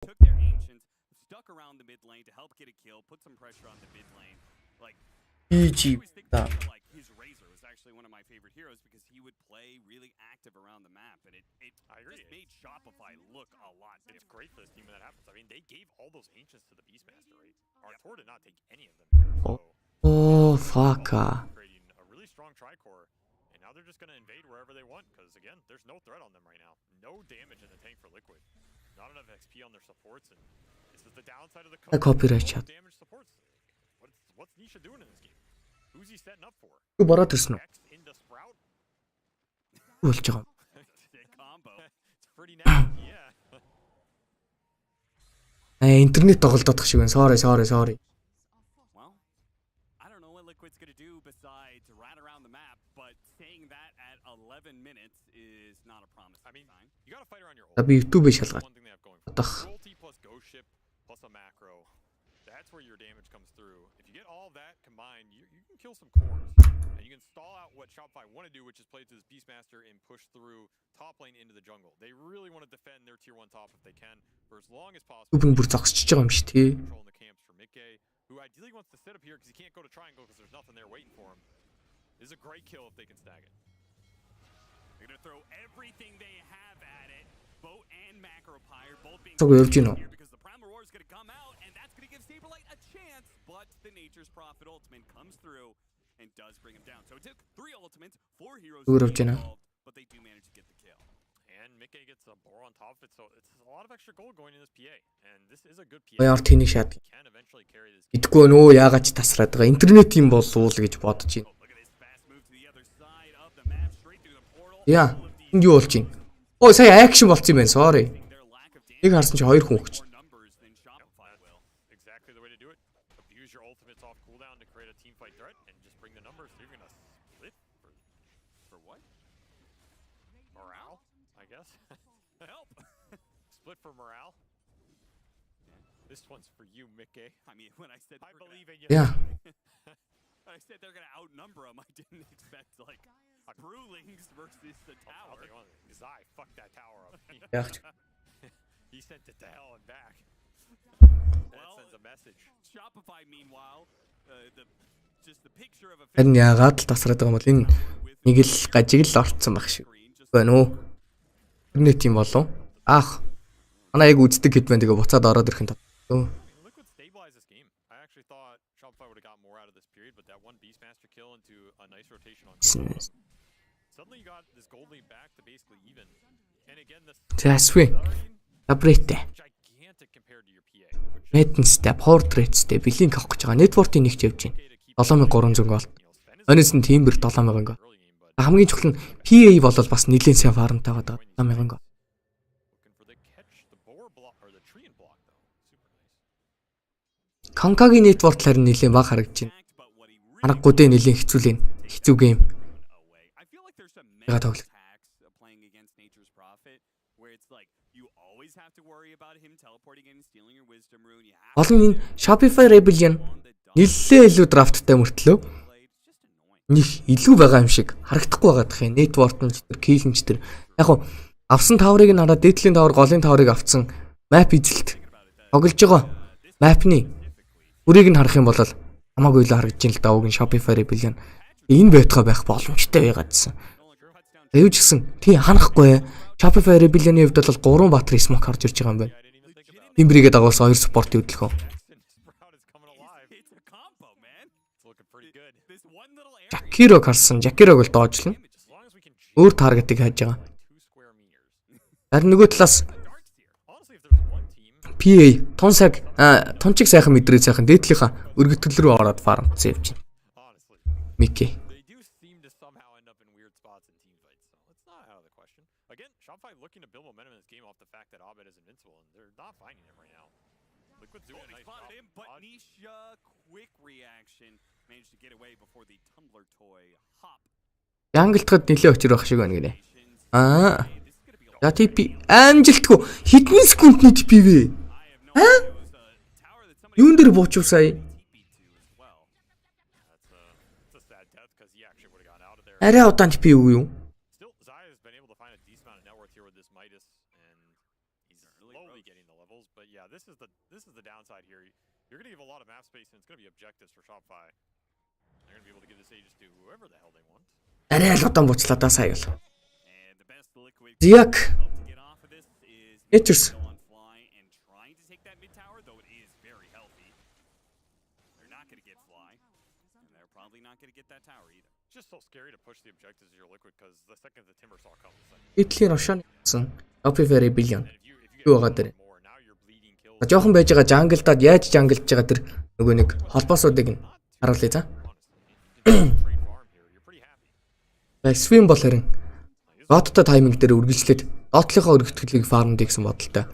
took their ancients, stuck around the mid lane to help get a kill, put some pressure on the mid lane. Like, I always think that like his Razor was actually one of my favorite heroes because he would play really active around the map, and it just made Shopify look a lot different. It's great for this team when that happens. I mean, they gave all those ancients to the Beastmaster, right? Artur did not take any of them here, so Oh, fuck. creating a really strong tricore, and now they're just gonna invade wherever they want because again, there's no threat on them right now. No damage in the tank for Liquid. Not enough XP on their supports, and this is the downside of the copyright no shot. damage supports. What's Nisha doing in this game? Who's he setting up for? Бороод ирсэн үү? Next into Sprout? Болж байгаа. Combo. It's pretty nasty, yeah. Интернет тоглолдох шиг байна. Sorry. Well, I don't know what Liquid's gonna do besides rat around the map, but saying that at 11 minutes is not a promising sign. You gotta fight around your За би YouTube-ыг шалгаад. one thing they have going. Бодох. Ulti plus Ghost Ship plus a macro. That's where your damage comes through. If you get all of that combined, you can kill some cores. And you can stall out what Shopify want to do, which is play to this Beastmaster and push through top lane into the jungle. They really want to defend their tier 1 top if they can for as long as possible. YouTube-ын бүр зогсчихж байгаа юм шиг тий. Controlling the camps for Mikke, who ideally wants to sit up here because he can't go to triangle because there's nothing there waiting for him. This is a great kill if they can stag it. They're gonna throw everything they have at it. Boat and Macropyre both being Цог явж гинөө. here because the Primal Roar is gonna come out and that's gonna give Saberlight a chance, but the Nature's Prophet ultimate comes through and does bring him down. So it took 3 ultimates, 4 heroes to Цог явж be гинөө. involved, but they do manage to get the kill. And Mikke gets a boar on top of it, so it's a lot of extra gold going in this PA. And this is a good PA. Баяр тэнийг шаад. Can eventually carry this. Идэхгүй нөө яагаад ч тасраад байгаа. Интернет юм болов уу гэж бодож байна. Oh, look at this fast move to the other side of the map, straight through the portal. Яа. Энд юу болж байна? Ой, сая акшн болсон юм байна. Sorry. Their lack of damage Нэг харсан чи 2 хүн өгч. more numbers than Shopify will. Exactly the way to do it. Abuse your ultimates off cooldown to create a team fight threat and just bring the numbers. You're gonna split for what? Morale, I guess. Help! Split for morale. This one's for you, Mikke. I mean, when I said I believe in you. Яа. I said they're gonna outnumber them. I didn't expect like Brewlings versus the I'll tower. take one. Zai, fuck that tower up. Яах ч. He sent it to hell and back. That Well, sends a message. Shopify, meanwhile, just the picture of a Харин яагаад л тасраад байгаа юм бол энэ нэг л гажиг л орцсон байх шиг байна уу? Интернет юм болов? Аах. Манай яг үздэг хэд байна тэгээ буцаад ороод ирэх юм тоо. Liquid stabilized this game. I actually thought Shopify would have got more out of this period, but that one Beastmaster kill into a nice rotation on. Suddenly you got this gold lead back to basically even. And again, this Кн1Fe. Апрете. gigantic compared to your PA. Мэдэнстэй, портретстэй, билинг авах гэж байгаа. Нетворкийн нэгч явж байна. 7300 гол. Өнөөс нь Timber 7000 гол. Хамгийн чухал нь PA болол бас нэлээд сайн фармтай байгаа 7000 гол. Конкагийн нетворк харин нэлээд баг харагдаж байна. Аргагүй дээ нэлээд хэцүүлэн. Хэцүү гейм. I feel like there's some Ягаад mental тоглох? attacks playing against Nature's Prophet where it's like you always have to worry about him teleporting in and stealing your wisdom rune. You have Гол нь энэ Shopify Rebellion нэлээд илүү драфттай мөртлөө to play. It's just annoying. нэг илүү байгаа юм шиг харагдахгүй байгаад тах юм. Нетворк нь ч тэр киллэн ч тэр. Яг хуу авсан таврыг нь хараад дээдлийн тавар голын таврыг авцсан map эзэлт тоглож байгаа. Map-ны үрийг нь харах юм бол хамаагүй илүү харагдаж байна л да. Уг нь Shopify Rebellion энэ байтугай байх боломжтой байгаадсан. Юу ч гэсэн тий ханахгүй. Shopify Rebellion-ийн хувьд бол 3 батар smoke харж ирж байгаа юм байна. Timber-гээ дагуулсан 2 support хөдөлгөө. It's a combo, man. This one little area. Jakiro харсан. Jakiro-г бол доожлно. Өөр таргетыг хайж байгаа. Харин нөгөө талаас PA тончиг сайхан мэдрээ сайхан дээдлийнхаа өргөтгөл рүү ороод фарм зэвж байна. Mikke. They do seem to somehow end up in weird spots in team fights, so it's not out of the question. Again, Shopify looking to build momentum in this game off the fact that Abed is invincible, and they're not finding him right now. Liquid's doing a nice job. Spotted him, but Nisha, quick reaction, managed to get away before the tumbler toy hop. Янглтгад нэлээ очир байх шиг байна гинэ. За TP амжилтгүй хэдэн секундний TP вэ? Юун дээр буучив сая? Арай удаан TP юу юу? Still, Zai has been able to find a decent amount of net worth here with this Midas, and he's slowly getting the levels. But yeah, Yeah, this is the downside here. You're going to give a lot of map space, and it's going to be objectives for Shopify. They're going to be able to give this Aegis to whoever the hell they want. Арай л удаан буцлаа да сая л. And the best liquid Зяк. to get off of this is Ячерс. on fly and trying to take that mid tower, though it is very healthy. They're not going to get fly, and they're probably not going to get that tower either. Just so scary to push the objectives as your liquid because the second the timber saw comes, like, Эдлийн ошон сан. Kn1Fe billion. and if Юу you байгаа дэр. more, now you're bleeding kills. Жохон байж байгаа жанглдаад яаж жанглж байгаа тэр нөгөө нэг холбоосуудыг нь харуулъя за. Trade farm here, you're pretty happy. Свим бол харин Доттой тайминг дээр үргэлжлээд Дотлынхаа өргөтгөлийг фармд гэсэн бодолтой.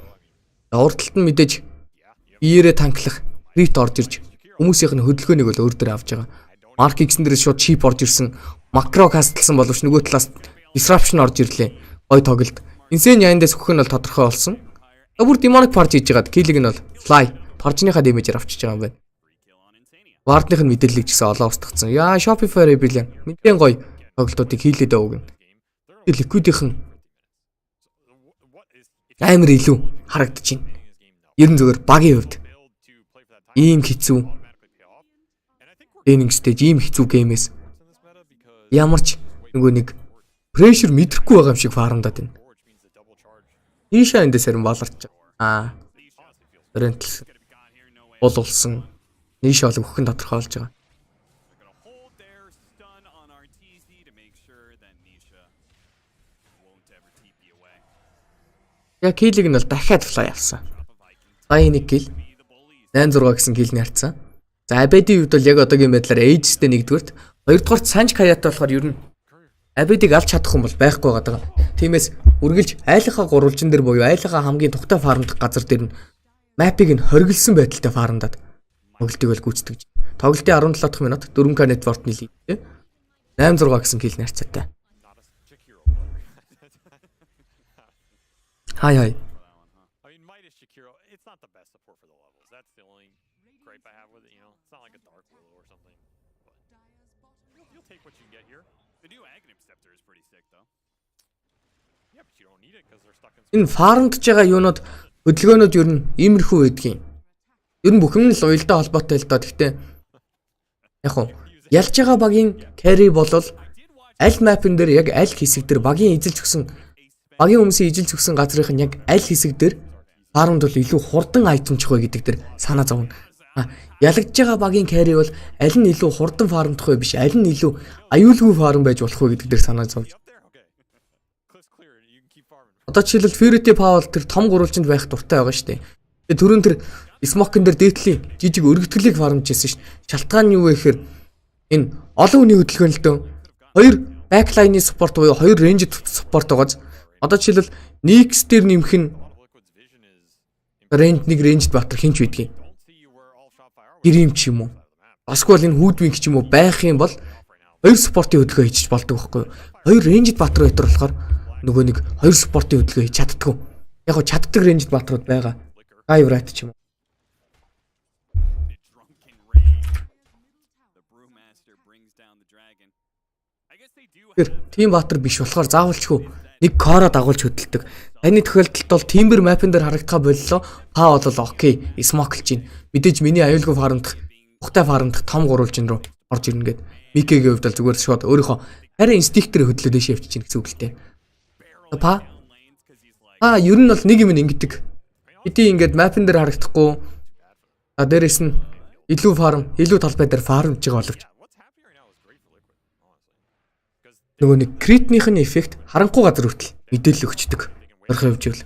Урд талд нь мэдээж биеэрээ танклах крит орж ирж хүмүүсийнх нь хөдөлгөөнийг бол өөр дөр авч байгаа. Марк X дээрээс шууд чип орж ирсэн, макро кастлсан боловч нөгөө талаас disruption орж ирлээ. Гой тоглолт. Инсен яндээс хөх нь бол тодорхой болсон. Бүр demonic парж хийж байгаад киллиг нь бол fly паржныхаа дэмэжээр авчиж байгаа юм байна. Вардных нь мэдээллийг ч гэсэн олоо устгацсан. Яа, Shopify билээ. Мэдэн гоё тоглолтуудыг хийлээд өгнө. Liquid-ийн амар илүү харагдаж байна. Ер нь зөвөр багийн хувьд ийм хэцүү энийг stage ийм хэцүү геймээс ямар ч нөгөө нэг pressure мэдрэхгүй байгаа юм шиг фармдаад байна. Ийшаа эндээс харин болорч. Рентл болуулсан. Нийш бол өгөх нь тодорхой болж байгаа. Я киллиг нь бол дахиад флай авсан. Сая нэг килл 8-6 гэсэн килл нарцсан. За Абедийн хувьд бол яг одоогийн байдлаар Aegis-тэй нэгдүгээрт, хоёрдугаарт Sanj Kayat болохоор ер нь Абедийг алж чадах юм бол байхгүй байгаа. Тиймээс үргэлж айлынхаа гурвалжин дээр буюу айлынхаа хамгийн тухтай фармдах газар дээр нь мапыг нь хориглосон байдалтай фармдаад тоглолтыг бол гүйцэтгэж. Тоглолтын 17 дахь минут 4K network-ны лигтэй 8-6 гэсэн килл нарцаатай. Hi. I mean, might is Shakiro. It's not the best support for the levels. That's the only gripe I have with it. You know, it's not like a Dark Willow or something. But you'll take what you get here. The new Aghanim Scepter is pretty sick, though. Yeah, but you don't need it because they're stuck in. Энэ фармдж байгаа юунууд хөдөлгөөнүүд ер нь иймэрхүү байдгийн. Ер нь бүхэн л уялдаа холбоотой л доо. Гэхдээ яг хуу ялж байгаа багийн carry болол аль мапн дээр яг аль хэсэг дээр багийн эзэлж өгсөн багийн хүмүүсийн ижилж өгсөн газрынх нь яг аль хэсэг дээр фармд бол илүү хурдан айтемч вэ гэдэг дээр санаа зовно. Ялагдж байгаа багийн carry бол аль нь илүү хурдан фармдах вэ биш, аль нь илүү аюулгүй фарм байж болох вэ гэдэг дээр санаа зовж. Одоо жишээлбэл Furity Paul тэр том гурвалжинд байх дуртай байгаа шүү дээ. Тэгээ түрүүн тэр Smoke-ын дээр дээдлийн жижиг өргөтгөлийг фармж байсан шүү дээ. Шалтгаан нь юу вэ гэхээр энэ олон хүний хөдөлгөөн л дөө. Хоёр backline-ийн support буюу хоёр ranged support байгааз одоо жишээлбэл Nix дээр нэмэх нь нэг рейнжд батар хинч байдгийг. Гэрим ч юм уу. Басгүй бол энэ хүүдвинг ч юм уу байх юм бол хоёр спортын хөдөлгөөн хийчих болдог байхгүй юу? Хоёр рейнжд батар байтар болохоор нөгөө нэг хоёр спортын хөдөлгөөн хийж чаддгүй. Яг го чаддаг рейнжд батрууд байгаа. Гайврат ч юм уу. Тэр тим батар биш болохоор заавалчгүй нэг кора дагуулж хөдөлдөг. Таны тохиолдолд бол Timber map-ын дээр харагдах боллоо. Па бол окей, смоклж чинь. Мэдээж миний аюулгүй фармдах, ухтай фармдах том гурвалжин руу орж ирнэ гээд. Микегийн хувьд бол зүгээр шууд өөрийнхөө харин инстинктээр хөдлөө дэше явчих чинь гэсэн үг л дээ. Па ер нь бол нэг юм ингэдэг. Хэдий ингээд map-ын дээр харагдахгүй. Дээрээс нь илүү фарм, илүү талбай дээр фармж байгаа боловч нөгөө нэг критнийх нь эффект харанхуй газар хүртэл мэдээлэл өгчдөг. Орхой хөвжүүл.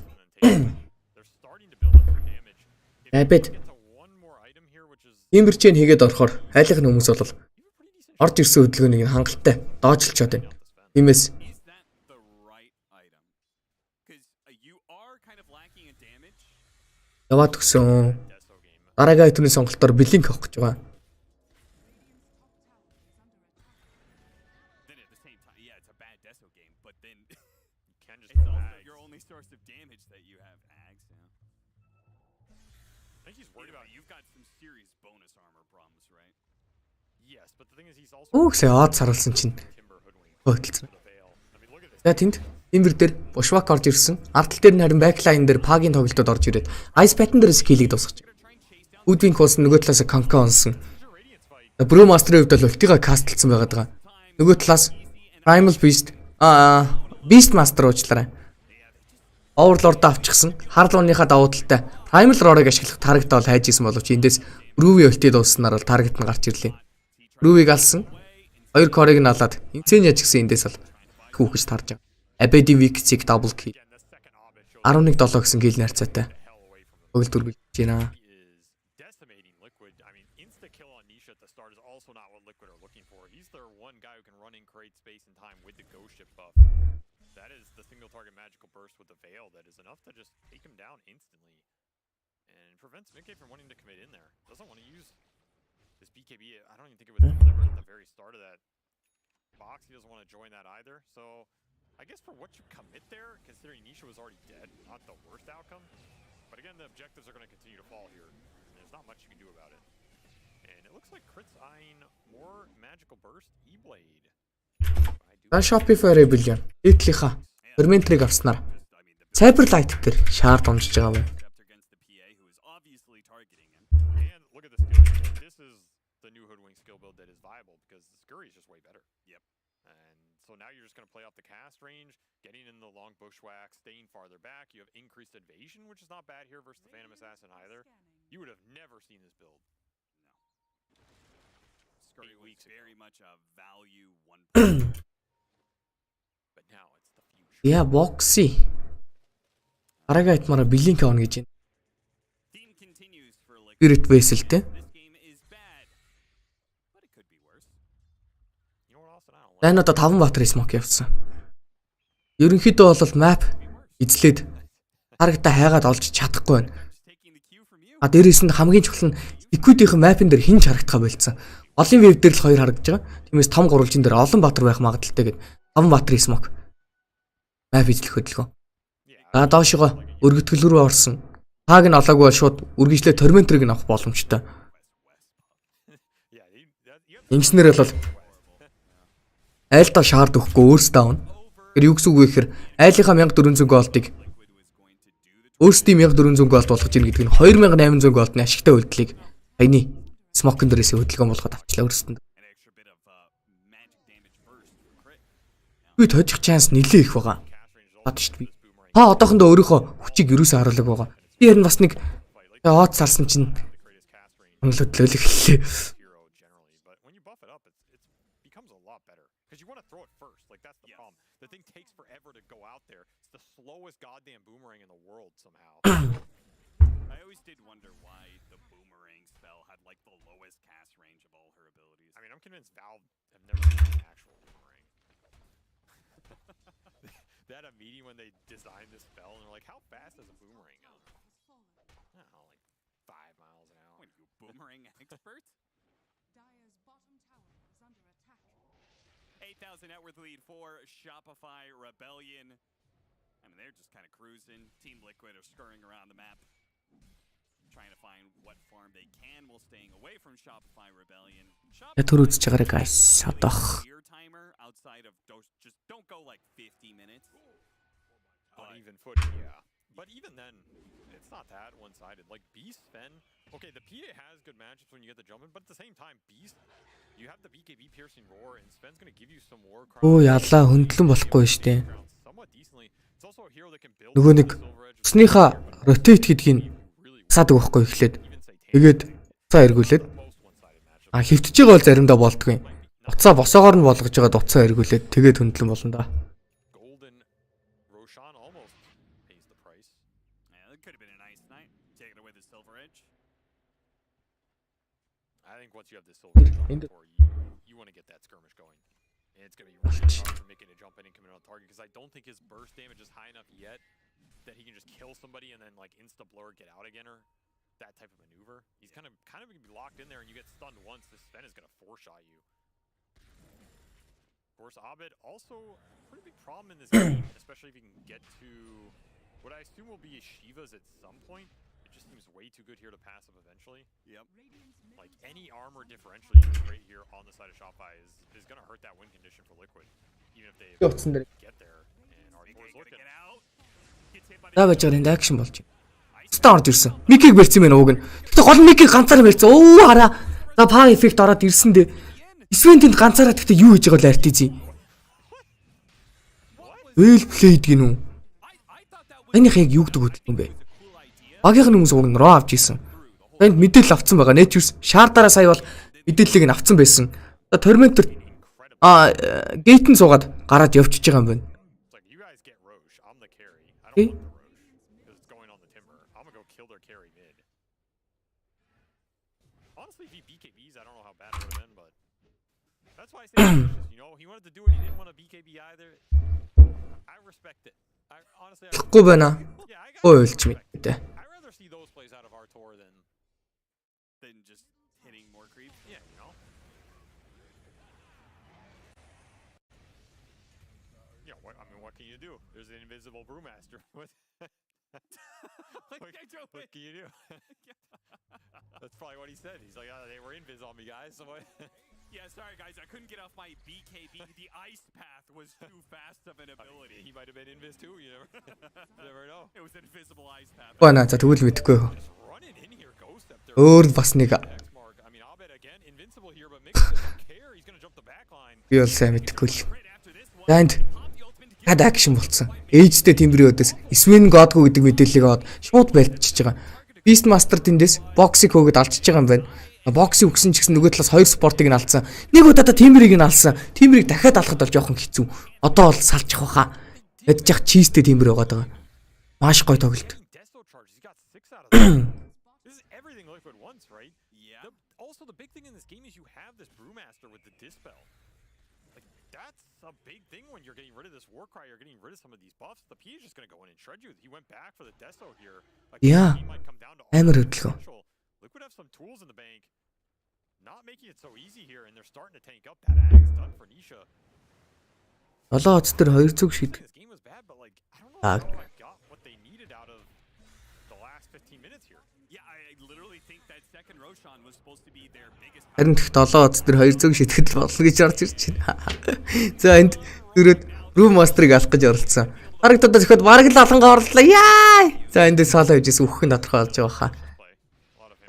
Абед Timber-чэн хийгээд орохоор айлынх нь хүмүүс бол орж ирсэн хөдөлгөөнийг хангалттай доожилчод байна. Тиймээс яваад өгсөн. Дараагийн айтмын сонголтоор блинк авах гэж байгаа. Үгсээ аад саруулсан чинь хөдөлсөн. За тэнд Timber дээр Bushwhack орж ирсэн. Ардтал дээр нь харин backline дээр Pag-ийн тоглолтод орж ирээд Ice Pattern дээрээс киллийг дуусгаж. Woodwing хуусан нөгөө талаас Kn1Fe онсон. Brewmaster-ийн хувьд бол ультига кастлцсан байгаад байгаа. Нөгөө талаас Primal Beast Beastmaster уучлаарай. Overlord авчихсан. Харлууныхаа давуу талтай Primal Roar-ыг ашиглах таргет бол хайж исэн боловч эндээс Brew-ийн ультид дууссанаар бол таргет нь гарч ирлээ. Brew-ийг алсан. 2 core-ыг нь алаад инцэн яж гисэн эндээс бол хүүхэж тарж байгаа. Abedi Vixig double kill. 11-7 гэсэн kill найрцаатай. Өгөл дүргэж байна. That is the single target magical burst with the veil that is enough to just take him down instantly and prevents Mickey from wanting to commit in there. Doesn't want to use this BKB. I don't even think it was delivered at the very start of that box. He doesn't want to join that either. So I guess for what you commit there, considering Nisha was already dead, not the worst outcome. But again, the objectives are going to continue to fall here. There's not much you can do about it. And it looks like Crit's eyeing more magical burst E-Blade. Shopify Rebellion Эдлийнхаа Fermentrийг авснаар Cyber Light дээр шаар донжиж байгаа байна. And look at this skill. This is the new Hoodwink skill build that is viable because the Scurry is just way better. Yep. And so now you're just going to play off the cast range, getting in the long bushwhack, staying farther back. You have increased evasion, which is not bad here versus the Phantom Assassin either. You would have never seen this build. No. Scurry was very much a value 1. Яа бокси. Арага айтмаараа Blink авна гэж байна. Spirit Vessel-тэй. Энэ одоо 5 баатар смок явуулсан. Ерөнхийдөө бол map эзлээд харагта хайгаад олж чадахгүй байна. Дээрээс нь хамгийн чухал нь Liquid-ийн map-ын дээр хинж харагдахаа болцсон. Олон wave дээр л 2 харагдаж байгаа. Тиймээс том гурвалжин дээр олон баатар байх магадaltaй гээд 5 баатар смок. Map эзлэх хөдөлгөөн. Доошгоо өргөтгөл рүү орсон. Паг нь олоогүй бол шууд үргэлжлээ Tormentor-ыг нь авах боломжтой. Ингэснээр бол айлдаа шаард өгөхгүй өөрсдөө авна. Тэр юу гэсэн үг вэ гэхээр айлынхаа 1400 голдыг өөрсдийн 1400 голд болгож ийн гэдэг нь 2800 голдны ашигтай үйлдэлийг саяны смокн дээрээс хөдөлгөөн болгоод авчлаа өөрсдөнд. Би тожих chance нэлээ их байгаа. Бат шүү дээ. Та одоохондоо өөрийнхөө хүчийг юусаа харуулдаг байгаа. Би харин бас нэг оод сарсан чинь онлодлол эхэллээ. The thing takes forever to go out there. It's the slowest goddamn boomerang in the world somehow. I always did wonder why the boomerang spell had like the lowest cast range of all her abilities. I mean, I'm convinced Valve have never seen an actual boomerang. They had a meeting when they designed this spell, and they're like, "How fast does a boomerang go?" I don't know, like 5 miles an hour. What are you, boomerang expert? 8,000 net worth lead for Shopify Rebellion. I mean, they're just kind of cruising. Team Liquid are scurrying around the map, trying to find what farm they can while staying away from Shopify Rebellion. Түр үзэж байгаарай guys. Одоох. Timer outside of those, just don't go like 50 minutes. Uneven footing, yeah. But even then, it's not that one-sided. Like Beast, Fen. Okay, the PA has good matchups when you get the jump in, but at the same time, Beast. You have the BKB piercing roar and Sven's going to give you some more. Оо ялла хөндлөн болохгүй штэ. Нөгөө нэг усныхаа rotate гэдгийг хасаадаг байхгүй эхлээд. Тэгээд уцаа эргүүлээд хөвтөж байгаа бол заримдаа болдгүй. Уцаа босоогоор нь болгож байгаа уцаа эргүүлээд тэгээд хөндлөн болно да. Once you have this silver you want to get that skirmish going. And it's going to be really hard for Mickey to jump in and come in on target because I don't think his burst damage is high enough yet that he can just kill somebody and then like insta blur get out again or that type of maneuver. He's kind of going to be locked in there and you get stunned once. This Sven is going to four shot you. Of course, Abed also a pretty big problem in this game, especially if he can get to what I assume will be Shivas at some point. It just seems way too good here to pass up eventually. Yep. Like any armor differential you can create here on the side of Shopify is going to hurt that win condition for Liquid, even if they get there and За байж байгаа энэ акшн болж байна. Стан орж ирсэн. Микийг барьсан мэн ууг нь. Гэтэ гол микийг ганцаараа барьсан. Оо хараа. За па эффект ороод ирсэн дээ. Эсвэл тэнд ганцаараа гэхдээ юу хийж байгаа л арт зий. Well played гинүү. Энийг яг юу гэдэг хөдөлгөөн бэ? Багийнх нь хүмүүс уг нь роо авч исэн. Энд мэдээлэл авцсан байгаа. Netjuice шаардаараа сая бол мэдээллийг нь авцсан байсан. За Tormentor гейтэн суугаад гараад явчихж байгаа юм байна. Okay. Тэгэхгүй байна. Ой үлч мэдээ. What can you do? There's an invisible brewmaster. What can you do? That's probably what he said. He's like, oh, they were invis on me, guys. So what? Yeah, sorry guys, I couldn't get off my BKB. The ice path was too fast of an ability. He might have been invis too. You never know. It was an invisible ice path. Бана за тэгвэл мэдэхгүй. Өөр бас нэг. Би бол сайн мэдэхгүй л. Занд хад акшн болцсон. Ээжтэй Timber өдөөс Swing Godгүй гэдэг мэдээллийг аваад шууд байлтчихж байгаа. Beastmaster тэндээс боксыг хөөгд алдчихж байгаа юм байна. Боксыг өгсөн ч гэсэн нөгөө талаас хоёр спортыг нь алдсан. Нэг удаа Timber-ыг нь алсан. Timber-ыг дахиад алахад бол жоохон хэцүү. Одоо бол салчих واخа. Ядчих чистэ Timber байгаад байгаа. Маш гоё тоглолт. Also the big thing in this game is you have this brewmaster with the dispel. Like that's a big thing when you're getting rid of this Warcry, you're getting rid of some of these buffs. The P is just going to go in and shred you. He went back for the Desto here. Like yeah. He might come down to амар хөдөлгөөн. Liquid have some tools in the bank. Not making it so easy here and they're starting to tank up. That Ag's done for Nisha. Олоо оц төр 2 зүг шид. This game was bad but like I don't know if I got what they needed out of the last 15 minutes here. Yeah, I literally think that second Roshan was supposed to be their biggest. Харин тэгт олоо оц төр 2 зүг шидэхэд болно гэж орж ирж байна. За энд дөрөд Brewmaster-ыг алах гэж оролцсон. Харагдаад зөвхөн бараг л алангаа орлоо. Яа! За эндээ соло хийжээс үхэх нь тодорхой болж байгаа хаа.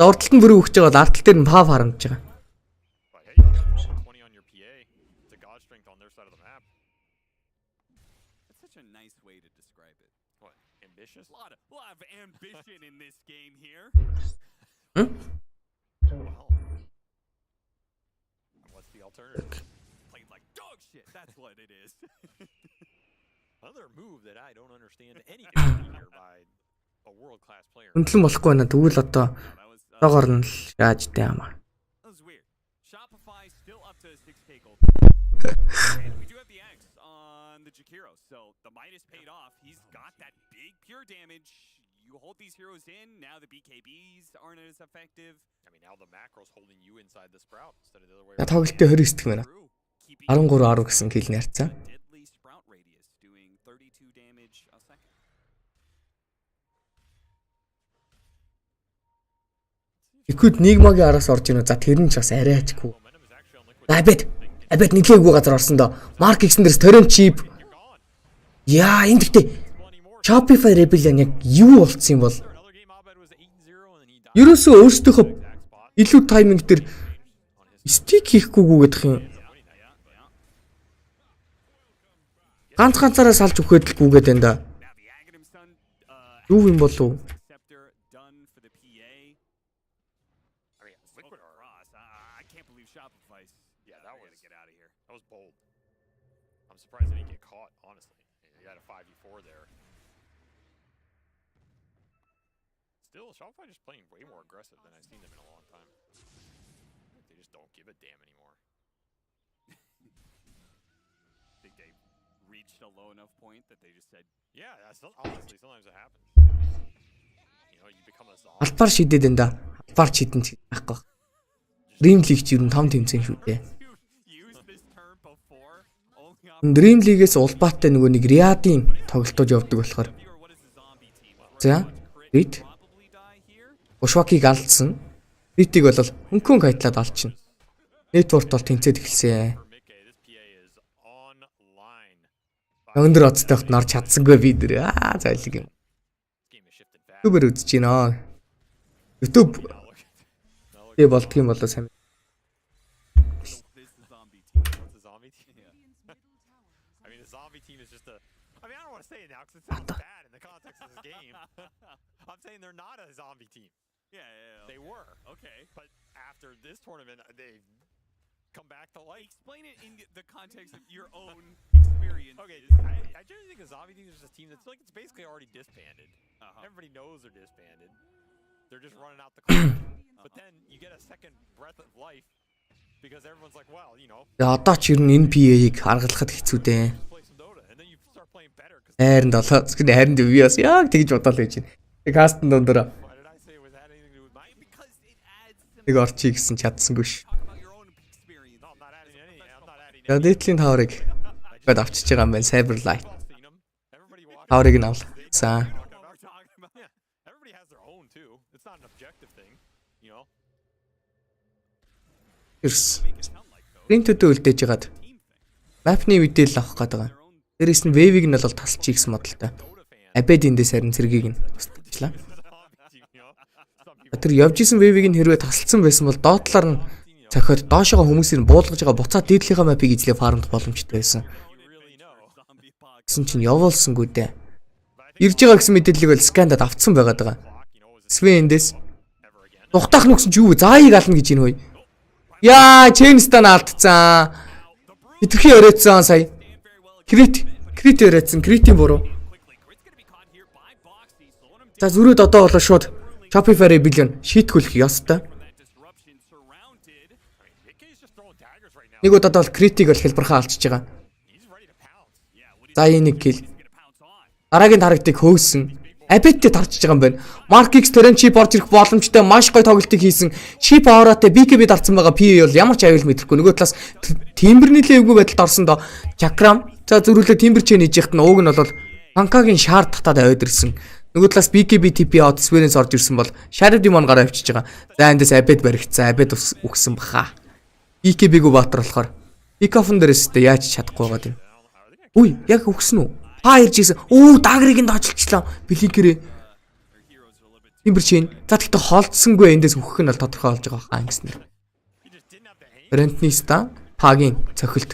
За урдталт нь бүрэн үхэж байгаа бол артал дээр нь пав харамж байгаа. A lot of ambition in this game here. What's the alternative? Played like dog shit. That's what it is. Another move that I don't understand anything here by a world-class player. Үнэлэн болохгүй байна. Тэгвэл одоо доогоор нь л яаж таамаа. That was weird. Shopify still up to 6k gold. And we do have the X on the Jakiro, so the Midas paid off. He's got that big pure damage. You hold these heroes in, now the BKBs aren't as effective. I mean, now the macro's holding you inside the sprout instead of the other way. Тоглолтын 20 стик байна. 13-10 гэсэн килл нарцсан. Deadly sprout radius doing 32 damage a second. Liquid Nigma-гийн араас орж ийнө. За тэр нь ч бас арай ачгүй. Абет нэглээгүй газар орсон доо. Mark X-эн дээрс торон чип. Яа, энэ гэхдээ Shopify Rebellion яг юу болцсон юм бол? Ерөөсөө өөрсдийнхөө илүү тайминг дээр стик хийхгүйгүү гэдэг юм. Ганцаараа салж өгөхөд л гүгээд байна да. Юу юм болов? Still, Shopify just playing way more aggressive than I've seen them in a long time. They just don't give a damn anymore. Think they reached a low enough point that they just said, yeah, honestly, sometimes it happens. You know, you become a zombie. Албаар шидэд энэ да. Албаар шидэн ч байхгүй. DreamLeague ч юу том тэмцээн шүү дээ. DreamLeague-ээс улбаатай нөгөө нэг Riyadh-ийн тоглолтууд явдаг болохоор. За, Reed Bushwhack-ыг алдсан. Reed-ийг бол хөнгөн хайтлаад алчихна. Network бол тэнцээд эхэлсэн. Өндөр оцтойхт норч чадсангүй би дэр. Зайлиг юм. Game has shifted fast. YouTube-ээр үзэж байна. YouTube тий болдго юм болоо сайн. This is zombie team. What's a zombie team? I mean, a zombie team is just a. I mean, I don't want to say it now because it sounds bad in the context of this game. I'm saying they're not a zombie team. Yeah. They were. Okay. But after this tournament, they've come back to life. Explain it in the context of your own experience. Okay, I generally think a zombie team is just a team that's like it's basically already disbanded. Everybody knows they're disbanded. They're just running out the clock. But then you get a second breath of life because everyone's like, well, you know, Одоо ч ер нь Kn1Fe-ийг харгалахад хэцүү дээ. play some Dota, and then you start playing better. Хайранд болоо. Зөвхөн хайранд би бас яг тэгж бодоол гэж байна. Тэг кастн дондор Why did I say it was had anything to do with my? Because it adds some нэг орчий гэсэн чадсангүй ш. talk about your own experience. No, I'm not adding any. I'm not adding За any. дээдлийн таврыг гээд авчиж байгаа юм байна. Cyberlight I've seen them. Everybody walks. таврыг нь авлаа. За We're talking about Yeah, everybody has their own too. It's not an objective thing, you know. ерс. make it sound like though. Print-үүдээ үлдээж ягаад Team thing. map-ны мэдээлэл авах гээд байгаа. Дээрээс нь wave-ийг нь бол тасалчих гэсэн модалтай. Dota fan. Абед эндээс харин цэргийг нь устгачлаа. Zombie team, you know. Some people. Тэр явж исэн wave-ийг нь хэрвээ тасалсан байсан бол доотлоор нь цохиод доошогоо хүмүүсийг буулгаж байгаа буцаад дээдлийнхаа map-ийг эзлэх фармд боломжтой байсан. You really know. Zombie box. Гэсэн чинь явуулсангүй дээ. Ирж байгаа гэсэн мэдээллийг бол скандад авцсан байгаад байгаа. You know, is it Свен эндээс ever again? тухтаах нүгсэн ч юу вэ? Зааяыг ална гэж энэ хөөе. Яа, Ченстан алдцсан. Хитрхи өрөөцсөн сая. Крит өрөөцсөн. Критийн буруу. Quickly. Crit's gonna be caught here by Boxy, slowing him down. За зүрөөд одоо болоо шууд Kn1Fe билион шийтгүүлэх ёстой. That disruption surrounded. I mean, Mickey's just throwing daggers right now. Нэг удаад бол критиг бол хэлбэрхээ алчиж байгаа. He's ready to pounce. Yeah, what За энэ нэг кил. he's gonna pounce on. Дараагийн тарагдыг хөөсөн. Абеттэй тарчиж байгаа юм байна. Маркикс Терен чип орж ирэх боломжтой маш гоё тоглолтыг хийсэн. Чип авраатай BKB дарсан байгаа PA бол ямар ч аюул мэдрэхгүй. Нөгөө талаас Тимберний левгүй байдалд орсон доо Чакрам. За зөрүүлээ Тимбер чэн хийж яхад нь ууг нь бол Панкагийн шаар татаад аваад ирсэн. Нөгөө талаас BKB TP out Свенээс орж ирсэн бол Shadow Demon гараа авчиж байгаа. За эндээс Абет баригдсан. Абет үгсэн баха. BKB-г баатар болохоор Пикафон дээрээс тэ яаж чадахгүй байгаа юм. Үй, яг үгсэн үү? Ирж ийсэн. Дагрыг нь доочлчлаа. Блинкерээ. Their heroes are a little bit Тимбер чин. За тэгтээ холдсонгүй эндээс үхэх нь бол тодорхой болж байгаа хаа ингэснээр. He just didn't have the aim. Рентниста Пагийн цохилт.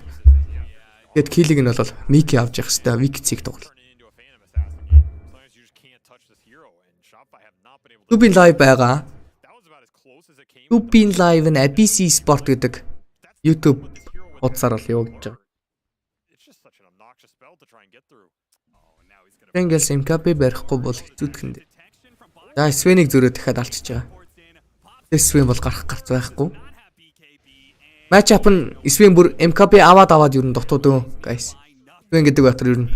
Тэгэд киллиг нь бол Мики авч явах хэвээр Викцийг тоглол. Turn it into a Phantom Assassin game. As long as you just can't touch this hero, and Shopify have not been able to. Тубин лайв байгаа. That was about as close as it came. Тубин лайв нь ABC Sport гэдэг YouTube утсаар бол явагдаж байгаа. It's just such an obnoxious spell to try and get through. Oh, now he's gonna Тэнгээс МКП барихгүй бол хэцүүдхэнд. detection from Boxy. За Свенийг зөрөө дахиад алчиж байгаа. Ports in. Pops Тэс Свен бол гарах гарц байхгүй. not have BKB and Матч ап нь Свен бүр МКП аваад ер нь дутууд өө guys. by nothing. Свен гэдэг байтар ер нь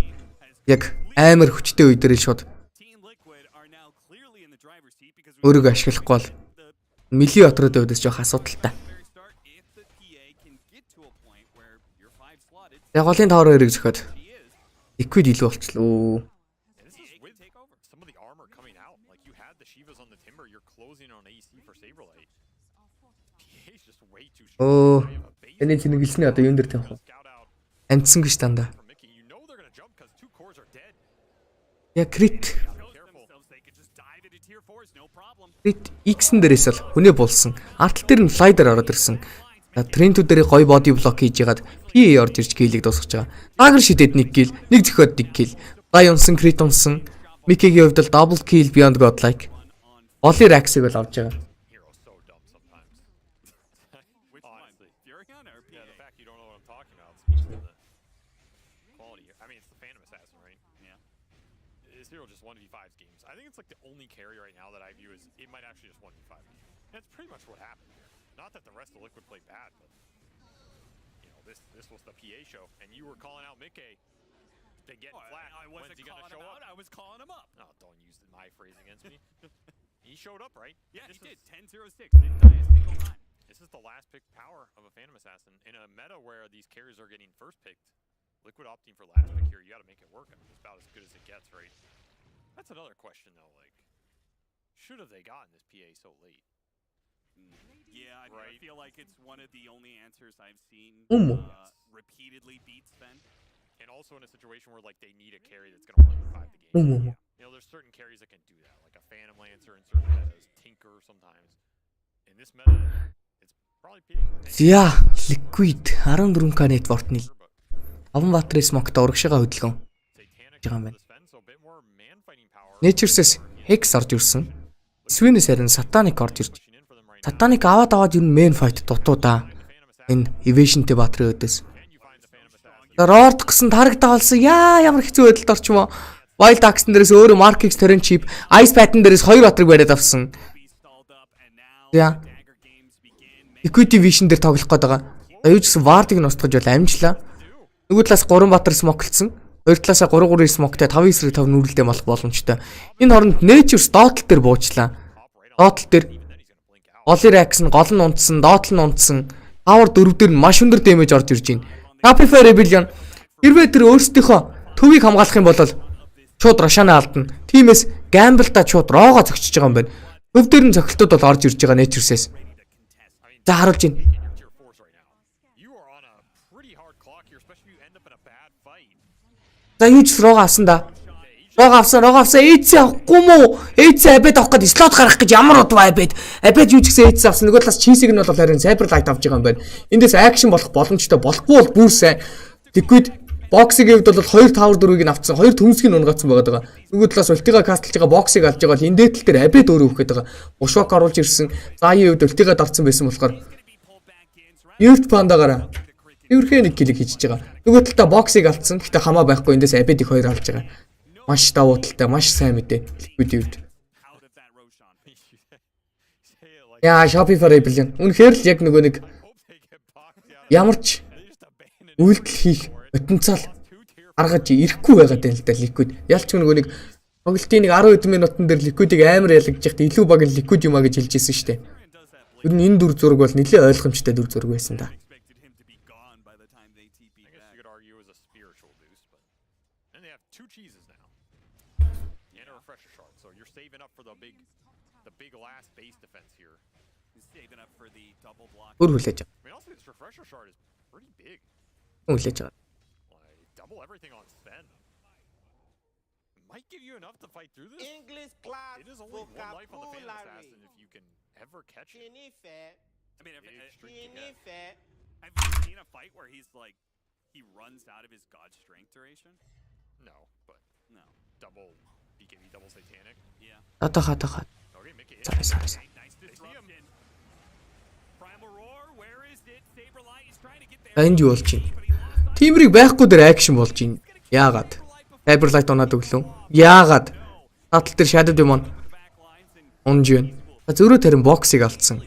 яг амар хүчтэй үе дээр л шууд Team Liquid are now clearly in the driver's seat because we өөрийгөө ашиглахгүй бол the мили отроод өвдөс жоох асуудалтай. very start if the PA can get to a point where you're 5 slotted, Яг голын тавар хоёрыг зөхиод he is. Liquid илүү болчлоо. And this is with some of the armor coming out. Like you had the Shivas on the timber, you're closing on AEC for Saberlight. PA's just way too Оо, strong. They have a base энэ тэнэглэсний одоо юун дээр тавих вэ? scout out Амтсан гэж дандаа. for Mickey. You know they're gonna jump because 2 cores are dead. Яг крит Shows Careful. themselves they could just dive into tier 4s, no problem. крит X-н дээрээс л хүнээ булсан. Артал дээр нь флайдер ороод ирсэн. За трентүүд дээр гоё боди блок хийж ягаад PA орж ирж киллийг дуусгаж байгаа. Дагер шидэд нэг килл, нэг зөхиод нэг килл. Дай унсан крит унсан. Микигийн хувьд бол double kill beyond godlike. Оли раксыг бол авч байгаа. Hero's so dumb sometimes. Which one? Honestly. Furion or PA? Yeah, the fact you don't know what I'm talking about speaks to the quality. I mean, it's the Phantom Assassin, right? Yeah. This hero just 1v5s games. I think it's like the only carry right now that I view as it might actually just 1v5. That's pretty much what happened here. Not that the rest of Liquid played bad, but you know, this was the PA show, and you were calling out Mickey. They get Oh, flat. I When's wasn't he gonna calling show him up? out, I was calling him up. Oh, don't use my phrase against me. He showed up, right? Yeah, This he is- did. 10-0-6. Didn't die a single time. This is the last pick power of a Phantom Assassin in a meta where these carries are getting first picked. Liquid opting for last pick here, you got to make it work. I mean, it's about as good as it gets, right? That's another question though. Like, should have they gotten this PA so late? Yeah, I Right. feel like it's one of the only answers I've seen Umu. repeatedly beat Sven. and also in a situation where like they need a carry that's going to revive the game. You know, there's certain carries that can do that, like a Phantom Lancer in certain metas, Tinker sometimes. In this meta, it's probably peak. За, Liquid 14k net worth нийл. Аван Батрын смокт урагшаага хөдөлгөн. байгаа юм байна. Nature's Hex орж ирсэн. Sweeney харин Satanic орж ирж. Satanic аваад ер нь main fight дутуу да. Энэ Evasion-тэй Батрын өдөөс. Lord гэсэн тарагдаа болсон. Ямар хэцүү байдалд орчмоо. Wild Axe-н дээрээс өөрөө Mark X Terran Chip, Ice Pattern дээрээс 2 Батрыг бариад авсан. За. Liquid Vision дээр тоглох гээд байгаа. Юу ч гэсэн Ward-ыг нь устгаж бол амжлаа. Нөгөө талаас 3 Батар смоклцсон. Хоёр талаасаа 3 смоктэй 5-9-5 нүрэлдээ болох боломжтой. Энэ хооронд Nature's Dotl дээр буучлаа. Dotl дээр Golly Rax нь гол нь унтсан, Dotl нь унтсан. Power 4 дээр маш өндөр damage орж ирж байна. Kn1Fe Rebellion хэрвээ тэр өөрсдийнхөө төвийг хамгаалах юм бол шууд Рошана алдна. Тиймээс Gamble-та шууд Рого зогсож байгаа юм байна. Өв дээр нь цогцолтууд бол орж ирж байгаа Nature's. За харуулж байна. За юу ч Рого авсан да. Рого авсан. Эйц авахгүй мүү? Эйц абед авах гээд слот гарах гэж ямар удаа абед. Абед юу ч гэсэн эйц авсан. Нөгөө талаас чийсийг нь бол харин Cyber Light авч байгаа юм байна. Эндээс акшн болох боломжтой. Болохгүй бол бүр сайн. Liquid боксыг хэвд бол 2 tower 4-ыг нь авцсан. 2 төмсгийг нь унгацсан байгаа. Нөгөө талаас ультига кастлж байгаа боксыг алж байгаа бол энэ дээтэл дээр абед өөрөө өгөх гээд байгаа. Ушвак оруулж ирсэн. Зааны хэвд ультига дарцсан байсан болохоор Youth Panda-гаараа Тэрхээ нэг килийг хийж байгаа. Нөгөө талдаа боксыг алдсан. Гэхдээ хамаа байхгүй. Эндээс абедийг 2 алж байгаа. Маш давуу талтай, маш сайн мэдээ. Liquid. Яа, Shopify Rebellion. Үнэхээр л яг нөгөө нэг ямар ч үйлдэл хийх потенциал гаргаж ирэхгүй байгаад байна л да Liquid. Ялч нөгөө нэг тоглолтын нэг 10 минутын дээр Liquid-ыг амар ялгаж яхад илүү баг нь Liquid юм а гэж хэлж ирсэн шүү дээ. Ер нь энэ дүр зураг бол нэлээд ойлгомжтой дүр зураг байсан да. Бүр хүлээж байгаа. Хүлээж байгаа. Might give you enough to fight through this. English class. It is only one life on the Phantom Assassin if you can ever catch it. I mean, I've seen a fight where he's like, he runs out of his God Strength duration. No, but no. Double BKB, double Satanic. Yeah. Атаха. Okay, make it. Sorry. Nice disruption. Primal Roar, where is it? Saberlight is trying to get there. Энд юу болж байна? Тиймрийг байхгүй дээр акшн болж байна. Яагаад? Cyberlight унаад өглөө. Яагаад? Татал дээр Shadow Demon унж байна. Зөрөө тэрэн боксыг алдсан.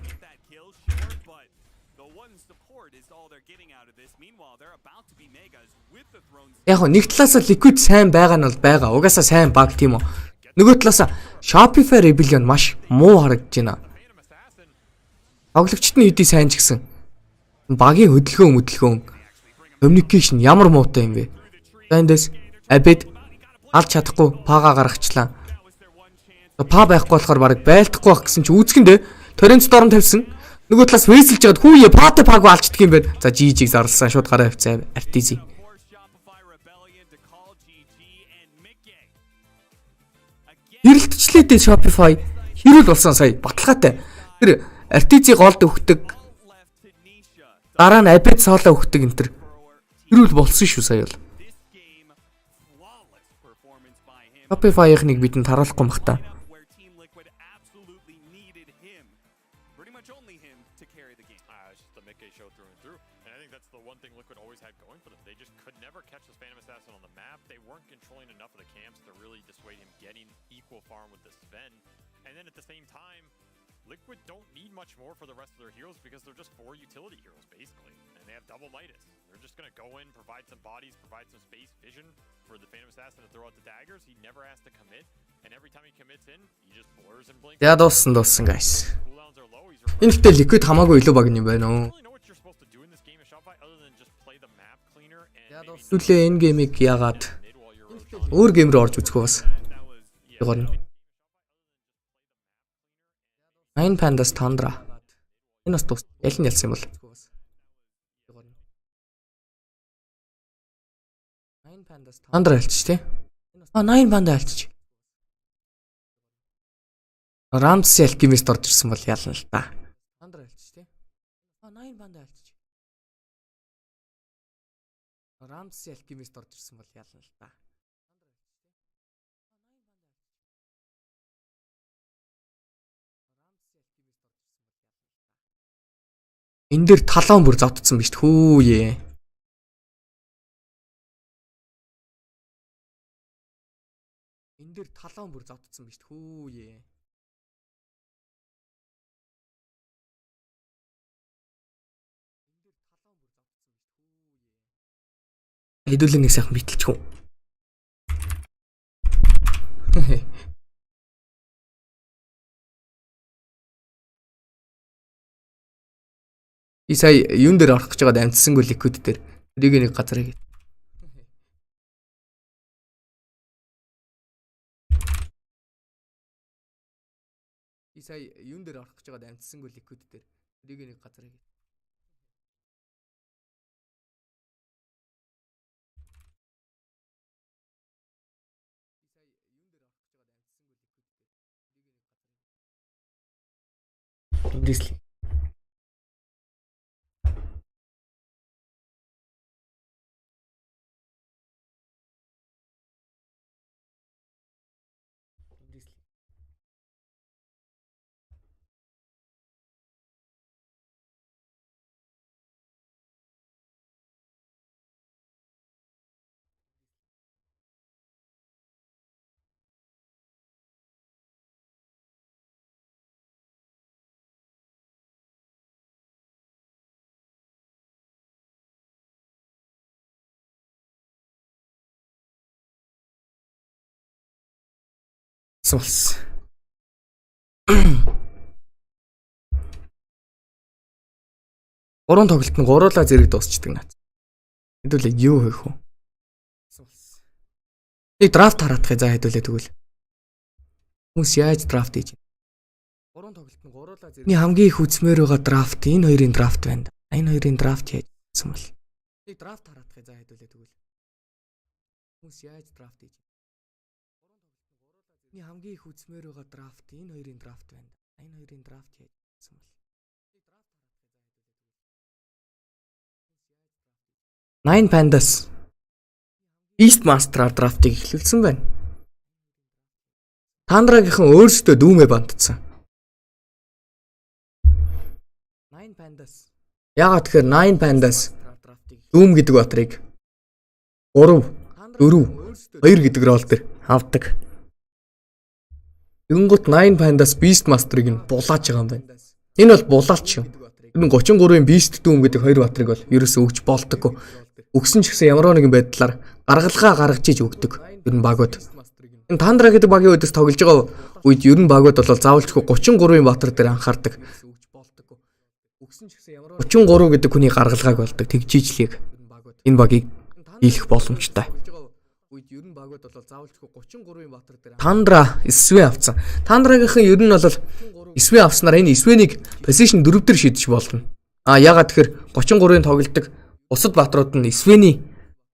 Яг нэг талаасаа Liquid сайн байгаа нь бол байгаа. Угаасаа сайн баг тийм үү. Нөгөө талаасаа Shopify Rebellion маш муу харагдаж байна. Тоглогчд нь хэдий сайн ч гэсэн багийн хөдөлгөөн communication ямар муутай юм бэ? Эндээс Абед алж чадахгүй пага гаргачлаа. Па байхгүй болохоор баг байлдахгүй байх гэсэн чи үүсгэндээ Torrent Storm тавьсан. Нөгөө талаас вэсэлж жагаад хүүе паг алждаг юм байна. За GG-г зарласан шууд гараа авцаа Artizi. Хэрэлтчлээ дээ Shopify хэрүүл болсон сая баталгаатай. Тэр Artizi голд өгдөг. Дараа нь Abed соолоо өгдөг энэ төр. Хэрүүл болсон шүү сая бол. Shopify-ыг бидэнд харуулахгүй мах та. Liquid don't need much more for the rest of their heroes because they're just 4 utility heroes basically, and they have double Midas. They're just gonna go in, provide some bodies, provide some space, vision for the Phantom Assassin to throw out the daggers. He never has to commit, and every time he commits in, he just blurs and blinks. Яа дууссан guys. Энэ ихтэй Liquid хамаагүй илүү баг юм байна уу? Түлээ энэ геймийг яагаад өөр гейм рүү орж үзэх вэ бас? Тэгвэл Nine Pandas Tundra. Энэ бас тус. Яль нь ялсан юм бол. Тандра альчих тий. 8 панда альчих. Рамс алкимист орж ирсэн бол ялна л та. Тандра альчих тий. 8 панда альчих. Рамс алкимист орж ирсэн бол ялна л та. Энд дэр талаан бүр зодцсон биз хөөе. Энд дэр талаан бүр зодцсон биз хөөе. Хэдүүлээ нэг сайхан битэлчихв. И сая юун дээр орох гэж байгаад амтсангүй ликвид дээр. Тэрийг нэг газар хийгээд. И сая юун дээр орох гэж байгаад амтсангүй ликвид дээр. Тэрийг нэг газар хийгээд. Инглишли. Сулс. Гурван тоглолт нь гуруулаа зэрэг дуусчдаг наад. Хэдүүлээ юу хийх вэ? Сулс. Нэг драфт хараадах за хэдүүлээ тэгвэл. Хүмүүс яаж драфт хийж байна? Гурван тоглолт нь гуруулаа зэрэг. Миний хамгийн их үзмээр байгаа драфт энэ хоёрын драфт байна. Энэ хоёрын драфт хийсэн бол. Нэг драфт хараадах за хэдүүлээ тэгвэл. Хүмүүс яаж драфт хийж байна? Миний хамгийн их үзмээр байгаа драфт энэ хоёрын драфт байна. Энэ хоёрын драфт хийсэн бол. 9 Pandas Beastmaster драфтыг эхлүүлсэн байна. Тандрагийнхан өөрсдөө дүүмээ бантцсан. 9 Pandas. Яагаад тэгэхээр 9 Pandas дүүм гэдэг батрыг 3, 4, 2 гэдэг рол дээр авдаг. Тэнгуут 9 Pandas Beastmaster-ыг нь булааж байгаа юм байна. Энэ бол булаалч юм. Энэ 33-ын Beast дүүм гэдэг хоёр батрыг бол ерөөсөө өгч болдоггүй. Өгсөн ч гэсэн ямар нэгэн байдлаар гаргалгаа гаргаж иж өгдөг. Ер нь багууд. Энэ Тандра гэдэг багийн үдээс тоглож байгаа үед ер нь багууд бол заавалчгүй 33-ын баатар дээр анхаардаг. 33 гэдэг хүний гаргалгааг болдог тэгжижлийг энэ багийг хийх боломжтой. Тандра эсвэ авсан. Тандрагийнхан ер нь бол эсвэ авснаар энэ эсвэнийг position 4 дээр шидэж болно. Ягаад тэгэхээр 33-ын тоглолдог бусад баатрууд нь эсвэний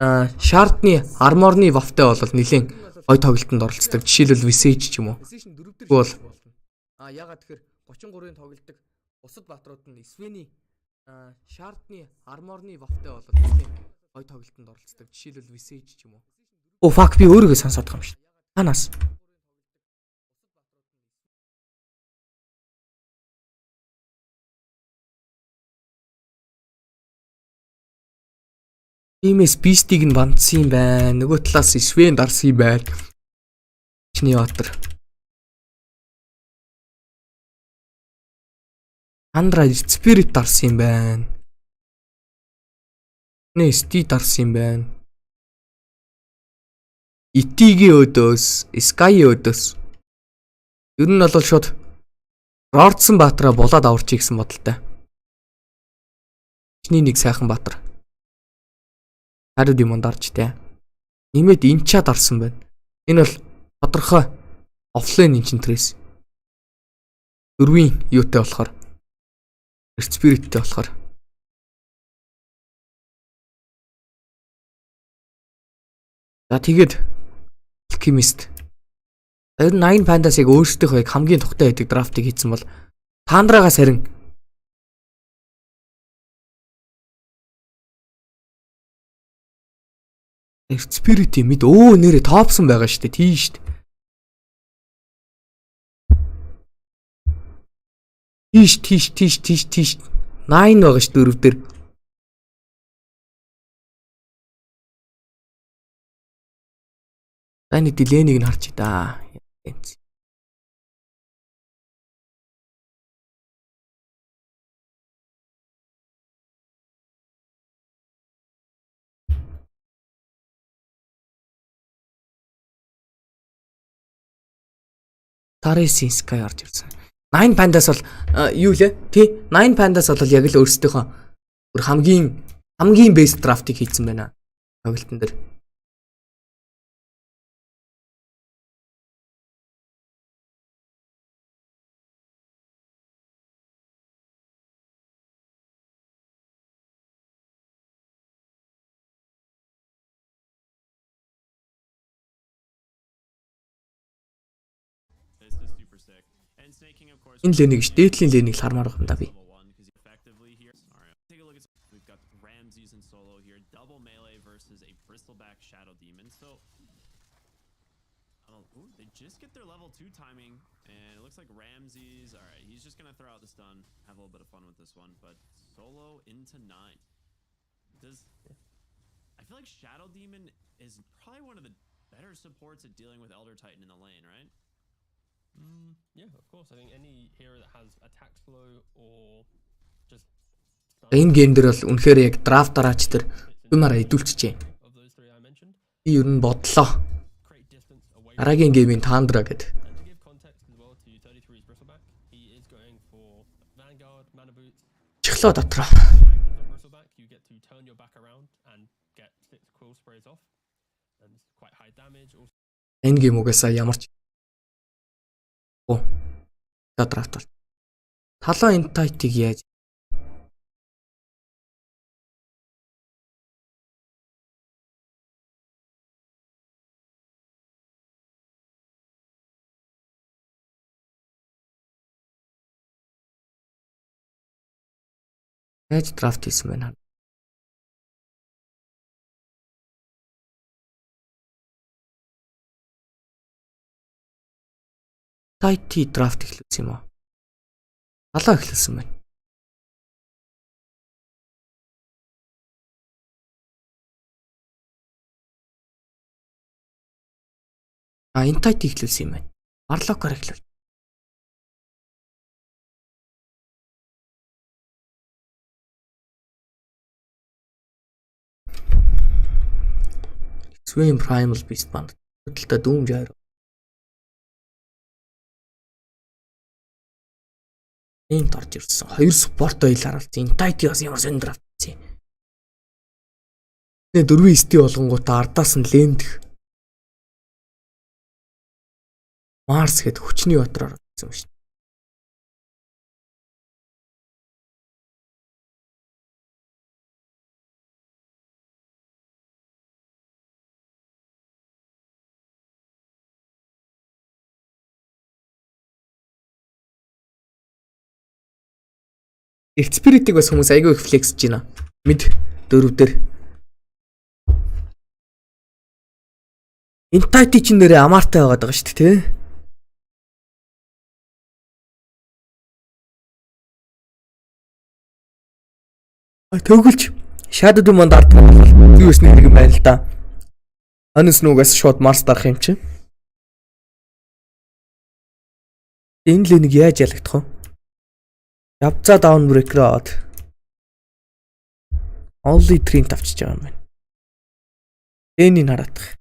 шаардны арморны вафтай бол нэлийн гой тоглолтод оролцдог. Жишээлбэл Visage ч юм уу. Тэгвэл ягаад тэгэхээр 33-ын тоглолдог бусад баатрууд нь эсвэний шаардны арморны вафтай бол нэлийн гой тоглолтод оролцдог. Жишээлбэл Visage ч юм уу. Fuck би өөрийгөө сонсоод байгаа юм шүү. Танаас Тиймээс Beast-ийг нь бандсан юм байна. Нөгөө талаас Sven дарсан юм байна. Чиний батар. Андра Spirit дарсан юм байна. Нэсти дарсан юм байна. Итигийн өдөөс, Sky-ийн өдөөс. Ер нь бол шууд Рордсон баатраа булаад аварч ийгсэн бодолтой. Чиний нэг сайхан баатар. Хариуд юм дарж тэ. Нэмээд инчаа дарсан байна. Энэ бол тодорхой офлайн инчентрээс. 4-ийн юутай болохоор Spirit-тэй болохоор. За тэгээд Alchemist. Тэр 80 Pandas-ыг өөрсдийнхөө хамгийн тухтай байдаг драфтыг хийсэн бол Тандрагаас харин Spirit мэд нэрээ тоопсон байгаа шүү дээ. Тийм шүү дээ. Тийш 9 байгаа шүү дөрөв дээр. Таны дилэнийг нь харч да. Таресын Sky орж ирсэн. 9 Pandas бол юу лээ? Тий, 9 Pandas бол яг л өөрсдийнхөө хамгийн best draft-ыг хийсэн байна. Тоглолтын дээр. Энэ лэнийг ш дээдлийн лэнийг л хармаар байна да би. They just get their level 2 timing, and it looks like Ramses. All right, he's just gonna throw out the stun, have a little bit of fun with this one, but solo into 9. I feel like Shadow Demon is probably one of the better supports at dealing with Elder Titan in the lane, right? Yeah, of course. I think any hero that has attack slow or just Энэ гейм дээр бол үнэхээр яг драфт дараач тэр юмараа идүүлчихжээ. of those three I mentioned, Би ер нь бодлоо. create distance away. Дараагийн геймийн Тандра гэдэг. And to give context as well to 33's Bristleback, he is going for Vanguard, Mana Boots. Чихлоо дотроо. Actions on Bristleback, you get to turn your back around and get 6 quill sprays off, and it's quite high damage. Also, Энэ гейм угаасаа ямарч драфт бол. Талаа энэ тайтыг яаж драфт хийсэн байна. Тайти драфт эхлүүлсэн юм уу? Талаа эхлүүлсэн байна. Энэ тайти эхлүүлсэн юм байна. Барлокоор эхлүүл. Swim Primal Beast банд. Хөдөлтөд дүүм жаар. Энд орж ирсэн. Хоёр спорт байлаар болсон. Энэ тайти бас ямар сонир драфт хийсэн. Тэ 4 ST болгонгуудаа ардаас нь лендх. Марс гэд хүчний батраар болсон юм шүү. Spirit-ийг бас хүмүүс айгүй их флексж байна. Мид дөрөв дээр. Энэ тайти ч нэрээ амаартай байгаад байгаа шүү дээ, тий? Төгөлч Shadow Demon дард бол юу өснө нэг юм байна л да. Анус нүгээс шууд Марс дарах юм чи. Энэ л нэг яаж ялагдах вэ? Явцаа даун брейкроод only 3 тавчиж байгаа юм байна. Энийг хараадах.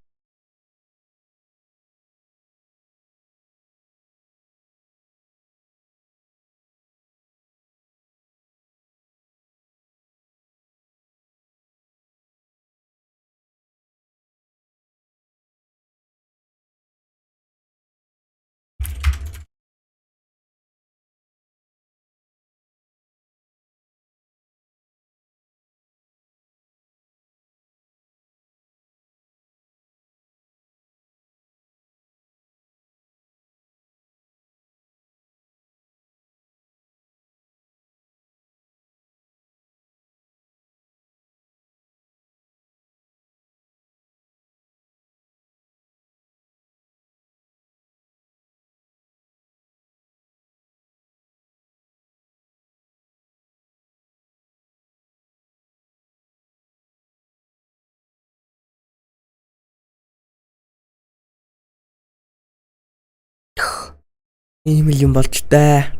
Ийм л юм болж таа.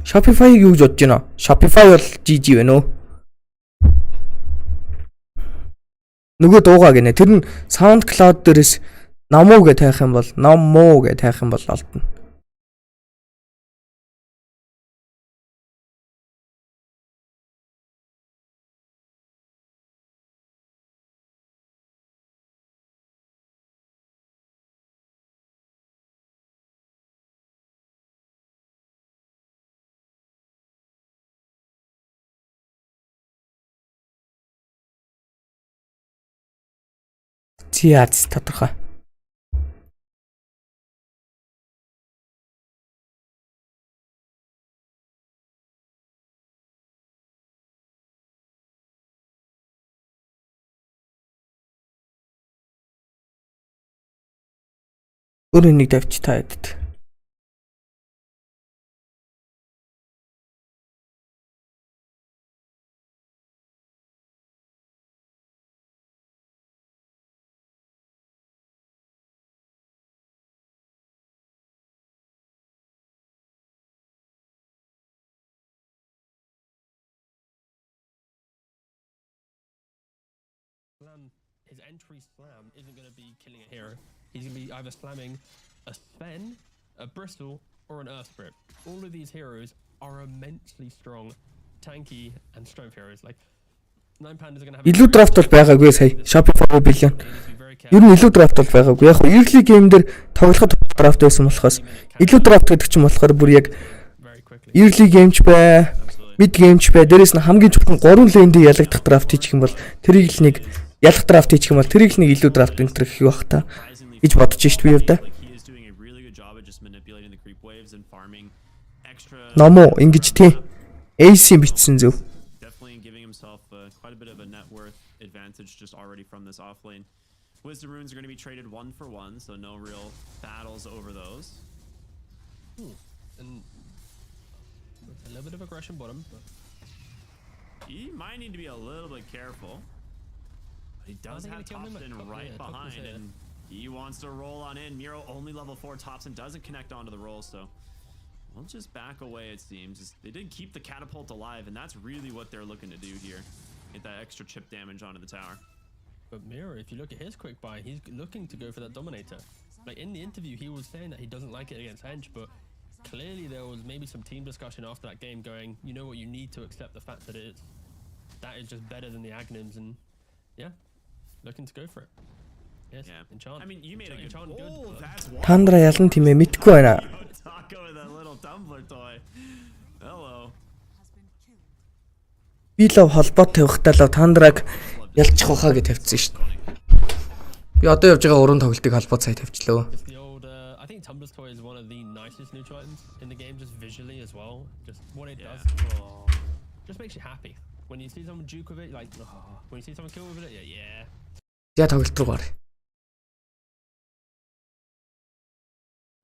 Shopify-г юу гэж бодож байна? Shopify бол GG байна уу? Нөгөө дуугаа гинэ. Тэр нь SoundCloud дээрээс Namu гэж таах юм бол Namu гэж таах юм бол олдно. Яац тодорхой. Өөрөө нэг давч та яддаг. His entry slam isn't going to be killing a hero. He's going to be either slamming a Sven, a Bristle, or an Earth Spirit. All of these heroes are immensely strong, tanky, and strength heroes. Like, 9 pandas are going to have... Илүү драфт бол байгаагүй сая. Shopify билlion. Ер нь илүү драфт бол байгаагүй. Яг нь early game дээр тоглоход драфт байсан болохоос илүү драфт гэдэг ч юм болохоор бүр яг early game ч бай, mid game ч бай. Дээрээс нь хамгийн чухал 3 lane дээр ялагдах драфт хийчих юм бол тэрийг л нэг ялах драфт хийчих юм бол тэрийг л нэг илүү драфт энэ төр хийх байх та гэж бодож шít би явда. Намо ингэж тий. AC бичсэн зөв. Definitely giving himself quite a bit of a net worth advantage just already from this offlane. Wisdom runes are going to be traded 1-for-1, so no real battles over those. And a little bit of aggression bottom. But he might need to be a little bit careful. He does have Topson right behind, and he wants to roll on in. Miro only level 4. Topson doesn't connect onto the roll, so we'll just back away, it seems. They did keep the catapult alive, and that's really what they're looking to do here. Get that extra chip damage onto the tower. But Miro, if you look at his quick buy, he's looking to go for that Dominator. Like in the interview, he was saying that he doesn't like it against Hench, but clearly there was maybe some team discussion after that game going, you know what, you need to accept the fact that that is just better than the Aghanim's, and yeah, looking to go for it. Yes, Yeah. enchant. I mean, you made a good enchant goal. good. That's Тандра ялан тимээ мэдгүй байна. Taco with that little tumbler toy. Hello. Би лав холбоо тавихтаа лав Тандраг ялчих واخа гэж тавьчихсан шүү дээ. Би одоо явж байгаа уран тоглолтыг холбоо цай тавьчлаа. It's the old, I think Tumbler's Toy is one of the nicest neutral items in the game, just visually as well. Just what it does, just makes you happy. When you see someone juke with it, like, when you see someone kill with it, yeah. За тоглолт руу гараа.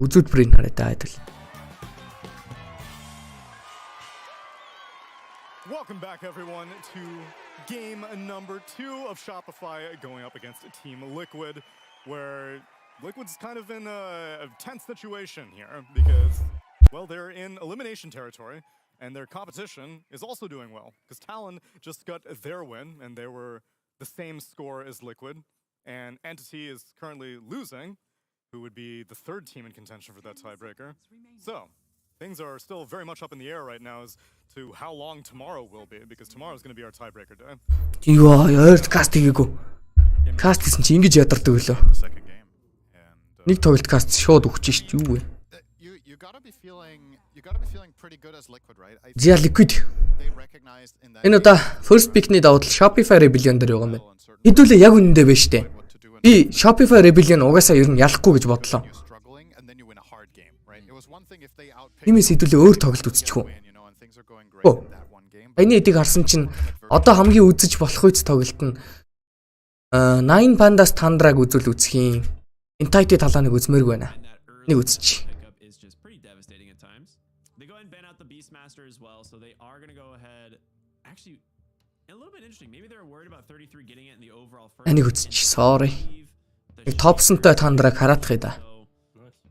Үзүүлбэрийг хараа та айдал. Welcome back, everyone, to game number 2 of Shopify going up against Team Liquid, where Liquid's kind of in a tense situation here because, well, they're in elimination territory and their competition is also doing well because Talon just got their win and they were the same score as Liquid, and Entity is currently losing, who would be the 3rd team in contention for that tiebreaker. So things are still very much up in the air right now as to how long tomorrow will be, because tomorrow is going to be our tiebreaker day. Йоо, ойр каст хийгээгүй. Каст хийсэн чи ингэж ядардаг өлөө. Нэг тоглолт каст шууд өгч шít юу вэ? You gotta be feeling pretty good as Liquid, right? За Liquid. They recognized in that Энэ удаа first pick-ний давуу тал Shopify Rebellion дээр байгаа юм байна. Хэдүүлээ яг үнэндээ байна штэ. Би Shopify Rebellion угаасаа ер нь ялахгүй гэж бодлоо. Тиймээс хэдүүлээ өөр тоглолт үзчих үү. Эний эдийг харсан чинь одоо хамгийн үзэж болох үеч тоглолт нь Kn1Fe's Tandraг үзүүл үзэх юм. Entity талааныг үзмээргүй байна. Нэг үзчих. They go and ban out the Beastmaster as well, so they are going to go ahead. Actually, a little bit interesting. Maybe they're worried about 33 getting it in the overall first. Энийг үзчих. Sorry. Нэг топсонтой Tandraг хараадах юм да.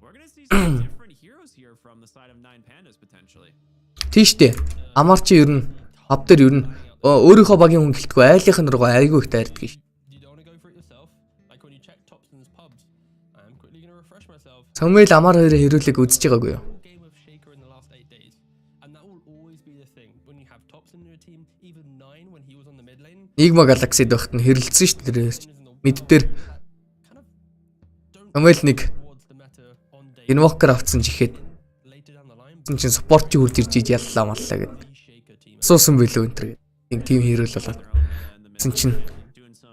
We're going to see some different heroes here from the side of 9Pandas potentially. Тийштэй. Амар чи ер нь хав дээр ер нь өөрийнхөө багийн хүн гэлтгүй айлынх нь руу айгүй их дайрдаг ш. Цэнэглэлт амар хоёрын хэрүүлэг үзэж байгаагүй юу? Игма Galaxy дохт нь хэрэлдсэн шүү дээ. Мид дээр Цэнэглэлт нэг Invoker авцсан жихэд чинь спорт чи хурд ирж яллаа маллаа гэд. Суусан билүү энэ төр гэд. Тим хэрүүл болоод. Гэсэн чинь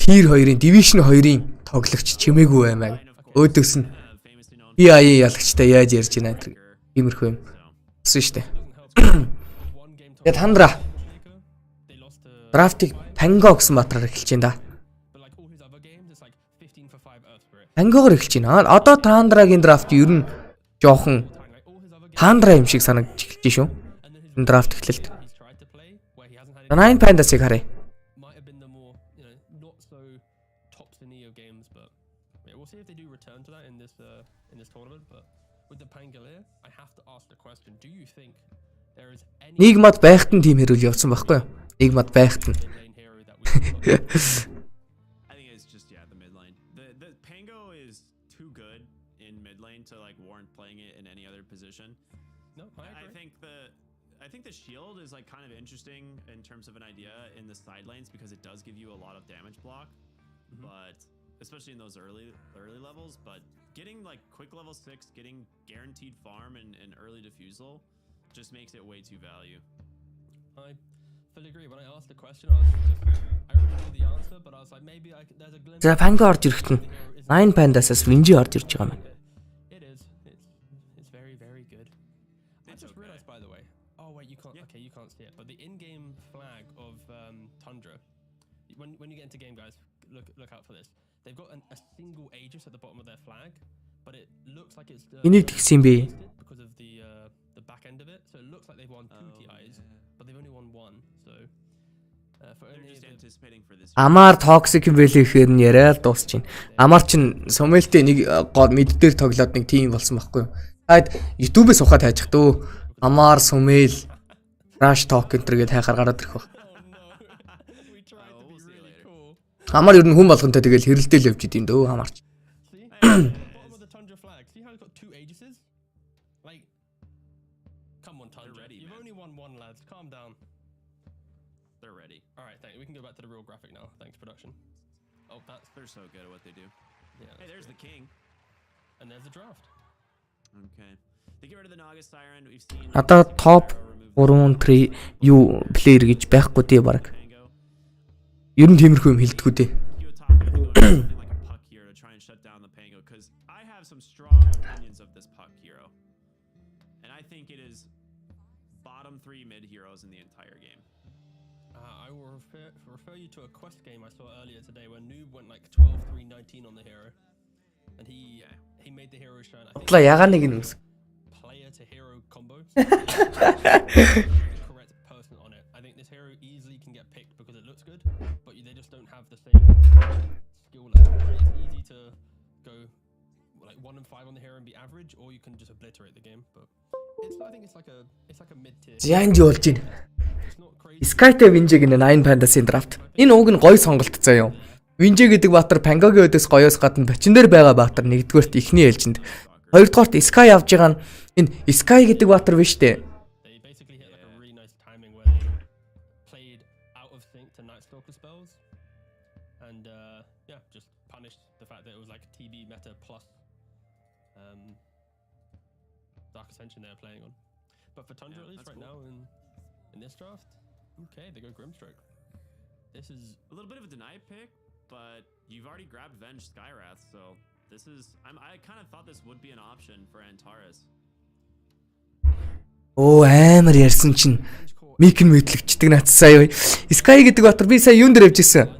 Tier 2-ын Division 2-ын тоглогч чимээгүй баймаа. Өөдөөс нь би аяа ялагчтай яаж ярьж байна тэр иймэрхүү юм. Гэсэн штэ. Тэгээд Тандра драфтыг Танго гэсэн батраар эхэлж байна да. Тангогоор эхэлж байна. Одоо Тандрагийн драфт ер нь жоохон Тандра юм шиг санагдаж эхэлж шүү. Энэ драфт эхлэлт. Kn1Fe'ийг харъя. Нийгмад байхад нь тийм хэрүүл явуулсан байхгүй юу? Нийгмад байхад нь. I think it's just the mid lane. The Pango is too good in mid lane to like warrant playing it in any other position. No, I think the shield is like kind of interesting in terms of an idea in the side lanes because it does give you a lot of damage block, but especially in those early levels. But getting like quick level 6, getting guaranteed farm and early diffusal just makes it way too value. I fully agree. When I asked the question, I already knew the answer, but I was like, maybe there's a glimpse. За Pango орж ирэхэд нь Kn1Fe'аас Winji орж ирж байгаа юм. It is. It's very, very good. I just realized, by the way. Oh wait, you can't. Okay, you can't see it, but the in-game flag of Tundra. When you get into game, guys, look out for this. They've got a single Aegis at the bottom of their flag, but it looks like it's Энийг тэгсэн бэ? because of the back end of it. So it looks like they've won 2 TIs, but they've only won 1. So for They're only just anticipating for this. Амар toxic байлээ гэхээр нь яриа л дуусч байна. Амар чин Цэнэглэлтээ нэг мид дээр тоглоод нэг тим болсон байхгүй юу? Хаад YouTube-ээс ухаад хайчих дөө. Амар Цэнэглэлт Trash Talk энэ гээд хайхаар гараад ирэх баг. Амар ер нь хүн болгонтой тэгэл хэрэлдээл явж идэв дөө хамаарч. bottom of the Tundra flag. See how it's got 2 Aegises? Like, come on, Tundra. You've only won 1, lads. Calm down. They're ready. All right, thank you. We can go back to the real graphic now. Thanks, production. Oh, They're so good at what they do. yeah. Hey, there's the king. And there's the draft. Okay. They get rid of the Naga Siren. We've seen. Надаа топ 3 юу плеер гэж байхгүй дээ баг. Pango. Ер нь тиймэрхүү юм хэлдэггүй дээ. Something like a puck hero to try and shut down the Pango because I have some strong opinions of this puck hero, and I think it is bottom 3 mid heroes in the entire game. I will refer you to a quest game I saw earlier today where Noob went like 12-3-19 on the hero, and he made the hero shine. I think Бодлоо ягаа нэг юм. player to hero combo. Correct person on it. I think this hero easily can get picked because it looks good, but they just don't have the same skill level. It's easy to go like 1 and 5 on the hero and be average, or you can just obliterate the game. But I think it's like a mid tier. Зянж болж байна. It's not crazy. Skyтэй Winji гэнэ 9Pandas-ын драфт. Энэ уг нь гоё сонголт заяа. Winji гэдэг баатар Pango-гийн өдөөс гоёос гадна Бачин дээр байгаа баатар нэгдүгээрт ихний ээлжинд. Хоёрдугаарт Sky явж байгаа нь энэ Sky гэдэг баатар биш үү? They basically hit like a really nice timing where they played out of sync to Night Stalker spells, and just punished the fact that it was like TB meta plus Dark Ascension they're playing on. But for Tundra, at least right now in this draft, okay, they go Grimstroke. This is A little bit of a denied pick, but you've already grabbed Venge Skywrath, so this is I kind of thought this would be an option for Antares. Оо амар ярьсан чинь Микэн мэдлэгчдэг над сая. Sky гэдэг батар би сая юун дээр явж исэн.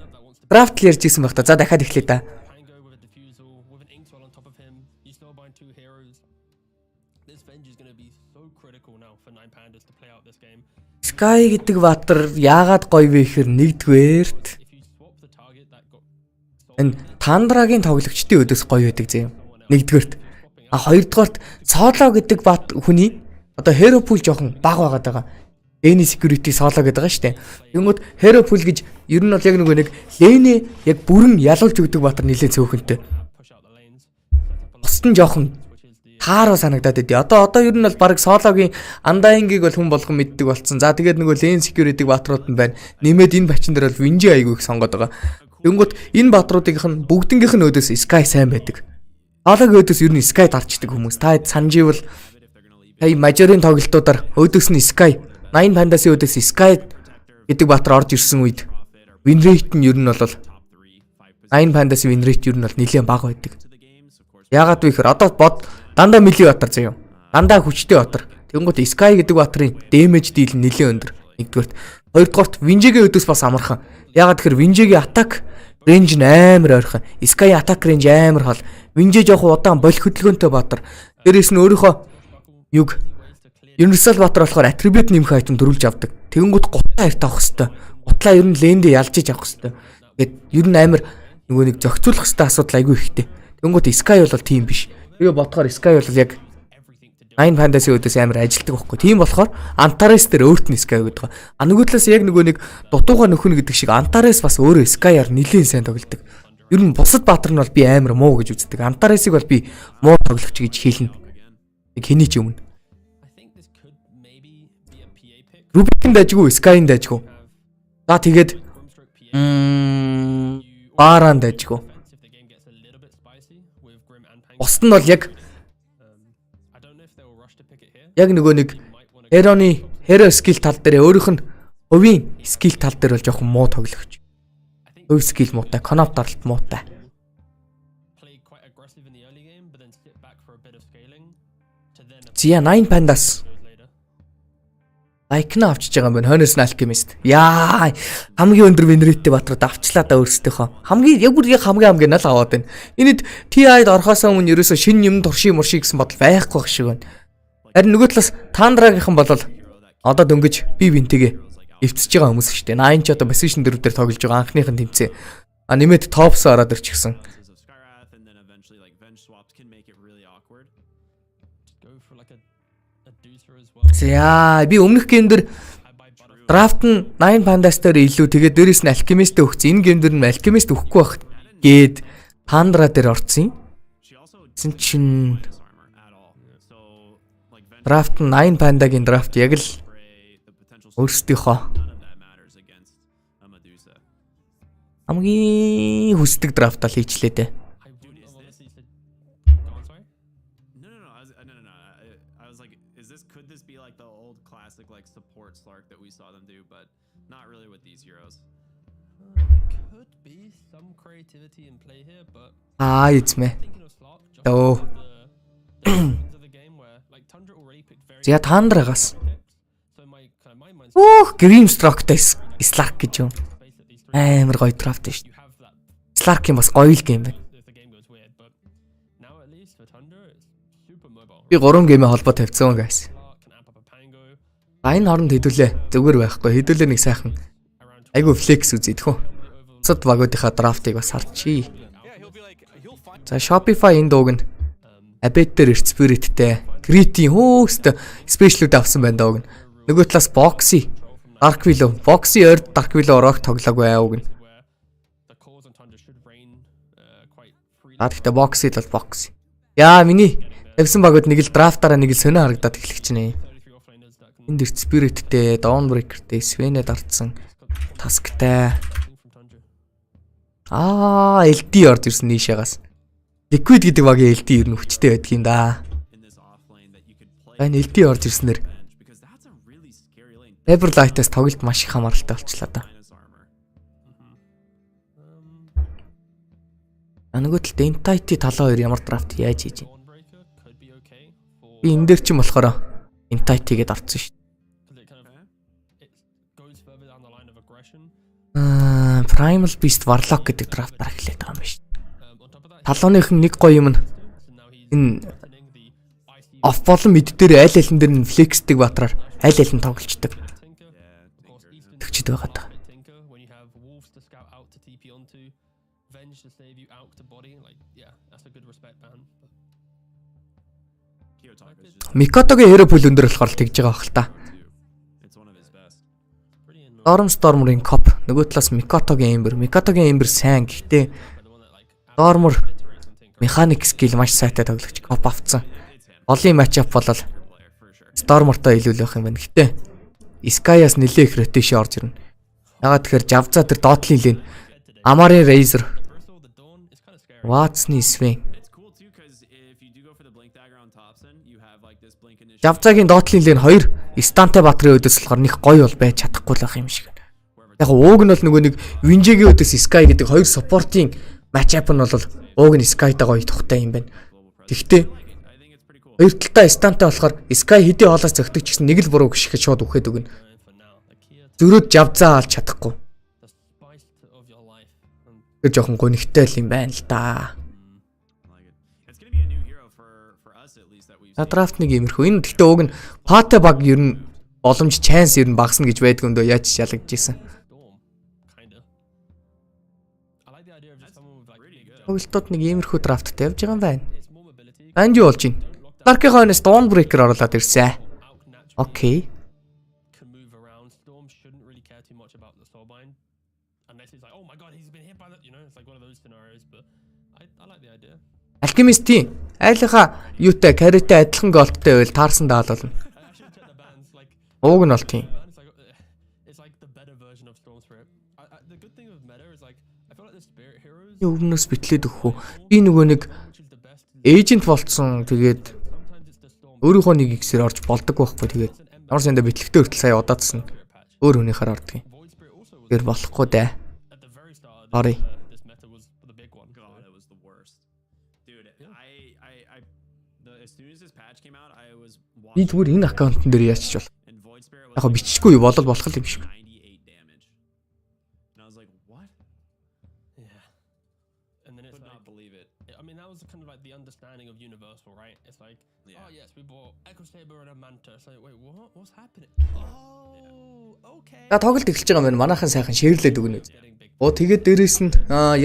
Драфт л ярьж исэн байх та. За дахиад эхлэе та. Pango with a diffusal, with an Inkswell on top of him. You snowbind 2 heroes. This Venge is going to be so critical now for 9 Pandas to play out this game. Sky гэдэг батар яагаад гоё вэ гэхээр нэгдүгээрт If you swap the target that got энэ Тандрагийн тоглогчдын өдөөс гоё байдаг зэ. Нэгдүгээрт. А хоёрдугаарт Соло гэдэг бат хүний одоо hero pool жоохон бага байгаад байгаа. Any security соло гэдэг байгаа шүү дээ. Тэнгүүд hero pool гэж ер нь бол яг нэг лэнэ яг бүрэн ялуулж өгдөг батар нэлээд цөөхөнтэй. push out the lanes. Бус нь жоохон таараа санагдаад байдیں۔ Одоо ер нь бол баг сологийн андаингийг бол хүн болгон мэддэг болсон. За тэгээд нөгөө lane security батрууд нь байна. Нэмээд энэ бачин дээр бол Винжи айгүй их сонгоод байгаа. Тэнгүүд энэ батруудынх нь бүгднгийнх нь өдөөс Sky сайн байдаг. Сологийн өдөөс ер нь Sky дарчдаг хүмүүс. Та санживал ай мажорын тоглолтуудаар өдөөс нь Sky 9 Pandas-ийн өдөөс Sky гэдэг батар орж ирсэн үед win rate нь ер нь бол 9 Pandas-ийн win rate ер нь бол нэлээд бага байдаг. Яагаад вэ гэхээр одоо бод дандаа мили батар заяа. Дандаа хүчтэй батар. Тэнгууд Sky гэдэг батрын damage deal нь нэлээд өндөр. Нэгдүгээрт, хоёрдугаарт Винжигийн өдөөс бас амархан. Яагаад гэхээр Винжигийн attack range нь амар ойрхон. Sky attack range амар хол. Винжи жоох удаан болох хөдөлгөөнтэй батар. Дээрээс нь өөрийнхөө юг Universal батар болохоор attribute нэмэх item төрүүлж авдаг. Тэгэнгүүт гутлаа хэрт авах хэвээр. Гутлаа ер нь лэндээ ялж иж авах хэвээр. Тэгээд ер нь амар нөгөө нэг зохицуулах хэвээр асуудал айгүй ихтэй. Тэгэнгүүт Sky бол тийм биш. Тэгээ бодохоор Sky бол яг 9 Pandas-ийн өдөөс амар ажилтдаг байхгүй. Тийм болохоор Antares дээр өөрт нь Sky гэдэг байгаа. А нөгөө талаас яг нөгөө нэг дутууга нөхөн гэдэг шиг Antares бас өөрөө Sky-аар нэлээд сайн тоглодог. Ер нь бусад баатар нь бол би амар муу гэж үздэг. Antares-ыг бол би муу тоглогч гэж хэлнэ. Хэний ч өмнө. Рубикийн дайггүй, Sky-ийн дайггүй. За тэгээд Баран дайггүй. Бус нь бол яг нөгөө нэг Hero skill тал дээр өөрийнх нь хувийн skill тал дээр бол жоохон муу тоглогч. Хувь skill муутай, Kn1Fe даралт муутай. Зя 9 Pandas Icon авчиж байгаа юм байна. Honest Alchemist. Яа, хамгийн өндөр win rate-тэй батрууд авчлаа да өөрсдийнхөө. Хамгийн яг бүр хамгийн нь л аваад байна. Энэд TI-д орхосоо өмнө ерөөсө шинэ юм турши мурши гэсэн бодол байхгүй байх шиг байна. Харин нөгөө талаас Тандрагийн бол одоо дөнгөж би бинтэйгээ эвтсэж байгаа хүмүүс шүү дээ. 9 ч одоо position 4 дээр тоглож байгаа анхных нь тэмцээ. А нэмээд топс ороод ирчихсэн. За би өмнөх гейм дээр драфт нь 9 Pandas дээр илүү тэгээд дээрээс нь Alchemist өгсөн. Энэ гейм дээр нь Alchemist өгөхгүй байх гээд Tundra дээр орсон юм. Тэгсэн чинь драфт нь 9 Pandaгийн драфт яг л өөрсдийнхөө хамгийн хүсдэг драфтаа хийчлээ дээ. Эзмэ. Оо. За Тандрагаас. Grimstroke-тай Slark гэж юм. Амар гоё драфт шүү дээ. Slark-ийн бас гоё л гейм байна. Би 3 геймээ холбоо тавьсан guys. Энэ хооронд хэдүүлээ. Зүгээр байхгүй. Хэдүүлээ нэг сайхан. Айгу флекс үзье тэхүү. Цод багуудынхаа драфтыг бас харчий. За Shopify энэ дууг нь Abet-дээр Spirit-тэй Grit-ийн хөөст спешиалүүд авсан байна дууг нь. Нөгөө талаас Boxy Dark Willow, Boxy ойрд Dark Willow орох тоглоагүй аяуг нь. Гэхдээ Boxy л бол Boxy. Яа миний тавьсан багууд нэг л драфтаараа нэг л сонио харагдаад эхлэх чинь. Энд дэр Spirit-тэй, Dawnbreaker-тэй, Sven-д арцсан Task-тай. LD орж ирсэн нийшээс. Liquid гэдэг багийн LD ер нь хүчтэй байдаг юм да. байна LD орж ирснээр because that's a really scary lane. Everlight-аас тоглолт маш их хамааралтай болчлаа да. Нөгөө талд Kn1Fe талаа хоёр ямар драфт яаж хийж байна? Dawnbreaker could be okay for Би энэ дээр ч юм болохоор Kn1Fe гээд орсон шүү because it goes further down the line of aggression. дээ. Primal Beast Warlock гэдэг драфтаар эхлээд байгаа юм байна шүү. On top of that, Талууныхан нэг гоё юм нь so now he's энэ threatening the icy оф болон мид дээр аль алин дээр нь флексдэг батраар аль алин тоглолцдог. Tinker. Of course, Eastern Тэгчд байгаа даа. Tinker when you have wolves to scout out to TP onto, Venge to save you out to body, like yeah, that's a good respect ban. But Kyotalk is just Mikotогийн hero pool өндөр болохоор л тэгж байгаа бахал та. it's one of his best. pretty annoying. Stormer-ийн cop нөгөө талаас Mikotогийн Ember сайн гэхдээ But the one that like Stormer iterates on Tinker. механик скил маш сайтай тоглогч cop авцсан. It's him. Голын матчап болол Player for sure. Stormer-той илүү л байх юм байна. Гэтэ Sky-аас нэлээ их rotation орж ирнэ. Ягаад тэгэхээр Javza тэр доотлын лин Amari Razor First of all, the Dawn is kind of scary. Watson-ийн Sven It's cool too because if you do go for the blink dagger on Thompson, you have like this blink initiative. Javza-гийн доотлын лин 2 стантай батрын өдөөс болохоор нэг гоё бол байж чадахгүй л байх юм шиг байна. Яг ууг нь бол нөгөө нэг Winjig-ийн өдөөс Sky гэдэг хоёр supporting matchup нь бол ууг нь Sky-тай гоё тухтай юм байна. Тэгтээ I think it's pretty cool. хоёр талтай стантай болохоор Sky хэдийн хоолоос зөгтөг ч гэсэн нэг л буруу гიშгэд шууд үхээд өгнө. For now, like here, Зөрөөд Javza алж чадахгүй. the spice of your life. And Тэр жоохон гонигтай л юм байна л да. I like it. It's gonna be a new hero for us at least that we've seen. Драфт нэг иймэрхүү. Энэ гэхдээ уг нь Pate баг ер нь боломж chance ер нь багасна гэж байдаг өндөө яаж шалгажсэн. Storm, kinda. I like the idea of just someone with like Pretty big good. jump. Тоглолтод нэг иймэрхүү драфттай явж байгаа юм байна. It's more mobility. Банд юу болж байна? Dark-ийн хойноос Dawnbreaker оруулаад ирсэн. Out naturally. Окей. Can move around. Storm shouldn't really care too much about the soulbind, unless it's like, oh my god, he's been hit by that. You know, it's like one of those scenarios. But I like the idea. Alchemist-ийн айлынхаа юутай carry-тэй адилхан голттой байл таарсан даал болно. I should check the bands. Like Ууг нь бол тийм. ban, it's like the better version of Storm Spirit. The good thing with meta is like I feel like the spirit heroes, Өвнөөс битлээд өгөх үү? Би нөгөө нэг which is the best. agent болцсон. Тэгээд Sometimes it's the Storm өөрийнхөө нэг X-ээр орж болдог байхгүй. Тэгээд ямар санда битлэгтэй хүртэл сая удаадсан. Spirit patch. Өөр хүнийхээр ордог юм. Void Spirit also was Тэр болохгүй дээ. at the very start. Sorry. This meta was the big one. God, it was the worst. Dude, as soon as this patch came out, I was Би watching зүгээр энэ аккаунтн дээр яачч бол. and Void Spirit Яг was биччихгүй юу болол болох юм биш. 98 damage. And I was like, what? Yeah. And then it's Could like, not believe it. I mean, that was kind of like the understanding of Universal, right? It's like, Yeah. oh yes, we bought Echo Saber and a Manta. It's like, wait, what? What's happening? Oh, okay. За тоглолт эхэлж байгаа юм байна. Манайхан сайхан шеэрлээд өгнө. Getting big. Оо тэгээд дээрэс нь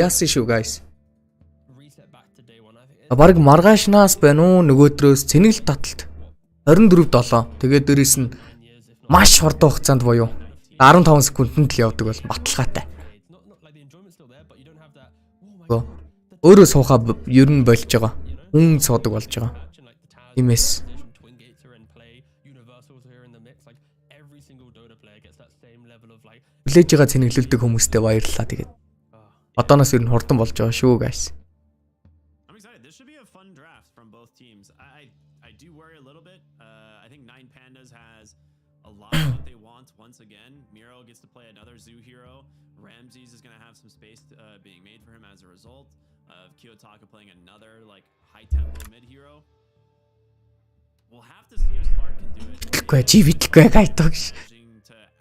яасан шүү guys. Reset back to day one. I think. Бараг маргаашнаас байна уу нөгөөдрөөс Цэнэглэлт таталт 24/7. Тэгээд дээрэс нь 10 years, if not маш хурдан хугацаанд буюу 15 секундэд л явдаг бол баталгаатай. decades. Not like the enjoyment's still there, but you don't have that. Oh my Гөө. god. Өөрөө суухаа ер нь болж байгаа. Хүн суудаг болж байгаа. Patch and like the Taz Тиймээс position, Twin Gates are in play. Universal's here in the mix. Like every single Dota player gets that same level of like. хүлээж байгаа цэнэглэлдэг хүмүүстэй баярлалаа тэгээд. Одооноос ер нь хурдан болж байгаа шүү guys. I'm excited. This should be a fun draft from both teams. I do worry a little bit. I think Nine Pandas has a lot of what they want once again. Miro gets to play another zoo hero. Ramses is going to have some space being made for him as a result of Kiyotaka playing another like high tempo mid hero. We'll have to see if Spark can do it. Тэгэхгүй чи битлэхгүй гайтаг ш.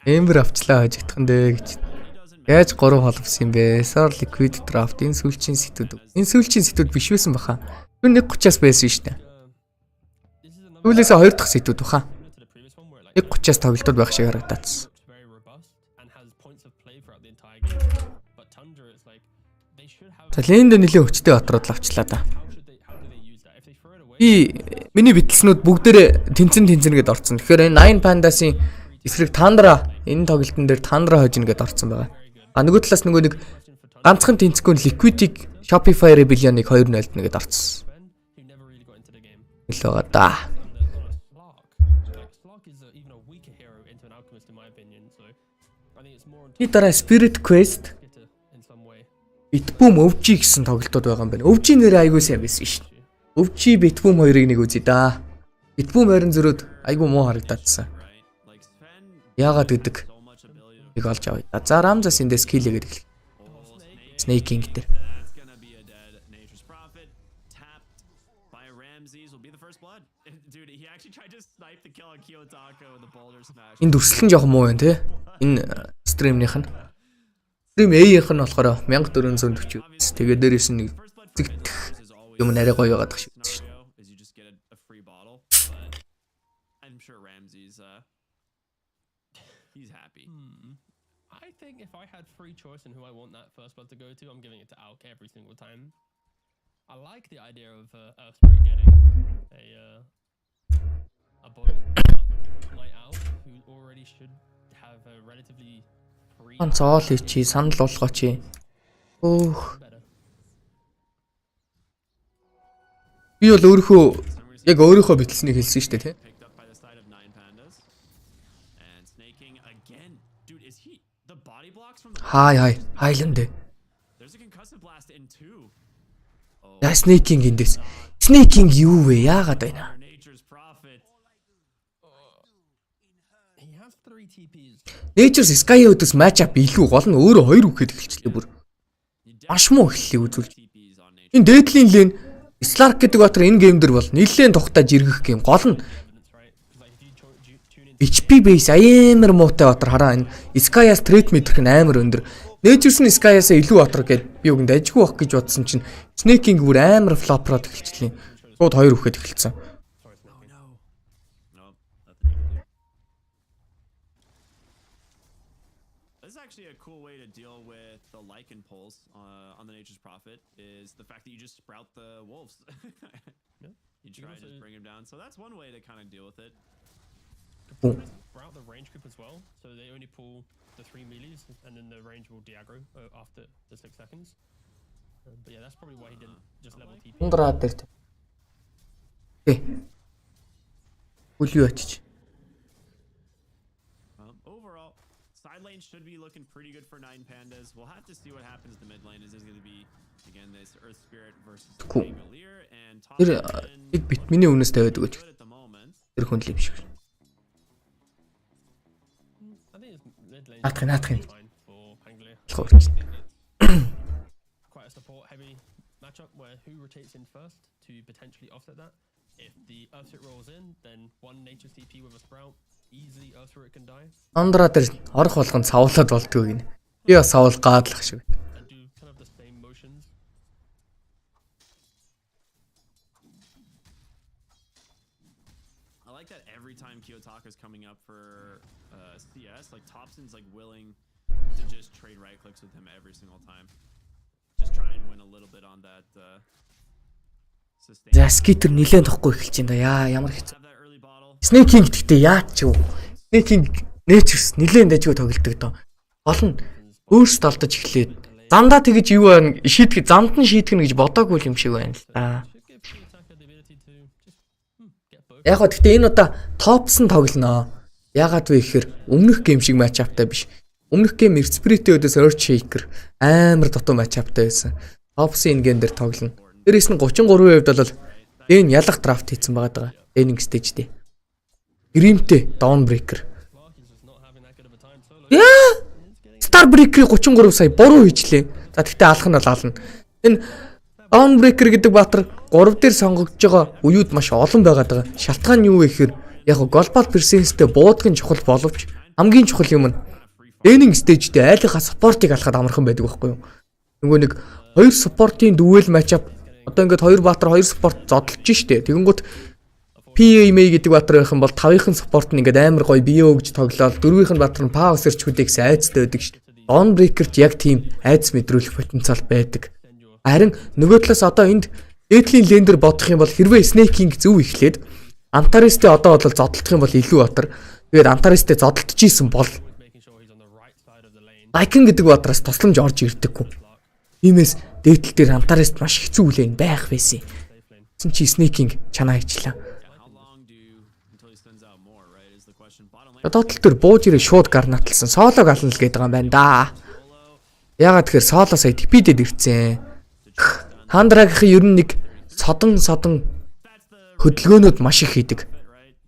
Эмбер авчлаа хожигдхан дээ гэж. Яаж 3 холбсон юм бэ? Sor liquid draft энэ сүүлчийн сэтүүд. Энэ сүүлчийн сэтүүд биш байсан баха. Тэр 1:30-аас байсан шүү дээ. This is another Сүүлээс 2 дахь сэтүүд баха. similar to the previous one where like 1:30-аас тоглолтууд байх шиг харагдаад. looks very robust and has points of play throughout the entire game. But Tundra is like they should have. За лэнд нэлээд хүчтэй батрууд л авчлаа да. How do they use that? If they throw it away, Би миний битлснүүд бүгдээрээ тэнцэн гэд орцсон. Тэгэхээр энэ Nine Pandas-ийн эсрэг Tundra энэ тоглолтын дээр Tundra хожно гэд орцсон байгаа. А нөгөө талаас нөгөө нэг ганцхан тэнцгүй Liquid-ийг Shopify Rebellion-ыг 2-0 нэгэд орцсон. Ben, who never really got into the game. Илүү да. On a Slark. Like Slark is even a weaker hero into an alchemist in my opinion. So I think it's more on Би дараа Spirit Quest Skitter in some way. Bitboom өвжи гэсэн тоглолтууд байгаа юм байна. Өвжи нэр айгүй сайн байсан шүү дээ. Өвжи Bitboom хоёрыг нэг үзье да. Битбүү морин зөрөөд айгүй муу харагдаадсан. Яагаад гэдэг их олж авъя. За Рамзас эндээс кил хийгээд эхлэх. Snake King дээр. Энд өрсөлдөн жоохон муу байна те. Энэ стримнийх нь. Стрим A-ийнх нь болохоор 1440 үз. Тэгээ дээрээс нь зэгдэх юм арай гоё байгаад тах шиг үзсэн шин. I think if I had free choice in who I want that first blood to go to, I'm giving it to Alk every single time. I like the idea of Earth Spirit getting a bottle like Alk, who already should have a relatively free. Цоол чи санал болгооч. Өөх. Би бол өөрийнхөө яг өөрийнхөө битлснийг хэлсэн шүү дээ тий. Хай хайланд. Я Snake King эндээс. Snake King юу вэ? Яагаад байна? Nature's Sky өдөөс match up илүү гол нь өөрөө 2 үхэд эхэлчихлээ бүр. Маш муу эхлэлийг үзүүлж. Энэ Deadly Lane Slark гэдэг батар энэ гейм дээр бол нэлээд тухтаж иргэх гейм. Гол нь HP base амар муутай батар хараа энэ Sky-аас trade мэдрэх нь амар өндөр. Nature's Sky-аас илүү батар гэд би үгэнд ажгүй бах гэж бодсон чинь Snake King бүр амар flop-роод эхэлчихлээ. Шууд 2 үхэд эхэлсэн. Actually a cool way to deal with the Lycan pulse on the Nature's Prophet is the fact that you just sprout the wolves. You try to just bring him down. So that's one way to kind of deal with it. Sprout the range group as well, so they only pull the 3 melees and then the range will de-aggro after the 6 seconds. But yeah, that's probably why he didn't just level TP. Ундраа дээр. Үлүү очиж. Overall, side lane should be looking pretty good for 9 pandas. We'll have to see what happens in the mid lane. Is this going to be again this Earth Spirit versus Cavalier and top lane? Нэг бит миний өмнөөс тавиад өгөөч. Тэр хүнлээ биш. Наатахын. Quite a support heavy matchup where who rotates in first to potentially offset that. If the Earth Spirit rolls in, then one Nature's TP with a sprout. Easily Earth Spirit can die. Андраа дээр орох болгонд савлаад болдгоо гинэ. Би бас савл гаадлах шиг. And do kind of the same motions. I like that every time Kiyotaka is coming up for CS, like Thompson's like willing to just trade right clicks with him every single time. Just try and win a little bit on that sustain. За скитер нилээн тохгүй эхэлж байна да. Ямар хэцүү. Snake King гэхдээ яач юу? Snake King Nature's нилээн дажгүй тоглолдог доо. Гол нь өөрсдөө алдаж эхлээд замдаа тэгэж юу байна шийдэх замд нь шийдэх нь гэж бодоогүй юм шиг байна л да. Яг гоо гэхдээ энэ удаа топс нь тоглоно. Яагаад вэ гэхээр өмнөх гейм шиг матч аптай биш. Өмнөх гейм Spirit-ийн өдөөс Earth Shaker амар дутуу матч аптай байсан. Топсын энэ гейм дээр тоглоно. Дээрээс нь 33% бол энэ ялах драфт хийсэн байгаа. Энийг stage дээ. Grimтэй Dawnbreaker. Яа! Starbreaker 33 сая буруу хийжлээ. За тэгтээ алах нь бол ална. Энэ Dawnbreaker гэдэг баатар 3 дээр сонгогдож байгаа уюуд маш олон байгаад байгаа. Шалтгаан нь юу вэ гэхээр яг глобал персенстэй буудгын чухал боловч хамгийн чухал юм нь энийг стейжтэй айлынхаа спортыг алхаад амархан байдаг байхгүй юу? Нөгөө нэг 2 спортын дүүэл матчап одоо ингээд 2 баатар 2 спорт зодолж штэ. Тэгэнгүүт PMA гэдэг баатар байх юм бол 5-ын спорт нь ингээд амар гоё бие өгж тоглоод 4-ийн баатар нь пауэр сэрчүүдээс айцтай байдаг штэ. Dawnbreaker-т яг тийм айц мэдрүүлэх потенциал байдаг. Харин нөгөө талаас одоо энд Deadly Lane дээр бодох юм бол хэрвээ Snake King зөв ихлээд Antares-тэй одоо бол зодтолдох юм бол илүү батар. Тэгээд Antares-тэй зодтолдож исэн бол Lycan гэдэг баатараас тусламж орж ирдэггүй. Иймээс дээдл дээр Antares-т маш хэцүү үлээн байх байсан. Тэсэн чи Snake King чанаа хийчлаа. Доотлол төр бууж ирээ шууд гарнатлсан. Солог ална л гээд байгаа юм байна да. Ягаад тэгэхээр соло сая TP-дэд ирцэн. Хандрагхийн ер нь нэг содон хөдөлгөөнүүд маш их хийдэг.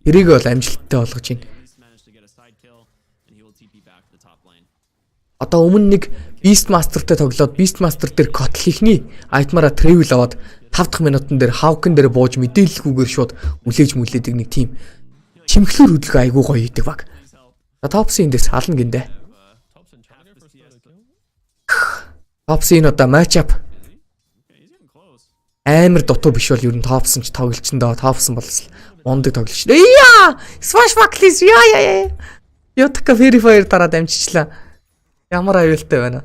Тэрийг бол амжилттай болгож байна. At least managed to get a side kill, and he will TP back to the top lane. Одоо өмнө нэг Beastmaster-тэй тоглоод Beastmaster дээр котл хийхний айтмаараа travel аваад 5 дахь минутан дээр Hawken дээр бууж мэдээлэлгүйгээр шууд үлээж мүлээдэг нэг тим. Чимхлэр хөдөлгөө айгуу гоё хийдэг баг. За Топсын эндээс ална гиндэ. Топсын одоо match up Okay, he's getting close. амар дутуу биш бол ер нь Топсон ч тоглолчондоо Топсон бол мундаг тоглолч. Яа! Swashbuckles яа. Ятка Free Fire дараа дамжчихлаа. Ямар аюултай байна.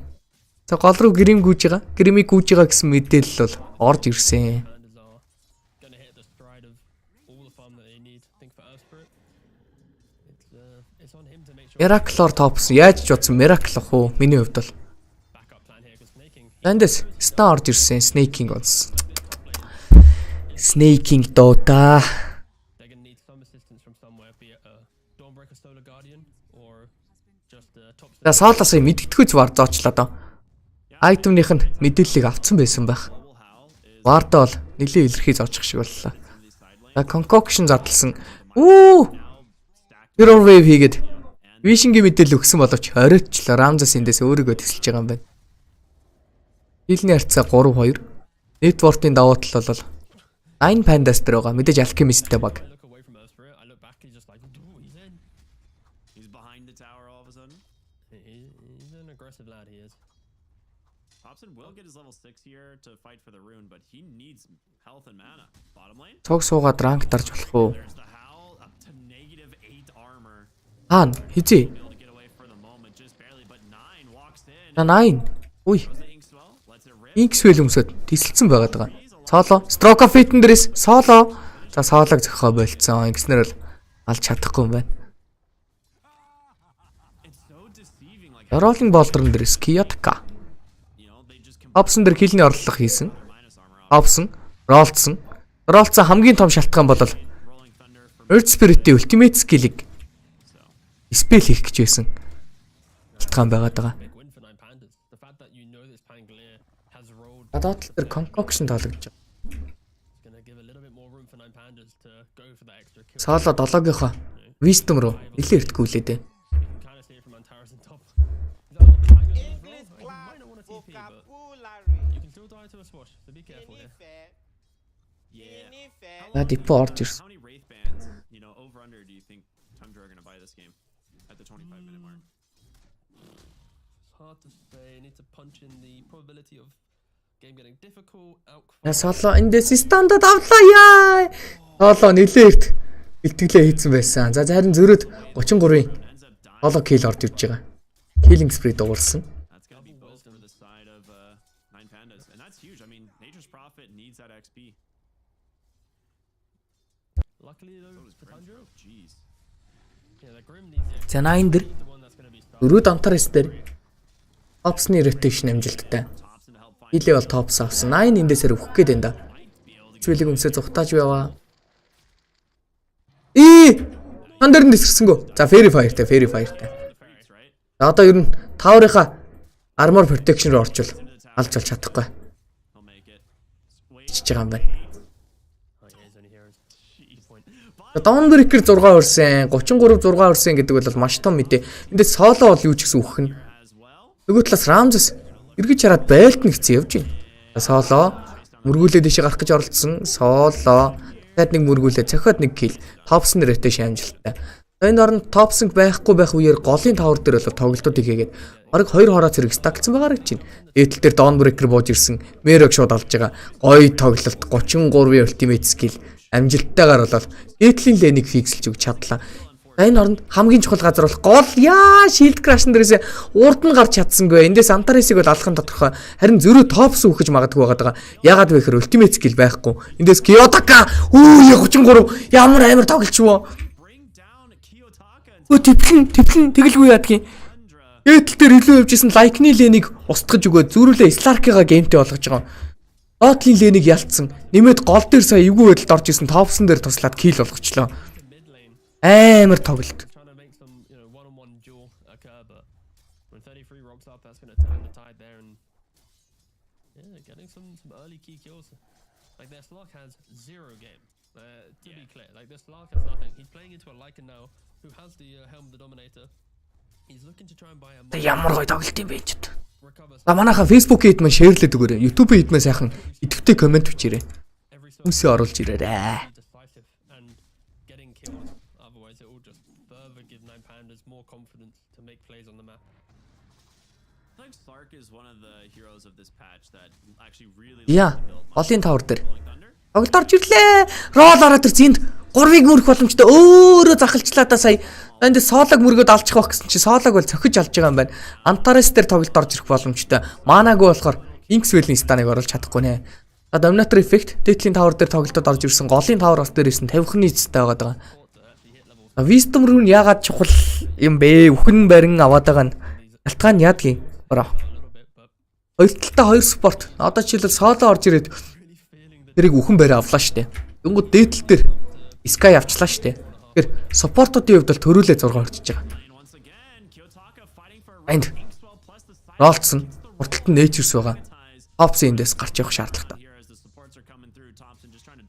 За гол руу грим гүйж байгаа. Гримийг гүйж байгаа гэсэн мэдээлэл бол орж ирсэн. Pandas are gonna hit the stride of all the farm that they need. I think for Earthspirit, it's on him to make sure Miracle-оор Топсон яаж ч бодсон Miracle ах уу? Миний хувьд бол. backup plan here because snaking. Эндээс Star орж ирсэн. Snaking онс. Snaking доо. They're gonna need some assistance from somewhere, be it a Dawnbreaker Solar Guardian or just the top. За Соолосоо мэдгэдэггүй звар зоочлоо доо. Айтемнийх нь мэдээллийг авцсан байсан байх. Вардаа бол нэлээд илэрхий зоочих шиг боллоо. За concoction задлсан. Mirror wave хийгээд Vision-гийн мэдээлэл өгсөн боловч оройтчлаа. Ramzas эндээс өөрийгөө тэсэлж байгаа юм байна. Хилний харьцаа 3-2. Network-ийн давуу тал бол 9 Pandas дээр байгаа. Мэдээж Alchemist-тэй баг. I look away from Earthspirit. I look back. He's just like, "Ooh, he's in. He's behind the tower all of a sudden. He's an aggressive lad. He is." Thompson will get his level 6 here to fight for the rune, but he needs health and mana. Bottom lane, Цог суугаад ранг дарж болох уу? there's the howl up to -8 armor. Хаана? Хизээ? Able to get away for the moment, just barely, but 9 walks in. На 9. Уй. Goes the ink swell, lets it rip. Инксвел өмсөд тисэлсэн байгаад байгаа. Соло, Stroke of Fate дээрээс соло. За соолог зөхөө болцсон. Ингэснээр л алж чадахгүй юм байна. It's so deceiving, like, Rolling Boulder дээрээс Kiyotaka. you know, they just Hobson дээр хилний орлого хийсэн. minus armor off. Hobson, Rollson. Rollson хамгийн том шалтгаан бол Rolling thunder for Earth Spirit-ийн ultimate skill-ийг спел хийх гэж байсан. Шалтгаан байгаад байгаа. Big win for 9 Pandas. The fact that you know this Pangolier has rolled Гадаад тал дээр concoction таалагдж байгаа. is gonna give a little bit more room for 9 Pandas to go for that extra kill. Соло 7-гийнхоо Wisdom руу нэлээд эртгүүлээд байна. You can kind of see it from Antares on top. He's like, "Oh, the Pangolier is rolled." He might not want to TP, but you can still die to a swash, so be careful here. yeah. За Dippo орж ирсэн. How many wraith bands, you know, over under do you think Tundra are gonna buy this game at the 25-minute mark? It's hard to say. You need to punch in the probability of game getting difficult. Я соло эндээс стандарт авлаа яа. Соло нэлээд бэлтгэлээ хийсэн байсан. За харин зөрөөд 33-ийн Ends up dying. соло kill орж ирж байгаа. Killing spree дуурсан. That's gonna be both for the side of 9 Pandas, and that's huge. I mean, Nature's Prophet needs that XP. Luckily though, for Tundra, Jeez. yeah, the Grim needs it. За 9 дэр The one that's gonna be stuck. өрөөд Antares дээр Hobson-ы rotation амжилттай. Thompson to help find Хилээ бол Tops авсан. 9 эндээсээр өгөх гээд байна да. be able to Цвэлийг өмсөө зүхтааж байваа. Андер нь тесэрсэнгөө. За Fairy Fire-тай. the ferries, right? За одоо ер нь Tower-ынхаа armor protection руу орчвол алж бол чадахгүй. He'll make it. Wait, Чиж байгаа юм байна. Oh yeah, he's only heroes. Good point. Dawnbreaker 6 хүрсэн, 33 6 хүрсэн гэдэг бол маш том мэдээ. Эндээс соло бол юу ч гэсэн үхэх нь. as well. Нөгөө талаас Ramzas эргэж хараад байлт нэгцэн явж байна. Соло мөргүүлээд дэше гарах гэж оролцсон. Соло дахиад нэг мөргүүлээд цохиод нэг kill. Topson нэртэй шамжилттай. Энэ оронд Topson байхгүй байх үеэр голын тавар дээр бол тоглолтуудыг хийгээд бараг 2 хороо зэрэг стаклцсан байгаа гэж байна. Дээдл дээр Dawnbreaker бууж ирсэн. Merog шууд алж байгаа. Гоё тоглолт 33-ийн ultimate skill амжилттайгаар болол дээдлийн лэнийг фиксэлж өгч чадлаа. Энэ оронд хамгийн чухал газар бол гол shield crash-н дээрээс урд нь гарч чадсангүй. Эндээс Antares-ыг бол алах нь тодорхой. Харин зөрөө Tops үхэж магадгүй байгаа. Ягаад вэ гэхээр ultimate skill байхгүй. Эндээс Kiyotaka 33 ямар амар тоглолч воо. Bring down Kiyotaka and Тэвлэн тэгэлгүй яадгийн. Tundra. Дээдл дээр илүү явжсэн Like-ны лэнийг устгаж өгөө зөрүүлээ Slark-ыгаа геймтэй болгож байгаа. Ботлын лэнийг ялцсан. Нэмээд гол дээр сая эвгүй байдалд орж исэн Topson дээр туслаад kill болгочлоо. Mid lane, Амар тоглолт. trying to make some, you know, one-on-one duel occur, but when 33 rocks up, that's gonna turn the tide there, and yeah, getting some early key kills. Like their Slark has 0 game. To be clear, like this Lark has nothing. He's playing into a Lycan now, who has the helm of the Dominator. He's looking to try and buy a Ямар гоё тоглолт юм бэ ч. recover За манайха Facebook-ид маань шеэрлээд өгөөрэй. YouTube-ид маань сайхан идэвхтэй комент бичээрэй. every so Хүмүүсээ оруулж ирээрэй. decisive and getting killed. Otherwise, it will just further give Pandas more confidence to make plays on the map. I think Slark is one of the heroes of this patch that actually really Яа, build голын тавар дээр. Thunder. Тоглолт орж ирлээ. Рол ороод ир зэнд 3-ыг мөрөх боломжтой өөрөө захалчлаа та сая. Энд соолог мөргөд алчих байх гэсэн чи соолог бол цохиж алж байгаа юм байна. Антарес дээр тоглолт орж ирэх боломжтой. Манаагүй болохоор Kn1Fe-ийн станыг оруулж чадахгүй нэ. За Dominator effect Дэтлийн тавар дээр тоглолтод орж ирсэн. Голын тавар бас дээр ирсэн 50-ны эцтэй байгаа даа. Wisdom rune яагаад чухал юм бэ? Үхэн барин аваад байгаа нь шалтгаан яадгийн. Бороо. Хоёр талтай хоёр спорт. Одоо жишээлбэл сооло орж ирээд тэрийг үхэн барь авлаа штэ. Тэнгууд дээдл дээр Sky авчлаа штэ. Тэгэхээр суппортуудын хувьд бол төрүүлээ 6 орчиж байгаа. Once again, Kiyotaka fighting for Энд rank 12 plus the side. ролцсон. Урталт нь Nature's байгаа. Топсын эндээс гарч явах шаардлагатай. Here as the supports are coming through, Thompson just trying to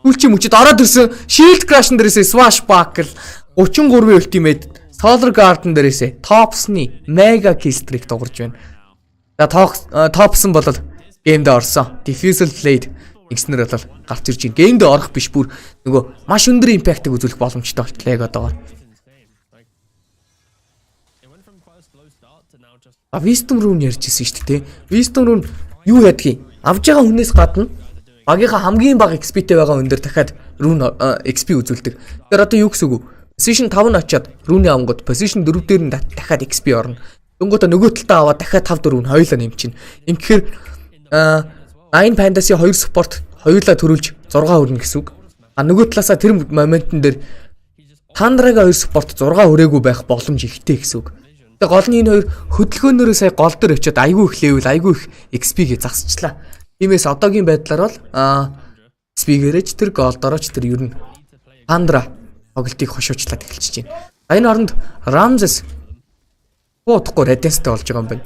Үлчи мүчид ороод ирсэн. Shield Crash-н дээрээсээ Swashbuckle 33-ийн ultimate Solar Garden дээрээсээ Topsны Mega Kill Streak дуурж байна. За Topson бол геймд орсон. Diffusal Blade ингэснээр бол гарч ирж байна. Геймд орох биш бүр нөгөө маш өндөр импактыг үзүүлэх боломжтой болтлоо яг одоогоор. Like, it went from quite a slow start to now just Wisdom Rune ярьжсэн шүү дээ. Wisdom Rune юу ядгийг? Авж байгаа хүнээс гадна багийнхаа хамгийн бага XP-тэй байгаа хүн дээр дахиад Rune XP үзүүлдэг. Тэгэхээр одоо юу гэсэн үг вэ? Position 5 нь очиад Rune авангууд Position 4 дээр нь дахиад XP орно. Дөнгөдөө нөгөө талдаа аваад дахиад 5 4 нь хоёулаа нэмчин. Ийм гэхээр Kn1Fe-ийн 2 support хоёулаа төрүүлж 6 хүрнэ гэсэн үг. А нөгөө талаасаа тэр моментн дээр Tundra-гийн 2 support 6 хүрээгүй байх боломж ихтэй гэсэн үг. Тэгээ гол нь энэ хоёр хөдөлгөөнөөрөө сая гол дээр очиод айгүй их level, айгүй их XP-гээ засчлаа. Тиймээс одоогийн байдлаар бол XP-гээрэж тэр голдорооч тэр ер нь Tundra тоглолтыг хошуучлаад эхэлчихэж байна. Энэ оронд Ramses бодохгүй Radiance-тэй болж байгаа юм байна.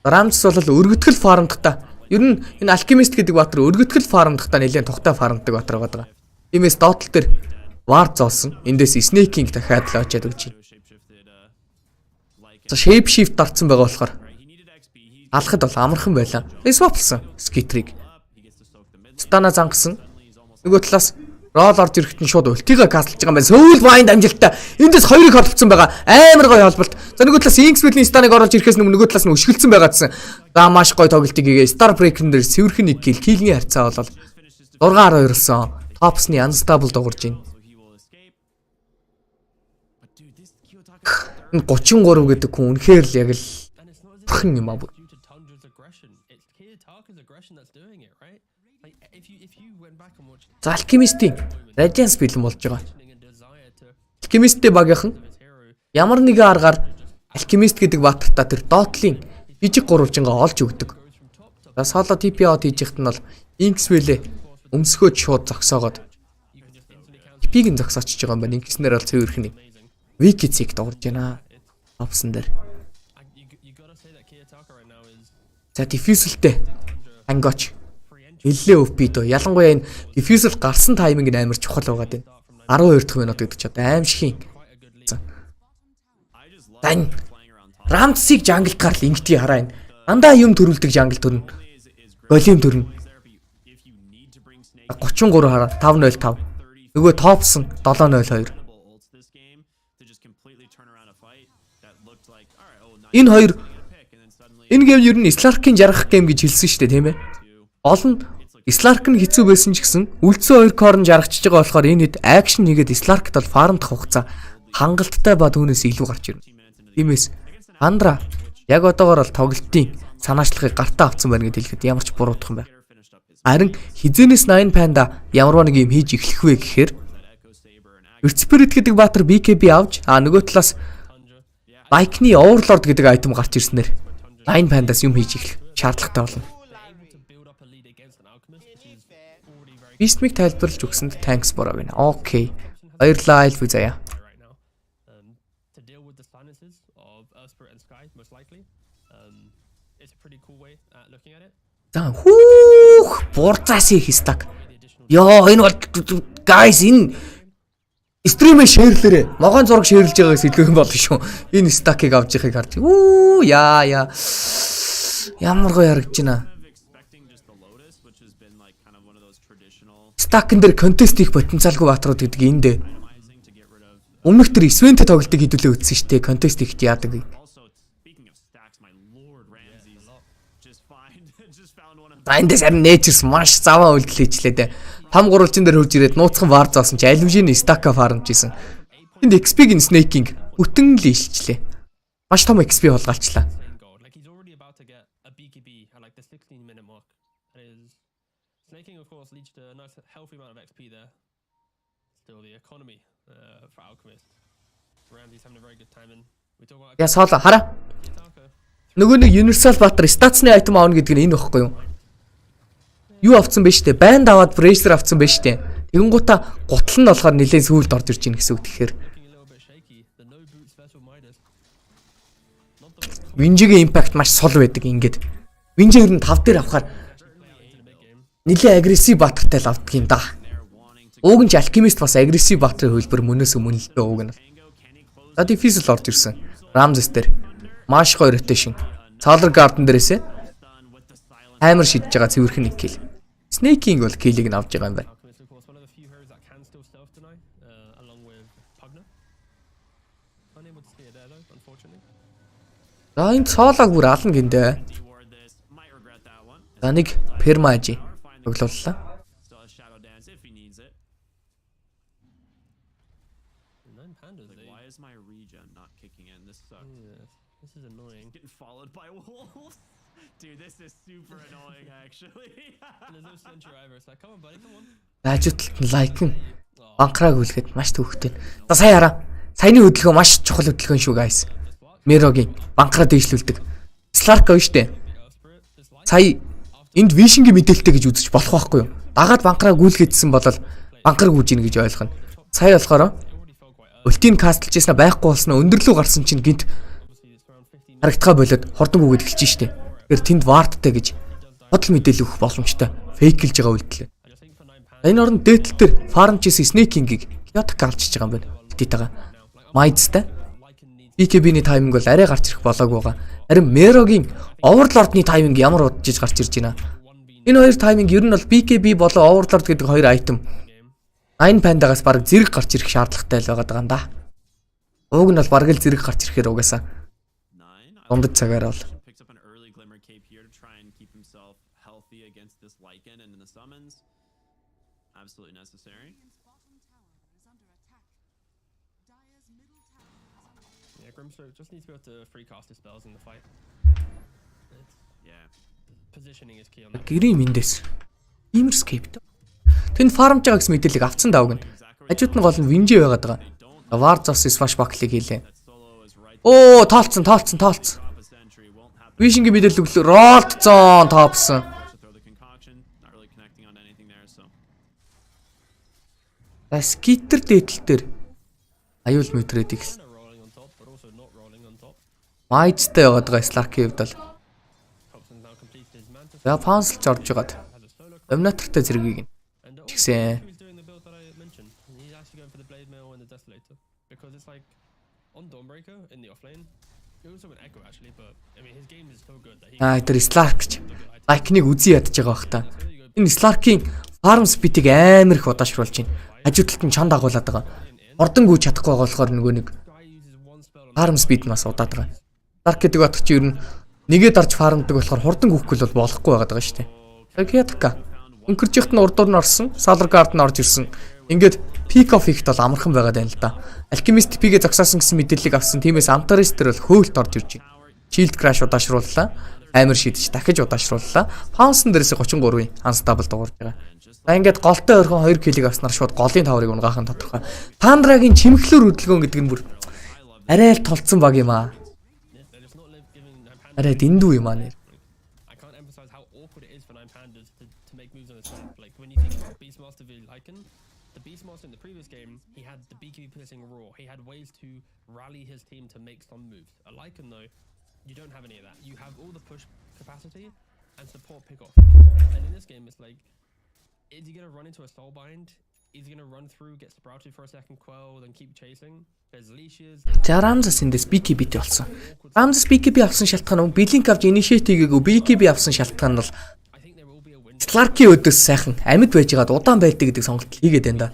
Ramses бол өргөтгөл фармдахта ер нь энэ Alchemist гэдэг баатар өргөтгөл фармдахта нэлээд тухтай фармдаг баатар байгаа. Тиймээс Dotl дээр Ward зоосон. Эндээс Snaking дахиад л очиад өгч байна. За shape shift дарцсан байгаа болохоор алхад бол амархан байлаа. Swapсан Skitrig. Stana зангасан. Нөгөө талаас Roll орж ирэхэд нь шууд ультига каслж байгаа юм байна. Soul Wind амжилттай. Эндээс хоёрыг холбогдсон байгаа. Амар гоё холболт. За нөгөө талаас Kn1Fe-ийн Станыг оруулж ирэхээс нөгөө талаас нь өшгөлцсөн байгаадсан. За маш гоё тоглолтыг хийгээ. Star Breaker-ын дээр сэвэрхэн нэг kill. Kill-ийн харьцаа бол 6-12 болсон. Topsны unstable дуурж байна. 33 гэдэг хүн үнэхээр л яг л бурхан юм аа. due to Tundra's aggression. It's Kiyotaka's aggression that's doing it, right? Like if you went back and watched За Alchemist-ийн Radiance бэлэн болж байгаа. a desire to Alchemist-тэй багийнхан his hero, ямар нэгэн аргаар Alchemist гэдэг баатартаа тэр Dotl-ийн жижиг гурвалжингаа олж өгдөг. За solo TP out хийж ихт нь бол Kn1Fe-лээ өмсгөөд шууд зогсоогоод TP-г нь зогсоочж байгаа юм байна. Ингэснээр бол цэвэрхэн Wiki-цийг дуурж байна. Option дээр. you gotta say that Kiyotaka right now is За diffusal-тэй ангооч нэлээ OP дөө. Ялангуяа энэ diffusal гарсан тайминг нь амар чухал байгаад байна. 12 дахь минут гэдэг ч одоо аимшигын. За энэ Ramses-ийг jungle гарл ингэтий хараа энэ. Дандаа юм төрүүлдэг jungle төрнө. Голим төрнө. 33 хараа 505. Нөгөө Topson 702. Энэ хоёр энэ гейм ер нь Slark-ийн жаргах гейм гэж хэлсэн шүү дээ, тийм ээ. Гол нь Slark нь хэцүү байсан ч гэсэн үлдсэн хоёр корн жаргачж байгаа болохоор энэ хэд акшн хийгээд Slark-д бол фармдах хугацаа хангалттай ба түүнээс илүү гарч ирнэ. Тиймээс Tundra яг одоогоор бол тоглолтын санаачлагыг гартаа авсан байна гэдээ хэлэхэд ямар ч буруудах юм байна. Харин хизэнээс Kn1Fe ямар нэг юм хийж эхлэх вэ гэхээр Spirit гэдэг баатар BKB авч нөгөө талаас Bike-ны Overlord гэдэг айтем гарч ирснээр Kn1Fe-аас юм хийж эхлэх шаардлагатай болно. Beast-ийг тайлбарлаж өгсөнд thanks бороо байна. Окей. Баярлалаа Эльфи заяа. to deal with the silences of Spirit and Sky most likely. It's a pretty cool way at looking at it. За хүүх бурцаас их стак. Ёо энэ бол guys энэ стримээ шеэрлээрээ. Могоон зураг шеэрлж байгаагаас илүү юм болно шүү. Энэ стакийг авч яхийг харж. Үу яа. Ямар гоё харагдаж байна. Стакн дээр контест их потенциалгүй баатрууд гэдэг энэ дээ. Өмнөх төр ивент тоглолтыг хэдүүлээ үзсэн шүү дээ. Контест ихт яадаг. Эндээс харин Nature's маш заваа үйлдэл хийчлээ дээ. Там гурвалжин дээр хурж ирээд нууцхан вар зоосон чи аливжийн стака фармж исэн. Энд XP-г ин snaking бүтэн л илчлээ. Маш том XP холгаалчлаа. Snaking, of course, leads to a nice, healthy amount of XP there. Still the economy for Alchemist. Ramsey's having a very good time in. We talk about. Я сооло хараа. Нөгөө нэг Universal Butter стацны item аавна гэдэг нь энэ багхгүй юу? Юу авцсан бэ штэ? Банд аваад Bracer авцсан бэ штэ. Тэгэнгуутаа гутал нь болохоор нэлээд сүүлд орж ирж байна гэсэн үг тэгэхээр. Винжигийн impact маш сул байдаг ингээд. Винжиг ер нь 5 дээр авахаар нэлээд агрессив батартай л авдаг юм да. Ууг нь ч Alchemist бас агрессив батрын хөлбөр мөнөөс өмнө л дээ ууг нь. За Diffuse л орж ирсэн. Ramses дээр маш гоё rotation. Solar Garden дээрээсээ амар шидэж байгаа цэвэрхэн нэг kill. Snaking бол kill-ийг нь авч байгаа юм байна. За энэ цоолог бүр ална гиндэ. За нэг пермажи өглөөллөө. Dude, this is super annoying actually. Ажитлт нь лайк нь банкрааг үлгээд маш төвхтэй. За сая хараа. Саяны хөдөлгөөн маш чухал хөдөлгөөн шүү guys. Мерогийн банкраа дээшлүүлдэг. Slark гоё штэ. Сая энд вишингийн мэдээлэлтэй гэж үзэж болох байхгүй юу? Дагаад банкраа гүйлгээдсэн бол банкар гүйж ийн гэж ойлгоно. Сая болохоор өлтийн кастлж яснаа байхгүй болсноо өндөрлөө гарсан чинь гинт харагдхаа болоод хордог үгээд эхэлж штэ. Тэгэхээр тэнд варттай гэж бодол мэдээлэл өгөх боломжтой. Фейклж байгаа үйлдэл. Энэ оронд дээтэл дээр фарм чисэн снейкингийг ятак алчиж байгаа юм байна. Титагаа. Майдстай. BKB-ний тайминг бол арай гарч ирэх болоог байгаа. Харин Мерогийн Overlord-ны тайминг ямар удаж гарч ирж байна. Энэ хоёр тайминг ер нь бол BKB болон Overlord гэдэг хоёр айтем 9 пандагаас баг зэрэг гарч ирэх шаардлагатай л байгаа юм да. Ууг нь бол баг л зэрэг гарч ирэхээр угаасаа дундад цагаар бол absolutely necessary. Yeah, Grimstroke just needs to be able to free cast his spells in the fight. Yeah. Positioning is key on that. Гэрийн миндээс Immerscape. Тэнд фармж байгаа гэсэн мэдээллийг авцсан даавг нь. Хажууд нь гол нь Винжи байгаад байгаа. War Zoss Swashbuckle-ыг хийлээ. Оо, тоолцсон. Вишингийн мэдээлэл өглөө Rolled Zone тоопсон. Скитер дээдэл дээр аюул мэдрээд их. Майдстай яваад байгаа Slark-ийн хувьд бол я пансалж орж байгаад Dominator-тай зэргийг чигсэн. Тэр Slark ч лайкныг үзий ядж байгаа бах та. Энэ Slark-ийн farm speed-ийг амар их удаашруулж байна. Хажуудалд нь чанд агуулад байгаа. Ордон гүйж чадахгүй байгаа болохоор нөгөө нэг farm speed нь бас удаад байгаа. Slark гэдэг бат чи ер нь нэгээд орж фармдаг болохоор хурдан гүйхгүй бол болохгүй байгаа даа шүү дээ. Яг ятка. Өнгөржихт нь урдуур нь орсон, Solar Guard нь орж ирсэн. Ингээд peak of ихт бол амархан байгаа даа л да. Alchemist P-гээ зогсаасан гэсэн мэдээллийг авсан. Тиймээс Antares дээр бол хөөлт орж ирж байна. Shield Crash удаашрууллаа. Амар шидэж дахиж удаашрууллаа. Pounce дээрээс 33-ийн unstable дуурж байгаа. За ингээд голтой ойрхон 2 килыг авснаар шууд голын таврыг унгаахан тодорхой. Пандрагийн чимхлэр хөдөлгөөн гэдэг нь бүр арай л толцсон баг юм аа. Арай дэндүү юм аа нэр. I can't emphasize how awkward it is for 9 pandas to make moves on the side. Like when you think about Beastmaster v Lycan, the Beastmaster in the previous game, he had the BKB piercing raw. He had ways to rally his team to make some moves. A Lycan though, you don't have any of that. You have all the push capacity and support pick off. And in this game it's like Is he gonna run into a soul bind? Is he gonna run through, get sprouted for a second quell, then keep chasing? There's leashes. За Рамзас эндээс BKB-т болсон. Рамзас BKB авсан шалтгаан нь Blink авч initiate хийгээгүй BKB авсан шалтгаан нь бол I think there will be a win Clark-ийн өдөөс сайхан амьд байжгаад удаан байлдаг гэдэг сонголт хийгээд байна да.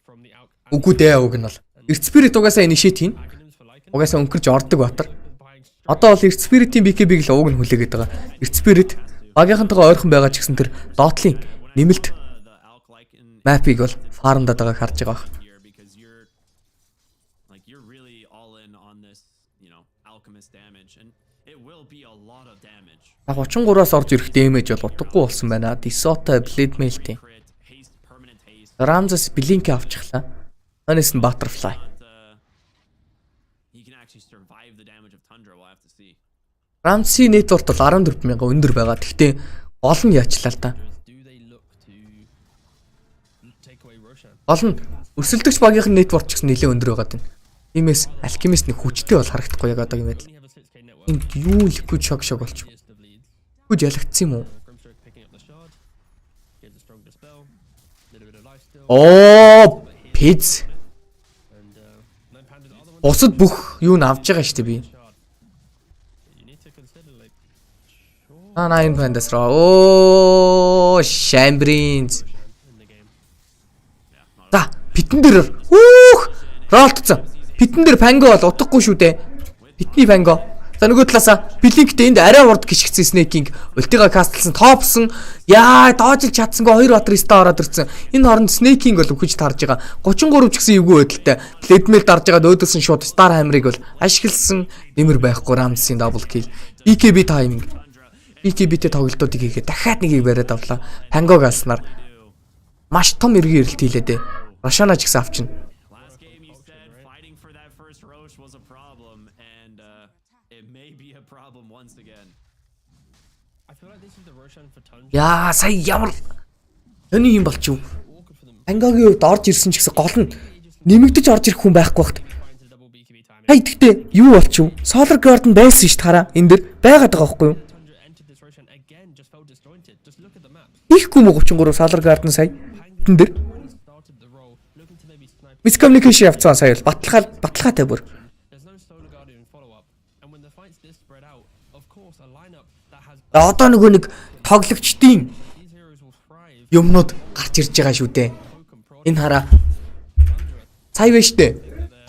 from the out. Үгүй дээ уг нь бол Earth Spirit угаасаа initiate хийн. Acronyms for Lycan. Угаасаа өнгөрч ордог батар. Buying Одоо бол Earth Spirit-ийн BKB-г л уг нь хүлээгээд байгаа. Earth Spirit багийнхантайгаа ойрхон байгаа ч гэсэн тэр Dotl-ийн нэмэлт The alk like in map-ыг бол фармдаад байгааг харж байгаа. here because you're really all in on this, you know, alchemist damage and it will be a lot of damage. 33-аас орж ирэх дэмэж бол утгагүй болсон байна. Disota Blade Mail-тэй. Crit, haste, permanent haste. Рамзас Blink авчихлаа. Ханаас нь Butterfly. But he can actually survive the damage of Tundra. We'll have to see. Рамси network бол 14,000 өндөр байгаа. Гэхдээ гол нь яачлаа л да. Do they look to take away Roshan? Гол нь өрсөлдөгч багийнх нь network ч гэсэн нэлээд өндөр байгаа тийм. Тиймээс Alchemist нэг хүчтэй бол харагдахгүй яг одоогийн байдал. Only have a 6k network. Энд юу liquid shock болчих. Easiest of leads. Хүч ялагдсан юм уу? Grimstroke picking up the shard. Gives a strong dispel. Little bit of life steal. Оо, Piz. And no pandas. Other one. Бусад бүх юу н авж байгаа шүү дээ би. Shard. You need to consider like. Sure. Найн пандас роо. Оо, Shambrins. In the game. За, питэн дээр хүүх ролтцсон. Питэн дээр панго бол утгагүй шүү дээ. Питний панго. За нөгөө талаасаа Blink-тэй энд арай урд гიშгцсэн Snake-ing ультига кастлсан топсон. Яа, доожилж чадсангүй 2 батар ста ороод ирсэн. Энэ хооронд Snake-ing бол өгч таарж байгаа. 33 ч гэсэн эвгүй байдалтай. Leadmail дарж байгаа өөдөөсөн шууд Star Hammer-ыг бол ашигласан. Нэмэр байхгүй Ramsey-ийн double kill. BKB timing. BKB-тэй тоглолтуудыг хийгээд дахиад нэгийг бариад авлаа. Pangog алснаар маш том эргийн эрэлт хийлээ дээ. Rashana ч гэсэн авчин. Last game you said fighting for that first Roche was a problem and it may be a problem once again. I feel like this is the Roshan for Tundra. Яа, сая ямар таны юм болчих юу? Awkward for them. Пангогийн хувьд орж ирсэн ч гэсэн гол нь нэмэгдэж орж ирэх хүн байхгүй багт. Trying to double BKB timing. Хай тэгтээ юу болчих вэ? Solar Guard нь байсан шүү дээ хараа. Энд дэр байгаад байгаа байхгүй юу? Tundra entered this Roshan again, just felt disjointed. Just look at the map. Ихгүй мө 33 Solar Guard нь сая. Энд дэр When he started the roll, looking to maybe snipe. miscommunication явцсан сая бол баталгаатай бүр. There's no Solar Guardian follow up. And when the fight's this spread out, of course, a lineup that has Одоо нөгөө нэг тоглогчдын these heroes will thrive. юмнууд гарч ирж байгаа шүү дээ. Poke and prod. Энэ хараа. Сая вэ штэ.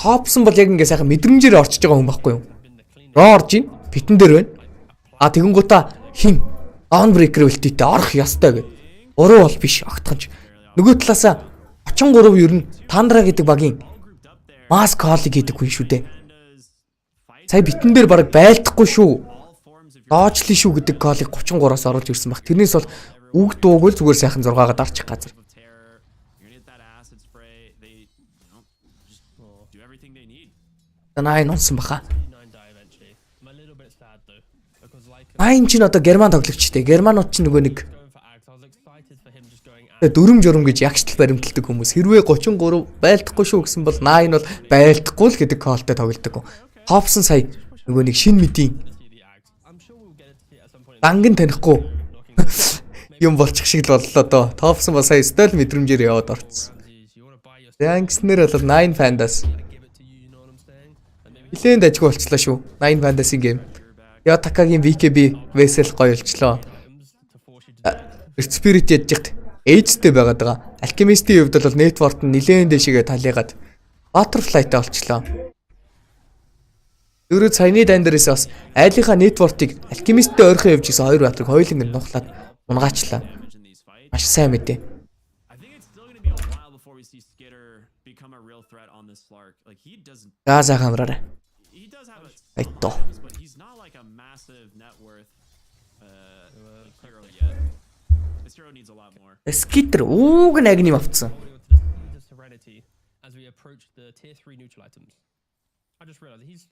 Топсон бол яг ингээ сайхан мэдрэмжээр орчиж байгаа хүн байхгүй юу? Been the clean. Роо орж ийн. Питэн дээр байна. А тэгэнгүүтээ хин on breaker үлдээтэй орох ёстой гэв. Уруу бол биш огтхонч. Нөгөө талаасаа 33 ер нь Тандра гэдэг багийн mask call-ыг хийдэг хүн шүү дээ. Сая битэн дээр баг байлдахгүй шүү. Доочлын шүү гэдэг call-ыг 33-аас оруулж ирсэн баг. Тэрнээс бол үг дуугүй л зүгээр сайхан 6-аад дарчих газар. Of terror, you're gonna get that acid spray. They, you know, just do everything they need. Танай нунсан баха. 9 die eventually. I'm a little bit sad though. Because like Айн ч н одоо герман тоглогчтэй. Германууд ч нөгөө нэг going for Axe, I was excited for him just going out. дүрм журм гэж ягштал баримталдаг хүмүүс. Хэрвээ 33 байлдахгүй шүү гэсэн бол Nine бол байлдахгүй л гэдэг call-тэй тоглодог. Топсон сая нөгөө нэг шин мэдийн See the Axe. I'm sure we'll get it to see it at some point. данган танихгүй Knocking юм болчих шиг л боллоо доо. Топсон ба сая стил мэдрэмжээр яваад орцсон. Ramses, you want to buy your Янгснэр бол 9 Pandas. I give it to you, you know what I'm saying? And maybe Нилээн дажгүй болчлаа шүү. 9 Pandas-ийн гейм. Ятакагийн BKB Vessel гоё болчлоо. items to force you to Earth Spirit ядчихт Age-тэй байгаад байгаа. Alchemist-ийн хувьд бол network нь нилээн дэшигээ талигаад Butterfly-тай болчлоо. Дөрөв саяны дандерээс бас айлынхаа network-ыг Alchemist-тэй ойрхон явж исэн 2 батрыг хоёуланг нь нухлаад унгаачлаа. Damage in these fights. Маш сайн мэдээ. I think it's still gonna be a while before we see Skitter become a real threat on this Slark. Like he doesn't, Газа хамраарай. he does have a Айто. items, but he's not like a massive net worth like hero yet. This hero needs a lot more. Skitter ууг нь агним авцсан. holding on to the Seeds of Serenity as we approach the tier 3 neutral items. I just realized he's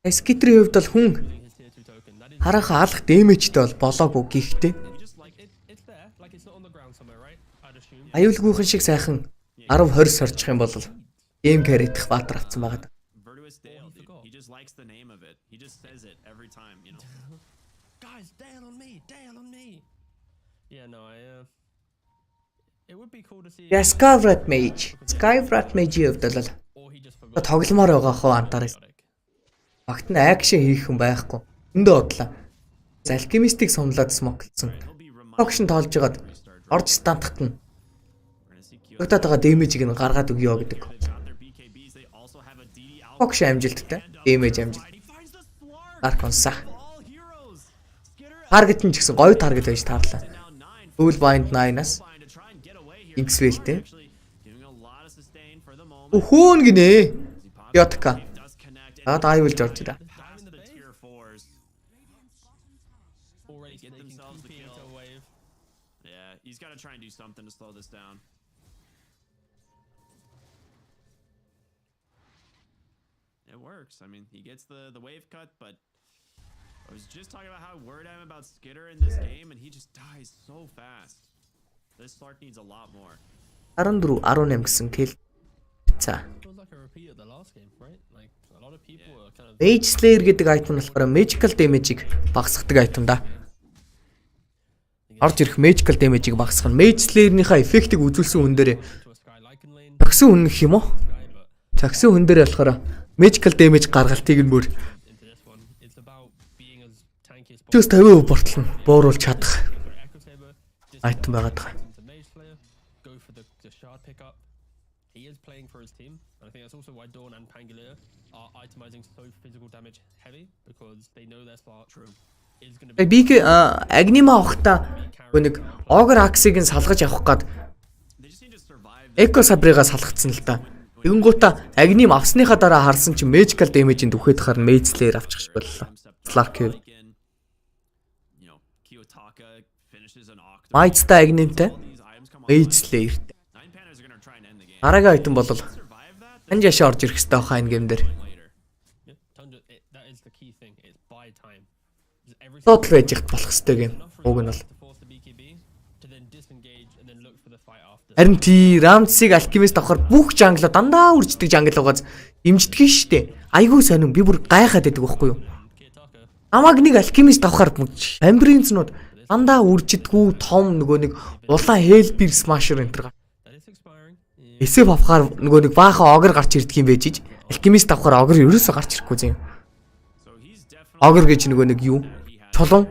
Skitter-ийн хувьд бол хүн using his tier 2 token. That is хараахан алах дэмэжтэй бол болоогүй гэхдээ we just like it's there, like it's not on the ground somewhere, right? I'd assume. аюулгүйхэн шиг сайхан 10-20 сорчих юм бол гейм каридах баатар авцсан байгаа. Virtuous Dale, dude. He just likes the name of it. He just says it every time, you know. Guys, Dale on me, Dale on me. Yeah, no, it would be cool to see. Yeah, Skywrath Mage. Skywrath Mage-ийн хувьд бол Or he just forgot. тогломоор байгаа хөө антаараа. Багт нь акшн хийх хүн байхгүй. Эндээ бодлоо. Alchemist-ийг сумлаад смоклцсон. Огшин тоолж жагаад орж стантахт нь өгдөд байгаа дэмэжийг нь гаргаад өгөө гэдэг. Огш амжилттай. Дэмэж амжилт. Арконса. Таргет нь ч гэсэн гоё таргет байж таарлаа. Full bind 9-аас X-Welтэй. Өхөөн гинэ. Ятка. Дайвл жорж да. Yeah, he's got to try and do something to slow this down. It works. I mean, he gets the wave cut, but I was just talking about how worried I am about Skitter in this game, and he just dies so fast. This Slark needs a lot more. 14-18 гэсэн kill. За. Feels like a repeat of the last game, right? Like a lot of people are kind of. Mage Slayer гэдэг item болохоор magical damage-ийг багасгадаг item да. Орж ирэх magical damage-ийг багасгах нь Mage Slayer-ийнхаа эффектийг үзүүлсэн хүн дээрээ To a sky Lycan lane. зөксөн хүн гэх юм уу? Sky, but Зөксөн хүн дээрээ болохоор magical damage гаргалтыг нь бүр into this one, it's about being as tanky as possible. just 50% бортол нь бууруулж чадах For Echo Saber, just item байгаад байгаа. into Mage Slayer, go for the shard pickup. He is playing for his team, and I think that's also why Dawn and Pangolier are itemizing so physical damage heavy because they know their Slark is going to be. Би агнима авахта нэг Ogre Axe-ыг нь салгаж авах гад They just need to survive. Echo Sabre-га салгацсан л та. Тэгэнгүүтээ агним авсныхаа дараа харсан чи magical damage-ийн түхэд хахаар Mage Slayer авчих шиг боллоо. Slark You know, Kiyotaka finishes an octave. Майцтай агнимтай These items come Mage Slayer. Nine Pandas are going to try and end the game. Дараагийн item бол Survive that анж яшаа орж ирэх хэрэгтэй хаа энэ гейм дээр. later. Yeah, Tundra, that is the key thing. It's buy time. Just every Тотал байж ихт болох хэрэгтэй гейм. Уг нь бол. to force the BKB to then disengage and then look for the fight after. Харин тий Ramsey-г Alchemist авахар бүх jungle дандаа үрждэг jungle угаас дэмждэг нь штэ. Айгуу сонин би бүр гайхаад байдаг байхгүй юу? Kiyotaka, Намаг нэг Alchemist авахар амбринцнууд дандаа үржидгүү том нөгөө нэг улаан Hellbear Smasher энэ төр. that is expiring. Эсэв авахаар нөгөө нэг баахан Ogre гарч ирдэг юм байж ич. Alchemist авахаар Ogre ерөөсөө гарч ирэхгүй зин. So he's definitely Ogre гэж нөгөө нэг юу? Чулуун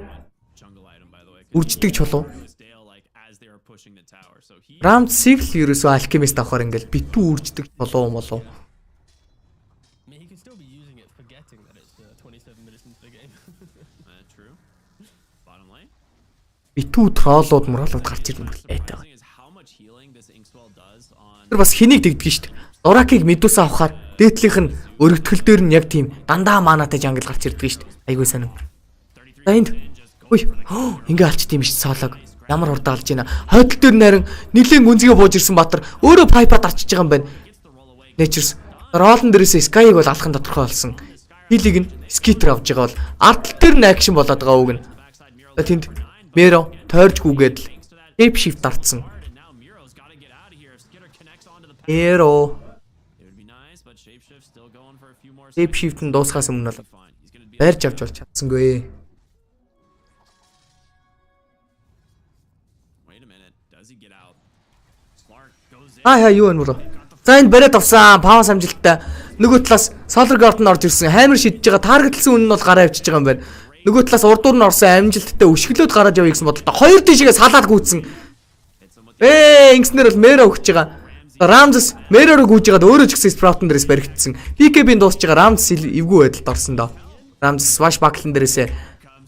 jungle item, by the way. үрждэг чулуу. Was Dale like as they were pushing the tower. So he Ramsey-г л ерөөсөө Alchemist авахаар ингээл битүү үрждэг чулуу молоо. I mean, he can still be using it, forgetting that it's 27 minutes into the game. true. Bottom lane. Битүү троллууд муруулаад гарч ирнэ бүр лайтай. Thing is how much healing this Inkswell does on Тэр бас хэнийг тэгдэг штт. Дуракийг Медуса авахаар дээдлийнх нь өргөтгөл дээр нь яг тийм дандаа манатай жангл гарч ирдэг штт. Айгуу сонин. За энд үй ингээ алчт юм ш соолог. Ямар хурдан алж ийна. Хойдол дээр нарийн нилийн гүнзгийгээ бууж ирсэн Баатар өөрөө пайпад арчиж байгаа юм байна. Nature's Ролн дээрээс Sky-г бол алахын тодорхой болсон. Хилийг нь Skitter авж байгаа бол ардтал дээр нь акшн болоод байгаа үг нь. Тэнд Mero тойрж гүгээд л shape shift дарцсан. and now Miro's got to get out of here if Skitter connects onto the path. Mero It would be nice, but Shapeshift still going for a few more shape seconds. shift нь дуусгаас өмнө бол Fine. He's going to be байрж авч болж чадсангүй. Wait a minute. Does he get out? Slark goes in. Хаа юу вэ мөрөө. За энэ бариад авсан паун самжилттай. Нөгөө талаас Solar Guard нь орж ирсэн. Хаймер шидэж байгаа таргетлсан үнэн нь бол гараа авчиж байгаа юм байна. Нөгөө талаас урдуур нь орсон амжилттай өшгөлөөд гараад явъя гэсэн бодлоо. Хоёр дэшигээ салаад гүйцсэн. Ингэснээр бол Mero өгч байгаа. Ramses Mero-г гүйж байгаад өөрөө ч гэсэн Sprout-ын дээрээс баригдсан. PKB-н дуусч байгаа Ramses эвгүй байдалд орсон доо. Ramses Swashbuckle-ын дээрээс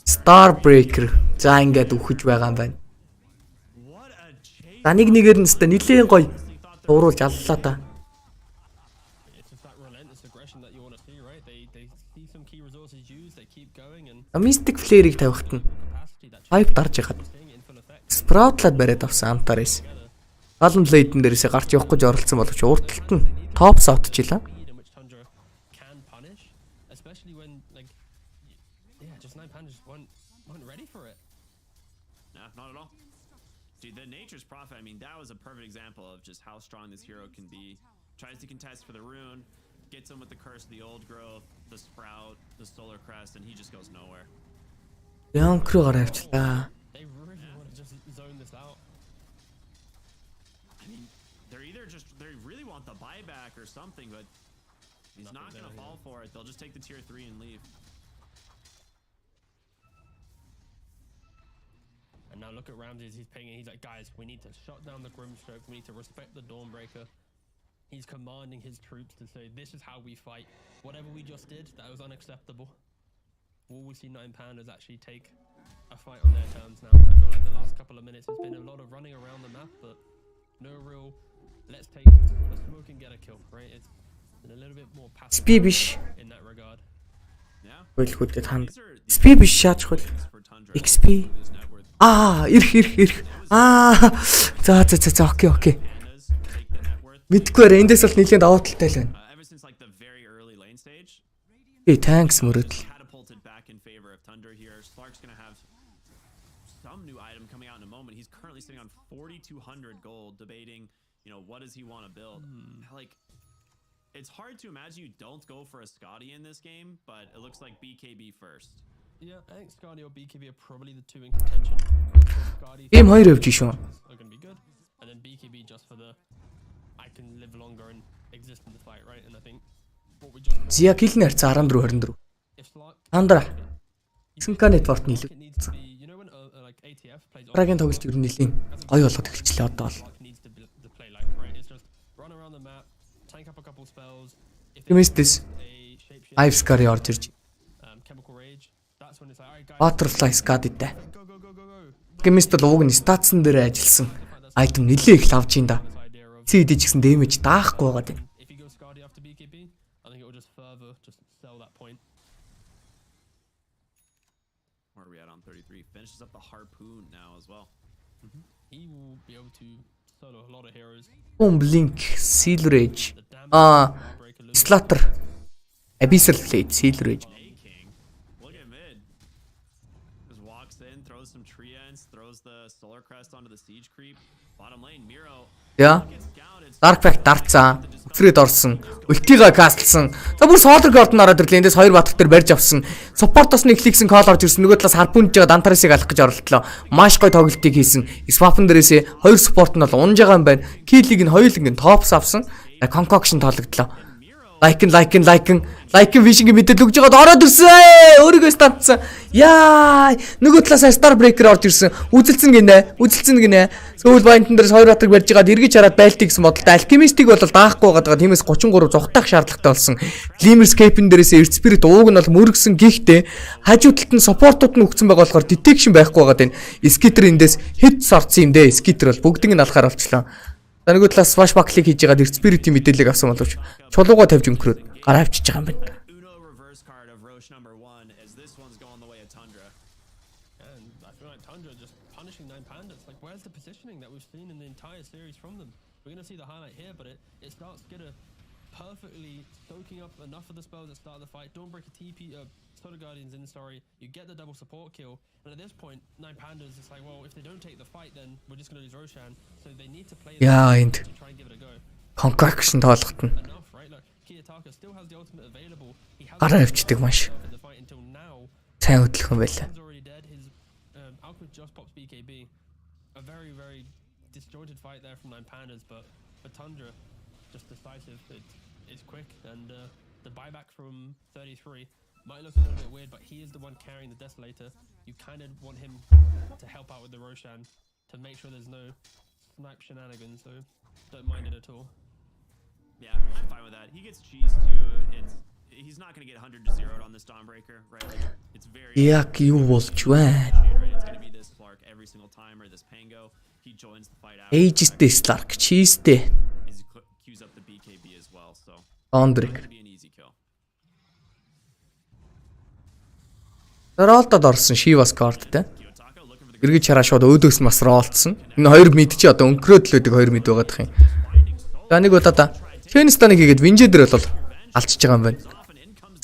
Starbreaker за ингээд өгч байгаа юм байна. What a chase. За нэг нэгээр нь өстө нилийн гоё дууруулж аллаа та. It's just that relentless aggression that you want to see, right? They see some key resources used, they keep going, and Mystic Flare-ыг тавихт нь capacity that Pipe дарж яхад seeing it in full effect. Sprout-лаад бариад авсан Amtaris. Golden Blade-н дээрээс гарч явахгүй ч оролцсон боловч урталт нь топ сотчихлаа. Speed in which Tundra can punish, especially when like yeah, just 9 pandas just weren't ready for it. Nah, not at all. Dude, the Nature's Prophet, I mean, that was a perfect example of just how strong this hero can be. Tries to contest for the rune, gets him with the Curse of the Old Growth, the Sprout, the Solar Crest, and he just goes nowhere. Янкруу гараа авчлаа. They really want to just zone this out. they're either just they really want the buyback or something, but he's not gonna fall for it. They'll just take the tier 3 and leave. And now look at Ramsey as he's pinging. He's like, guys, we need to shut down the Grimstroke. We need to respect the Dawnbreaker. He's commanding his troops to say, this is how we fight. Whatever we just did, that was unacceptable. Will we see Nine Pandas actually take a fight on their terms now? I feel like the last couple of minutes has been a lot of running around the map, but no real, let's take a smoke and get a kill, right? It's been a little bit more passive Спи биш. in that regard. Yeah. Хөлгүүдэд ханд. Спи биш шааж хөл. XP. Ирэх. За окей. Мэдгүй ээ эндээс бол нэлийн даваа талтай л байна. Ever since like the very early lane stage. Thanks мөрөдл. Catapulted back in favor of Tundra here. Slark's gonna have some new item coming out in a moment. He's currently sitting on 4,200 gold, debating, what does he want to build? Like, it's hard to imagine you don't go for a Scotty in this game, but it looks like BKB first. Yeah, I think Scotty or BKB are probably the two in contention. Scotty Ийм хоёр өвч шүү. are going to be good, and then BKB just for the I can live longer and exist in the fight, right? And I think what we just Зя килнэр 14-24. if Slark Андра. Цэнэглэлт вортны илүү. it needs to be, when like ATF plays Прагийн тоглолт ер нь нэлийн гоё болгоод эхэлчлээ одоо бол. Slark needs to play like, right? It's just run around the map, tank up a couple spells. If Гэмэстэс a shapeshift, Ivescar орж ирж. chemical rage, that's when it's like, alright guys, Butterfly Scud-тэй. go. Гэмэст бол ууг нь статсан дээр ажилласан. Айтем нэлээ их лавж ин да. This idea of CD ч гэсэн дэмэж даахгүй байгаад байна. if you go Scotty after BKB, I think it will just further just sell that point. Where are we at on 33? Finishes up the harpoon now as well. He will be able to solo a lot of heroes. Blink, Seal Rage. The damage Breaker loses. Slaughter. Abyssal Blade, Seal Rage. A-King. Look at mid. Just walks in, throws some treants, throws the Solar Crest onto the Siege Creep. Bottom lane, Miro Яа. gets scouted. Dark Pact дарцсан. Өсрээд орсон. Ультига кастлсан. За бүр Solar Guard ороод ирлээ. Эндээс хоёр батар дээр барьж авсан. Support-оос нэг кликсэн call орж ирсэн. Нөгөө талаас харпунж байгаа Dantaris-ыг алах гэж оролдлоо. Маш гоё тоглолтыг хийсэн. Swap-н дээрээсээ хоёр support нь бол унж байгаа юм байна. Kill-ийг нь хоёуланг нь tops авсан. Concoction тоологдлоо. Like vision-ийн мэдээлэл өгж байгаад ороод ирсэн. Өөрийгөө статсан. Яа! Нөгөө талаас Star Breaker орж ирсэн. Үзэлцэн гинэ. Сөүл байнтан дээрс хоёр батаг барьж байгаад эргэж хараад байлтыг гэсэн бодолтой. Alchemist-ийг бол даахгүй байгаа. Тиймээс 33 зугатах шаардлагатай болсон. Glimmerscape-н дээрээс Earth Spirit ууг нь бол мөргсөн. Гэхдээ хажуу талд нь support-ууд нь өгсөн байгаа болохоор detection байхгүй байгаа даа. Skitter эндээс hit сорцсон юм дээ. Skitter бол бүгдийг нь алхаар авчлаа. За нөгөө талаас swashback-ыг хийж байгаад Earth Spirit-ийн мэдээллийг авсан боловч чулуугаа тавьж өнгөрөөд гараа авчиж байгаа юм байна. Uno reverse card of Roche #1 as this one's going the way of Tundra. And I feel like Tundra just punishing Nine Pandas. Like, where's the positioning that we've seen in the entire series from them? We're going to see the highlight here, but it starts Skitter perfectly soaking up enough of the spells that start the fight. Dawnbreaker TP, Solar Guardians in, sorry. You get the double support kill. And at this point, Nine Pandas is like, well, if they don't take the fight, then we're just going to lose Roshan. So they need to play And to try and give it a go. concoction тоолгот нь Enough, right? Like, Kiyotaka still has the ultimate available. He has гараа авчдаг маш in the fight until now. сайн хөдөлгөн байлаа. He's already dead. His Alchemist just pops BKB. A very, very disjointed fight there from Nine Pandas, but for Tundra, just decisive. It's quick, and the buyback from 33 might look a little bit weird, but he is the one carrying the Desolator. You kind of want him to help out with the Roshan to make sure there's no snipe shenanigans, so don't mind it at all. Yeah, I'm fine with that. He gets cheese too. He's not going to get 100 to 0 on this Dawnbreaker, right? Like, it's very Яг юу болж байна? right? It's going to be this Slark every single time, or this Pango. He joins the fight out. Ageisтэй Slark, cheeseтэй He queues up the BKB as well, so Dawnbreaker. it's going to be an easy kill. Ролдод орсон Shivas card-тэй. Kiyotaka looking for the Эргэж хараа шууд өөдөөс нь бас ролцсон. Энэ хоёр мид чи одоо өнгөрөөд л байдаг хоёр мид байгаадах юм. За нэг удаа Kn1Fe-ыг хийгээд Vinje дээр бол алчж байгаа юм байна.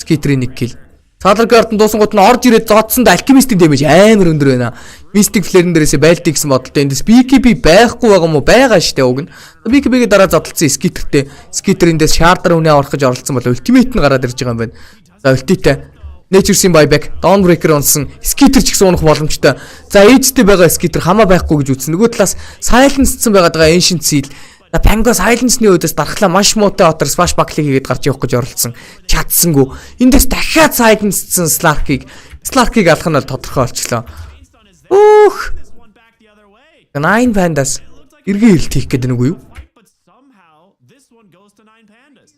Skitter-ийн нэг kill. Solar Guard-ын дуусангууд нь орж ирээд зодсонд Alchemist-ийн damage амар өндөр байна. Mystic Flare-н дээрээсээ байлтыг гэсэн бодолтой. Эндээс BKB байхгүй байгаа юм уу? Байгаа штэ уг нь. BKB-гээ дараа зодтолсон Skitter-тэй. Skitter-эндээс шаардар үнэ орох гэж оролцсон бол Ultimate нь гараад ирж байгаа юм байна. За Ultimate Nature's buyback, Dawnbreaker онсон, Skitter ч гэсэн унах боломжтой. За Age-тэй байгаа Skitter хамаа байхгүй гэж үзсэн. Нөгөө талаас Silence-сан байгаад байгаа Ancient Seal Pango silence-ны өдөөс дархлаа маш муутай отор smash buckle хийгээд гарч явах гэж оролцсон. Чадсангүй. Эндээс дахиад silence-сэн Slark-ыг алах нь бол тодорхой болчлоо. Үх. Nine Pandas эргээ хэлт хийх гэдэг нэг үү? But somehow this one goes to 9 Pandas.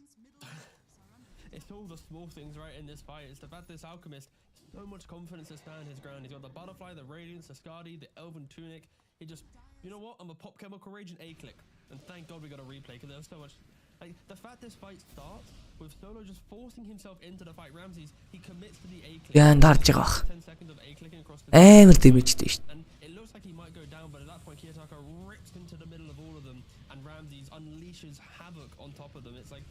It's all the small things right in this fight. It's the fact this alchemist so much confidence to stand his ground. He's got the butterfly, the radiance, the Skadi, the elven tunic. He just, you know what? I'm a pop chemical rage and A click. And thank God we got a replay because there was so much. Like the fact this fight starts with Solo just forcing himself into the fight. Ramses, he commits to the A click. Яан дарж байгаа бах. 10 seconds of A clicking across the Амар дэмэжтэй шүү дээ. and it looks like he might go down, but at that point Kiyotaka rips into the middle of all of them and Ramses unleashes havoc on top of them. It's like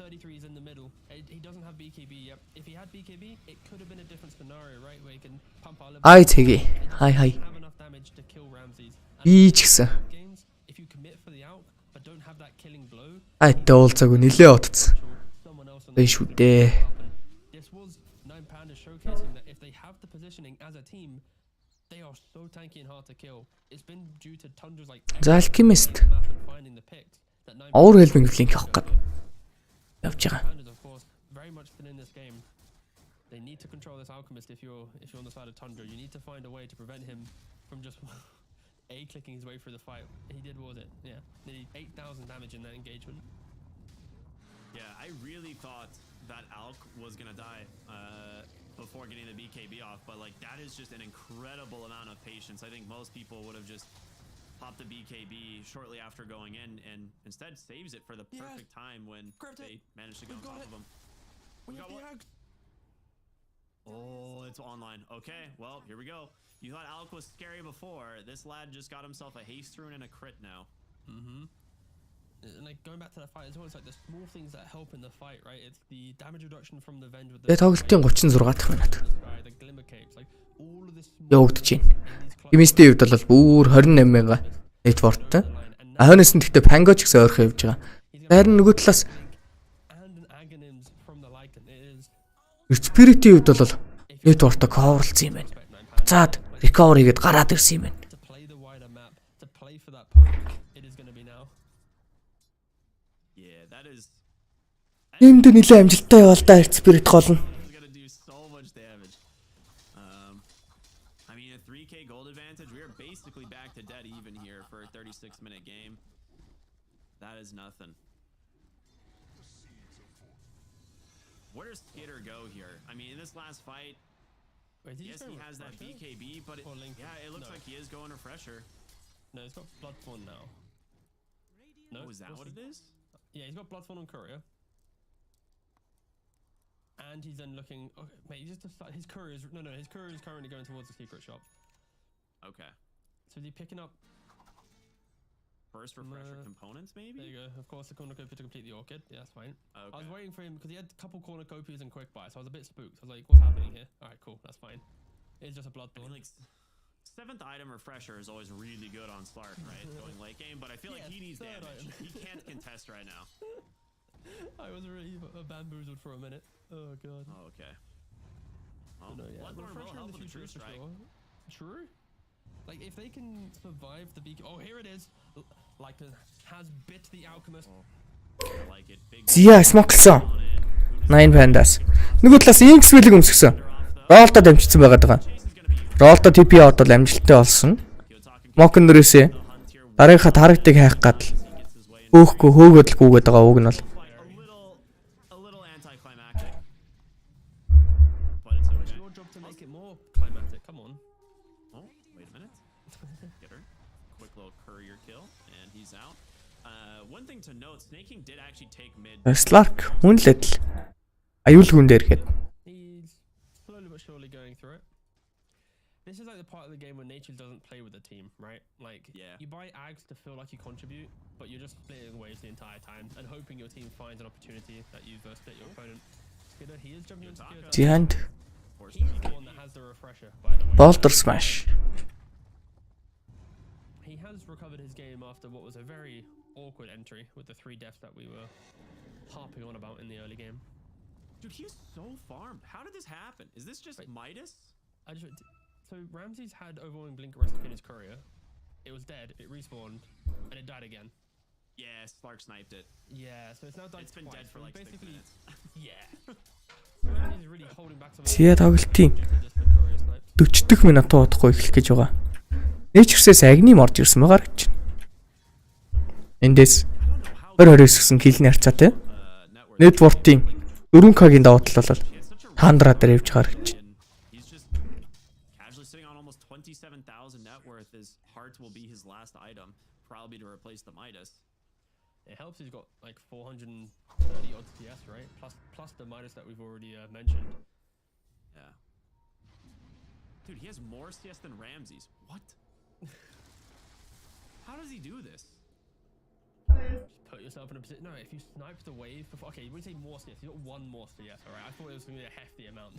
33 is in the middle. He doesn't have BKB yet. If he had BKB, it could have been a different scenario, right? Where he can pump our level. Ай тэгээ. Хай. Have enough damage to kill Ramses. Би ч гэсэн. Games, if you commit for the out but don't have that killing blow, Ай уулзаагүй нилээ утцсан. someone else on Эй шүү дээ. This was 9 Pandas showcasing that if they have the positioning as a team, they are so tanky and hard to kill. It's been due to Tundra's like За Alchemist map and finding the picks that 9 овер хэлбэн линк авах гээд явж байгаа. Pandas, of course, very much still in this game. They need to control this alchemist if you're on the side of Tundra. You need to find a way to prevent him from just A clicking his way through the fight. He did, what was it? Yeah, nearly 8,000 damage in that engagement. Yeah, I really thought that Alk was gonna die before getting the BKB off, but like that is just an incredible amount of patience. I think most people would have just popped the BKB shortly after going in, and instead saves it for the perfect time when they managed to go on top of him. We got what? Oh, it's online. Okay, well, here we go. You thought Alk was scary before. This lad just got himself a haste rune and a crit now. And like going back to the fight, it's always like the small things that help in the fight, right? It's the damage reduction from the Venge with the Тэгээ тоглолтын 36 дахь минут the glimmer capes, like all of this явагдаж байна. Химистийн хувьд бол бүр 28,000 нетворктэй. Хойноос нь гэхдээ Pango ч гэсэн ойрхон явж байгаа. Харин нөгөө талаас and an agonyms from the Lycan. It is Spirit-ийн хувьд бол нетворктой coverлцсан юм байна. Буцаад recover хийгээд гараад ирсэн юм байна. to play the wider map, to play for that poke. It is going to be now. Yeah, that is Иймд нэлээд амжилттай явал да Spirit голно. gonna do so much damage. I mean, a 3k gold advantage. We are basically back to dead even here for a 36-minute game. That is nothing. Where does Skitter go here? I mean, in this last fight, Wait, did you yes, say he has that refresher? BKB, but Or Link? yeah, it looks No. like he is going refresher. No, he's got Bloodthorn now. No, Oh, is that what it is? Yeah, he's got Bloodthorn on Courier. And he's then looking. Okay, mate, he's just his courier is his courier is currently going towards the secret shop. Okay. So is he picking up? First refresher No. components, There maybe? you go. Of course, the cornucopia to complete the orchid. Yeah, that's fine. I was Okay. waiting for him because he had a couple cornucopias and quick buy, so I was a bit spooked. I was like, "What's happening here?" All right, cool, that's fine. It's just a I mean, Bloodthorn. like, 7th item refresher is always really good on Slark, right? Going late game, but I feel like Yeah, he needs 3rd damage. item. He can't contest right now. I was really bamboozled for a minute. Oh god. Oh, okay. Well, No, yeah. Bloodthorn will Refresher in help the with the future true is for strike. sure. True. Like if they can survive the beacon. Oh, here it is. Like has bit the alchemist. I like it. Big Зя смоклсон. on it. 9 Pandas. Нөгөө талаас Inkswell-ийг өмсгсөн. Roll-то дамжчихсан байгаад байгаа. Chase is gonna be Roll-то TP аваад бол амжилттай болсон. Kiyotaka Moken нэрээсээ hunt here. дараагийнхаа таргтыг хайх гад л He gets his way in. өөхгөө хөөгөөдөлгүйгээд байгаа уг нь бол. Like a little anticlimactic. But it's It's okay. your job to make it more climatic. Come on. Oh, wait a minute. Get her. Quick little courier kill, and he's out. One thing to note, Snaking did actually take mid. Slark хүнлээд л аюулгүйн дээр гээд. He's slowly but surely going through it. This is like the part of the game where nature doesn't play with the team, right? Like, Yeah. you buy ags to feel like you contribute, but you're just splitting waves the entire time and hoping your team finds an opportunity that you've split your opponent. Skidder, he is jumping into Kiyotaka. Зянд Force He's the one that has the refresher, by the way. Bolter Smash. He has recovered his game after what was a very awkward entry with the 3 deaths that we were harping on about in the early game. Dude, he was so farmed. How did this happen? Is this just Wait. Midas? So Ramses had overwhelming blink recipe in his courier. It was dead, it respawned, and it died again. Yeah, Slark sniped it. Yeah, so it's now died It's been twice. dead for So like 6 basically, minutes. yeah. He's really holding back some of Сия тоглолтын just the courier snipes. 40 дэх минут удахгүй эхлэх гэж байгаа. Nature's агни морж ирсэн байгаа гэж. Эндээс 20-29 гэсэн килний харьцаатай. Network-ийн 4K-гийн давуу тал бол Хандра дээр явж байгаа гэж. He's just casually sitting on almost 27,000 net worth. His heart will be his last item, probably to replace the Midas. It helps he's got like 430 odd CS, right? Plus the Midas that we've already mentioned. Yeah. Dude, he has more CS than Ramses. What? How does he do this? Just put yourself in a position. No, if you snipe the wave before. Okay, you wouldn't say more CS. You got one more CS, alright? I thought it was going to be a hefty amount.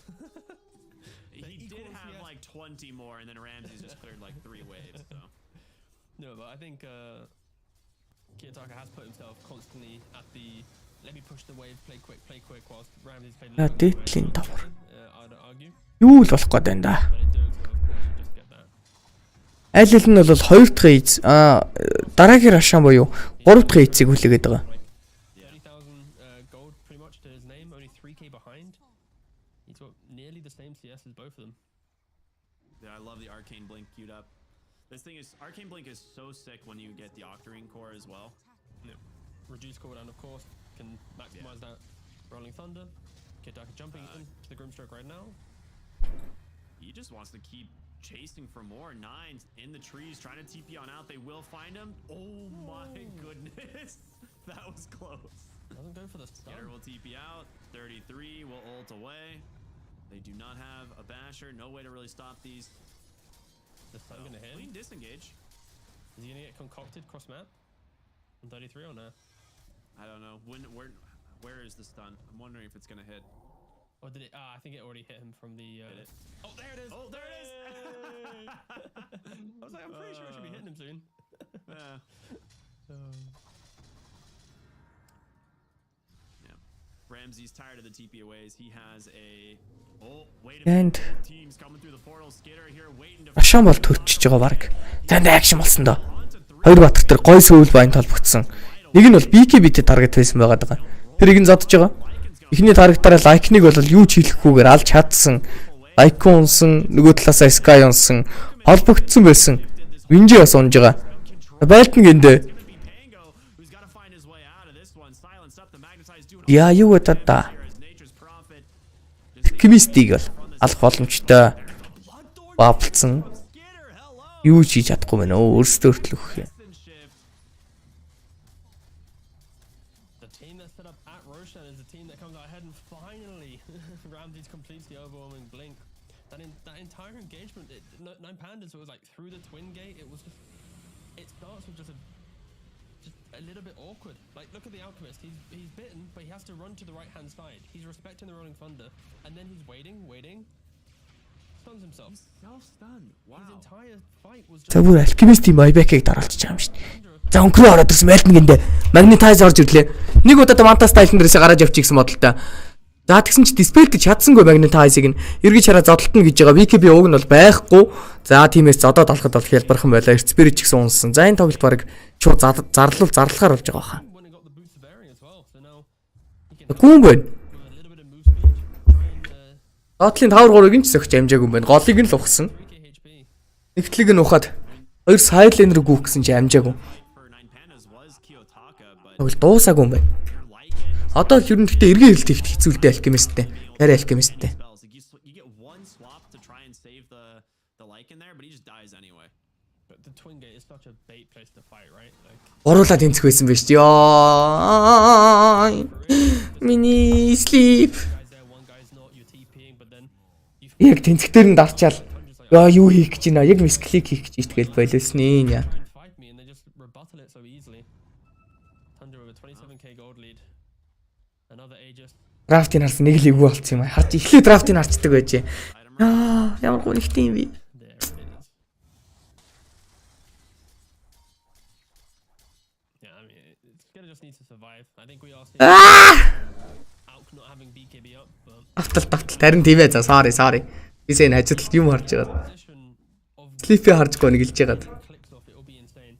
He did have CS. like 20 more, and then Ramses just cleared like 3 waves. So. No, but I think Kn1Fe has put himself constantly at the let me push the wave, play quick, whilst Ramsey's played. Дээдлийн давхар. I'd argue. Юу л болох гээд байна да. But in doing so, of course, you just get that. Аль аль нь бол 2 дахь эз дараагийн рашан буюу 3 дахь эзийг хүлээгээд байгаа. 30,000 gold pretty much to his name, only 3k behind. He's got nearly the same CS as both of them. Yeah, I love the Arcane Blink queued up. This thing is, Arcane Blink is so sick when you get the Octarine core as well. Yeah. Reduce cooldown, of course, can maximize that Rolling Thunder. Kn1Fe jumping into the Grimstroke right now. He just wants to keep chasing for more. Nines in the trees, trying to TP on out. They will find him. Oh my goodness. That was close. Doesn't go for the stun. Skitter will TP out. 33 will ult away. They do not have a basher. No way to really stop these. The stun gonna hit. Clean disengage. Is he gonna get concocted cross map on 33 or no? I don't know. Where is the stun? I'm wondering if it's gonna hit. Or did it? I think it already hit him from the. Hit it. Oh, there it is! Oh, there it is! I was like, I'm pretty sure it should be hitting him soon. Yeah. Yeah. Ramsey's tired of the TP aways. He has a. Oh, wait a And minute. Teams coming through the portal. Skitter here waiting to. рашан бол төрчихөж байгаа баг. Занд акшн болсон доо. Хоёр батар тэр гой сүүл байн толбогдсон. Нэг нь бол BKB-тэй таргет байсан байгаа даа. Тэрийг нь зодож байгаа. Эхний таргетаараа лайкныг бол юу ч хийхгүйгээр алж чадсан. Лайк унсан, нөгөө талаасаа Sky унсан, холбогдсон байсан. Винжи бас унж байгаа. Байлтан гиндэ. Яа юу гэдэг та. Кимистиг бол алах боломжтой. Баблцсан. Юу ч хийж чадахгүй байна. Өөрсдөө хүртэл өгөх юм. The team that set up at Roshan is the team that comes out ahead, and finally, Ramsey's completes the overwhelming blink. That entire engagement, Nine Pandas, it was like through the twin gate. It was just, it starts with just a little bit awkward. Like, look at the Alchemist. He's bitten, but he has to run to the right hand side. He's respecting the Rolling Thunder, and then he's waiting. Stuns himself. Self-stunned. Wow. His entire fight was За just. бүр алхимистийн майбекийг дараалчих юм шүү дээ. За өнгөрөө ороод ирсэн байлтан гиндэ. Магнитайз орж ирлээ. Нэг удаа манта стайлн дээрээс гараад явчих гэсэн бодолтой. За тэгсэн чи диспел гэж чадсангүй магнитайзыг нь эргэж хараа зодтолтно гэж байгаа. VKB уг нь бол байхгүй. За тиймээс зодоод алхад бол хялбархан байлаа. Эрцбэрэж гисэн унсан. За энэ тоглолт баг шууд зарлахаар болж байгаа хаа. When he got the boost of airing as well, so now he can Гүн байна. with a little bit of move speed try and Дотлын тавар 3-ыг нь ч сөхч амжаагүй юм байна. Голыг нь л ухсан. 3k HP. Нэгтлэг нь ухаад хоёр сайлен рүү гүөх гэсэн чи амжаагүй. For Nine Pandas was Kn1Fe, but Тэгвэл дуусаагүй юм байна. Одоо л ер нь гэхдээ эргэн хэлт ихт хэцүүлдэ алхимисттэй. Арай алхимисттэй. spells. Like you get one swap to try and save the Lycan there, but he just dies anyway. But the twin gate is such a bait place to fight, right? Like Оруулаад тэнцэх байсан биз дээ. Яа. Миний sleep. guys there, one guy's not, you're TPing, but then you Яг тэнцэхтэр нь дарчаал. Яа юу хийх гэж байна? Яг мисклик хийх гэж итгээл боловсны яа. try and fight me, and they just rebuttal it so easily. Thunder with a 27k gold lead. Another Aegis. Драфтыг харсан нэг л эвгүй болцсон юм аа. Харж эхлээ драфтыг харцдаг байжээ. Яа, ямар гонхтой юм бэ? There it is. Yeah, I mean, it's gonna just need to survive. I think we are seeing Alk not having BKB up, but Автал харин тийм ээ. За sorry. Бисээ энэ ажилталт юм харж байгаа. position of Sleep-ийг харж гоо нэгэлж байгаа. clicks off, it'll be insane.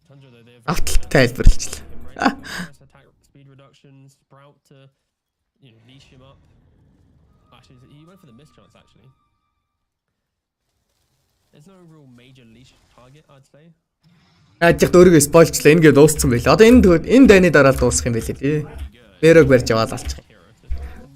Thunder though, they've Автал тайлбарлаж. Attack speed reduction, Sprout to leash him up. Actually, he went for the mischance actually. There's no real major leash target, I'd say. Ажиг өөрийгөө спойлчлаа ингээд дууссан байлаа. Одоо энэ дайны дараа дуусах юм байлээ тий. Бэрэг барьж аваад алчих.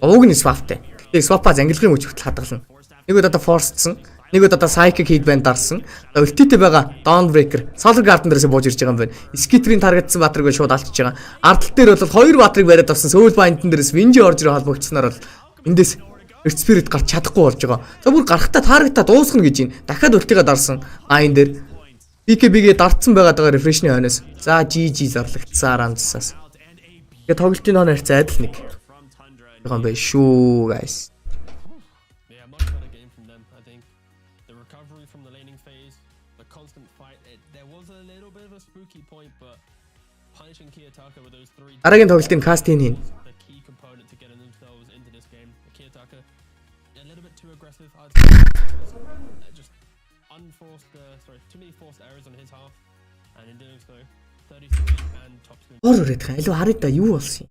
Ууг нь swapтай. Тэгээ swap-а ангилгын хүч хөтл хадгална. Нэг удаа force-сон, нэг удаа psychic heat band дарсан. Ulti-тэй байгаа Dawnbreaker, Solar Garden дээрээс бууж ирж байгаа юм байна. Skitter-ийн таргетсан батрыг шууд алдчихж байгаа. Ардл дээр бол хоёр батрыг бариад авсан. Soul Bind-ын дээрээс Winji орж ирээ холбогдсноор бол эндээс Earth Spirit гарч чадахгүй болж байгаа. За бүр гарахтаа таргетаа дуусгана гэж байна. Дахиад ulti-га дарсан. Энэ дээр BKB-гээ дартсан байгаад байгаа refresh-ний хойноос. За GG зарлагдсан Арамзсаас. Тэгээ тоглолтын хойно харьцаа адил нэг. Юм байна шүү guys. Yeah, much better game from them, I think. The recovery from the laning phase, the constant fight. There was a little bit of a spooky point, but punishing Kiyotaka with those three. Дараагийн тоглолтын кастинг хийн. The key component to getting themselves into this game. Kiyotaka a little bit too aggressive. I'd say. Just unforced, too many forced errors on his half, and in doing so, 33 and top screen. Ороод байгаа. Илүү харъя да юу болсон юм.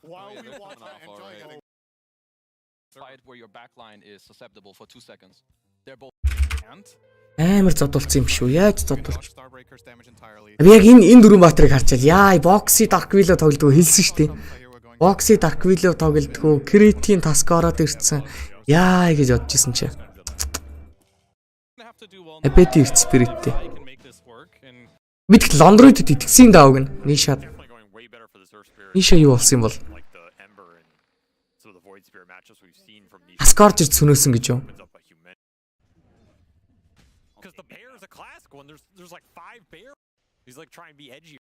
While we watch that, enjoying fight where your backline is susceptible for 2 seconds. They're both Амар зодулсан юм шүү. Яаж зодулж? Starbreaker's damage entirely. Яг энэ дөрвөн баатрыг харчаал. Яа, Boxy Dark Willow тоглодгоо хэлсэн шүү дээ. Boxy Dark Willow тоглодгоо Crit-ийн таск ороод ирсэн. Яа гэж бодож исэн чи. Эпэти Earth Spirit-тэй. Бид Londroid-д итгэсэн даавг нь. Ниша. Ниша юу болсон юм бол? Аскорж сүнөөсөн гэж юу? Because the bear is a classic one. There's like 5 bears. He's like trying to be edgy.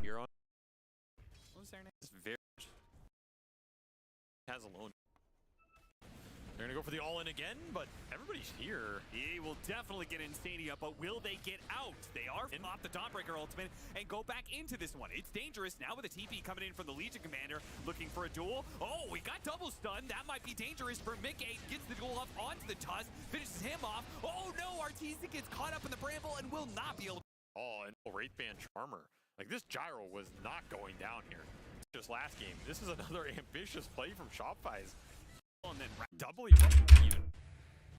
You're on. What was their name? It's very has alone. They're gonna go for the all-in again, but everybody's here. He will definitely get Insania, but will they get out? They are off the Dawnbreaker ultimate and go back into this one. It's dangerous now with a TP coming in from the Legion Commander, looking for a duel. Oh, we got double stun. That might be dangerous for Mickey. Gets the duel up onto the Tusk, finishes him off. Oh no, Arteezy gets caught up in the bramble and will not be able to. Oh, and Wraith Band Charmer. Like this gyro was not going down here. Just last game. This is another ambitious play from Shopify's. And then doubly even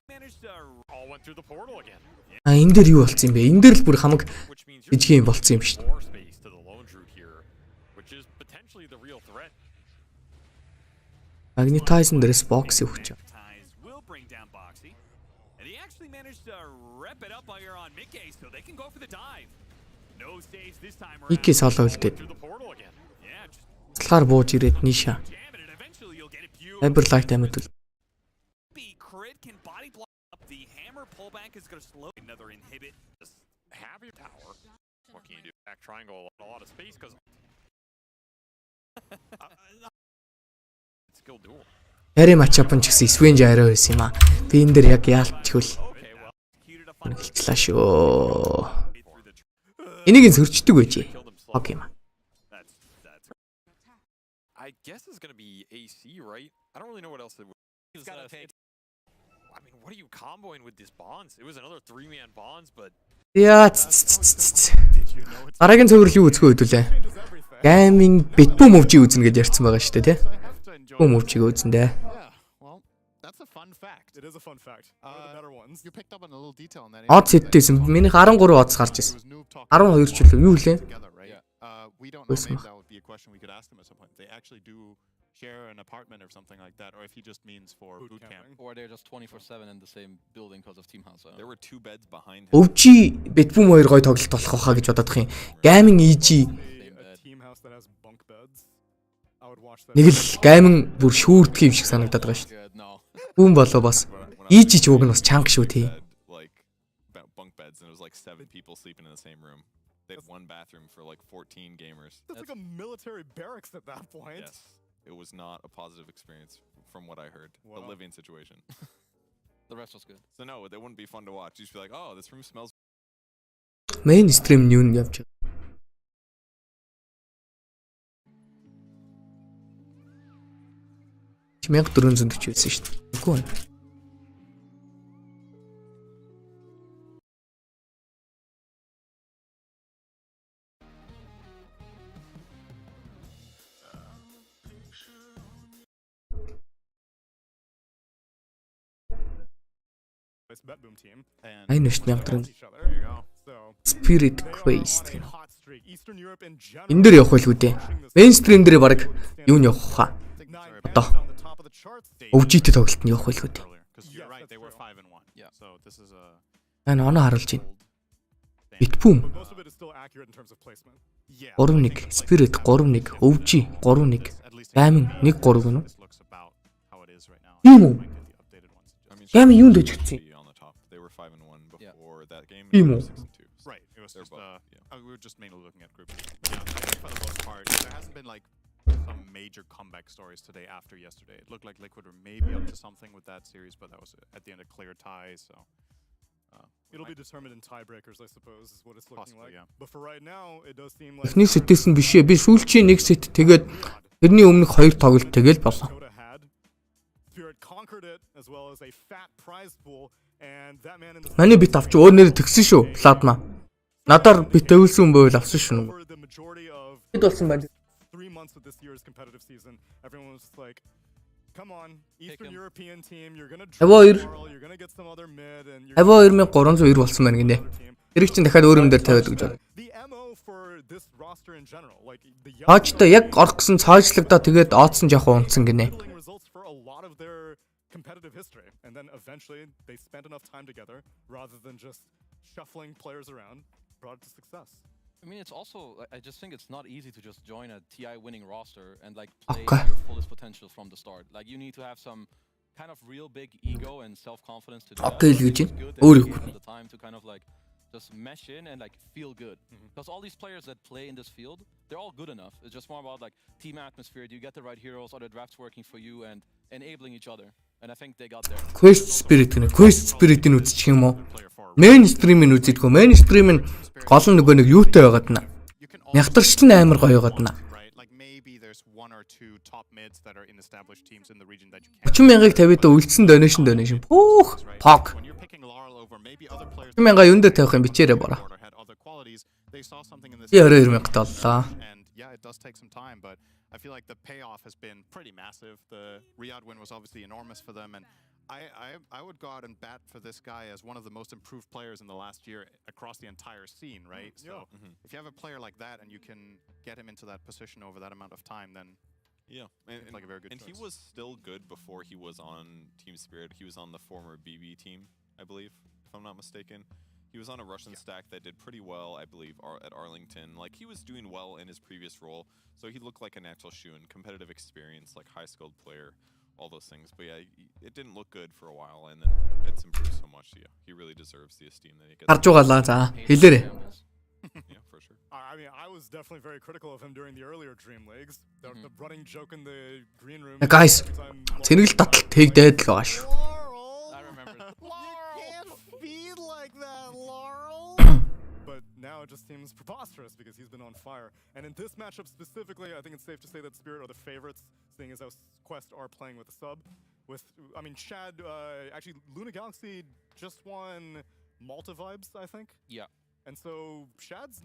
managed to all went through the portal again. Энэ дээр юу болсон юм бэ? Энэ дээр л бүр хамаг ижиг юм болсон юм шүү дээ. More space to the lone root here, which is potentially the real threat. Magnetizen дээрээс box өгч. Will bring down Boxy, and he actually managed to rep it up while you're on Mickey, so they can go for the dive. No stage this time around. Mickey соло үлдээд. Through the portal again. Yeah, just Талаар бууж ирээд Ниша. jam it, and eventually you'll get it beautiful. Cyberlight амьд үл. Crit can body block up. The hammer pullback is going to slow another inhibit. Just have your power. What can you do? Back triangle, a lot of space because skill duel. Яри матчапын ч гэсэн Sven Gyro байсан юм аа. Би энэ дээр яг яалтчихвал Okay, well, executed a final хэлчлаа шүү. through the Энийг нь сөрчдөг байжээ. Killed him slow. Окей маа. That's I guess it's gonna be AC, right? I don't really know what else it would. He's gotta take. I mean, what are you comboing with these bonds? It was another 3-man bonds, but Яа. Дараагийн цогцол юу үзэх вэ хэдүүлээ? Gaming битбүү мөвжи үзнэ гэж ярьсан байгаа шүү дээ, тий? Битбүү мөвжиг үзнэ дээ. Yeah, well, that's a fun fact. It is a fun fact. One of the better ones. You picked up on a little detail in that. Odds хэдтэйсэн. Минийх 13 odds гарч ирсэн. 12 ч үлээ. Юу лээ? Together, right? We don't know. Maybe that would be a question we could ask him at some point. They actually do share an apartment or something like that, or if he just means for boot camp. or they're just 24/7 in the same building because of Team Hansa. There were 2 beds behind him. Өвжи битбүүм хоёр гой тоглолт болох байхаа гэж бодох юм. Gaming EG A team house that has bunk beds. I would watch that. нэг л gaming бүр шүүрдэг юм шиг санагдаад байгаа шүү дээ. Good, no. Бүүн болоо бас. EG ч уг нь бас чанга шүү тий. Like bunk beds, and it was like 7 people sleeping in the same room. They had 1 bathroom for like 14 gamers. That's like a military barracks at that point. Yes, it was not a positive experience from what I heard. The Wow. living situation. The rest was good. So no, they wouldn't be fun to watch. You'd just be like, oh, this room smells. Main stream юу явж байгаа. Чи 1440 байсан шүү дээ. Үгүй ээ. place bet boom team. Айн өшт мямтрын Each other. There you go. So Spirit they are Quest. on a hot streak. Eastern Europe in general. Энэ дээр явах байлгүй дээ. Mainstream дээр баг юу нь явах хаа. Nine Одоо points on the top of the charts. өвжитэй тоглолт нь явах байлгүй дээ. Because you're right, they were 5-1. Yeah. So this is a Ань оноо харуулж байна. Bitboom But most of it is still accurate in terms of placement. 3-1, Spirit 3-1, өвжи 3-1, Gaming 1-3 гэнэ үү? This looks about how it is right now. Тийм үү? Might get the updated ones. I mean, Gaming юунд өжигдсэн? on the top. They were 5-1 before that game. Тийм They үү? were 6-2. Right. It was They're just both, yeah. we were just mainly looking at group. Yeah, I think for the most part, there hasn't been like some major comeback stories today after yesterday. It looked like Liquid were maybe up to something with that series, but that was at the end a clear tie. So It'll be determined in tiebreakers, I suppose, is what it's looking Possibly, like. yeah. But for right now, it does seem like Эхний сетээс нь бишээ. Би сүүлчийн нэг сет тэгээд тэрний өмнөх 2 тоглолт тэгэл болоо. Dakota had. Spirit conquered it as well as a fat prize pool, and that man in the Манай бит авч өөр нэр тэгсэн шүү. Пладма. Надаар бит өвлсөн байвал авсан шүү. for the majority of Хэд болсон байна? 3 months of this year's competitive season, everyone was just like, come on, Eastern him. European team, you're gonna Аваа draw хоёр. tomorrow, you're gonna get some other mid, and you're Аваа 2390 болсон байна гинэ. Тэрийг чинь дахиад өөр юм дээр тавиад гэж байна. the MO for this roster in general, like the young Хаажтай яг орох гэсэн цаажлагдаа тэгээд оодсон жахуу унтсан гинэ. handling results for a lot of their competitive history, and then eventually they spent enough time together rather than just shuffling players around, brought it to success. I mean, it's also, I just think it's not easy to just join a TI winning roster and like play Okay. your fullest potential from the start. Like you need to have some kind of real big ego and self-confidence to do that. Okay, But Luigi. it's good that Өөр you юу. give them the time to kind of like just mesh in and like feel good. Because all these players that play in this field, they're all good enough. It's just more about like team atmosphere. Do you get the right heroes? Are the drafts working for you? And enabling each other. And I think they got there. Quest Spirit гэнэ. Quest Spirit-ийг үзчих юм уу? player for Mainstream-ийг үзэдгөө. Mainstream нь гол нь нөгөө нэг юутай байгаад наа. you can Нягтарч нь амар гоё байгаад наа. right? Like maybe there's one or two top mids that are in established teams in the region that you can't. 30,000-ыг тавиад үлдсэн donation. Пүүх. Пог. When you're picking Laurel over maybe other players 30,000 юунд дээр тавих юм бичээрэй бороо. or had other qualities, they saw something in this. Би 22,000 толлоо. And yeah, it does take some time, but I feel like the payoff has been pretty massive. The Riyadh win was obviously enormous for them, and I would go out and bat for this guy as one of the most improved players in the last year across the entire scene, right? So if you have a player like that and you can get him into that position over that amount of time, then Yeah, Seems like a very good and he choice. was still good before he was on Team Spirit. He was on the former BB team, I believe, if I'm not mistaken. He was on a Russian stack that did pretty well, I believe, at Arlington. Like, he was doing well in his previous role, so he looked like a natural shoe-in. Competitive experience, like high-skilled player, all those things. But yeah, it didn't look good for a while, and then it's improved so much. Yeah, he really deserves the esteem that he gets. Гарч угаалаа за. Хэлээрэй. Yeah, for sure. I mean, I was definitely very critical of him during the earlier DreamLeagues. The running joke in the green room. Guys, every time Цэнэглэлт таталт хийгдэж л байгаа шүү. Laurel, I remember. you can't feed like that, Laurel. But now it just seems preposterous because he's been on fire. And in this matchup specifically, I think it's safe to say that Spirit are the favorites, seeing as how Quest are playing with a sub. I mean, Shad, actually, Luna Galaxy just won Malta Vibes, I think. Yeah. And so Shad's,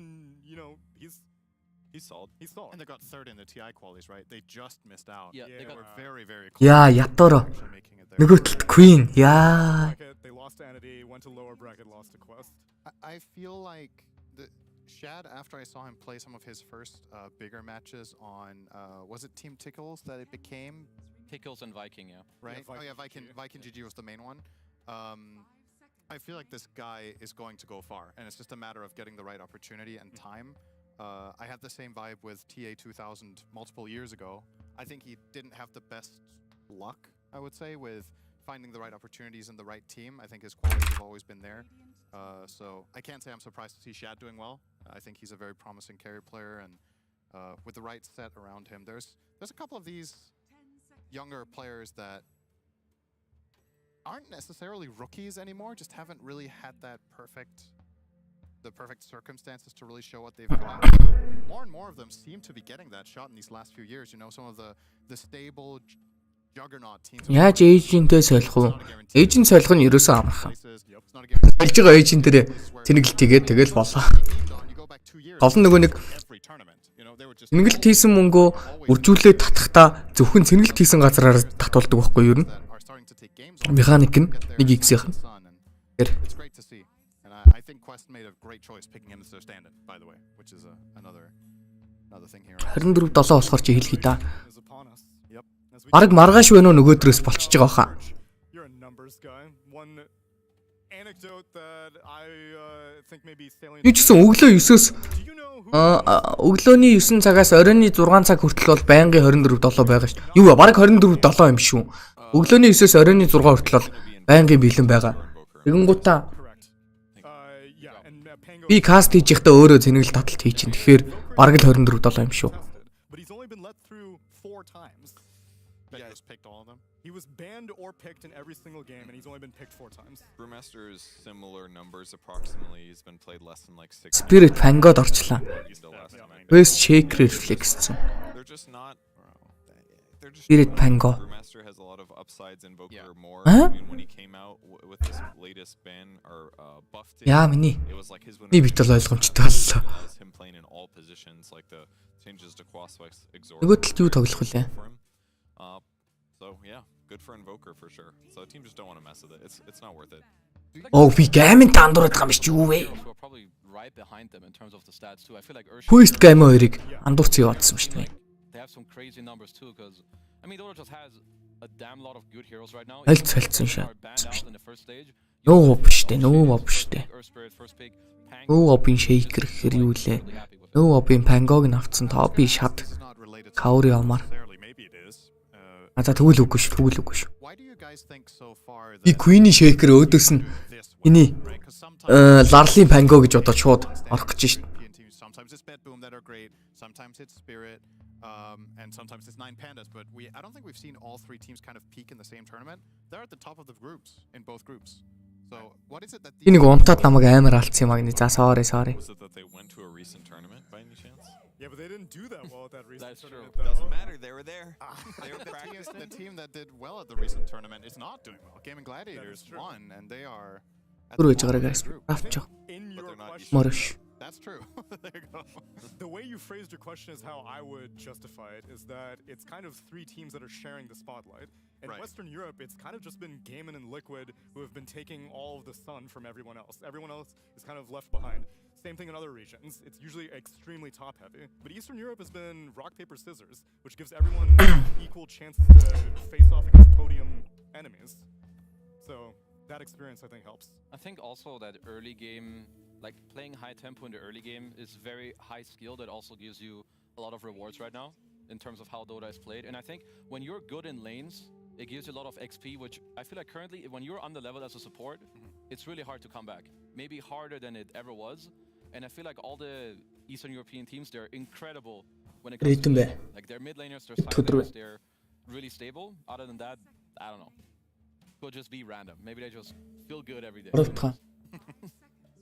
He's solid. he's solid. and they got third in the TI qualies, right? They just missed out. Yeah, they Yeah, got we're Very, very close. Яа, яторо. Actually making it there. Нөгөө талд Queen. Яа. Bracket, they lost to Entity, went to lower bracket, lost to Quest. I feel like the Shad, after I saw him play some of his first bigger matches on, was it Team Tickles that it became, Pickles and Viking, yeah. right? Viking oh yeah, Viking GG was the main one. I feel like this guy is going to go far, and it's just a matter of getting the right opportunity and time. I had the same vibe with TA 2000 multiple years ago. I think he didn't have the best luck, I would say, with finding the right opportunities and the right team. I think his qualities have always been there. So I can't say I'm surprised to see Shad doing well. I think he's a very promising carry player, and with the right set around him, there's a couple of these younger players that aren't necessarily rookies anymore, just haven't really had the perfect circumstances to really show what they've got. More and more of them seem to be getting that shot in these last few years. You know, some of the stable juggernaut teams. Яаж эйжентээ солих уу? Эйжент солих нь ерөөсөө амархан. It's not a guarantee. Болж байгаа эйжент дээр Цэнэглэлт хийгээд тэгэл болоо. Гол нь нөгөө нэг Every tournament, you know, they were just Цэнэглэлт хийсэн мөнгөө үржүүлээд татахдаа зөвхөн Цэнэглэлт хийсэн газараар татуулдаг байхгүй юу? that are starting to take games off Механик нь нэг X-ийнх нь. sun, and It's great to see. And I think Quest made a great choice picking him as their stand-in, by the way, which is another thing here. 24-7 болохоор чи хэлхий да. Is upon us. Yep. As we Бараг маргааш байна уу нөгөөдрөөс болчихж байгаа хаа. You're a numbers guy. One anecdote that I think maybe salient. Юу ч гэсэн өглөө 9-өөс Do you know who өглөөний 9 цагаас оройн 6 цаг хүртэл бол байнгын 24-7 байгаа ш. Юу вэ? Бараг 24-7 юм шүү. Өглөөний 9-өөс оройн 6 хүртэл бол байнгын бэлэн байгаа. Тэгэнгუутаа correct? Yeah, and Pango. би каст хийж байхдаа өөрөө цэнэглэлт таталт хийж чинь. Тэгэхээр бараг л 24-7 юм шүү. But he's only been let through 4 times. He just picked all of them. He was banned or picked in every single game, and he's only been picked 4 times. Brewmaster's similar numbers approximately. He's been played less than like 6. Spirit Pangod орчлаа. He's the last man. West Shake Reflex. They're just not. They're just. Spirit Pango. Brewmaster has a lot of upsides. Invoker Yeah. more. Huh? I mean, when he came out with this latest ban or buff, Яа миний. it was like his winner. Би бит бол ойлгомжтой боллоо. As him playing in all positions, like the changes to Quaswex exort. Нөгөө талд юу тоглох вүлээ? for him. So yeah, good for Invoker for sure. So the team just don't want to mess with it. It's not worth it. Оо би гамин таандураад байгаа юм биш юу вэ? Heroes who are probably right behind them in terms of the stats too. I feel like Urshield, Quest гамин хоёрыг андуурсан яваадсан шүү дээ. they have some crazy numbers too because I mean Dota just has a damn lot of good heroes right now. Хэлцэлцэн шээ. Are banned out in the first stage. Нөө гоп штэ, нөө гоп штэ. Earth Spirit first pick. Нөө гопын Shaker гэхэр юу лээ? Нөө гопын Pangog нь авцсан топи шат. This is not related to Каури алмаар. Necessarily, maybe it is. За тэгвэл үгүй шүү, тэгвэл үгүй шүү. Why do you guys think so far Би that Queen-ийн Shaker өөдөөс нь this эний right? Because sometimes Ларлын Pango гэж одоо шууд орох гэж шүү. European teams, sometimes it's Bed Boom that are great, sometimes it's Spirit, and sometimes it's 9 Pandas. But I don't think we've seen all 3 teams kind of peak in the same tournament. They're at the top of the groups in both groups. So what is it that Би нэг унтаад намайг амар алдсан юм аа гинэ. За sorry. Was it that they went to a recent tournament by any chance? Yeah, but they didn't do that well at that recent That's true. tournament, though. Doesn't matter. They were there. They were the practicing. team that did well at the recent tournament is not doing well. Gaming Gladiators true. won, and they are at Түр the гэж bottom гараа of гайс. the group. Авч. In your they're not question, Морш. That's true. There you go. the way you phrased your question is how I would justify it, is that it's kind of 3 teams that are sharing the spotlight. In Right. Western Europe, it's kind of just been Gaimin and Liquid who have been taking all of the sun from everyone else. Everyone else is kind of left behind. Same thing in other regions. It's usually extremely top heavy. But Eastern Europe has been rock, paper, scissors, which gives everyone equal chances to face off against podium enemies. So that experience, I think, helps. I think also that early game, like playing high tempo in the early game, is very high skill that also gives you a lot of rewards right now in terms of how Dota is played. And I think when you're good in lanes, it gives you a lot of XP, which I feel like currently when you're on the level as a support, it's really hard to come back. Maybe harder than it ever was. And I feel like all the Eastern European teams, they're incredible when it comes to Rhythm the бай. game. Like their mid laners, their side Түдрүү. laners, they're really stable. Other than that, I don't know. Could just be random. Maybe they just feel good every day. Гуравдах.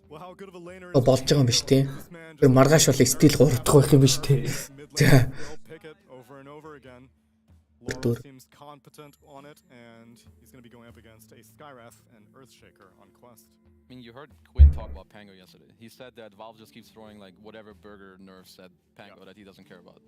Well, how good of a laner Болж байгаа юм биш тий. this man Тэр just маргааш бол стил 3 дахь байх юм биш тий. mid За. lane, they'll pick it over and over again. Laurel Dur. seems competent on it, and he's going to be going up against a Skywrath and Earthshaker on Quest. I mean, you heard Quinn talk about Pango yesterday. He said that Valve just keeps throwing like whatever burger nerfs at Pango that he doesn't care about.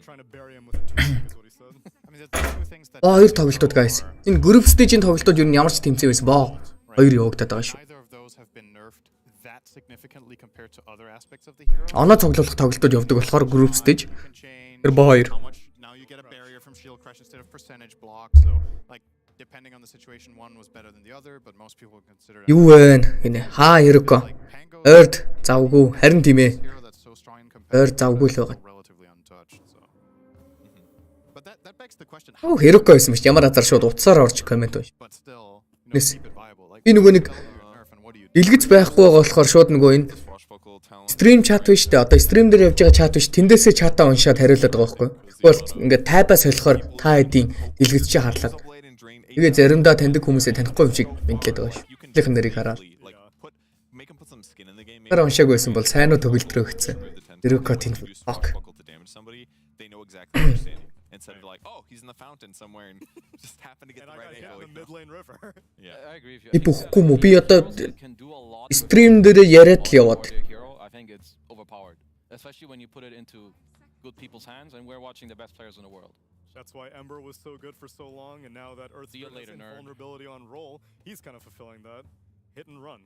Trying to bury him with a toothpick is what he said. I mean, there's 2 things that. Хоёр тоглолтууд guys. Энэ group stage-ийн тоглолтууд юу ямар ч тэмцээн байсан боо. Хоёр явагдаад байгаа шүү. Neither of those have been nerfed that significantly compared to other aspects of the hero. Оноо цуглуулах тоглолтууд явдаг болохоор group stage. You can change Тэр боо хоёр. how much now you get a barrier from shield crush instead of percentage block. So like depending on the situation, one was better than the other, but most people would consider it Юу вэ гинэ. Хаа хэрэгөө. like Pango Ойрд завгүй харин тийм ээ. hero that's so strong in Ойр competitive завгүй л but байгаа. relatively untouched. So but that begs the question. Оо хэрэгөө байсан биш. Ямар азар шууд утсаар орж коммент байна. But still, Нэс. keep it viable. Like Би нөгөө нэг nerf and what do you do? дэлгэц байхгүй байгаа болохоор шууд нөгөө энэ Swashbuckle talent. стрим чат биш үү? Одоо стрим дээр явж байгаа чат биш. Тэндээсээ чатаа уншаад хариулаад байгаа байхгүй. Тэгвэл ингээд тайпаа солихоор та хэдийн дэлгэц чи харлаад. Blade and Drain Тэгээ заримдаа таньдаг хүмүүсээ танихгүй юм шиг мэдлээд байгаа шүү. Тэхийн нэрийг хараад. like make him put some skin in the game. Тэр уншаагүй байсан бол сайн уу төгөлдрөө гэсэн. Тэрүүкө тийм Use fuck. Swashbuckle to damage somebody. They know exactly where you're standing. Instead of like, oh, he's in the fountain somewhere and just happen to get And the I got right hit angle. in the mid lane river. Yeah. I agree with you. Би I think бүхэхгүй that мүү? Би одоо heroes can do a lot with стрим дээр яриад л яваад. their hero. I think it's overpowered, especially when you put it into good people's hands, and we're watching the best players in the world. That's why Ember was so good for so long, and now that Earth See you Spirit later, has nerd. invulnerability on roll, he's kind of fulfilling that. hit and run.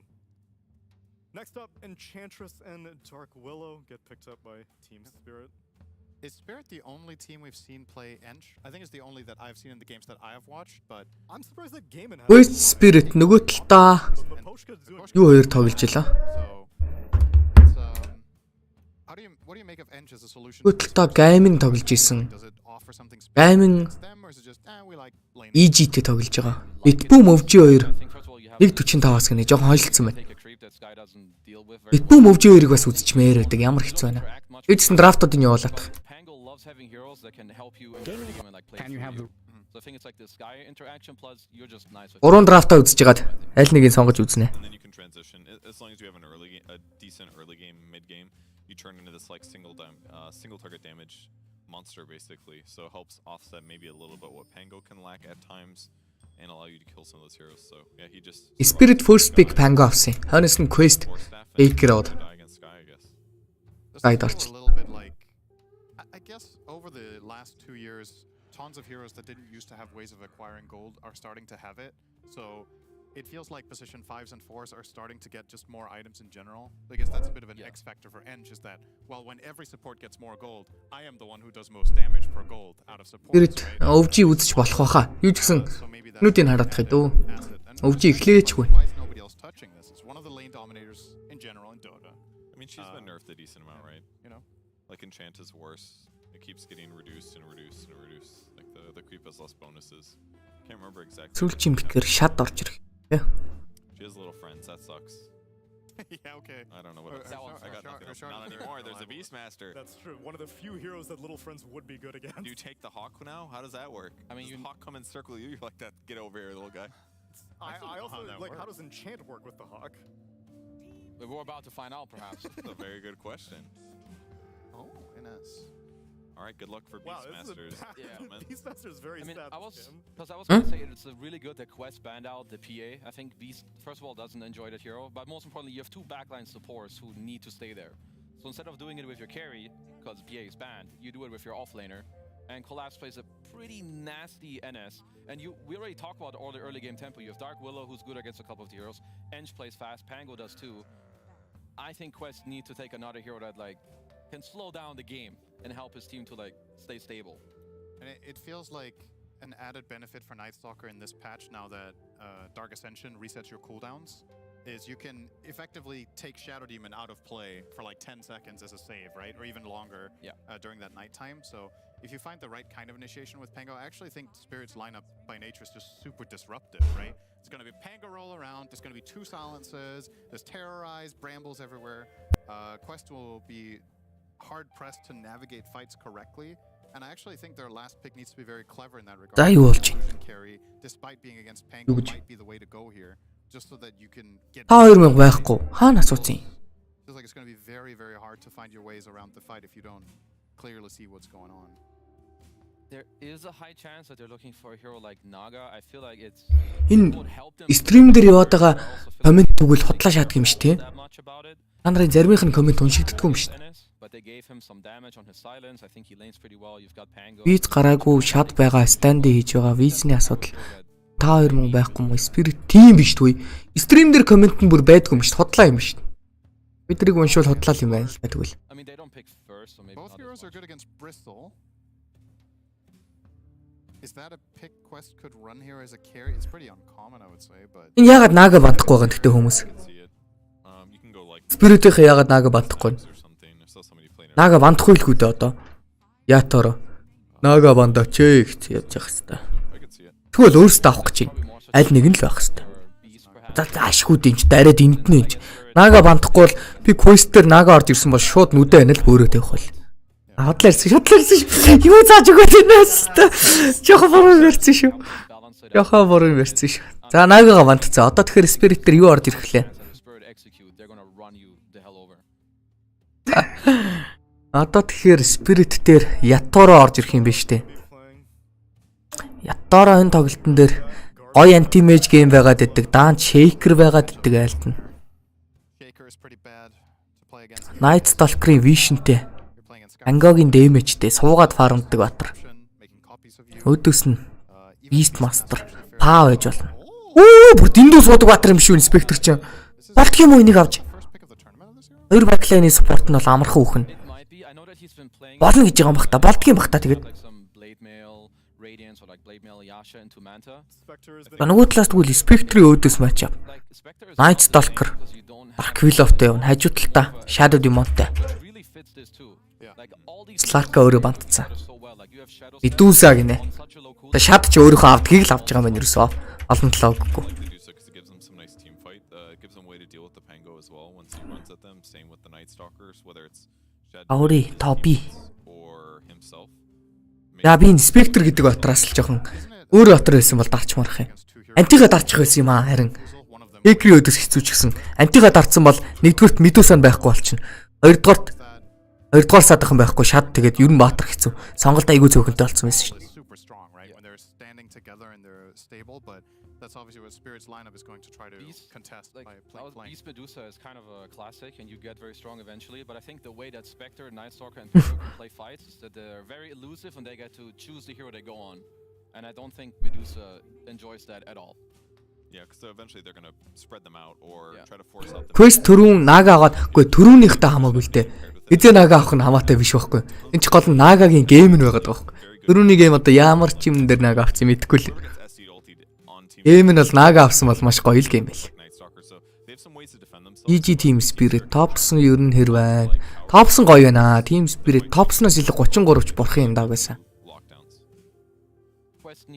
Next up, Enchantress and Dark Willow get picked up by Team Spirit. Is Spirit the only team we've seen play Ench? I think it's the only that I've seen in the games that I have watched, but I'm surprised that Kn1Fe West Spirit нөгөө талдаа юу хоёр тоглож илаа. so it's what do you make of Ench as a solution? Нөгөө талдаа гайминг тоглож исэн. Does it offer something Гайминг against them or is it just we like lane? EG-тэй тоглож байгаа. Битбүүм өвжи хоёр 1.45-аас гэнэ жоохон хойлцсон байна. Битбүүм өвжи хоёрыг бас үзчихмээр байдаг. Ямар хэцүү байна. Эдсэн драфтуудын явуулаад. Can you have the So I think it's like this guy interaction plus you're just nice with 3 драфтаа үзэж хагаад аль нэгийг сонгож үзнэ. And then you can transition as long as you have a decent early game, mid game. You turn into this like single target damage monster basically. So it helps offset maybe a little bit what Pango can lack at times and allow you to kill some of those heroes. So yeah, he just Spirit first pick Pango авсан. Хойноос нь Quest Baker аваад. Guide Arch. a little bit like I guess over the last 2 years tons of heroes that didn't used to have ways of acquiring gold are starting to have it. So it feels like position 5s and 4s are starting to get just more items in general. I guess that's a bit of an X factor for Ench is that, well, when every support gets more gold, I am the one who does most damage per gold out of support. Spirit өвжи үзэж болох байхаа. Юу ч гэсэн нүдийг хараадах гэдэг. Өвжи эхлээчгүй. Why is nobody else touching this? It's one of the lane dominators in general in Dota. I mean, she's been nerfed a decent amount, right? You know? Like Enchant is worse. It keeps getting reduced and reduced and reduced. Like the creep has less bonuses. Can't remember exactly. Сүүлчийн пикээр шат орж ирэх. She has little friends. That sucks. Yeah, okay. I don't know what else. I got nothing else. Not anymore. There's a Beastmaster. That's true. One of the few heroes that little friends would be good against. Do you take the Hawk now? How does that work? I mean, does the Hawk come and circle you? You're like that. Get over here, little guy. I also that like works. how does Enchant work with the Hawk? We're about to find out perhaps. That's a very good question. Oh, goodness. All right. Good luck for Wow, this is Beastmasters. Yeah. Beastmaster is very I mean, sad. I was skin. gonna say it's really good that Quest banned out the PA. I think Beast first of all doesn't enjoy that hero, but most importantly, you have 2 backline supports who need to stay there. So instead of doing it with your carry, because PA is banned, you do it with your offlaner. And Collapse plays a pretty nasty NS. And we already talked about all the early game tempo. You have Dark Willow, who's good against a couple of the heroes. Ench plays fast. Pango does too. I think Quest needs to take another hero that like can slow down the game and help his team to like stay stable. And it feels like an added benefit for Night Stalker in this patch now that Dark Ascension resets your cooldowns is you can effectively take Shadow Demon out of play for like 10 seconds as a save, right? Or even longer during that nighttime. So if you find the right kind of initiation with Pango, I actually think Spirit's lineup by nature is just super disruptive, right? It's going to be Pango roll around, there's going to be 2 silences, there's Terrorize, Brambles everywhere. Quest will be hard-pressed to navigate fights correctly. And I actually think their last pick needs to be very clever in that regard. За юу болж байна? Illusion carry, despite being against Pango, might be the way to go here, just so that you can get. Та 2000 байхгүй. Хаана асуусан юм? Feels like it's going to be very, very hard to find your ways around the fight if you don't clearly see what's going on. There is a high chance that they're looking for a hero like Naga. I feel like it's Энэ would help them. стрим дээр яваад байгаа комент түгэл худлаа шааддаг юм шүү, тий? That much about it. Та нарын заримынх нь комент уншигддаггүй юм шүү. But they gave him some damage on his silence. I think he lanes pretty well. You've got Pango. Виз гараагүй шат байгаа станди хийж байгаа визний асуудал. Та 2000 байхгүй юм уу? Spirit тийм биш түүй. Стрим дээр комент нь бүр байдгүй юм шүү. Худлаа юм шүү. Бидрийг уншвал худлаа юм байна л тэгвэл. I mean, they don't pick first, so maybe Both not heroes as are good much. against Bristol. Is that a pick Quest could run here as a carry? It's pretty uncommon, I would say, but Энэ ягаад наага бантахгүй байгаа гэхдээ хүмүүс. I can see it. You can go like Spirit-ийн ягаад наага бантахгүй вэ? or something. I saw somebody playing it. Наага бантахгүй л хүүдээ одоо. Яаторо. Наага бандаач гэж явж явах хэвээр. I can see it. Тэгвэл өөрсдөө авах гэж байна. Аль нэг нь л байх хэвээр. За ашгүй димч дараад энднэ гэж. Наага бантахгүй бол би quest дээр наага орж ирсэн бол шууд нүдэ байна л бөөрөө тавих бол. Хадлаарсан шүү. Юу зааж өгөх юмээс та. Жохо бороо ярьсан шүү. Жохо бороо ярьсан шүү. За наагага бантцаа. Одоо тэгэхээр spirit дээр юу орж ирэх лээ? Spirit execute, they're gonna run you the hell over. Одоо тэгэхээр spirit дээр яторо орж ирэх юм биш үү? Playing. Яторо энэ тоглолтын дээр гоё anti-mage game байгаад идэг. Даан shaker байгаад идэг айлтна. Shaker is pretty bad to play against. Night Stalker-ийн visionтэй. You're playing against Ангагийн damage-тэй суугаад фармддаг батар. making copies of you. Өдөөс нь Beastmaster паа байж болно. Бүр дэндүү суудаг баатар юм шүү инспектор чинь. Болтго юм уу энийг авч? Хоёр баклайны спорт нь бол амархан үхэн. Болно гэж байгаа юм бах та. Болтго юм бах та тэгээд. Нөгөө талаас тэгвэл Spectre-ийн өөдөөс матч ав. Night Stalker, Darkvilov-тэй явна. Хажуу талдаа Shadow Demon-тэй. Slark өөрөө бантцсан. Medusa гинэ. Та Shadow ч өөрийнхөө авдгийг л авч байгаа юм байна ерөөсөө. Олон талаа өгөхгүй. Аори, Тоби. Яа би Spectre гэдэг батраас л жоохон өөр батар байсан бол дарч марах юм. Антига дарчих байсан юм аа харин. Экри өдөөс хэцүүч гисэн. Антига дарцсан бол нэгдүгürt Medusa байхгүй болчихно. Хоёрдугаар садхан байхгүй шад тэгээд ер нь баатар хэцүү. Сонголт айгүй цөөхөнтэй болсон байсан шүү. That's obviously what Spirit's lineup is going to try to contest by playing flank. Beast Medusa is kind of a classic, and you get very strong eventually. But I think the way that Spectre, Night Stalker, and Hero can play fights is that they're very elusive, and they get to choose the hero they go on. And I don't think Medusa enjoys that at all. Yeah, because eventually they're going to spread them out or try to force out the Quest түрүүн Naga аваад үгүй түрүүнийхтэй хамаагүй л дээ. Эзэн Naga авах нь хамаатай биш байхгүй. Энд ч гол нь Naga-гийн гейм нь байгаад байгаа байхгүй. Түрүүний гейм одоо ямар ч юм дээр Naga авсан мэдэхгүй л. Гейм нь бол Naga авсан бол маш гоё л гейм байл. EG Team Spirit Topson ер нь хэр байна? Topson гоё байна. Team Spirit Topson-оос илүү 33 ч бурхан юм даа байсан.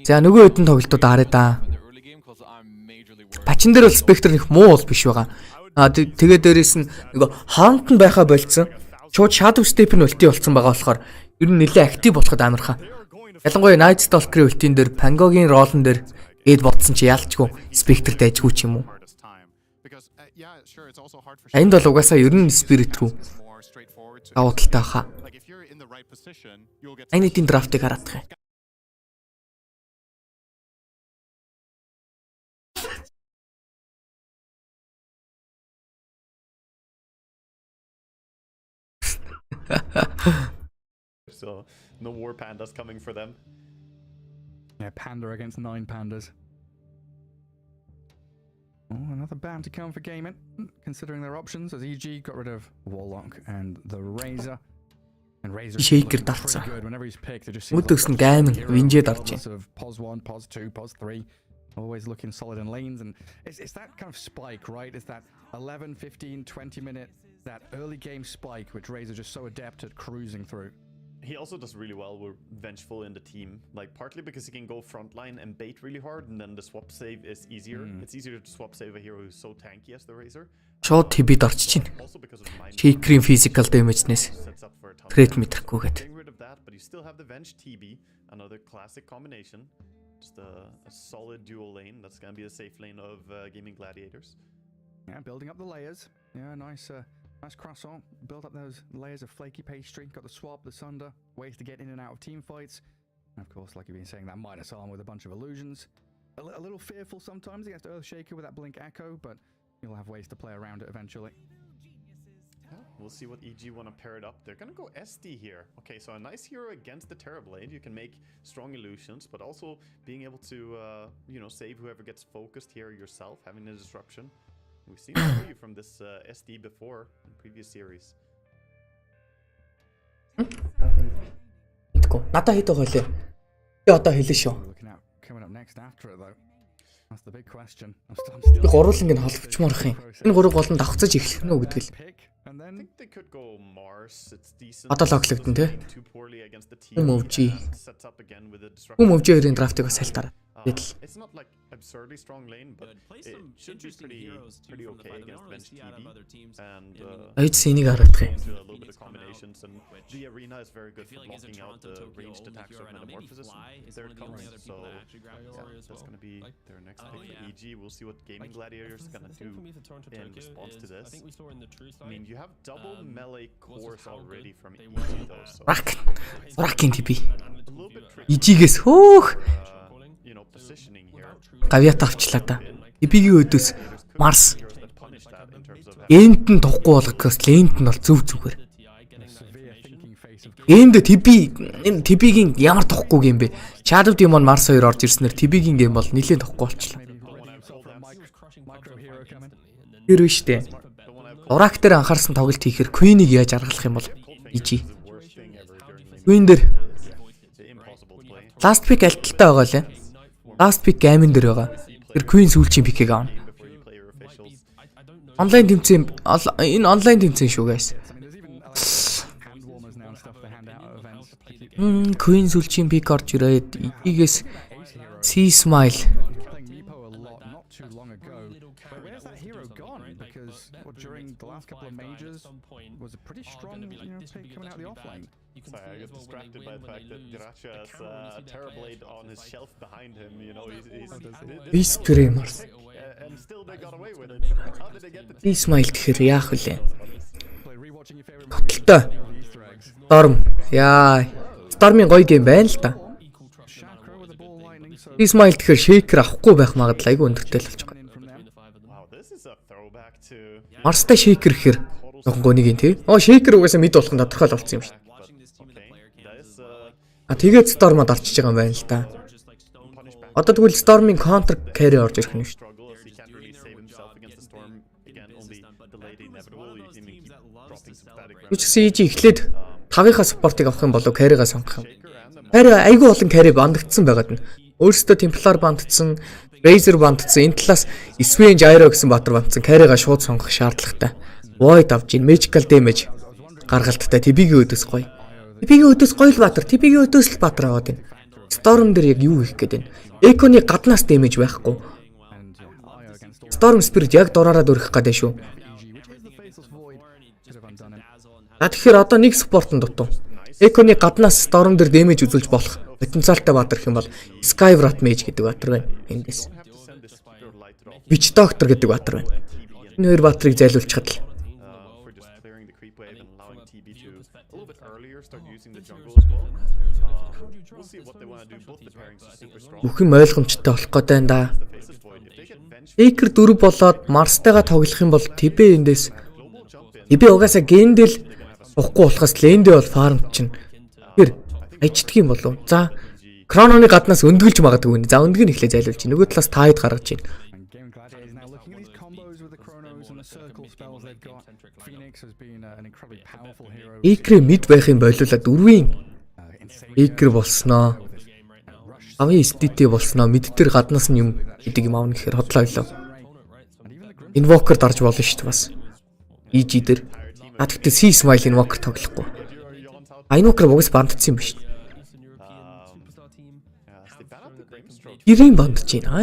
За нөгөө хэдэн тоглолтууд арай да. Пачин дээр бол Spectre их муу бол биш байгаа. Тэгээд дээрээс нь нөгөө Hunt нь байхаа болцсон. Шууд Shadow Step нь өлтий болцсон байгаа болохоор ер нь нэлээд актив болоход амархан. Ялангуяа Night Stalker-ийн өлтийн дээр Pango-гийн ролн дээр эд бодсон чи яалчгүй Spectre дайжгүй ч юм уу. Энд бол угаасаа ер нь Spirit рүү давуу талтай хаа. Айнитийн драфтыг хараадах юм. So no war pandas coming for them. Yeah, panda against 9 pandas. Oh, another ban to come for gaming, considering their options, as EG got rid of Warlock and the Razor. And Razor is Shaker pretty darts. good whenever he's picked. It just Өдөөс нь seems like гаймн винжээ дарж regardless of pos 1, pos 2, pos 3, always looking solid in lanes. And it's that kind of spike, right? It's that 11, 15, 20 minute, that early game spike, which Razor just so adept at cruising through. He also does really well with Vengeful in the team, like partly because he can go frontline and bait really hard, and then the swap save is easier. It's easier to swap save a hero who's so tanky as the Razor. шууд хибид орчих чинь. Also because of mind Shaker-ийн physical damage-нээс sets up for a ton. threat мэдрахгүйгээд. Getting rid of that, but you still have the Venge TB, another classic combination. Just a solid dual lane. That's gonna be the safe lane of Gaming Gladiators. Yeah, building up the layers. Yeah, nice croissant. Build up those layers of flaky pastry. Got the swap, the sunder, ways to get in and out of team fights. And of course, like you've been saying, that Midas arm with a bunch of illusions. A little fearful sometimes against Earthshaker with that blink echo, but you'll have ways to play around it eventually. Yeah, we'll see what EG want to pair it up. They're gonna go SD here. Okay, so a nice hero against the Terrorblade. You can make strong illusions, but also being able to, save whoever gets focused here yourself, having a disruption. We've seen a preview from this SD before in previous series. Мэдгүй. Надаа хэд байгаа лээ. Би одоо хэлэн шүү. Looking at coming up next after it though. That's the big question. I'm still Би гурлан ингэ холбочморох юм. Энэ гурыг болон давхцаж эхлэх нь үү гэдэг л. and I then think they could go Mars. It's decent. Одоо логлогдсон тий. Too poorly against the team. Мөвжи. Sets up again with a disruption. Мөвжээрийн драфтыг бас салтаараа. Бидл. It's not like absurdly strong lane, but Play it some should be interesting heroes too pretty from the okay fight that we against don't really Venge see out of TB. other teams. And Аяд энийг хараадах юм. into a little bit of Phoenix come out, combinations, and which the arena is very I good feel for like is a blocking out Toronto, the Tokyo ranged only attacks hero of right now. Maybe Metamorphosis. Fly is There one it of the only comes, other so people that actually grab this area as that's well. going to be Like- their next Oh, pick for yeah. EG. We'll see what Gaming Like, Gladiators is the going to thing for do. me for Toronto in Tokyo response to is, this. I think we saw in the true I mean, side. you have double melee was cores how already good from they EG were though, so Ракин TP. a little bit tricky. Ижигээс хөөх Positioning here. гавьяат авчлаа да. Эпигийн өдөөс Марс Heroes that punish that in terms of энд нь тохгүй болгохоос лент нь бол зөв зүгээр. severe thinking face of Энд энэ TP-гийн ямар тохгүй юм бэ? Shadow Demon Mars 2 орж ирснээр TP-гийн гейм бол нэлээд тохгүй болчихлоо. maybe ready himself Тэр биш үү? Ураг дээр анхаарсан тоглолт хийхээр Queen-ийг яаж аргалах юм бол EG. Queen дээр last pick альталтай байгаа лээ. Last pick гамин дээр байгаа. Тэр Queen сүүлчийн пикийг аавна. Онлайн тэмцээн энэ онлайн тэмцээн шүү guys. Queen сүүлчийн пик орж ирээд EG-гээс C smile. During the last couple of majors was a pretty strong pick coming out of the offlane. Sorry, I got distracted by the fact that Giracha has Terrorblade on his shelf behind him. You know, he's and still they got away with it. How did they get the C smile гэхээр яах вүлээ? Хөтөлтөө. Storm. Яа. Storm-ийн гоё гейм байна л да. C smile гэхээр shaker авахгүй байх магадлал айгүй өндөртэй л болж байгаа. Марстай shaker гэхээр жоохон гонийг юм тий. Shaker угаасаа мид болох нь тодорхой л болсон юм шүү дээ. Тэгээд Storm-од орчиж байгаа юм байна л да. Одоо тэгвэл Storm-ийн counter carry орж ирэх нь шүү дээ. Үчигсэн EG эхлээд 5-ынхаа support-ыг авах юм болов carry-га сонгох юм. Carry айгүй олон carry бандагдсан байгаад нь. Өөрөөсөө Templar бандагдсан, Razor бандагдсан, энэ талаас Swing Gyro гэсэн баатар бандсан carry-га шууд сонгох шаардлагатай. Void авч ийн magical damage гаргалттай TB-гийн өдөөс гоё. TB-гийн өдөөс гоё л баатар, TB-гийн өдөөс л баатар аваад байна. Storm дээр яг юу хийх гээд байна? Echo-ны гаднаас damage байхгүй. Storm Spirit яг дураараа дөрөх гэдэг шүү. Тэгэхээр одоо нэг спортон дутуу. Echo-ны гаднаас Storm дээр damage үзүүлж болох потенциалтай баатар юм бол Skywrath Mage гэдэг баатар байна. Эндээс. Witch Doctor гэдэг баатар байна. Энэ хоёр баатарыг зайлуулчихад л. Бүх юм ойлгомжтой болох гэдэг юм да. Эйкер 4 болоод Марстайгаа тоглох юм бол TB эндээс TB угаасаа гендэл уухгүй болохоос лэндээ бол фарм чинь. Тэр ажиддаг юм болов. За Chrono-ны гаднаас өндгөлж магадгүй нэ. За өндгөн ихлэ зайлуулж чинь. Нөгөө талаас тайд гаргаж чинь. Эйкер мид байх юм болоолаа 4-ийн Эйкер болсноо. Авийн STT болсноо. Мид дээр гаднаас нь юм гэдэг юм аавна гэхээр хотлоо ойлоо. Invoker дарж болно шүү дээ бас. EG дээр. Гэхдээ C smile Invoker тоглохгүй. Invoker угс бандцсан юм биш. Ирийн бандж байна.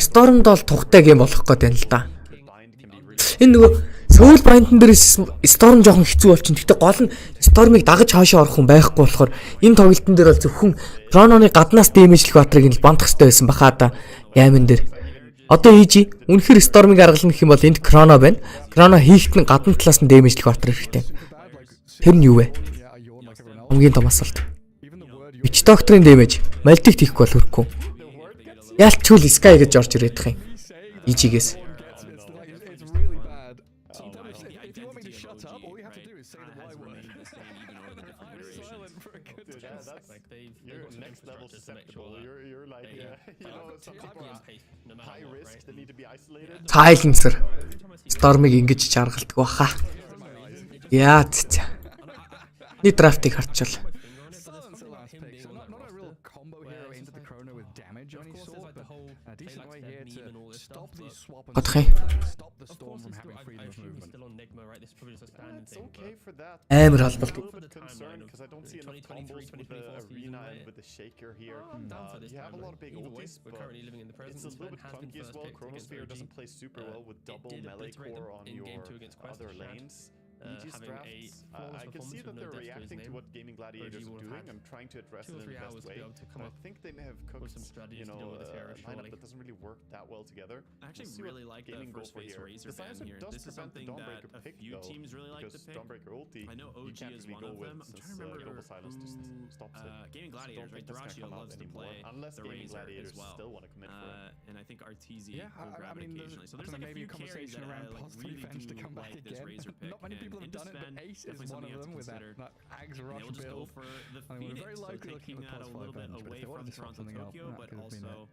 Storm дол тухтай гейм болох гээд байна л да. Энэ нөгөө Soul Bind-ын дээрээс Storm жоохон хэцүү болчихно. Гэхдээ гол нь Storm-ыг дагаж хаашаа орох хүн байхгүй болохоор энэ тоглолтын дээр бол зөвхөн Chrono-ны гаднаас дэмэжлэх баатрыг нь бандах хэрэгтэй байсан баха да. Яамин дээр. Одоо EG үнэхээр Storm-ыг аргална гэх юм бол энд Chrono байна. Chrono хийхт нь гадна талаас нь дэмэжлэх баатар хэрэгтэй. Тэр нь юу вэ? Хамгийн том асуулт. Witch Doctor-ын дэмэж мальтик хийхгүй бол хөрөхгүй. Яалтчгүй Sky гэж орж ирээд байгаа юм. EG-гээс. Silencer. Storm-ыг ингэж чаргалдаг баха. Яа цаа. Ни драфтыг харчвал. Гадах юм. Амар халбалт. I can see that they're reacting to what Gaming Gladiators are doing and trying to address it in the best way. I think they may have cooked, a lineup that doesn't really work that well together. I actually really like the first phase Razor ban here. This is something that a few teams really like to pick. I know OG is one of them. I'm trying to remember Gaming Gladiators, right? Durachio loves to play the Razor as well. And I think RTZ will grab it occasionally. So there's like a few carries that really do like this Razor pick. And done it, but Ace is one of them with that Ags rush build. Just go for the Phoenix, so taking that a little bit away from Toronto Tokyo, but also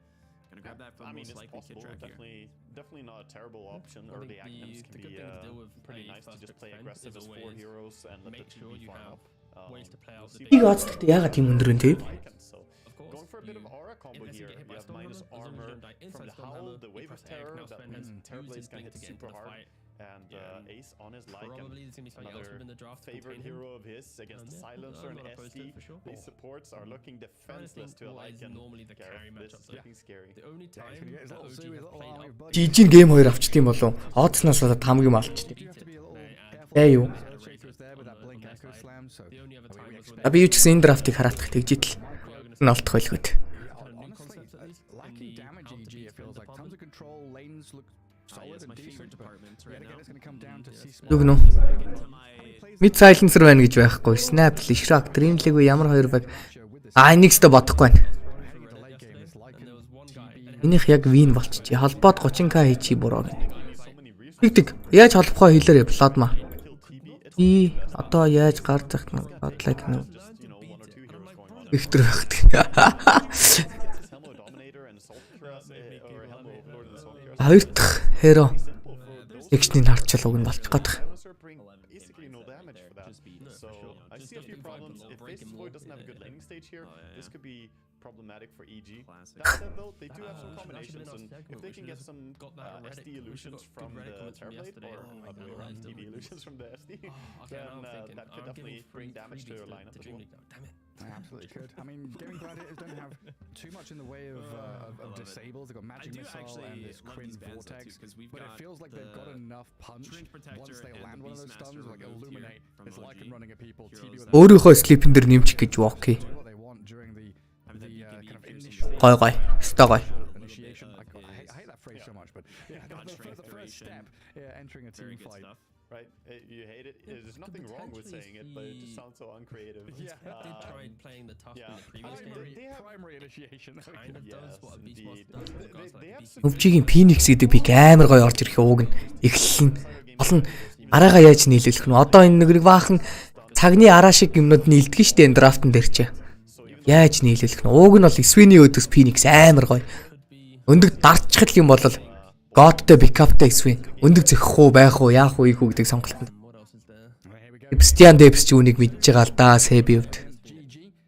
Gonna grab that for I the mean, most it's likely kid possible. track here. Definitely not a terrible option. I Early think items the can good be thing to deal with pretty a nice to first just play defense aggressive is as 4 always heroes and let make the sure 2B you farm have up. ways to play out the Тийг оцдогт яагаад тийм өндөр юм те? So Of course, going for a bit of you- aura combo unless you here. get hit You by have Stormhammer, minus as long as you armor don't die from inside the howl, Stormhammer, the you wave of press A, terror. now That Sven means has Terriblade's used his gonna blink hit to get into super the hard. fight. And Yeah. Ace on his like, Probably and there's gonna be something else another within the draft to favorite contain him. hero of his against the Yeah, Silencer I'm and not opposed to SD. it for sure. These supports are looking defenseless to a what like is and normally the Gareth, carry this matchup, is though. looking scary. The only Yeah, he's time gonna get his that little OG Zooey, have little played army up buddy. Жижиг гейм 2 авчдсан болов. Оодснаас болоод хамгийн малчдаг. You have to be a little careful. Yeah, you. Shaker was there with that blink echo slam, so The only other time was when А би юу ч гэсэн энэ драфтыг хараадах тэгжидэл. Н алдах байлгүй. honestly, lacking damage EG, it feels like tons of control, lanes look solid It's and my favorite decent, but department yet right again, now. it's gonna come down to see Зүг нөө. Mid silencer байна гэж байхгүй. Snap, Lishrak, DreamLeague ямар хоёр баг. Энийг ч бодохгүй байна. Энийх яг win болчихжээ. Холбоод 30k хийчи буруу гэнэ. Тэг. Яаж холбохоо хэлээрэй Bloodma. И одоо яаж гар зах нь бодлоо гэнэ. Ихтер багт. Хоёр дахь hero X-ний харчаал уг нь болчих гадах. Basically no damage for that. So I see a few problems. If Face's Void doesn't have a good laning stage here, this could be problematic for EG. That said though, they do have some combinations, and if they can get some SD illusions from the Terrorblade, or other way around, TB illusions from the SD, then that could definitely bring damage to your lineup as well. Damn it. Absolutely could. I mean, Gaming Gladiators don't have too much in the way of disables. They've got Magic Missile and this Quinn Vortex, but it feels like they've got enough punch once they land one of those stuns, like Illuminate. It's like in running at people. TB with Өөрийнхөө sleep-эн дээр нэмчих гэж walkie. what they want during the kind of initial Гой гой. Өстой гой. initiation. I hate that phrase so much, but yeah, the first step, entering a team fight. Right? You hate it. There's nothing wrong with saying it, but it just sounds so uncreative. Yeah. They tried playing the tough in the previous game. Primary initiation. Kind of does what a beast boss indeed. does. with regards to, They like, have beast some Өвчигийн Phoenix гэдэг пик амар гоё орж ирэх ууг нь эхлэл нь гол нь араагаа яаж нийлүүлэх нь одоо энэ нэг баахан цагны араа шиг юмнууд нийлдэг штэ энэ драфтн дээр чи яаж нийлүүлэх нь ууг нь бол Свений өдөөс Phoenix амар гоё өндөг дартчихл юм бол Godтэй Pickupтэй Свен өндөг зөхөх уу байх уу яах уу ийхүү гэдэг сонголтод what else is there? Bstian Debs ч үнийг мэдж байгаа л да Себивд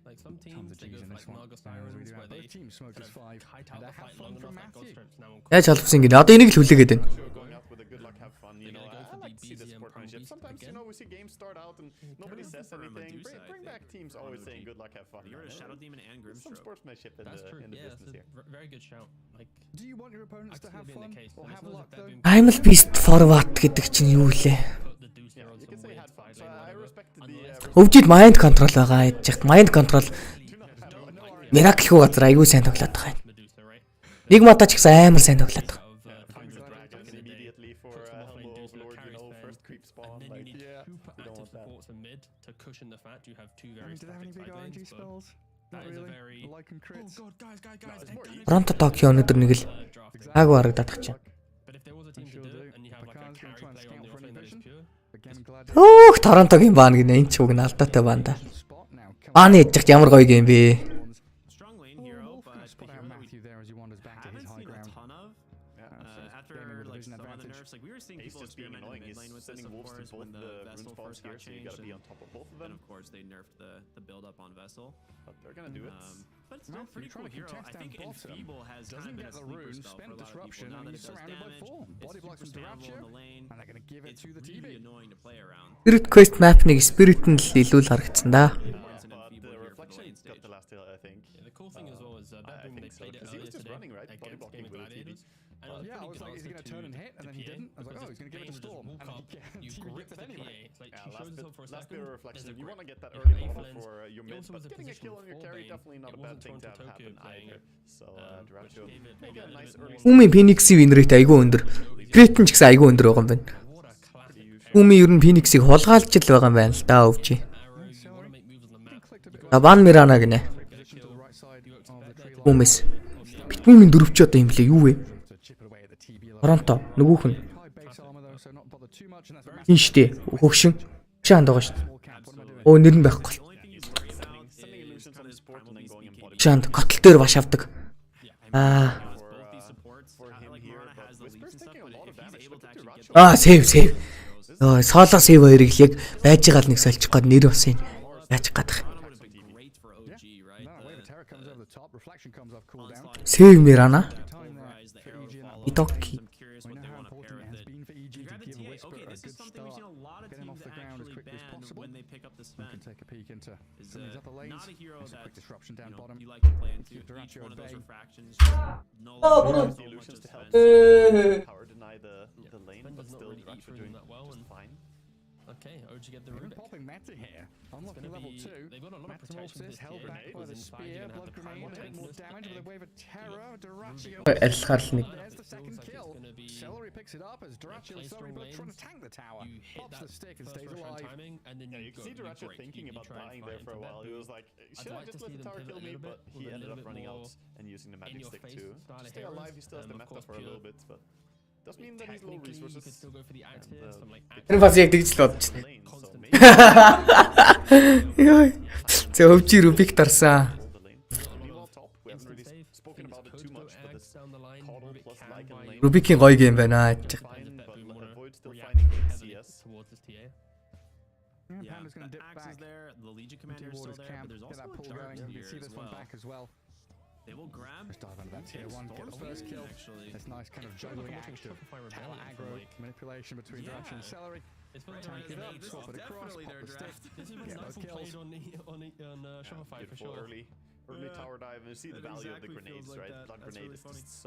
Like some teams, they go for like Margus Irons, where they kite out the fight long enough, like Ghost Trips now on яаж холбосон гинэ одоо энийг л хүлээгээд байна going out with a good luck, have fun. You know, I like to see the sportsmanship. Sometimes, you know, we see games start out and nobody says anything. Bring back teams always saying good luck, have fun. You're a Shadow Demon and There's some Grimstroke. sportsmanship in That's true. the Yeah, business it's here. a very good shout. Like, Do you want your opponents to have actually fun been the case. or And as have long as luck they've though? been I'm a beast forward гэдэг чинь юу лээ put the Deuce Yeah, here on you some can say weird had fun. side So lane, I whatever. respected the. Unless өвчид mind control байгаа яаж яхад mind control Miracle хүү газар аягүй сайн тоглоод байгаа юм Medusa, right? нэг матач гэсэн амар сайн тоглоод байгаа Of Finds the Thunder dragon back in the day, immediately for puts them off lane, Helmo Deuce, and Overlord, you carries know, Sven, first creep spawn. and then you Like, need yeah. two you don't active want that. supports in mid to cushion the fact you have two I very mean, do they have any static big side RNG lanes, but spells? that Not is a really. very Like and crits. God, guys, it's more easy. Toronto Tokyo өнөдөр нэг л draft. аагүй харагдаад байгаа чинь But if there was a team to sure do do. it and you have like a Picard's gonna carry try and player on scout the for offlane that is inhibition. pure, But Gaming Gladiators Өөх Торонтогийн баан гинэ энэ ч уг нь алдаатай баан да spot now. бааны ядчих ямар гоё гейм бэ Strong lane hero, but the Put out hero that we Matthew there as he wanders back to his haven't high seen a ground. ton of. After Gaming with a like vision some of the advantage. nerfs, like we were seeing Ace people just being experiment in annoying. mid He's lane with this, sending of wolves to course, both when the the rune Vessel spawns first here, got so you changed, gotta be and on top of both of then them. of course they nerfed the build up on Vessel. But they're gonna do it. But it's still Matthew pretty cool trying to hero. contest I think down bottom, Enfeeble has kind doesn't of been get a the sleeper rune, spell spent for a lot of disruption, people. Now and that he's it does surrounded by damage, four. it's Body blocks super from spammable Rapture, in the lane. and they're gonna give it It's to the really TB. annoying to play around. Spirit Quest map нэг Spirit нь л илүү л харагдсан да Once an But Enfeeble the here for the reflection lane got stage. the last hill, I think. Yeah, the cool thing as well is I that boom they think so, played it 'cause he was earlier just today running, right? Body against blocking Gaming with a TB. Gladiators. And it was Yeah, I pretty was good like, is he answer gonna turn and hit? And then he PA, didn't. I was like, because oh, he's gonna give it Bane to would just Storm. walk And then up, he you TB grip gets the it anyway. PA. It's like Yeah, she shows herself for a last second. bit of there's reflection. a You grip. want to get that If early A bottle lands, for your it mid, also but was a getting a position kill on your for carry Bane. definitely not It a bad wasn't thing to have Toronto happen Tokyo playing either. it. So Which Dratio gave it maybe a maybe a nice little bit early. Үми Phoenix-ийн win rate айгүй өндөр Crit нь ч гэсэн айгүй өндөр байгаа юм байна What a classic Үми ер нь Phoenix-ийг хулгайлж л байгаа юм байна л да өвчи arrow. You want to make moves on the map. Clicked a bit За бан Мирана гинэ position to the right side of the tree line. Үмэс Битмүмийн дөрөвч одоо юм лээ юу вэ To chip it away at the TB level. Торонто нөгөөх нь High base armor though, so not bother too much, and that's a massive хин штэ хөгшин чаанд байгаа штэ small cap. What am I doing? Оо нэр нь байхгүй The only thing he's worried about Sending is illusions kind on of the his sport primal and then beast going in BK. body. чаанд котл дээр баш авдаг Аа Both Save. Соло сейв хоёрыг л яг байж байгаа л нэг сольчих гээд нэр бас юм. Яаж гадах. Сейв Мирана. Итоки. Okay, this is something we've seen a lot of teams actually ban when they pick up the Sven. Take a peek into some of these other lanes. Not a hero There's a that quick disruption down bottom. you like to play into. Each one of those refractions. No The illusions to help power deny the lane, but still each are doing just fine. Okay, OG get the Even Rubik. popping Meta here. Unlocking gonna level be- 2. they've got a lot of Meta protection Morpheus this held year. back by the Because inside spear. you're gonna Blood have the grenade, a bit Primal more Tank, damage with a Egg. wave of terror. Duraccio. Алхаар л нэг. There's the second Feels like kill. it's gonna be- Celery picks it up as Duraccio play and Celery strong both trying to lanes. tank the tower. You hit Pops that the stick and first stays rush on alive. timing, and then Yeah, you you can go, see you Duraccio break, thinking you about try and dying fight there for a into while. that He boot. was like, I'd should I like to just see let the them tower pivot kill a me? little But bit with he a ended little up bit running more out and using the in magic your stick face to style of stay heroes, alive. He still has the of meta course, for a little pure. bit, but does mean that he's low Technically, you resources. could still go for the active, some like Тэр бас яг тэгж л бодож байна. Lane, so constant maybe Йой. За өвчи Рубик дарсан. hold the lane. Meanwhile, top, we haven't really save. spoken about it too much, but this down the line, Coddle Rubik plus can like and buy lane Рубикийн гоё гейм байна гэж. fine, but boom wanna avoid still react finding heavily CS. towards his TA. Yeah, Yeah, Panda's going to the dip axe back. is there, the Legion commander is Towards still there, camp. but there's Get also that a pull dart going. You here can see as this one well. back as well. They will grab. Just dive under that tier Get 1. Get the first kill. actually. This nice kind of juggling action. Tower aggro manipulation between Yeah. Duraccio and Celery. It's very Tank it up, This is swap it across, definitely pop their the stick. draft. This is Get what's those nice kills. played on Shopify for Beautiful sure. early Yeah. tower dive, and you see the It value of the exactly grenades, feels like right? that. Blood That's grenade really is just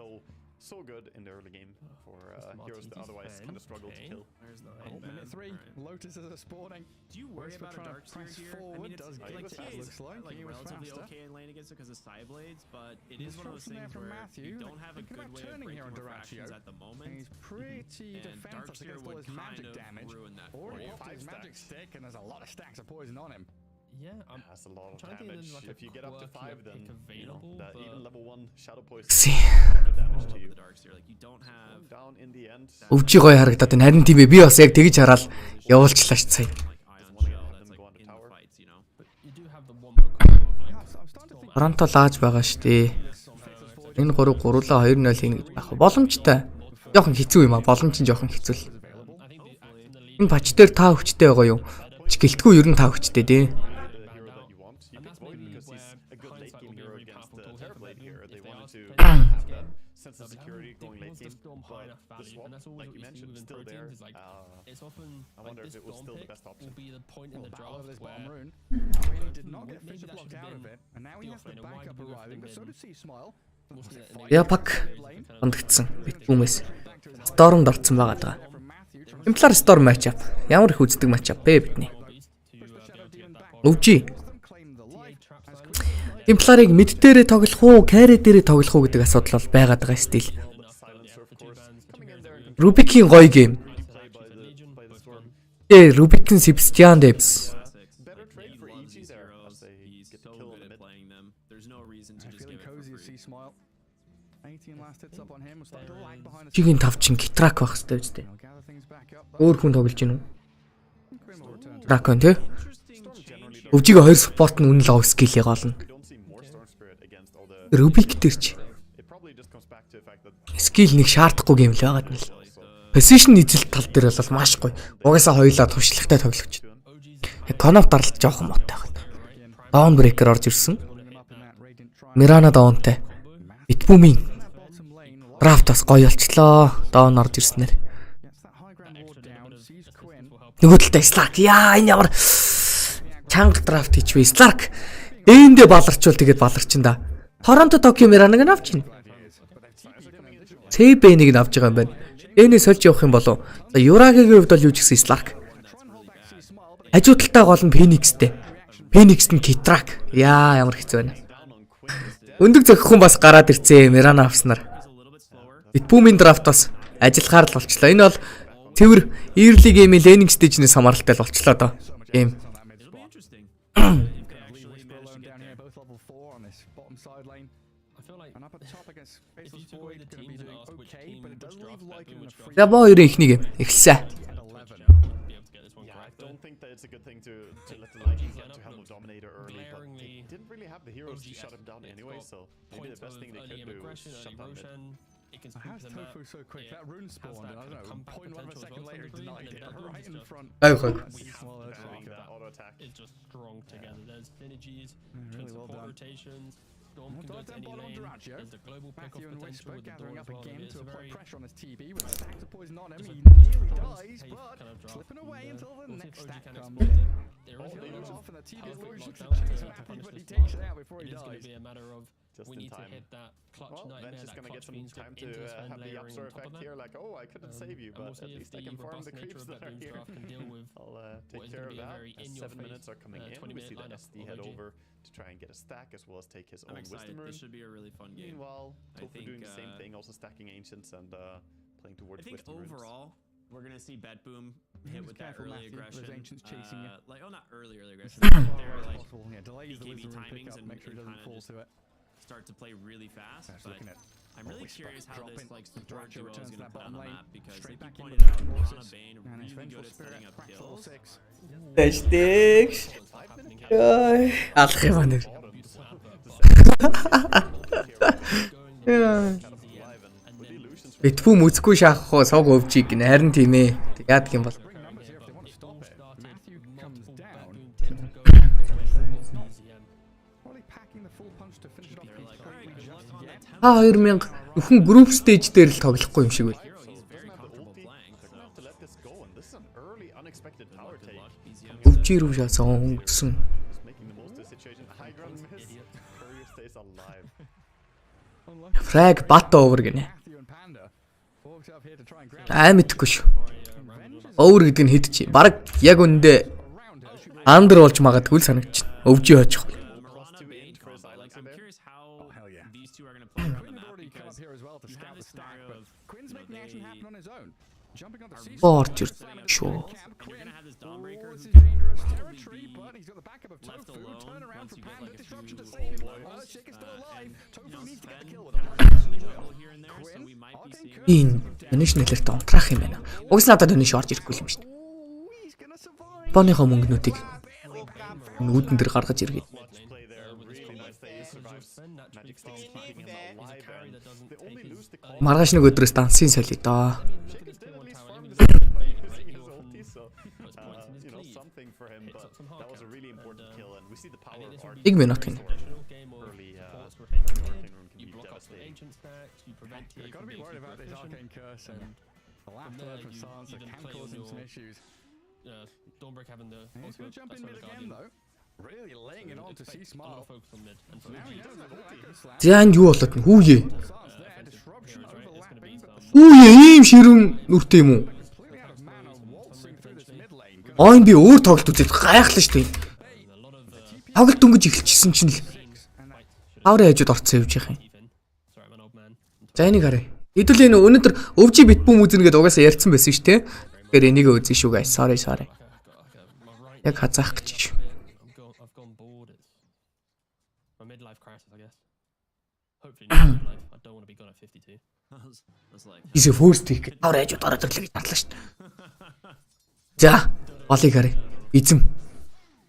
so good in the early game for That's heroes that Martinez's otherwise fan. kind of struggle to Okay. kill. There's the Oh, headband. minute 3. Alright. Lotus is a spawning. Do you worry Wisp for about a trying to dark seer press here? I forward, mean, it's does get like the TA fast. is looks like he was relatively faster. okay in lane against it because of side blades, but it Nice is one of those shots in there things from where Matthew. you Like, don't have a thinking good about way of turning here breaking on refractions Duraccio. at the And moment. he's pretty And defenseless Darkseer against all would his kind magic of damage. ruin that for Already you. off his 5 magic stacks. stick, and there's a lot of stacks of poison on him. Yeah, That's a lot of trying to think damage. there's like a If you get up to 5, quirkier then pick you know available, that even but- level 1 shadow poison See. the damage to The you. Darkseer, like you don't have Down in the end. Өвчи гоё харагдаад байна. Харин тийм ээ. Би бас яг тэгж хараад явуулчлаа ш сая. like ion wanna shell have that's them go like on the in the tower. fights, you know. you do have the one more combo of like I'm starting to think Торонто лааж байгаа шүү дээ. Энэ 3 гурлаа 2-0 хийнэ. Яг боломжтой. Жохон хэцүү юм а. Боломж нь жохон хэцүү л. I think the axe and the lead Энэ патч дээр та хүчтэй байгаа юу? Гэлтгүй ер нь та хүчтэй дээ. The hero that you want. You And pick that's Void maybe because he's where a good late hindsight game will be a hero very against powerful the tool here for Terrorblade them here. if They they wanted are to playing have this that game. sense of But security having going the- late once the game. storm high But enough the value, swap, and that's always like what you you see mentioned, within still there. proteins is like it's often I like wonder if this it was storm still the pick best option. will be the point in Well, the battle of draft this bottom where rune. Really did not get maybe Fisher that blocked should have out of been it, and now he the has the offlaner. Why backup did we go for arriving, the but so mid? does C-Smile. we'll see that in the Я game. пак Kind of ондгдсан. Битгүүмээс. Back to his Стормд орцсон байгаа даа. from Matthew. Темплар Storm matchup. Ямар их үздэг matchup бэ бидний. beast to be able to get that ball. Өвчи. Them claim the light. trap As style. quickly Темпларыг мид дээрээ тоглох уу, carry дээрээ тоглох уу гэдэг асуудал бол байгаад байгаа стил. Enough, Silencer, of the two course, bands, the coming two in bands there are and really Рубикийн гоё гейм. play by the both storm. Ээ, Рубикийн Sebastian Debs. Classics. Better Like, trade he for loves EG these there heroes. as they He's get the so kill good in the at mid. playing them. There's no reason to I'm just feeling give it cozy for as free. C-Smile. 18 last hits up on him. Was starting to lag behind the Чигийн тав чин гитрак байх хэрэгтэй үстэй. He'll gather things back up. Өөр хүн тоглож гинүү. Grim will return to Дракон тий. Interesting change. Өвчигийн хоёр спорт нь үнэн л ав скиллийг олно. We don't see more Storm Spirit against all the. Рубик дээр ч It probably just comes back to the fact that скилл нэг шаардахгүй гейм л байгаад нь л. Position эзэлт тал дээр бол маш гоё. Угаасаа хоёулаа туршлагатай тоглогч. Кн1Fe даралт жоохон моттой байна. Dawn Breaker орж ирсэн. building them up in that radiant triangle. Mirana Dawnтай. Битбүүмийн That bottom lane, Lotus драфт бас гоё болчлоо. Dawn орж ирснээр. gets that high ground ward down, sees Quinn. Нөгөө талдаа Slark. Яа, энэ ямар чанга драфт хийчихвэ. Slark. Эндээ баларчвал тэгээд баларчин да. Торонто Токио Miranag нь авч ийн. CB-нийг нь авч байгаа юм байна. Энэс сольж явах юм болов. За Юрагийн хувьд бол юу ч гэсэн Slark. Хажуу талтаа гол нь Phoenix-тэй. Phoenix нь Kitrak. Яа, ямар хэцүү байна. Өндөг зөхихгүй бас гараад ирцээ Mirana авснаар. Битбүүмийн драфт бас ажиллахаар л болчлоо. Энэ бол цэвэр early game-ийн laning stage-нээс хамааралтай л болчлоо доо. Game. It'll be interesting. Alone down here, both level 4 on this bottom side lane. I feel like And up at top against if you Faceless took away Void, the going to be teams and doing asked which okay, team but it does which leave draft Lycan in a which free За боо хоёрын ихнийг эхэлсэн. at 11. be able to get this one Yeah, I correct. don't think that it's a good thing to let the Lightning get to Helm of Dominator early, but they glaringly didn't really have the heroes to shut him down anyway, so maybe the best thing they could do is shut down mid. it can How's spook them out. Tofu so quick? Yeah. That rune Has spawned, that and I kind of don't know, comeback 0.1 of a potential as second well later, to the denied degree, it and then right in Deadpool is front. Айгу. We have Well, that's that like that that. auto attack. is just strong together. There's synergies, really between well support done. rotations. Storm Well, can go dive to down any bottom lane. Duraggio. There's the global pick-off Matthew and potential Whisper with the gathering door up as well. again It's to a apply very pressure on his TB with stacks of poison on him. just He a nearly dies, safe but kind of draft. slipping away And, until the we'll see next if OG stack can comes. exploit it. There is They a let lot off and the TB perfect illusion lockdown to chase to Matthew, punish but he this takes mob. it out before he It is going to dies. be a matter of Just we in need to time. hit that clutch Well, nightmare, Ven's just that gonna get clutch some fiends time into to his Sven have the layering upsword on top of effect that. here. Like, oh, I couldn't save you, And we'll but see at if least I the can farm robust the nature creeps of that that are Doom's here. draft can deal with I'll what take is care gonna of be a that. very As 7 in-your-face, minutes are coming in, we 20-minute see the lineup SD of head OG. over to try and get a stack as well as take his I'm own excited. wisdom rune. This should be a really fun game. Meanwhile, I Tofu think, doing the same thing, also stacking ancients and playing I towards think wisdom runes. overall, we're gonna see Bet Boom hit Just with that careful, early Matthew, aggression. those ancients chasing you. Like, oh, not early aggression. But they're like Possible, yeah, delays the BKB wisdom rune timings pickup, and make sure he doesn't kinda fall just to it. start to play really fast. Just But looking at I'm really Whisper curious how this dropping. like support Duraggio duo is returns to gonna that play on bottom the lane. map because Straight like you back in pointed with out, the Piranha forces. Bane And his really vengeful good at spirit setting up cracks level kills. 6. Тэжтэйгш. Алах юм аа нэр. Битбүү мүзгүй шахах уу сог өвчиг гин харин тийм ээ. Яадаг юм бол. Bring numbers here if they want to stop it. Matthew comes down. Probably packing the full punch to finish it off. He's currently just yet. Та 2000 өхөн group stage дээр л тоглохгүй юм шиг байна. Hero, he's very comfortable playing. They're gonna have to let this go, and this is an early, unexpected power take. Өвчир рүү шаасан өнгөсөн. Just making the most of the situation. High ground miss. Courier stays alive. Frag bat over гинэ. Matthew and Panda walked up here to try and grab Мэдхгүй шүү. Over гэдэг нь хэд чи. Бараг яг үндэ around her. She андер болж магадгүй л санагч. Өвжи хоочих. Marana Bane combo. Like, I'm curious how hell yeah. these two are gonna play around the Quinn had map already come up because here as well to you scout have the this stack, scenario but of Quinn's making the action happen on his own. Jumping on the sea. Орж шүү. and you're gonna have this Dawnbreaker This who is can dangerous probably territory, be but he's got the backup of left Tofu. alone Turn around once for you get Panda. like a Disruption to few save him. levels. Chick is still alive. And, Tofu you know, needs to get the Sven kill with can him. actually juggle here and there, so we might be seeing Ийн өнөш нэлэрт онтрах юм байна. Угс надад өнөш орж ирэхгүй юм шүү дээ. Ooh, he's gonna survive. Боныхоо мөнгнүүдийг нүүдэн дээр гаргаж иргэе. Clutch play there. Really nice that he survives. Magic Sticks keeping him alive. And they only lose the call. Маргааш нэг өдрөөс дансын солио доо. Chick is still at least farming the side by using his ulti, so you know, something for him. But that was a really important kill, and we see the power of art. Нэг минут гин. Early Arcane Rune can You be block up the devastating. ancient stacks, you prevent You've TA got to from be being worried super about this efficient. arcane curse and the last there, word from you Silencer then can play cause on him some your- issues. Dawnbreaker having the He's ultimate, going to jump in that's mid why the again Guardian though. Really laying it on to see expect a lot Smart. of focus on mid. And so Now he OG, doesn't have an echo slap. За энэ юу болоод нь хүүе. Silence there, disruption heroes, right? It's gonna be overlapping, but the Хүүе ийм ширүүн нүртэй юм уу? completely out of mana waltzing through this mid lane. Ой би өөр тоглолт үзээд гайхлаа шүү дээ. a lot of Тоглолт өнгөж эхэлчихсэн чинь л And that хаврын хажууд орцсон явж байгаа юм. even. Sorry, I'm an old man. За энийг харъя. Хэдүүл энэ өнөөдөр өвжи битбүүм үзэнэ гэдээ угаасаа ярьсан байсан шүү дээ. Тэгэхээр энийг үзэн шүү guys. Sorry. My right Яг хазаах гэж шүү. I've gone bored. It's my midlife crisis, I guess. Hopefully not midlife. I don't want to be gone at 52. That's like Is first week. Хаврын хажууд ороод ирлээ гэж харлаа шүү дээ. За болыг харъя. Эзэм.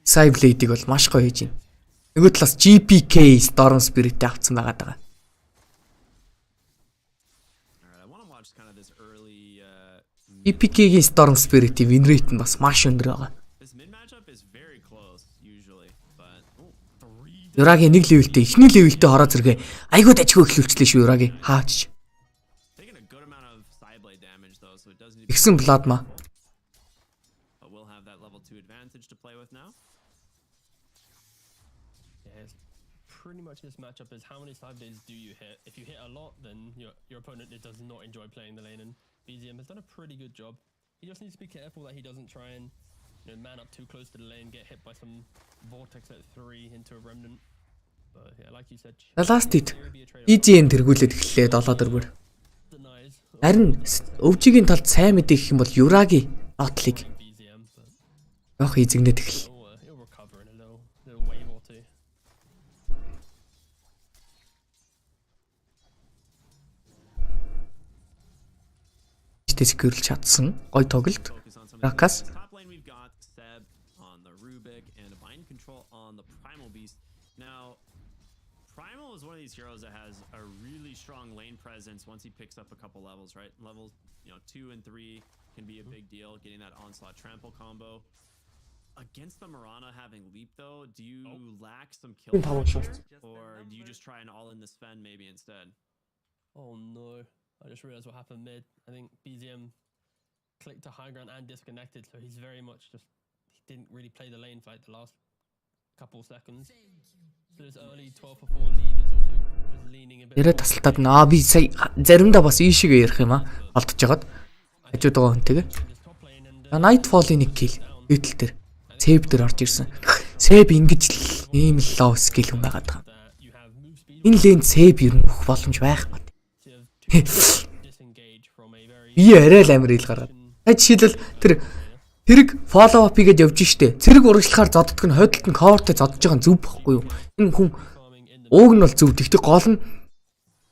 Cyblade-ийг бол маш гоё хийж байна. Нөгөө талаас GPK Storm Spirit-ийг авцсан байгаа даа. Alright, I want to watch kind of this early GPK-гийн Storm Spirit-ийн win rate нь бас маш өндөр байгаа. this mid matchup is very close usually, but Юрагийн нэг левелтэй эхний левелтэй хороо зэрэг айгүй дажгүй эхлүүлчлээ шүү Юрагийн. Хаач. taking a good amount of side blade damage though, so it does need to be Ихсэн Plasma. but we'll have that level 2 advantage to play with now. Yeah, it's pretty much this matchup is how many side days do you hit? If you hit a lot, then your opponent does not enjoy playing the lane, and BZM has done a pretty good job. He just needs to be careful that he doesn't try and man up too close to the lane, get hit by some vortex at 3 into a remnant. But yeah, like you said, Last hit. EGN тэргүүлээд эхэллээ 7-4-өөр. denies Харин өвжигийн талд сайн мэдээ гэх юм бол Юрагийн нотлыг BZM, but явах эзэгнээд эхэл. he'll recover in a little wave or two. Тэсгэрл чадсан. Гой тоглолт. Focus on some Rakas. top lane we've got Seb on the Rubik and Divine Control on the Primal Beast. Now Primal is one of these heroes that has a really strong lane presence once he picks up a couple levels, right? Levels, 2 and 3 can be a big deal, getting that onslaught trample combo. Against the Mirana having leap though, do you lack some kill pressure, or do you just try and all in the Sven maybe instead? Oh no, I just realized what happened mid. I think BZM clicked to high ground and disconnected, so he's very much just, he didn't really play the lane for like the last couple seconds. So this early 12 for 4 lead is also just leaning a bit. Ярэ тасалтаад наа би сая заримдаа бас ийшээгээ ярих юм аа. Олдож жагаад. Хажууд байгаа хүнтэйгээ. Nightfall-ийн нэг kill дээдл дээр. Сэб дээр орж ирсэн. Сэб ингэж л ийм л лоу скил хүн байгаад байгаа. Энэ лэнд сэб ер нь өгөх боломж байхгүй. Би арай л амир ил гаргаад. Жишээлбэл тэр хэрэг follow up хийгээд явж штэ. Цэрэг урагшлахаар зоддг нь хойдолд нь coverтэй зодж байгаа нь зөв байхгүй юу? Энэ хүн ууг нь бол зөв. Тэгтээ гол нь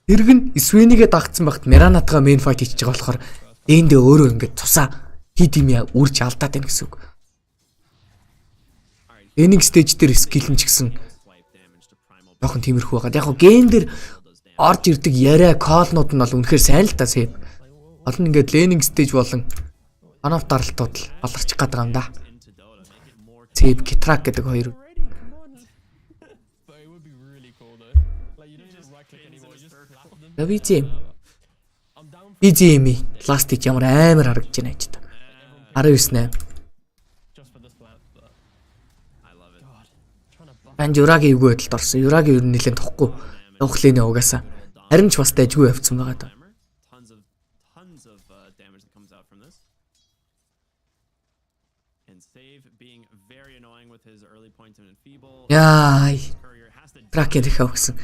хэрэг нь Sven-игээ дагцсан багт Miranatгаа main fight хийж байгаа болохоор дэндээ өөрөө ингээд тусаа хид юм яа үрж алдаад байна гэсэн үг. Энийг stage дээр skill нь ч гэсэн жоохон тиймэрхүү байгаад. Яг гоо гейм дээр орж ирдэг яриа call-нууд нь бол үнэхээр сайн л та сэв. Гол нь ингээд laning stage болон on-off даралтууд л баларчих гээд байгаа юм да. Сэв Kitrack гэдэг хоёр. BZM пластик ямар амар харагдаж байна ч та. 19-8. Банж Юрагийн эвгүй байдалд орсон. Юрагийн ер нь нэлээд тохгүй. Явах лэнэ угаасаа. Харин ч бас дайжгүй явцсан байгаа даа. Яй. Кракен дэхав гэсэн.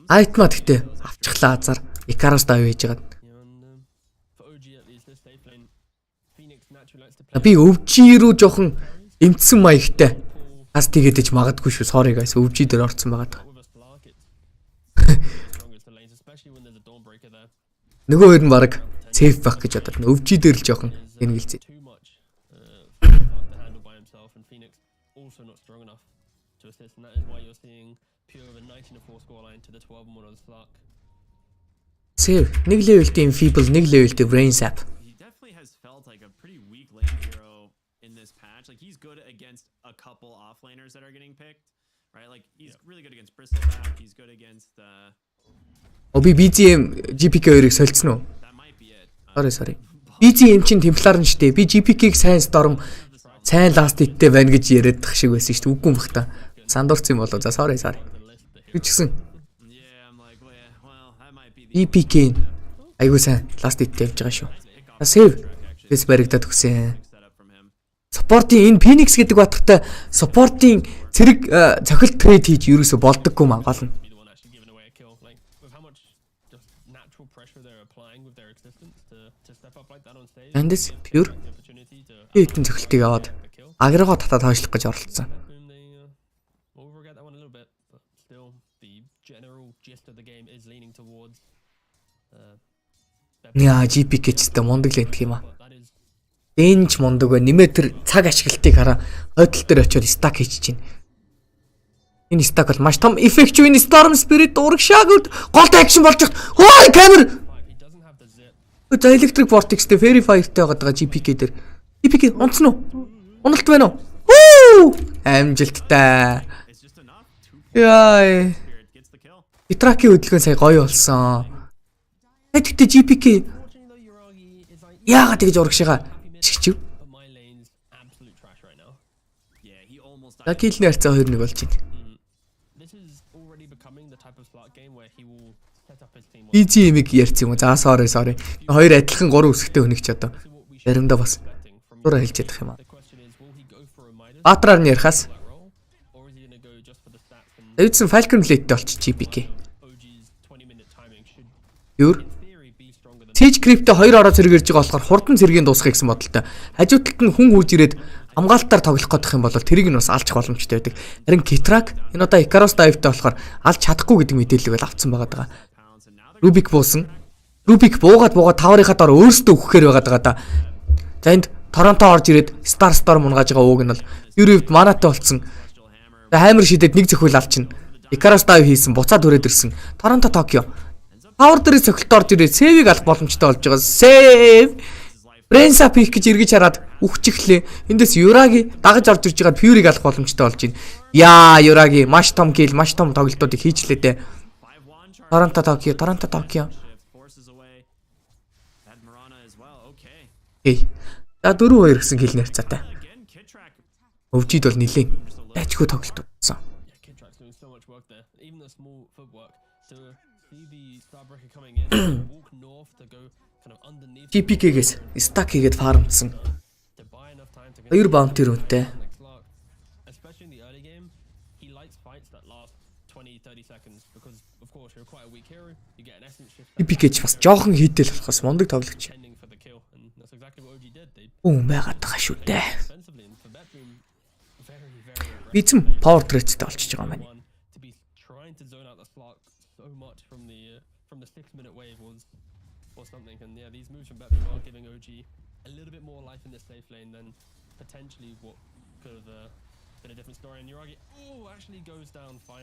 Айтма гэхдээ авчихлаа азар. Икароос даа байж байгаа. Би өвжи рүү жоохон эмтсэн маягтай. Ас тийгэж магадгүй шүү. Sorry guys. Өвжи дээр орцсон байгаа. Нөгөө хоёр нь баг safe байх гэж бодоод өвжи дээр л жоохон энгэлзээ. Save нэг level-тэй Feeble, нэг level-тэй Brain Sap. Like he's good against a couple offlaners that are getting picked, right? Like he's really good against Bristleback. He's good against Оби BZM GPK хоёрыг солилцсон уу? Sorry. BZM чинь темплар нь штэ. Би GPK-г сайн storm, сайн last hit-тэй байна гэж яриад тах шиг байсан штэ. Үгүй юм бах та. Сандуурсан юм болоо. За sorry. Би ч гэсэн. GPK айгуу сайн last hit-тэй явж байгаа шүү. Save. Бэс баригдаад өгсөн. Supporting энэ Phoenix гэдэг баттай supporting цэрэг цохилт трейд хийж ерөөсө болдоггүй маа гол нь. Эндээс pure хитэн цохилтыг аваад агрегоо татаад хойшлох гэж оролцсон. Яа GPK ч гэдэг мундаг л энтх юм аа. Энж мундаг бай. Нэмээ тэр цаг ашиглалтыг хараа хойдол дээр очиод стак хийж чинь. Энэ стак бол маш том эффект юу энэ Storm Spirit урагшаагд голд акшн болж байгаа. Хөөе камер. За Electric Vortex-тэй Fairy Fire-тэй байгаа GPK дээр. GPK унтсан уу? Уналт байна уу? Хүү! Амжилттай. Яй. Kitrack-ийн хөдөлгөөн сая гоё болсон. Тэгэхдээ GPK яагаад тэгж урагшаага? Шигчв. Лакилны харьцаа 2-1 болж байна. BZM-ийг ярьсан юм уу? За sorry. Хоёр адилхан 3 үсгтэй хүнийч одоо. Заримдаа бас зураа хэлж ядах юм аа. Баатраар нь ярихаас. Эвдсэн Falcon Blade-тэй болчих GPK. Юр Siege Crypt-тэй 2 ороо зэрэг ирж байгаа болохоор хурдан цэргийн дуусгах гэсэн бодолтой. Хажуу талд нь хүн хурж ирээд хамгаалтаар тоглох гэдэг юм бол тэрийг нь бас алж боломжтой байдаг. Харин Kitrack энэ удаа Icaros dive-тэй болохоор алж чадахгүй гэдэг мэдээллийг бол авцсан байгаа. Rubik буусан. Rubik буугаад таврынхаа дор өөрсдөө өгөхээр байгаа да. За энд Торонто орж ирээд Starstorm унгааж байгаа ууг нь бол Юривд манатай болцсон. За хаймер шидэд нэг зөвхөл алчна. Икарас дайв хийсэн, буцаад хүрээд ирсэн. Торонто Токио. Power дээрээ цогцолт орж ирээд сейвийг алах боломжтой болж байгаа. Сейв. Бренса пик гэж эргэж хараад үхчихлээ. Эндээс Юраги дагаж орж ирж байгаад Fury-г алах боломжтой болж байна. Яа, Юраги маш том кил, маш том тоглолтуудыг хийчлээ дээ. Торонто Токио. Эй. За 4-2 гэсэн кил нэрцаатай. Өвчид бол нилийн дайчгүй тоглолт болсон. GPK-гээс стак хийгээд фармдсан. 2 баунти рүүнтэй. GPK-ч бас жоохон хийдэл болохоос мундаг тоглогч. Байгаад байгаа шүү дээ. Эзэм power threat-тэй болчихж байгаа маань.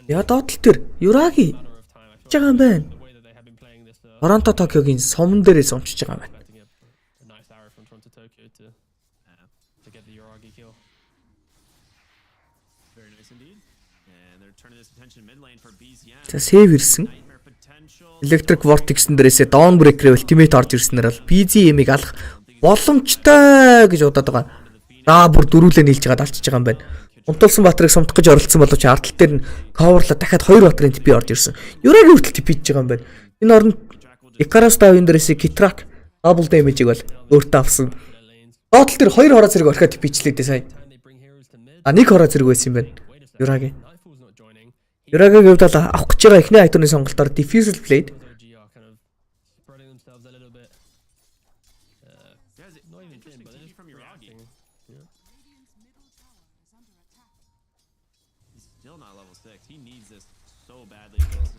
Яа доотлол төр Юраги жага юм байна. Торонто Токиогийн сомон дээрээс өмчж байгаа юм байна. За сейв ирсэн. Electric Vortex-н дээрээсээ Dawnbreaker Ultimate орж ирснээр бол BZM-ийг алах боломжтой гэж удаад байгаа. Бүр дөрүүлээ нийлж байгаа алчж байгаа юм байна. Унтуулсан батрыг сумдах гэж оролцсон боловч ардтал дээр нь coverла дахиад 2 батрын TP орж ирсэн. Юрагийн хүртэл TP хийж байгаа юм байна. Энэ оронд Икарас давын дээрээсээ Kitrak double damage-ийг бол өөртөө авсан. Доотлол дээр 2 хороо зэрэг орхиод TP-члээ дээ сая. Нэг хороо зэрэг байсан юм байна. Юрагийн хувьд бол авах гэж байгаа эхний айтурны сонголтоор Diffusal Blade.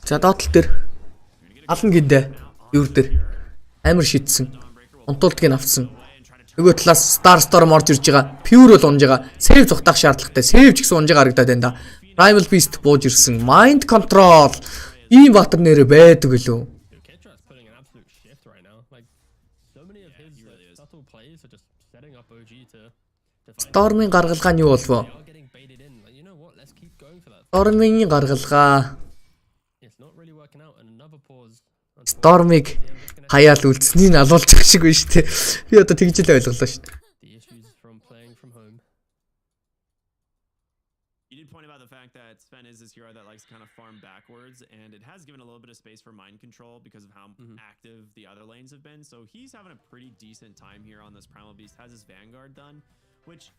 За доотлол дээр алан гиндэ юу дээр амар шидсэн. Унтуулдгийг авсан. Нөгөө талаас Star Storm орж ирж байгаа. Pure бол унж байгаа. Save зүхтах шаардлагатай. Save ч гэсэн унж байгаа харагдаад байна да. Primal Beast бууж ирсэн. Mind Control. Ийм батар нэрэ байдаг лөө. Storm-ын гаргалгаа нь юу болов? Storm-ын гаргалгаа Storm-ыг хаяал үлдсэнийг алуулчих шиг байна шүү дээ. Би одоо тэгж л ойлголоо шүү дээ. Sven is this hero that likes to kind of farm backwards, and it has given a little bit of space for mind control because of how active the other lanes have been. So he's having a pretty decent time here on this Primal Beast. Has his Vanguard done, which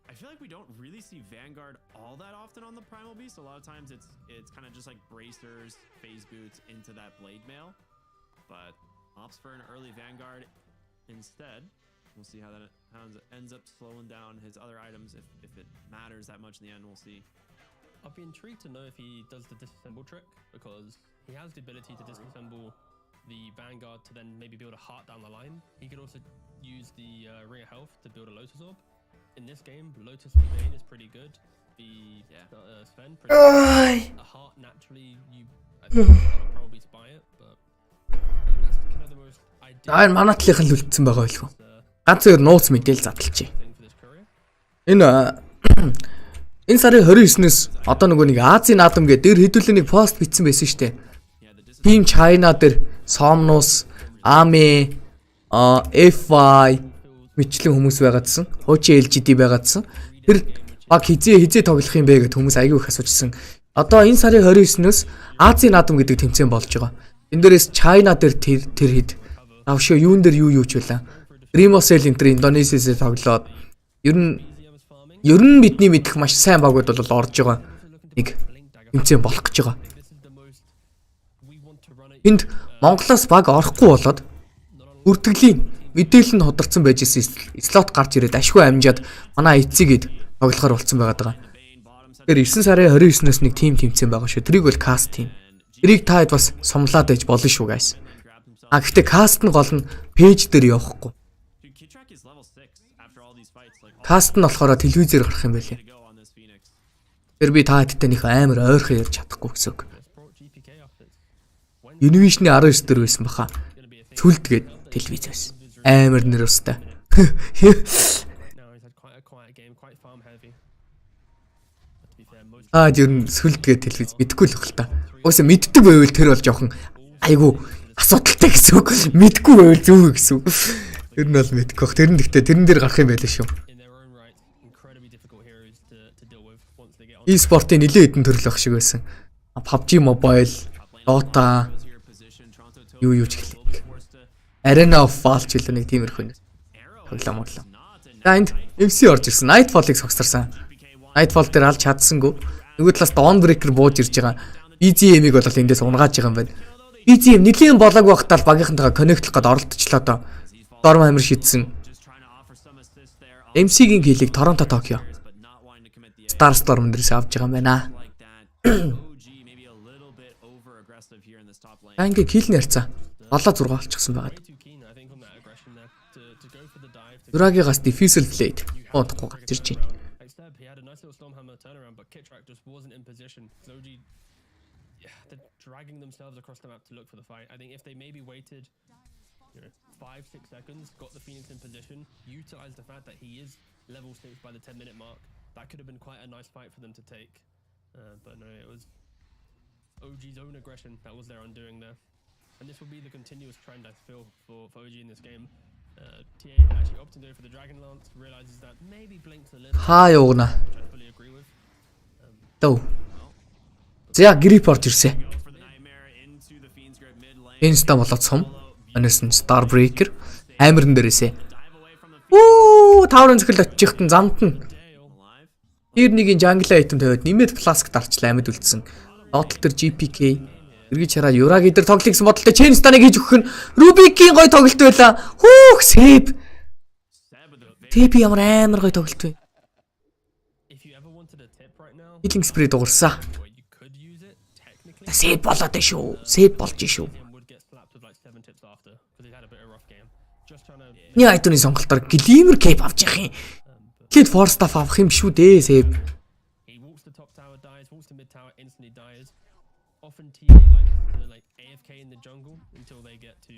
I feel like we don't really see Vanguard all that often on the Primal Beast. A lot of times it's kind of just like bracers, phase boots into that blade mail, but opts for an early Vanguard instead. We'll see how that ends up slowing down his other items if it matters that much in the end. We'll see. I'd be intrigued to know if he does the disassemble trick, because he has the ability to disassemble the Vanguard to then maybe build a heart down the line. He could also use the Ring of Health to build a Lotus Orb. In this game, Lotus and Bane is pretty good. The Sven, pretty good. A heart naturally, I think probably buy it, but I think that's kind of the most ideal. Манай талынхан л үлдсэн байгаа байлгүй. Ганц өөр нууц мэдээл задлчих. Энэ сарын 29-ээс одоо нөгөө нэг Азийн наадам гэдэг дээр хэдүүлээ нэг пост бичсэн байсан шүү дээ. Team China дээр Somnus, Ame, FY мэтлэн хүмүүс байгаадсан. Хуучин LGD байгаадсан. Тэр баг хизээ тоглох юм бэ гэд хүмүүс аягүй их асуужсэн. Одоо энэ сарын 29-ээс Азийн наадам гэдэг тэмцээн болж байгаа. Энэ дээрээс China дээр тэр хэд авшаа юун дээр юу ч байлаа. Dreamleague энэ Индонезиэс тоглоод ер нь бидний мэдэх маш сайн багууд бол орж байгаа нэг тэмцээн болох гэж байгаа. Энд Монголоос баг орохгүй болоод бүртгэлийн мэдээлэл нь худалдсан байж исэн слот гарч ирээд ашгүй амжаад манай эцэгэд тоглохоор болцсон байгаа. Тэгэхээр 9 сарын 29-нээс нэг тим тэмцээн байгаа шүү. Тэрийг бол каст тим. Тэрийг таад бас сумлаад байж болно шүү guys. Гэхдээ каст нь гол нь пэйж дээр явахгүй. Каст нь болохоор телевизээр гарах юм байлээ. Тэр би та хэдтэй нэг амар ойрхон ярьж чадахгүй гэсэн үг. Univision-ы 19 дээр байсан баха. Сүлдгээд телевиз байсан. Амар нэр өстэй. Ер нь сүлдгээд телевиз мэдгүй л баг л та. Уусаа мэддэг байвал тэр бол жоохон айгу асуудалтай гэсэн үг. Мэдгүй байвал зөв гэсэн үг. Тэр нь бол мэдгүй бах. Тэр нь гэхдээ тэрэн дээр гарах юм байлаа шүү. E-спортын нэлээд хэдэн төрөл баг шиг байсан. PUBG Mobile, Dota юу ч гэлээ. Arena of Valve ч нэг тиймэрхүү нэг тоглоом боллоо. За энд MC орж ирсэн. Nightfall-ыг согсорсон. Nightfall дээр алж чадсангүй. Нөгөө талаас Dawnbreaker бууж ирж байгаа. BGM-ыг бол эндээс унгааж байгаа юм байна. BGM нэлийн болоог байхдаа багийнхантайгаа коннектлох гээд оролдчихлоо доо. Дорм амир шидсэн. MC-гийн хилийг Торонто, Токио. Starstorm дээрээс авч байгаа юм байна. Ингээ кил нэрцаа. 7-6 болчихсон байгаа. Юрагигаас Diffusal Blade бодохгүй гарч ирж байна. Dragging themselves across the map to look for the fight. I think if they maybe waited 5-6 seconds, got the Phoenix in position, utilized the fact that he is level 6 by the 10-minute mark, that could have been quite a nice fight for them to take. But no, it was OG's own aggression that was their undoing there. And this will be the continuous trend, I feel, for OG in this game. TA actually opting to go for the Dragon Lance, realizes that maybe blinks a little, Явна. which I fully agree with. Төө. За грип орж ирсэн. Инста болоод сум. Анаас нь Starbreaker амирн дээрээсээ. Таврын цэхэл очижихт нь замд нь. Тэр нэгийн jungle item тавиад нэмээд flask дарчлаа амьд үлдсэн. Доотлол төр GPK эргэж хараад Юраги дээр тоглох гэсэн бодолтой Chainstanыг хийж өгөх нь Rubik-ийн гой тоглолт байлаа. Хүүх Seb. Seb ямар амар гой тоглолт вэ? Healing Spirit дуурсаа. Seb болоод дээ шүү. Seb болж шүү. Яа айтуны сонголтоор Glimmer Cape авч явах юм. Тэгэхэд Force Staff авах юм шүү дээ Seb. Often TA likes to like AFK in the jungle until they get to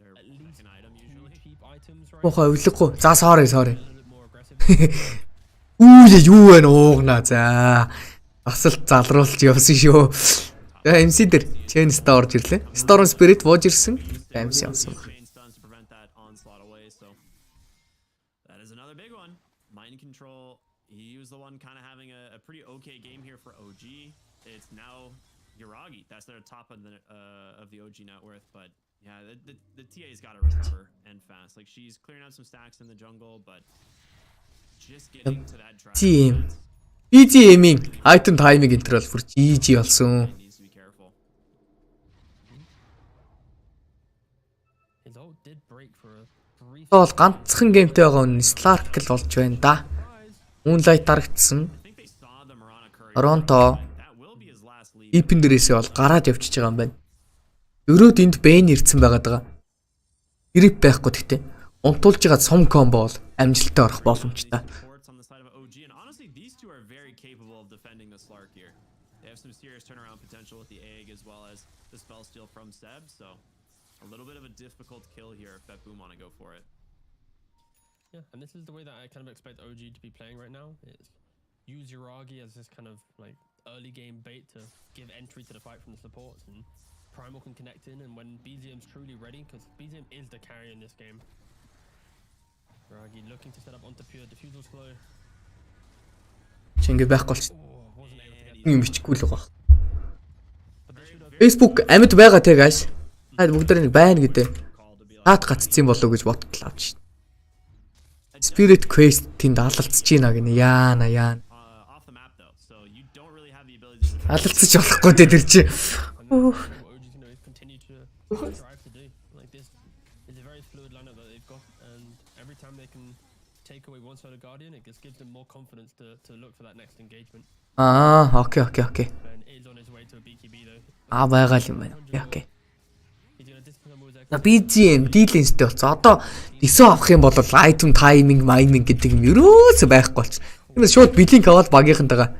at least an item usually cheap items right. Бохоо өвлөхгүй. За sorry. A little bit more aggressive. Юу вэ уугна за. Асалт залруулж явсан шүү. За MC дээр Chainsta орж ирлээ. Storm Spirit бууж ирсэн. MC явсан. To prevent that onslaught away, so that is another big one. Mind control. He was the one kind of having a pretty okay game here for OG. It's now Yuragi. That's their top of the OG net worth. But yeah, the TA's got to recover and fast. Like she's clearing out some stacks in the jungle, but just getting to that drive. Team. BGM-ийн item timing интервал бүр GG болсон. Needs to be careful. His ult did break for a brief. Бол ганцхан геймтэй байгаа нь Slark л болж байна да. Moonlight дарагдсан. I think they saw the Marana Curry. Toronto That will be his last lead. Ипэн дээрээсээ бол гараад явчихж байгаа юм байна. Өрөөд энд Bane ирсэн байгаад байгаа. Грип байхгүй гэхдээ унтуулж байгаа сум комбо бол амжилттай орох боломжтой. Ports on the side of OG, and honestly, these two are very capable of defending the Slark here. They have some serious turnaround potential with the egg as well as the spell steal from Seb, so a little bit of a difficult kill here if Bet Boom want to go for it. Yeah, and this is the way that I kind of expect OG to be playing right now. Is use Yuragi as this kind of like early game bait to give entry to the fight from the supports, and Primal can connect in, and when BZM's truly ready, because BZM is the carry in this game. Yuragi looking to set up onto pure diffusal slow. Чи ингэ байхгүй болчих. Wasn't able to get Юм бичгүй л байгаа. Facebook амьд байгаа те guys. Хаад бүгд нэг байна гэдэг. Таад гаццсан болов уу гэж бодтол авч шин. Spirit Quest тэнд алалцж гинэ гинэ. Яана. Off the map though, so you don't really have the ability to Алалцж болохгүй те тэр чи. what OG's going to continue to strive to do. Like this is a very fluid lineup that they've got, and every time they can take away one side of Guardian, it just gives them more confidence to look for that next engagement. Окей. Ben is on his way to a BKB though. Байгаа л юм байна. Окей. He's going to discipline with his BGM deal-инстэй болсон. Одоо 9 авах юм бол item timing, mining гэдэг юм ерөөсөө байхгүй болчих. Тиймээс шууд Blink аваад багийнхантайгаа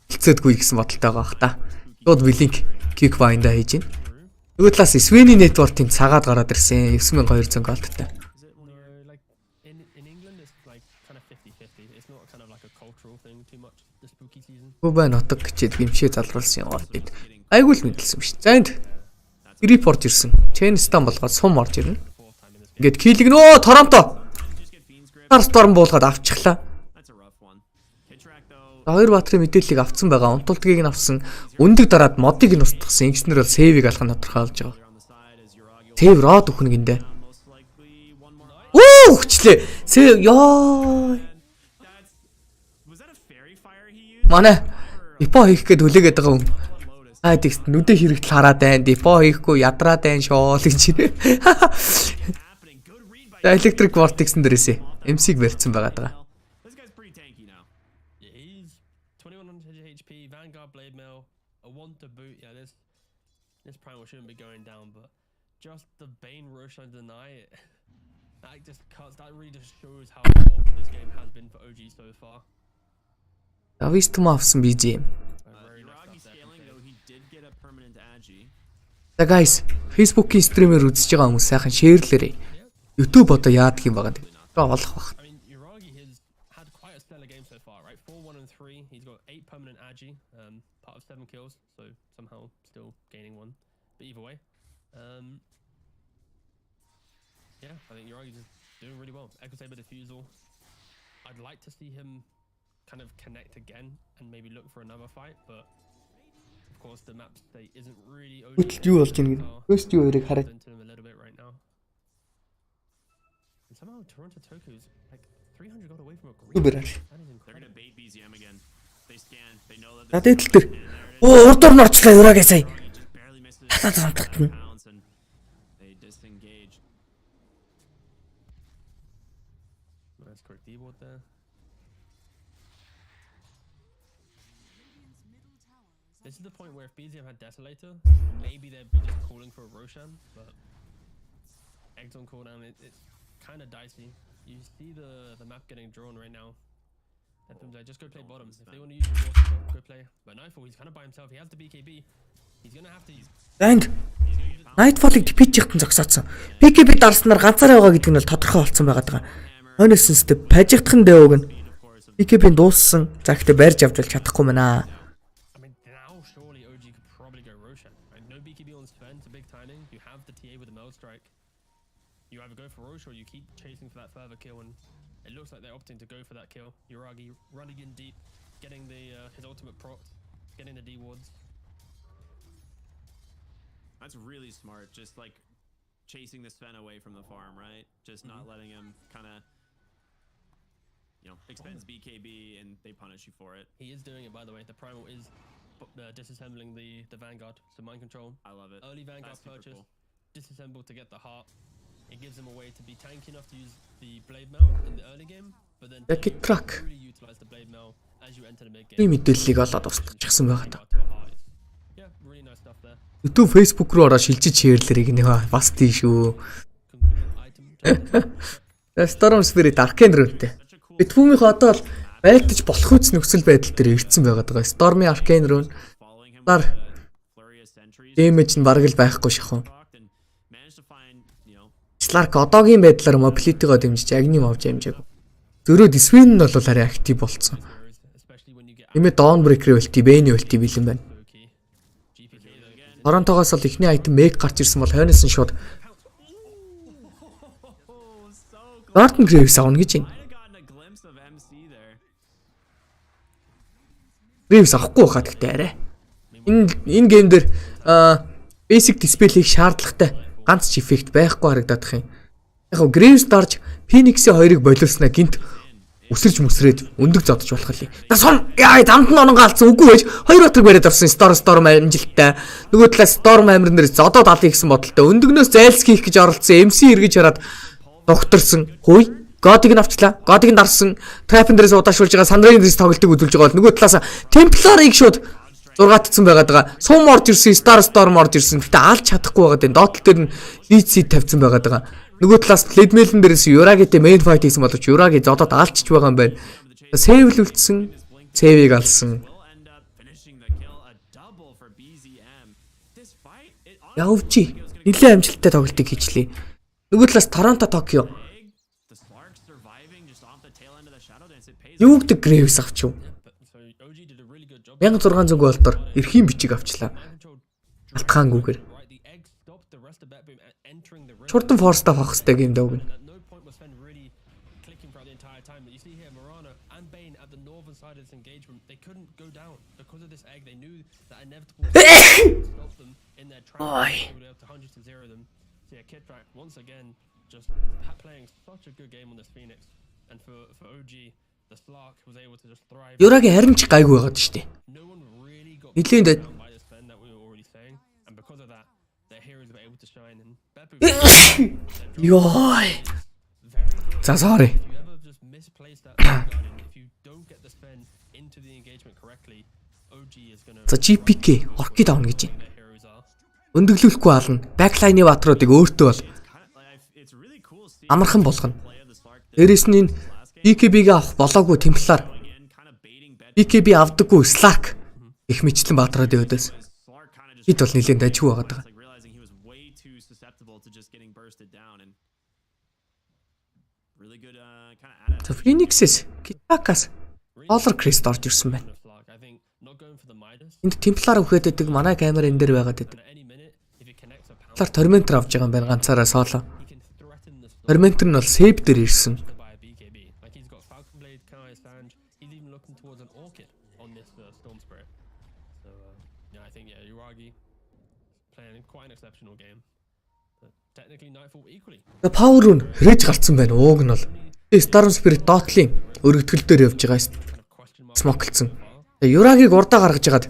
хилцээдгүй гэсэн бодолтой байгаа бах та. Шууд Blink Kn1Fe-да хийж байна. Нөгөө талаас Sven-ийн network-ийн цагаад гараад ирсэн 9200 голдтай. Like in England, it's like kind of 50-50. It's not kind of like a cultural thing too much. The spooky season. Гүбэ нутаг гэчээд гимшээ залруулсан голдод. Айгуул мэдлсэн биш. За энд репорт ирсэн. Chain-Stan болгоод сум орж ирнэ. Ингээд киллиг нөө Торонто. Storm буулгаад авчихлаа. Хоёр баатрын мэдээллийг авцсан байгаа. Унтуулдгийг нь авсан. Өндөг дараад модыг нь устгасан. Ингэснээр бол сейвийг алах нь тодорхойлж байгаа. Сейв род өхнө гиндэ. Оо хүчлээ. Сейв ёо. Манай Депо хийх гээд хүлээгээд байгаа юм. Аа тэгс нүдэ хэрэгтэл хараад байна. Депо хийхгүй ядраад байна шоол гэж. Electric Vortex-ын дээрээсээ MC-г барьсан байгаа даа. HP, Vanguard Blade Mail, a want to boot. Yeah, this primal shouldn't be going down, but just the Bane Roshan deny it. That really just shows how awkward this game has been for OG so far. Авистум авсан BGM. За guys, Facebook-ийн стримээр үзэж байгаа хүмүүс сайхан шеэрлээрэй. YouTube одоо яадаг юм байгаа. Олох баг. He's got 8 permanent agi, part of 7 kills, so somehow still gaining 1. But either way, yeah, I think Yuragi's just doing really well. Echo Saber Diffusal. I'd like to see him kind of connect again and maybe look for another fight, but of course the map state isn't really OG. Юу болж ийн гэнэ. First юу хоёрыг хараад. A little bit right now. And somehow Toronto Toku's like 300 got away from a green. They're gonna bait BZM again. They scan. They know that. Надад дээр. Оо урдуур нь орчлаа Юрагээ сая. They disengage. Nice quick D-board there. This is the point where if BZM had Desolator, maybe they'd be just calling for a Roshan, but Eggs on cooldown, it's kind of dicey. You see the map getting drawn right now. Just go play bottom. If they want to use the resources, go play. But Kn1Fe, he's kind of by himself. He has the BKB. He's gonna have to use. And Nightfall-ыг defeat хийхтэн зогсоодсон. BKB дарснаар ганцаараа байгаа гэдэг нь бол тодорхой болсон байгаа даа. Honestly, пажигдахын дэвөг нь BKB-ийн дууссан. За ихтэй барьж авч бол чадахгүй мэнаа. I mean, now surely OG could probably go Roshan. Right? No BKB on Sven, it's a big timing. You have the TA with the Meld Strike. You either go for Roshan or you keep chasing for that further kill, and it looks like they're opting to go for that kill. Yuragi running in deep, getting his ultimate procs, getting the D wards. That's really smart. Just like chasing the Sven away from the farm, right? Just not letting him kind of, expends BKB and they punish you for it. He is doing it, by the way. The primal is disassembling the Vanguard, so mind control. I love it. Early Vanguard purchase, cool. Disassemble to get the heart. It gives him a way to be tanky enough to use the blade mail in the early game, but then really utilize the blade mail as you enter the mid game. Мэдээллийг олоод устчихсан байгаа та. Yeah, really nice stuff there. YouTube, Facebook руу ороо шилжиж шеэрлэрийг нэ бас тий шүү. Storm Spirit Arcane рүүнтэй. Битвүүмийнхээ одоо л байлдаж болох үс нөхцөл байдал дээр ирсэн байгаа даа. Storm-ийн Arcane рүүн. Нар damage нь бараг л байхгүй шахав. Slark одоогийн байдлаар mobility-гоо дэмжиж агним авч амжааг. Зөрөөд Sven нь бол арай актив болцсон. Нэмээд Dawnbreaker ulti, Bane ulti бэлэн байна. Торонтогоос л ихний айтем мег гарч ирсэн бол хойноос нь шууд Garden Graves авна гэж байна. Graves авахгүй хаа гэхдээ арай. Энэ гейм дээр basic dispel хийх шаардлагатай ганц ч эффект байхгүй харагдаад их юм. Яг гоо Graves дарж Phoenix-ийн хоёрыг боловснаа гинт өсөрж мөсрээд өндөг зодож болох юм. За сон яа замд нь ононгоо алдсан үгүй байж хоёр батрыг бариад авсан Storm амжилттай. Нөгөө талаас Storm амир нэр зодоод алыг гэсэн бодолтой өндөгнөөс зайлсхий хийх гэж оролцсон MC эргэж хараад докторсон. Хөөе Godыг нь авчлаа. Godыг нь дарсан. Trap-ын дээрээс удаашуулж байгаа Sandra'гийн дээрээс тоглолтыг үзүүлж байгаа бол нөгөө талаас Templar-ыг шууд 6-тцсан байгаад байгаа. Сум орж ирсэн, Storm орж ирсэн. Гэтэ алж чадахгүй байгаа. Dotl дээр нь lead seed тавьсан байгаад байгаа. Нөгөө талаас Leadmail-ын дээрээс Yuragi-тэй main fight хийсэн боловч Yuragi зодоод алчж байгаа юм байна. Сэйвэл үлдсэн. Сэвийг алсан. Явж. Нилээ амжилттай тоглолтыг хийчлээ. Нөгөө талаас Торонто Токио. Юу гэдэг Грэвс авч юу? 1600 голдор эрхийн бичиг авчлаа. Алтхаангүйгээр. Шурдан форстаа авах хэрэгтэй гейм дэв гэнэ. Ой. Once again, just playing such a good game on this Phoenix, and for OG, the Slark was able to just thrive. Юрагийн харин ч гайгүй байгаад штэ. Нилийн дэд. And because of that, their heroes were able to shine. And Ёй. За sorry. if you ever just misplace that guardian, if you don't get the spend into the engagement correctly, OG is gonna. За GPK оркид авна гэж байна. Their heroes are. Өндөглүүлэхгүй ална. Бэклайны баатруудыг өөртөө бол амархан болгоно. Дээрээс нь BKB-г авах болоогүй Темплар. BKB авдаггүй Slark их мэтлэн баатруудын өдөөс. Хит бол нэлээд дажгүй байгаад байгаа. За Phoenix-с Kitaka's Solar Crest орж ирсэн байна. I think not going for the Midas. Энд Темплар өгөхөд байдаг манай камер энэ дээр байгаад байдаг. At any minute, if it connects a power, Темплар Tormentor авч байгаа юм байна ганцаараа соло. he can threaten the Slark Tormentor нь бол save дээр ирсэн. by a BKB. Like he's got Falcon Blade, Kn1Fe, he's even looking towards an Orchid on this Storm Spirit. So yeah, I think Uragi playing quite an exceptional game. But technically Nightfall equally. Power rune хэрэж гарцсан байна. Ууг нь бол Storm Spirit Dotling өргөдгөл дээр явж байгаа смоклцсон. Тэгээ Юрагийг урдаа гаргаж ягаад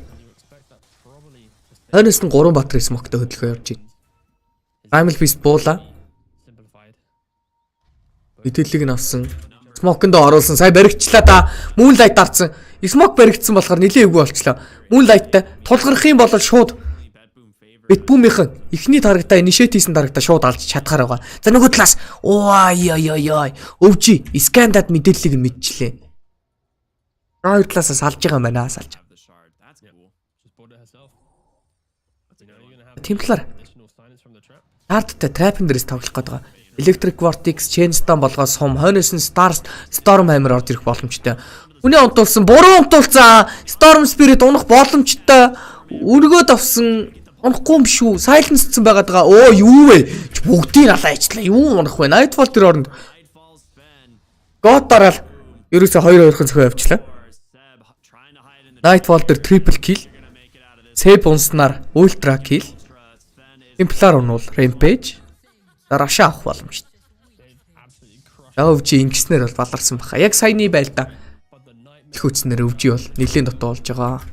хойноос нь 3 батрын смоктой хөдөлгөө явж байна. Primal Beast буула. Итэлийг нь авсан. Смоконд оруулсан. Сая баригчлаа да. Moonlight дарцсан. Смок баригдсан болохоор нилээ эвгүй болчлоо. Moonlight-тай тулгарх юм бол шууд Битбумийнхэн эхний таргатаа initiate хийсэн таргатаа шууд алж чадхаар байгаа. За нөгөө талаас ой. Өвжи скандад мэдээллийг нь мэдчихлээ. Хоёр талаасаа салж байгаа юм байна. Салж. Темплар. Хардтай трапин дээрээс тоглох гээд байгаа. Electric Vortex, Chainstorm болгоо сум, хойноос нь Storm Hammer орж ирэх боломжтой. Хүний онтуулсан, буруу онтуулсан. Storm Spirit унах боломжтой. Өргөөд авсан. Унахгүй юм шүү. Silence-цсан байгаад байгаа. Оо юу вэ? Бүгдийг алаа ижлаа. Юу унах вэ? Nightfall тэр оронд. God дараал. Ерөөсө 2-2-ын цохоо явчлаа. Nightfall тэр triple kill. Save унснаар ultra kill. Templar унвал Rampage. Дараашаа авах боломжтой. Өвжи ингэснээр бол баларсан баха. Яг саяны байлдаа. Их үтснэр өвжи бол нэлийн дотоо болж байгаа.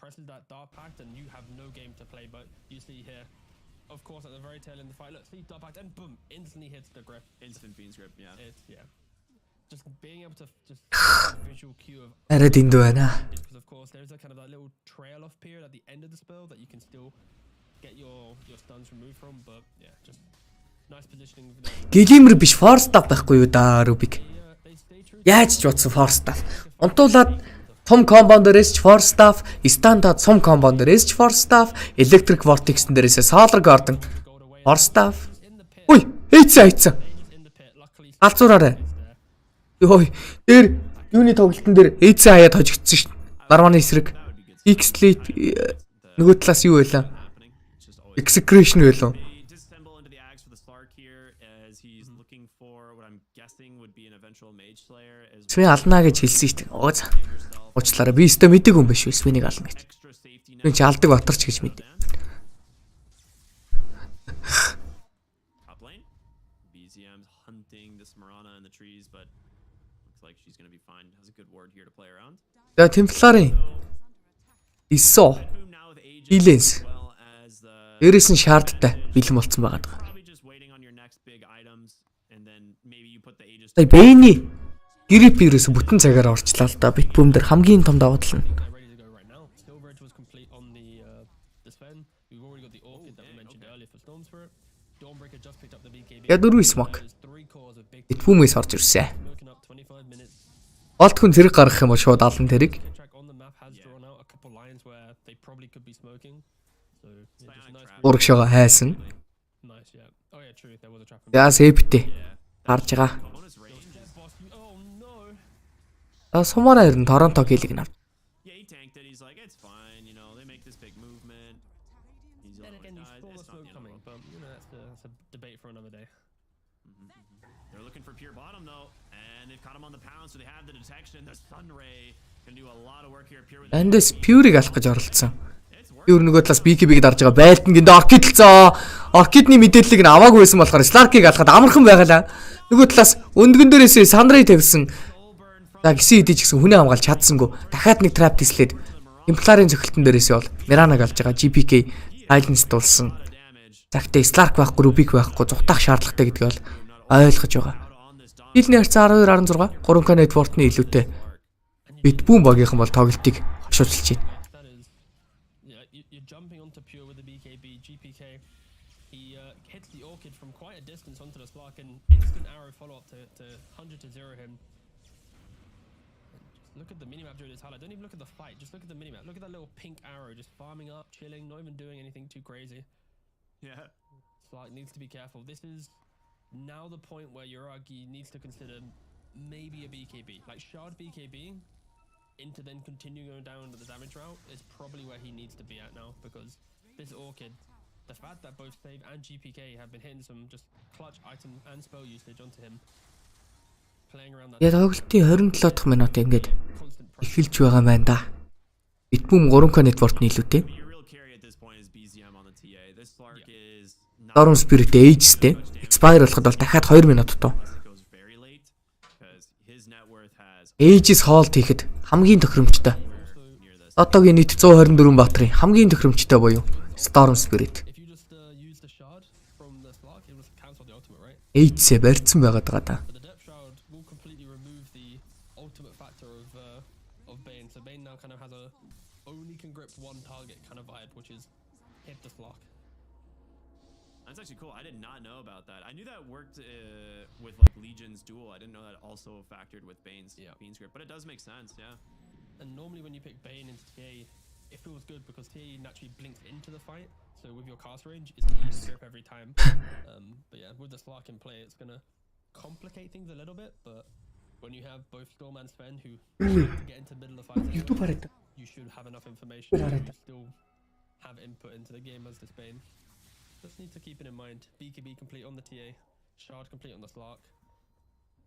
Presses that dark pact and you have no game to play, but you see here, of course, at the very tail end of the fight, look, see dark pact and boom, instantly hits the grip. Instant Fiend's grip, yeah. Just being able to just visual cue of Арай дэндүү байна. because of course there's a kind of that little trail off period at the end of the spell that you can still get your stuns removed from, but yeah, just nice positioning. Гэлимэр биш force staff байхгүй юу да Rubik. Яаж ч бодсон force staff. Унтуулаад том compound дээрээс ч force staff, стандарт сум compound дээрээс ч force staff, electric vortex дээрээс solar garden force staff. Ой, хайцсан. Алцуураарай. Йой, дээр юуны тоглолтын дээр хайцсан хаяад хожигдсон шин. Нарманы эсрэг. X-Late нөгөө талаас юу байлаа? Execration байлаа. Свэ алнаа гэж хэлсэн шүү дээ. Ооз. Уучлаарай. Би өстө мэддэг юм биш үү? Свэнийг ална гэж. Би ч алдаг батарч гэж мэдээ. За Темпларын Исо Илэнс дээрээс нь шаардтай бэлэн болцсон байгаа. Бэйни грип ерөөсө бүтэн цагаар орчлаа л да. Битбүүм дээр хамгийн том давуу тал нь. Dawnbreaker just picked up the BKB. Я 4 smoke. 3 cores of big Битбүүмээс орж ирсэн. smoking up 25 minutes. Олд хүн зэрэг гаргах юм бол шууд алан тэрэг. Track on the map has drawn out a couple lines where they probably could be smoking. So yeah, just a nice. Урагшаага хайсан. Nice, yeah. Oh yeah, true. There was a trap. За сейфтэй. Гарч байгаа. Oh no. Сумаараа ирэн Торонто гэлэг нав. Yeah, he tanked it. He's like, it's fine. You know, they make this big movement. He's Then like, again, you "Nah, saw the it's not smoke the end of the coming, world." but you know that's a debate for another day. They're looking for pure bottom though, and they've caught him on the pound, so they have the detection. The Sun Ray can do a lot of work here. Pure with Эндээс Pure-ыг алах гэж оролцсон. Pure нөгөө талаас BKB-г дарж байгаа. Байлт нь гинэ Orchid лцоо. Orchid-ны мэдээллийг нь аваагүй байсан болохоор Slark-ыг алахад амархан байгалаа. Нөгөө талаас өндгөн дээрээс Sun Ray тавьсан. За гисэн идэж гисэн хүнээ хамгаалж чадсангүй. Дахиад нэг trap тислээд Templar-ын цохилтон дээрээс бол Mirana-г алж байгаа. GPK silence дулсан. Загтээ Slark байхгүй, Rubik байхгүй, зутаах шаардлагатай гэдгийг бол ойлгож байгаа. Хилний харьцаа 12-16, 3K network-ны илүүтэй. Битбүүм багийнхан бол тоглолтыг оршуулж байна. That is, yeah, you're jumping onto Pure with the BKB, GPK. He hits the Orchid from quite a distance onto the Slark and instant arrow follow up to 100 to 0 him. Just look at the minimap during this highlight. Don't even look at the fight. Just look at the minimap. Look at that little pink arrow just farming up, chilling, not even doing anything too crazy. Yeah. Slark needs to be careful. This is now the point where Yoragi needs to consider maybe a BKB. Like Shard BKB into then continuing going down the damage route is probably where he needs to be at now, because this Orchid, the fact that both Save and GPK have been hitting some just clutch item and spell usage onto him, playing around that Яг тоглолтын 27 дахь минут ингээд constant эхэлж байгаа юм байна да. Битбүүм 3K network-ны илүүтэй. Your real carry at this point is BZM on the TA. This Slark is not Storm Spirit Ages-тэй expire болоход бол дахиад 2 минут дуу. goes very late because his net worth has Ages Hold хийхэд хамгийн тохиромжтой. near this. Одоогийн нийт 124 баатрын хамгийн тохиромжтой буюу Storm Spirit. If you just use the shard from the Slark, it will cancel the ultimate, right? Ages-ээ барьсан байгаад байгаа да. But the depth shroud will completely remove the ultimate factor of Bane. So Bane now kind of has a only can grip one target kind of vibe, which is hit the Slark. That's actually cool. I did not know about that. I knew that worked with like Legion's duel. I didn't know that also factored with Bane's script, but it does make sense. Yeah. And normally when you pick Bane into TA, it feels good because TA naturally blinks into the fight. So with your cast range, it's an easy grip every time. But yeah, with the Slark in play, it's gonna complicate things a little bit. But when you have both Storm and Sven who to get into the middle of fights, anyway, you should have enough information to still have input into the game as this Bane. Just need to keep it in mind. BKB complete on the TA, Shard complete on the Slark.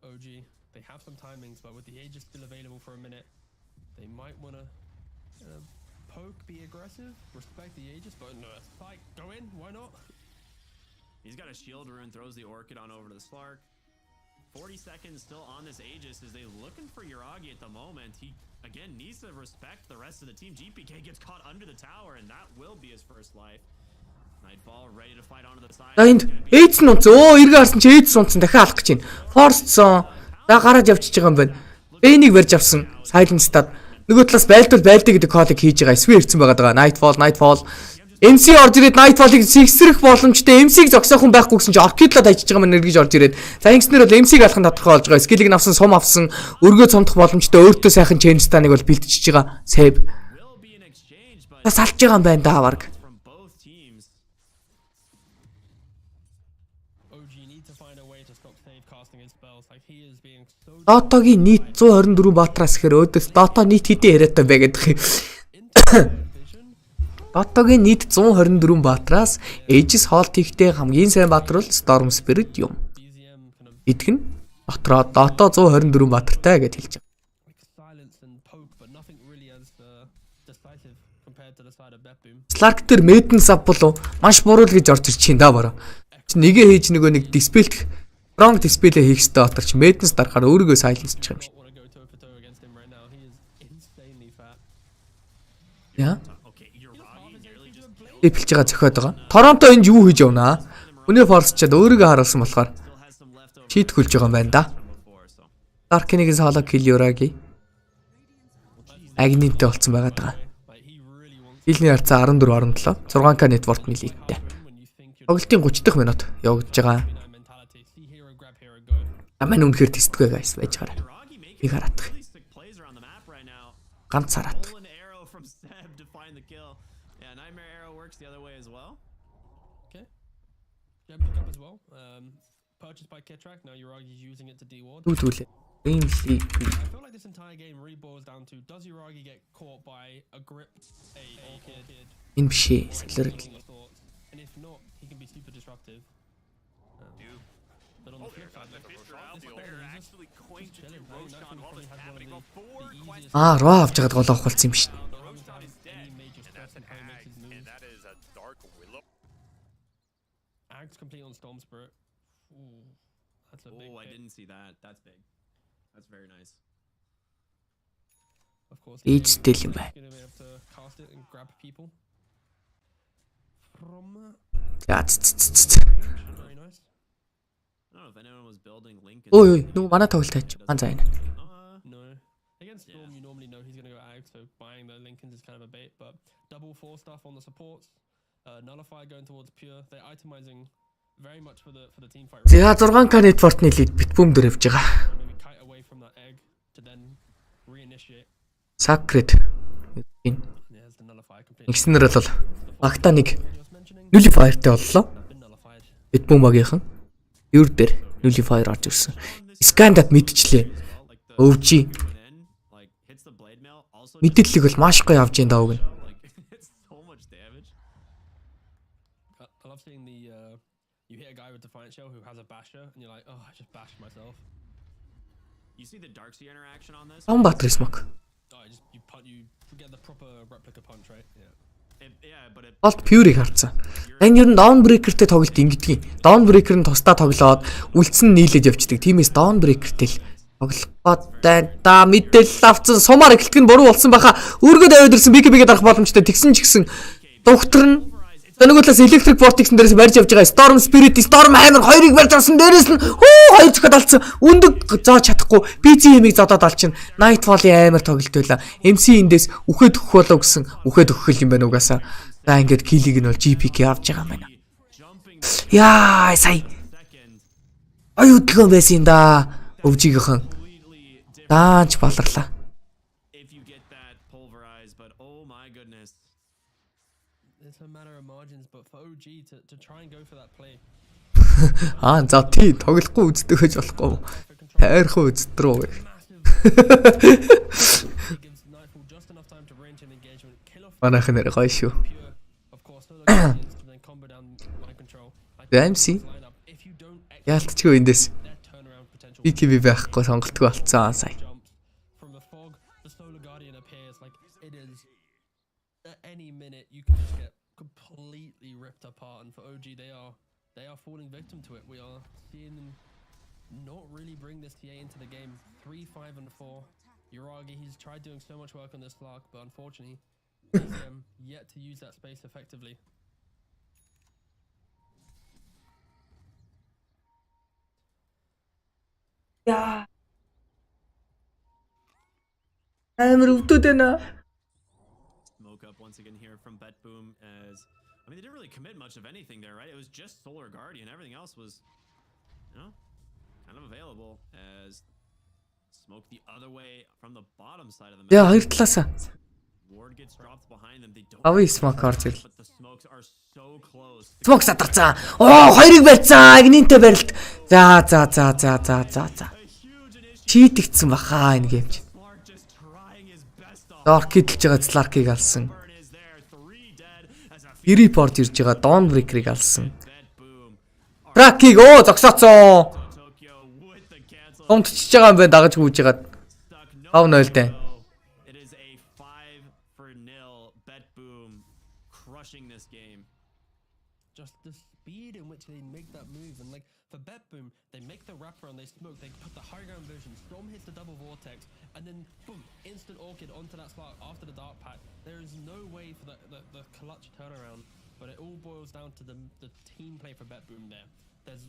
OG, they have some timings, but with the Aegis still available for a minute, they might want to poke, be aggressive, respect the Aegis, but no, Spike, go in, why not? He's got a shield rune, throws the Orchid on over to the Slark. 40 seconds still on this Aegis as they're looking for Yoragi at the moment. He, again, needs to respect the rest of the team. GPK gets caught under the tower, and that will be his first life. Nightfall ready to fight onto the side. За энд Ages нь унтсан. Оо эргээ харсан чи Ages унтсан дахиад алах гэж байна. Force-сон. За гараад явчихж байгаа юм байна. Bane-ийг барьж авсан. Silence-таад нөгөө талаас байлдвал байлдаа гэдэг call-ыг хийж байгаа. SV ирсэн байгаа. Nightfall. MC орж ирээд Nightfall-ыг сэгсрэх боломжтой. MC-г зогсоох хүн байхгүй гэсэн чи Orchid-лоо тажиж байгаа мань эргэж орж ирээд. За ингэснээр бол MC-г алах нь тодорхой болж байгаа. Skill-ийг авсан, сум авсан, өргөө цомдох боломжтой. Өөртөө сайхан change станыг бол бэлтжиж байгаа. Save. Салж байгаа юм байна да аварг. Дотогийн нийт 124 баатраас ихээр өөдөөс Дото нийт хэдийн яриатай бай гэдэг юм. Дотогийн нийт 124 баатраас Aegis Hold хийхдээ хамгийн сайн баатар бол Storm Spirit юм. Эдг нь дотроо Дото 124 баатартай гэж хэлж байгаа. Slark дээр Maiden sub болов маш буруу л гэж орж ирчихин да бороо. Нэгэ хийж нөгөө нэг dispel strong dispel хийх хэрэгтэй батарч Maiden дарахаар өөрийгөө silence чих юм шиг. Яа? Эпэлж байгаа зөхиод байгаа. Торонто энд юу хийж явнаа? Өнөө force чад өөрийгөө харуулсан болохоор cheat хөлж байгаа юм байна да. Dark-ыг solo kill Yoragi. Agni-тэй болцсон байгаад байгаа. Хилний харьцаа 14-17, 6K network-ны лигтэй. Тоглолтын 30 дахь минут явагдаж байгаа. mentality. See hero, grab hero, go. Аман үнэхээр тестгүй guys байж гараа. Нэг хараадах. Really sick plays around the map right now. Ганц хараадах. Golden arrow from Seb to find the kill. Yeah, nightmare arrow works the other way as well. Okay. Yeah, pick up as well. Purchased by Kitrak. Now Uragi's using it to deward. Түүлээ. DreamLeague. I feel like this entire game really boils down to does Uragi get caught by a grip, a kid, Kn1Fe солирол. and if not, he can be super disruptive. But on the flip side, They're actually going to do Roshan while this is happening. Before Quest Ро авч жагаад гол авах болсон юм биш. Roshan is dead. any major And stress that's an and how he makes ag, his and moves. that is a dark willow. Ag's complete on Storm Spirit. Ooh, that's a big Oh, I hit. didn't see that. That's big. That's very nice. Of course, Ийдтэй юм байна. gonna be able to cast it and grab people from За range. Very nice. I don't know if anyone was building Lincoln. Ой нөгөө манай тоглолт хайч. Ганц айн. No. Against Storm, you normally know he's going to go ag, so buying the Lincolns is kind of a bait, but double 4 stuff on the supports. Nullify going towards pure. They're itemizing very much for the team fight. За 6 Kn1Fe-ны лид битбүүм дөр явж байгаа. Maybe kite away from that egg to then reinitiate. Sacred. There's the Nullify completely. Ингэснээр бол багта нэг Just mentioning, Nullifierтэй боллоо. been nullified. Битбүүмагийнхан юр дээр Nullifire орж ирсэн. Скандад мэдчихлээ. Өвжи. Like hits the blade mail. Also Мэдээллийг бол маш гоё авж ийн дааг нь. like it's so much damage. I love seeing the you hit a guy with Defiant Shell who has a basher, and you're like, oh, I just bashed myself. You see the Darkseid interaction on this? Ам Батрын смок. Oh, you get the proper replica punch, right? Yeah. Yeah, but it Болт Fury-г харцсан. Энэ ер нь Dawnbreaker-тэй тоглолт ингэдэг. Dawnbreaker нь тусдаа тоглоод үлдсэн нийлээд явцдаг. Тиймээс Dawnbreaker-тэй л тоглох бод да мэдээлэл авцсан. Сумаар эхлэх нь буруу болсон байхаа. Өргөд аваад ирсэн BKB-гээд арах боломжтой. Тэгсэн ч гэсэн доктор нь Цэнэглэлтээс Electric Vortex-ын дээрээс барьж явж байгаа. Storm Spirit, Storm Hammer хоёрыг барьж авсан. Дээрээс нь хоёр цогт алдсан. Өндөг зоож чадахгүй. BGM-ийг зодоод алчин. Nightfall-ийн амар тоглолт байла. MC эндээс үхээд өгөх болов гэсэн үхээд өгөх юм байна угаасаа. За ингээд киллийг нь бол GPK авч байгаа юм байна. Яа, сая. Аюудлын байсан юм да. Өвжигийнхэн. Даач баларлаа. if you get that pulverized, but oh my goodness. It's a matter of margins, but for OG to try and go for that play. За тий тоглохгүй үздэг гэж болохгүй. Хайрхан үздрөө. It gives Nightfall just enough time to range and engagement, kill off Манайх нэр гоё шүү. pure. Of course, solo guardians to then combo down mind control. Like MC lineup. If you don't яалтчгүй эндээс their turnaround potential BKB байхгүй сонголтгүй болцсон сая. jumps from the fog, the solar guardian appears like it is at any minute you can just get completely ripped apart, and for OG they are falling victim to it. We are seeing them not really bring this TA into the game. 3, 5, and 4. Uragi, he's tried doing so much work on this Lark, but unfortunately he's yet to use that space effectively. Амар өвдөд байна. Smoke up once again here from Bet Boom as I mean they didn't really commit much of anything there, right? It was just Solar Guardian. Everything else was, you know, kind of available as smoke the other way from the bottom side of the Яа map. хоёр талаасаа. Ward gets dropped behind them. They don't Авъя смок орж ирл. but the smokes are so close. Смок садарцсан. Хоёрыг барьцсан. Игнинтэй барилт. За. Чийтгдсэн баха энэ гэмч. Clark just trying his best off. Доор кидэлж байгаа Slark-ыг алсан. Burn is there. 3 dead as a Report ирж байгаа Dawnbreaker-ыг алсан. Bet Boom. Track-ийг зогсооцсон. Tokyo with the cancel. Гомдчихж байгаа юм байна дагаж гүйж байгаа. Stuck no 5-0 дээ. It is a 5-0 Bet Boom crushing this game. Just the speed in which they make that move, and like for Bet Boom, they make the wrapper and they smoke, they put the high ground vision, Storm hits the double vortex, and then boom, instant orchid onto that slot after the dark pack. There is no way for the clutch turnaround, but it all boils down to the team play for Bet Boom there. There's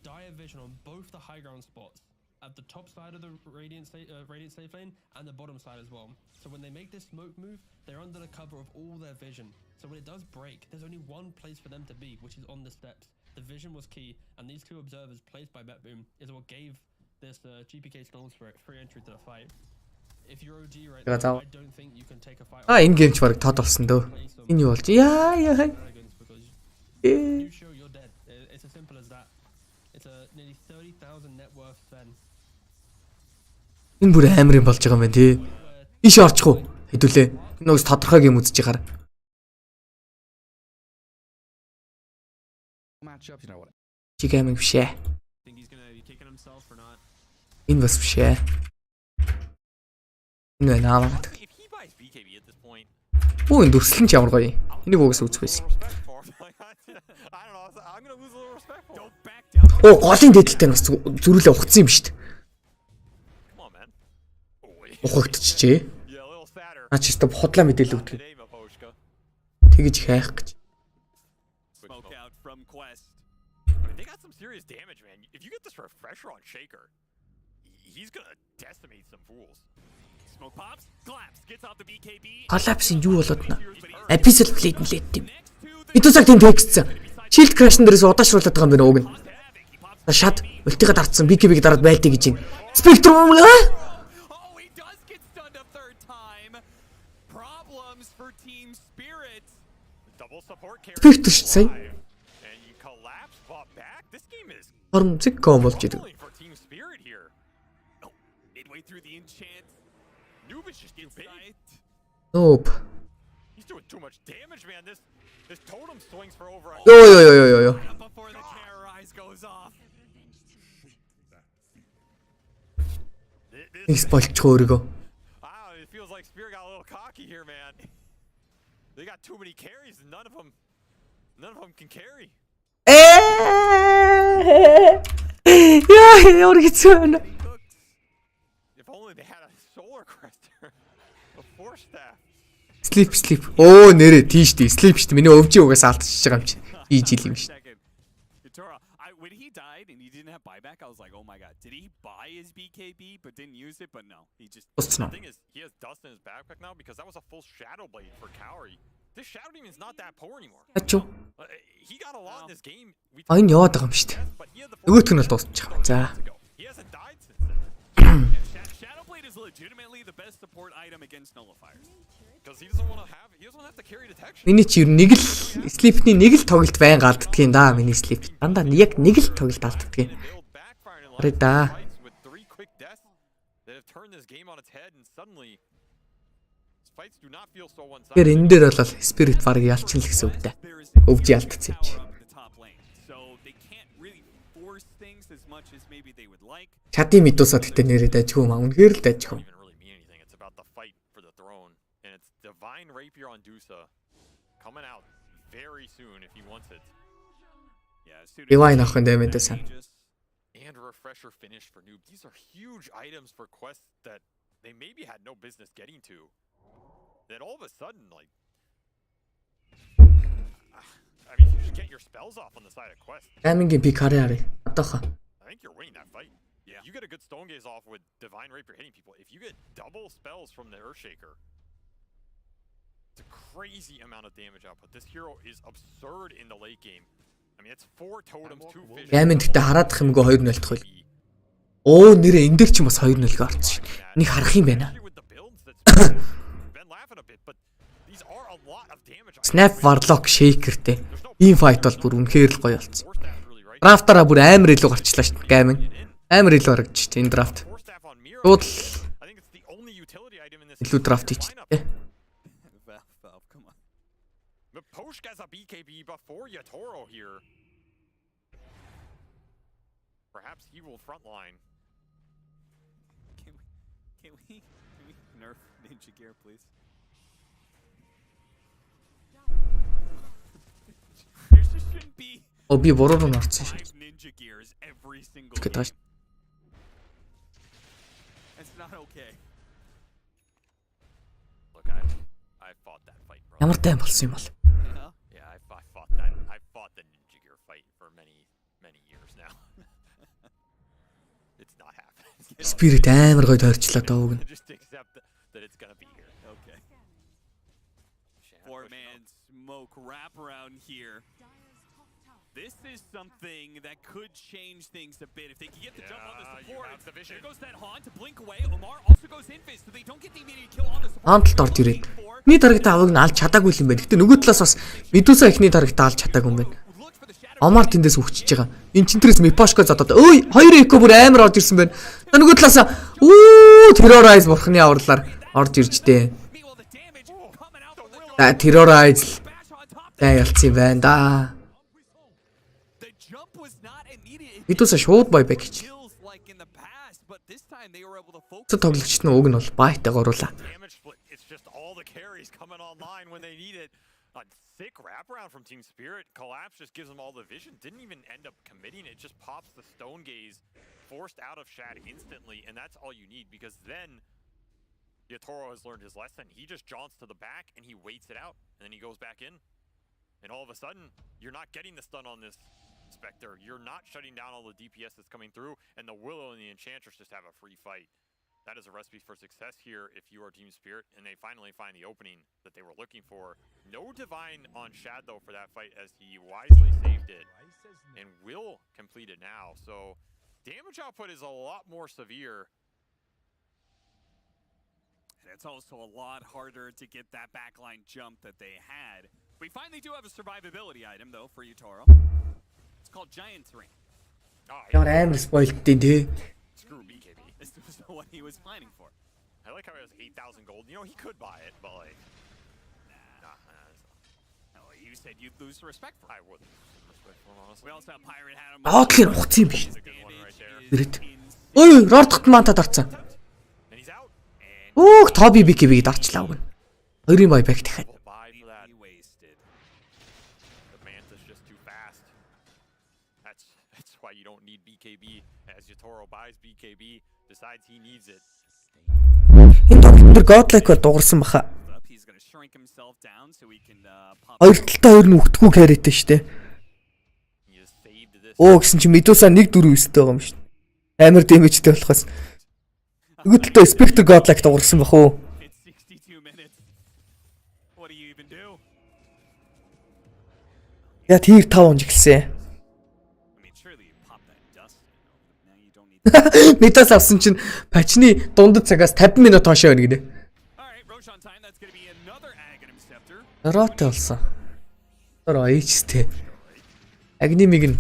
dire vision on both the high ground spots, at the top side of the Radiant safe lane and the bottom side as well. So when they make this smoke move, they're under the cover of all their vision. So when it does break, there's only one place for them to be, which is on the steps. The vision was key, and these two observers placed by BetBoom is what gave this GPK Storm Spirit free entry to the fight. If you're OG right now, I don't think you can take a fight. Энэ геймч бараг тод болсон дөө. Энэ юу болж? Яа. You show you're dead. It's as simple as that. It's a nearly 30,000 net worth Fen. Энэ бүр амар юм болж байгаа юм байна тий. Иш орчих уу? Хэдүүлээ. Энэ уус тодорхой гейм үзэж байгаа. Matchups, you know what? Чи гейминг биш ээ. Think he's gonna be kicking himself or not? Энэ бас биш ээ. Энэ наа. If he buys BKB at this point, Оо энэ дүрслэн ч ямар гоё юм. Энийг угс үзэх байсан. I don't know. I'm gonna lose a little respect for him. Don't back down. Оо голын дээдлэлтэй бас зүрүүлээ ухацсан юм шүү дээ. Come on, man. Ухагтчихжээ. Yeah, a little sadder. Наа ч өстө худлаа мэдээлэл өгдөг. Today, Maposhka. Тэгэж хайх гэж. Smoke out from Quest. I mean, they got some serious damage, man. If you get this refresher on Shaker, he's gonna decimate some fools. Smoke pops. Collapse. Gets out the BKB. Collapse юу болоод нэ? Abyssal Blade нэлээд тийм. Итусаг тийм текстсэн. Shield crash-н дээрээс удаашруулад байгаа юм байна уг нь. Шат ультигаа дартсан BKB-г дараад байлтыг гэж байна. Spectrum Oh, he does get stunned a third time. Problems for Team Spirit. Double support carry. Spectre шүү дээ. And you collapse, bought back. This game is Орон зэг ком болж идэв. pulling for Team Spirit here. Oh, midway through the enchant. Noob is just too big. Nope. He's doing too much damage, man. This totem swings for over. Йоо. Before the terrorize goes off. Нэгс болчих өөрийгөө. Wow, it feels like Spirit got a little cocky here, man. They got too many carries, and none of them can carry. Яа, ямар хэцүү байна. If only they had a solar crester, a force staff. Sleep. Оо нэрэ тийш тий. Sleep шүү дээ. Миний өвжийн угаас алдчихж байгаа юм чи. Ийжил юм шүү. Second. Yutora, when he died and he didn't have buyback, I was like, oh my god, did he buy his BKB but didn't use it? But no, he just. The thing is, he has dust in his backpack now because that was a full Shadow Blade for Kaori. This Shadow Demon's not that poor anymore. Ачуу. He got a lot in this game. А энэ яваад байгаа юм шүү дээ. But he had the Нөгөөх нь л дуусчих. За. He hasn't died since then. Shadow Blade is legitimately the best support item against nullifiers. Because he doesn't want to have to carry detection. Миний чи ер нь нэг л Sleep-ний нэг л тоглолт байн алддаг юм да. Миний Sleep. Дандаа яг нэг л тоглолт алддаг юм. Хараа да. With 3 quick deaths that have turned this game on its head, and suddenly fights do not feel so one-sided. Тэгэхээр энэ дээр бол Spirit баг ялчин л гэсэн үг дээ. Өвж ялтсан юм чи. So they can't really force things as much as maybe they would like. Чади мэдуусаад гэтээ нэрээ дайжгүй маа. Үнэхээр л дайжгүй. Doesn't even really mean anything. It's about the fight for the throne, and it's Divine Rapier on Dusa coming out very soon if he wants it. Yeah, Divine ах энэ дэмэдэ сан. And refresher finish for Noob. These are huge items for quests that they maybe had no business getting to. That all of a sudden, like, I mean, you just get your spells off on the side of quest. Аймингийн би карьераа. Одоохоо. I think you're winning that fight. Yeah. You get a good stone gaze off with Divine Rapier hitting people. If you get double spells from the Earthshaker, it's a crazy amount of damage output. This hero is absurd in the late game. I mean, it's 4 totems, 2 vision. Аймин гэтээ хараадах юмгүй 2-0 тохиол. Оо нэрээ энэ дээр ч юм бас 2-0 гарсан шин. Энийг харах юм байна. Snap Warlock Shaker-тэй. Ийм fight бол бүр үнэхээр л гоё болсон. Draft-аараа бүр амар илүү гарчлаа шүү дээ. Гаймин. Амар илүү харагдчих чинь энэ draft. Шууд илүү draft хийчихлээ. Maposhka has a BKB before Yatoro here. Perhaps he will frontline. Can we nerf Ninja Gear, please? There shouldn't be Оо би буруу руу орсон шин. 5 Ninja Gears every single Good game. gosh. It's not okay. Look, I fought that fight, bro. Ямар тайм болсон юм бол. Yeah, I fought that. I fought the Ninja Gear fight for many years now. It's not happening. Spirit амар гоё тойрчлаа даа уг нь. Just accept that it's gonna be here. Okay. Four-man smoke wrap around here. This is something that could change things a bit if they can get the jump on the support. There goes that Haunt to blink away. Omar also goes Kn1Fe, so they don't get the immediate kill on the support. Хаанталт орж ирээд. Эхний тарагтаа авыг нь алж чадаагүй юм байна. Гэтэ нөгөө талаас бас Медуса эхний тарагтаа алж чадаагүй юм байна. Омар тэндээс үхчихэж байгаа. Энд чинтрээс Мипашко зодоод ой 2 эко бүр амар орж ирсэн байна. Нөгөө талаас Terrorize бурхны авралаар орж ирж дээ. Terrorize ялцсан юм байна да. Медуса шууд байбек гэж. Цо тоглогчт нь уг нь бол байтайг оруулаа. It's just all the carries coming online when they need it. A sick wraparound from Team Spirit. Collapse just gives them all the vision. Didn't even end up committing it. Just pops the stone gaze, forced out of Shad instantly, and that's all you need because then Yatoro has learned his lesson. He just jaunts to the back and he waits it out, and then he goes back in. And all of a sudden, you're not getting the stun on this Spectre. You're not shutting down all the DPS that's coming through, and the Willow and the Enchantress just have a free fight. That is a recipe for success here if you are Team Spirit, and they finally find the opening that they were looking for. No Divine on Shad, though, for that fight, as he wisely saved it, and will complete it now. So, damage output is a lot more severe. And it's also a lot harder to get that backline jump that they had. We finally do have a survivability item, though, for Yatoro. It's called Giant Ring. Ямар амар спойлдтэй тий. Screw BKB. This was what he was planning for. I like how he has 8,000 gold. You know, he could buy it, but like... Oh, you said you'd lose respect for him. I wouldn't. We also have Pirate had him. Тэгэхээр ухсан юм биш. He's a good one right there. Ирээд. Ой, рордохт маантад орцсон. And he's out. Тоби BKB-г дарчлаа уг нь. Хоёрын байбек дахиад. He wasted. The Manta's just too fast. That's why you don't need BKB. As Yatoro buys BKB, decides he needs it. Энэ доктор Godlike-оор дуурсан баха. He's going to shrink himself down so he can pop. Хоёр талтай хоёр нь үхтгүү carry-тэй штэ. He just saved this. Гэсэн чи Medusa 1-4 өстэй байгаа юм шүү. Амар damage-тэй болохоос. Нөгөө талтай Spectre Godlike дуурсан бах уу. It's 62 minutes. What do you even do? Яа тэр 5 онж эхэлсэн. I mean, surely you pop that dust. Now you don't need. Medusa авсан чинь пачны дундад цагаас 50 минут хоошоо байна гинэ. All right, Roshan time. That's going to be another Aghanim Scepter. Ротой болсон. Ороо ээжтэй. Агнимиг нь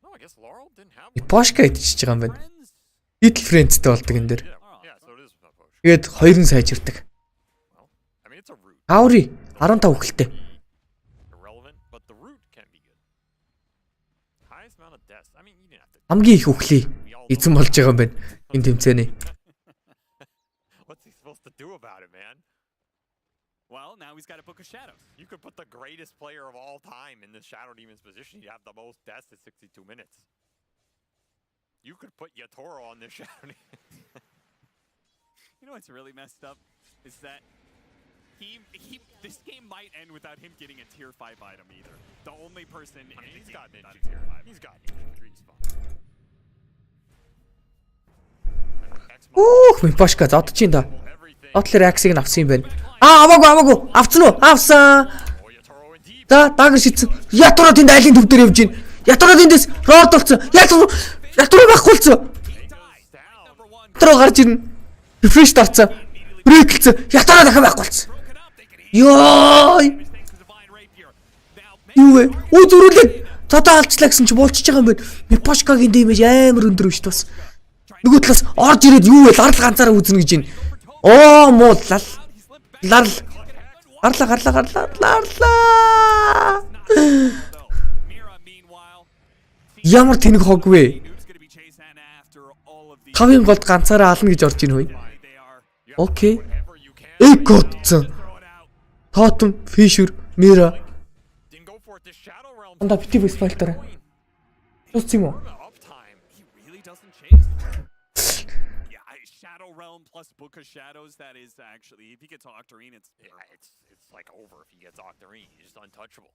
No, I guess Laurel didn't have one. Пошка идчихэж байгаа юм байна. Friends. Little Friends-тэй болдог энэ дэр. Yeah, so it is a push. Тэгээд хоёр нь сайжирдаг. I mean, it's a root. Аури 15 үхэлтэй. Irrelevant, but the root can be good. Highest amount of deaths. I mean, you didn't have to. Хамгийн их үхлий эзэн болж байгаа юм байна. Энэ тэмцээний. What's he supposed to do about it, man? Well, now he's got a Book of Shadows. You could put the greatest player of all time in the Shadow Demon's position. You'd have the most deaths at 62 minutes. You could put Yatoro on this Shadow Demon. You know what's really messed up is that this game might end without him getting a tier 5 item either. The only person I mean, in he's the got game Ninja without tier. He's got Ninja tier. He's fine. Мипашка зодож ин да. Everything. Дотлер аксиг нь авсан юм байна. Аваагүй. Авцсан уу? Авсан. Oh, Yatoro indeed. За, дагар шидсэн. Ятро тэнд айлын төв дээр явж гин. Ятро тэндээс род болцсон. Ятро байхгүй болсон. Ятро гарч ирнэ. Refresh дарцсан. Break-лцэн. Ятро дахин байхгүй болсон. Йой. Юу вэ? Зүрүүлээд цодоо алчлаа гэсэн чи болчихж байгаа юм байна. Мипашкагийн дэмэж амар өндөр биш тус. Нөгөө талаас орж ирээд юу вэ? Ларл ганцаараа үзнэ гэж байна. Оо муу ларл. Гарлаа. Ямар тэнэг хог вэ? Тавын голд ганцаараа ална гэж орж ийн хөөе. Окей. Экодсон. Тотем, Фишер, Мира. Didn't go for it. This Shadow Realm. Анда битив спайлтараа. Тус юм уу? Uptime. He really doesn't chase. Yeah, Shadow Realm plus Book of Shadows. That is actually, if he gets Octarine, it's It's like over if he gets Octarine. He's just untouchable.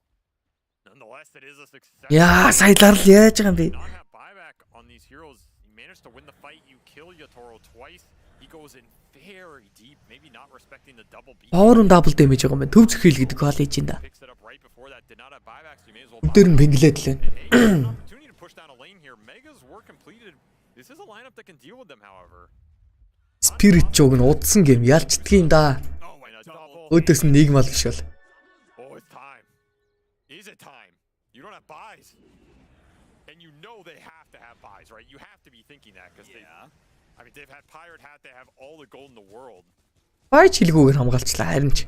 Nonetheless, it is a success. Яа, сая ларл яаж байгаа юм бэ? Not have buyback on these heroes win the fight, you kill Yatoro twice. He goes in very deep, maybe not respecting the double beat. Power-ын double damage байгаа юм байна. Төв зөхийл гэдэг college юм да. Picks it up right before that. Did not have buybacks. You may as well. Өдөр нь бинглээд лээ. Opportunity to push down a lane here. Megas were completed. This is a lineup that can deal with them, however. Spirit жог нь удсан гейм ялцдгийн да. Oh, and a double. Өөдөөс нь нэг мал биш бол. Oh, it's time. Is it time? You don't have buys. And you know they have to have buys, right? You have to be thinking that because I mean, they've had Pirate Hat, they have all the gold in the world. Бай чилгүүгээр хамгаалчлаа харин ч.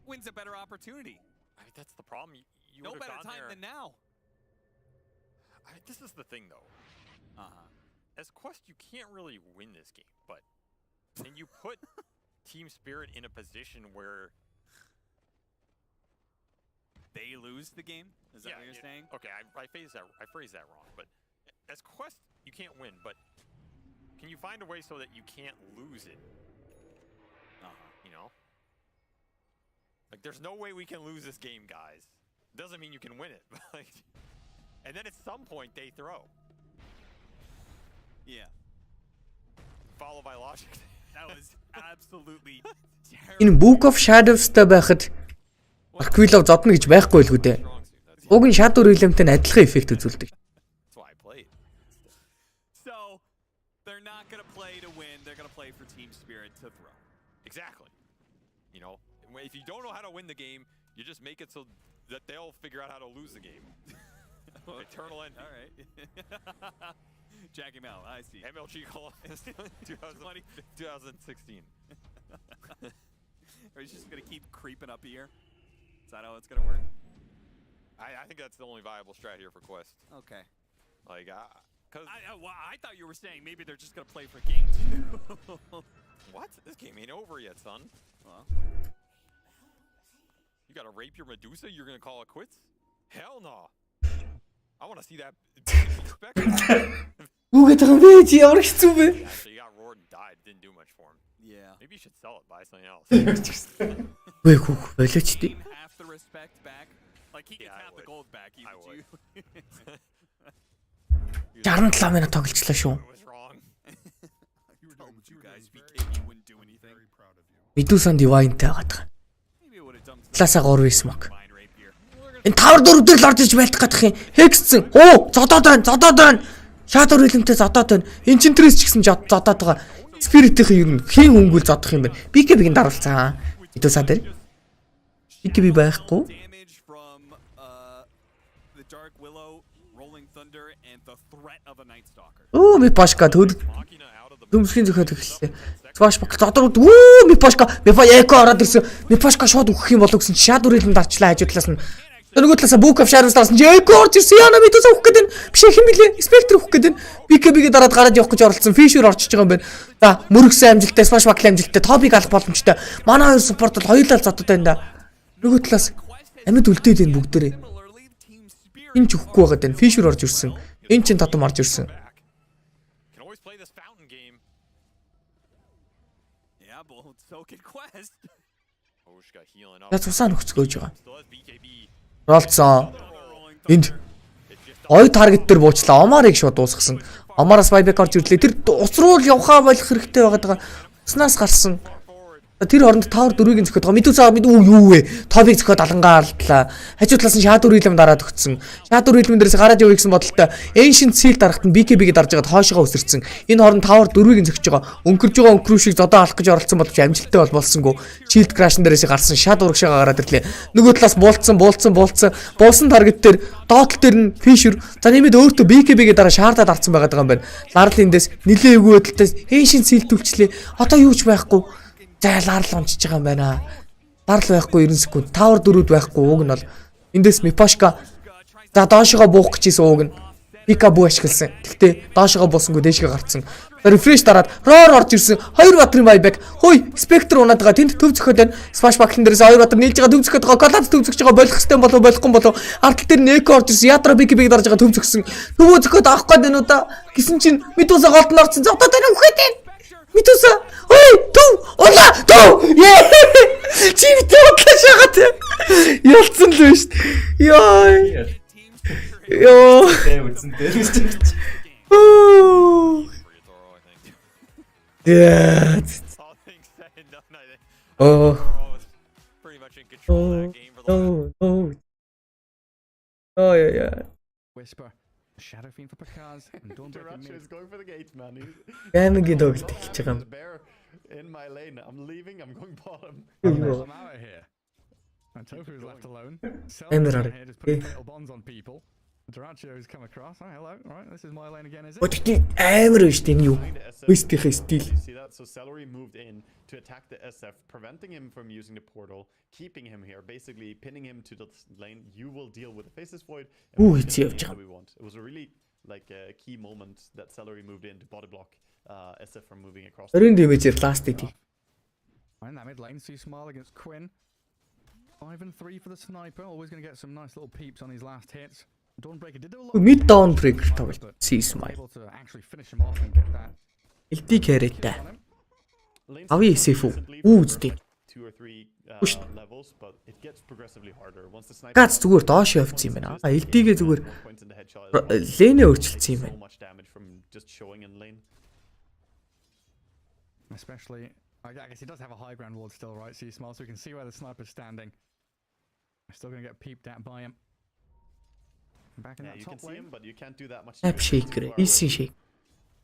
Wins a better opportunity. I mean, that's the problem. You No would better have gone time there. than now. I mean, this is the thing, though. As Quest, you can't really win this game, but and you put Team Spirit in a position where They lose the game? Is that what you're saying? Okay, I phrased that wrong, but as Quest, you can't win, but can you find a way so that you can't lose it? You know? Like, there's no way we can lose this game, guys. Doesn't mean you can win it. Like, and then at some point, they throw. Yeah. Follow by logic. That was absolutely terrible. Энэ Book of Shadows-тай байхад Aquila зодно гэж байхгүй л үү дээ. Уг нь Shadow Realm-тэй адилхан эффект үзүүлдэг. That's why I played. So, they're not going to play to win. They're going to play for Team Spirit to throw. Exactly. You know, if you don't know how to win the game, you just make it so that they'll figure out how to lose the game. Eternal end. All right. Jack him out. I see. MLG Columbus 2016. Or he's just going to keep creeping up here? Is that how it's going to work? I think that's the only viable strat here for Quest. Okay. Like, because I thought you were saying maybe they're just going to play for game 2. What? This game ain't over yet, son. Well. You got to rape your Medusa? You're going to call it quits? Hell no. I want to see that. Үгээд байгаа бэ? Чи ямар хэцүү бэ? Actually, he got roared and died. Didn't do much for him. Yeah. Maybe you should sell it, buy something else. Вэ хүүх болооч тий. Half the respect back. Like he gets half the gold back. I would. 67 минут тоглочлаа шүү. Medusa Divine-тай байгаа. Класса 3 смок. Энэ тавар дөрөв дээр л орж иж байлтах гадах юм. Хексцэн. Оо, зодоод байна. Shadow Realm-тэй зодоод байна. Enchantress ч гэсэн зодоод байгаа. Spirit-ийн ер нь хийн хөнгөл зодох юм байна. BKB-гийн даруулсан. Medusa дээр. BKB байхгүй. Оо, Мипашка төмсгийн зөхөд эхэллээ. Swashbuckle зодоод Мипашка эко ороод ирсэн. Мипашка шууд өгөх юм болов гэсэн чи Shadow Realm дарчлаа хажуудлаас нь. Нөгөө талаас Book of Shadows дарсан чи эко орж ирсэн. Яна Medusa өгөх гэдэг нь биш хэм билээ. Spectre өгөх гэдэг нь BKB-гээ дараад гараад явах гэж оролцсон. Fisher орчиж байгаа юм байна. За, мөрөгсөн амжилттай, Swashbuckle амжилттай, Topig алах боломжтой. Манай хоёр support бол хоёулаа л зодод байна да. Нөгөө талаас амьд үлдээд байна бүгдээрээ. Энэ ч өгөхгүй байгаа даа. Fisher орж ирсэн. Энэ чин татам орж ирсэн. Я цусаа нөхцгөөж байгаа. Ролцсон. Энд ой таргет дээр буучлаа. Омарыг шууд дуусгасан. Омараас байбек орж ирлээ. Тэр уц руу л явхаа болох хэрэгтэй байгаа. Уснаас гарсан. Тэр хооронд тавар дөрвийг зөхөд байгаа. Medusa юу вэ? Topig зөхөд алангаа алдлаа. Хажуудлаас нь Shadow Realm дараад өгцөн. Shadow Realm дээрээс гараад явъя гэсэн бодолтой Ancient Seal дарахт нь BKB-гээ дарж байгаад хоошоогоо өсөрцөн. Энэ хооронд тавар дөрвийг зөхөж байгаа. Өнгөрж байгаа өнгөрүүшийг зодоо алах гэж оролцсон боловч амжилттай болсонгүй. Shield Crash-н дээрээс гарсан Shadow урагшаага гараад ирлээ. Нөгөө талаас буулсан таргет дээр доотлол дээр нь Fisher. За нэмээд өөртөө BKB-гээ дараа шаардаад арцсан байгаа юм байна. Larl эндээс нилээ өвгөө хөдөлтөөс Ancient Seal түлчлээ. Одоо юу ч байхгүй. За Larl унчиж байгаа юм байна. Larl байхгүй 90 секунд. Tower 4-д байхгүй уг нь бол эндээс Mipashka за доошогоо буух гэжсэн уг нь Peekaboo ашигласан. Гэхдээ доошогоо буусангүй дээшгээ гарцсан. Refresh дараад Roar орж ирсэн. 2 батрын buyback. Хөөе, Spectre унаад байгаа. Тэнд төв зөхөд байна. Swashbuckle дээрээс 2 батар нийлж байгаа төв зөхөд байгаа. Collapse төв зөхөж байгаа. Болох хэвээр болов болохгүй болов. Ардтал дээр Neko орж ирсэн. Ядра BKB-г дарж байгаа төв зөхсөн. Төвөө зөхөд авах гээд байна уу да. Гисэн чинь Medusa голд нь орсон. Зодоод байна үхээд байна. Medusa. Ой, төв. Улаа, төв. Чи битээ шагаад. Ялцсан л биш. Яа. Йоо. Ooh. For your Toro, I think. Yeah. All things said and done, I think. Oh. Toro was pretty much in control of that game for the last. Oh. Oh yeah. Whisper. Shadow Fiend for Picard. And Dawnbreaker Duracho mid. is going for the gate, man. Аймгийн тоглолт эхэлж байгаа юм. Bear in my lane. I'm leaving. I'm going bottom. I'm out of here. And Tofu is left alone. Амар Selva's хараг. here just putting fatal bonds on people. Duracho's come across. Oh, hello. All right, this is my lane again, is it? Өтгий амар биш тийм юу. West-ийн стил. You see that? So Celery moved in to attack the SF, preventing him from using the portal, keeping him here, basically pinning him to the lane. You will deal with the Faceless Void. And Ooh, we it's get the huge. game that we want. It was a really like a key moment that Celery moved in to body block SF from moving across. 20 damage-ээр last hit. In that mid lane, see Smile against Quinn. 5 and 3 for the sniper. Always going to get some nice little peeps on his last hits. Dawnbreaker did do a lot. Mid down breaker тоглолт. See smile. Able to actually finish him off and get that LT carry-тай. Lane's Авъя not SFO. recently for the first, Үздэй. like, 2 or 3 Push. levels, but it gets progressively harder once the sniper. Гац зүгээр доош явцсан юм байна. LT-гээ зүгээр Points in the headshot as well. лэнэ өөрчилсөн юм So байна. much damage from just showing in lane. especially. I guess he does have a high ground ward still, right? See Smile, so we can see where the sniper's standing. Still going to get peeped at by him. Back in Yeah, that you top can see lane. him, but you can't do that much. Snap damage. He's too shaker. far away. Easy shake.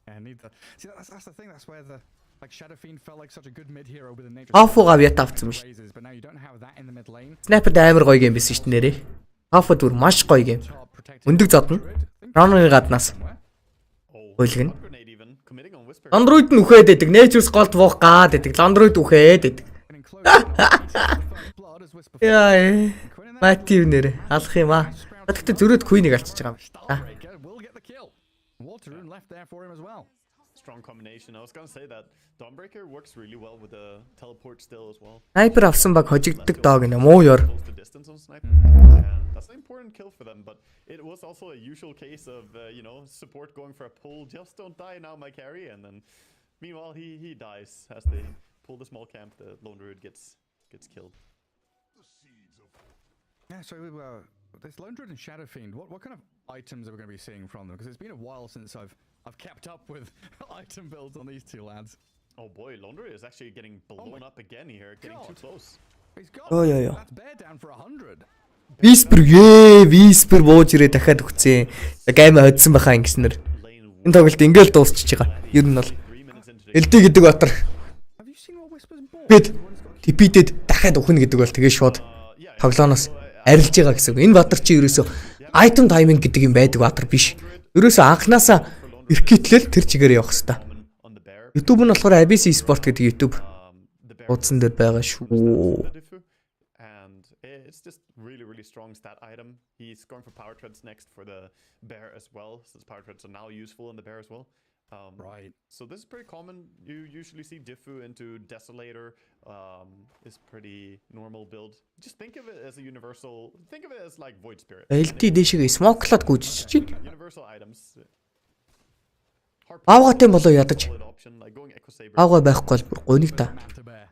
Yeah, need the. See, that's the thing. That's where the like Shadow Fiend felt like such a good mid hero with the nature. Оффугаа вят авцсан биш. Raises, but now you don't have that in the mid lane. Sniper амар гоё гейм байсан шүү дээ нэрээ. Оффу дүр маш гоё гейм. Top protecting Өндөг зодно. Ронны гаднаас Oh, хөлгөн. stun grenade even committing on Whisper. Android нь үхээд байдаг. Nature's голд вуух гаад байдаг. Android үхээд байдаг. getting close. First blood as Whisper. Яа. Quinn in that Матив нэрээ. Алах юм аа. Гэхдээ зөрөөд Queen-ийг алчиж байгаа юм. Starbreaker will get the kill. Walter Rune left there for him as well. Strong combination. I was gonna say that Dawnbreaker works really well with the teleport still as well. Sniper авсан баг хожигддаг дог нэ муу ёр. Close the distance on sniper. And that's an important kill for them, but it was also a usual case of support going for a pull. Just don't die now, my carry, and then meanwhile he dies as they pull the small camp. The lone druid gets killed. Yeah, so this Lone Druid and Shadow Fiend, what kind of items are we going to be seeing from them? Because it's been a while since I've kept up with item builds on these two lads. Oh boy, lone druid is actually getting blown up again here, getting too God. close. He's got Oh, yeah. That's bear down for 100. Whisper Whisper бууж ирээ дахиад өгцөө. Гайма hodсон баха ингэснээр. Lane Энэ тоглолт ингээл дуусчихж байгаа. Ер нь бол 3 minutes into the LT гэдэг батар. Have you seen what Whisper's bought? Гэт TP-дэд дахиад өгнө гэдэг бол тэгээ шууд тоглооноос арилж байгаа гэсэн үг. Энэ батар чи ерөөсөө item timing гэдэг юм байдаг батар биш. Ерөөсөө анханасаа иркитлэл тэр чигээр явах хэвээр. on the bear. YouTube нь болохоор Abyss Esport гэдэг YouTube The bear утсан дээр байгаа шүү. and it's just really strong stat item. He's going for power treads next for the bear as well, since power treads are now useful in the bear as well. Right. So this is pretty common. You usually see Diffu into Desolator. Is pretty normal build. Just think of it as a universal. Think of it as like Void Spirit. LT дэшигээ smoke-лаад гүйжиж чинь. Universal items. Аавгатай болоо ядаж. Solid option, like going Echo Saber. Аавга байхгүй бол бүр гуйныг та. Manta bear.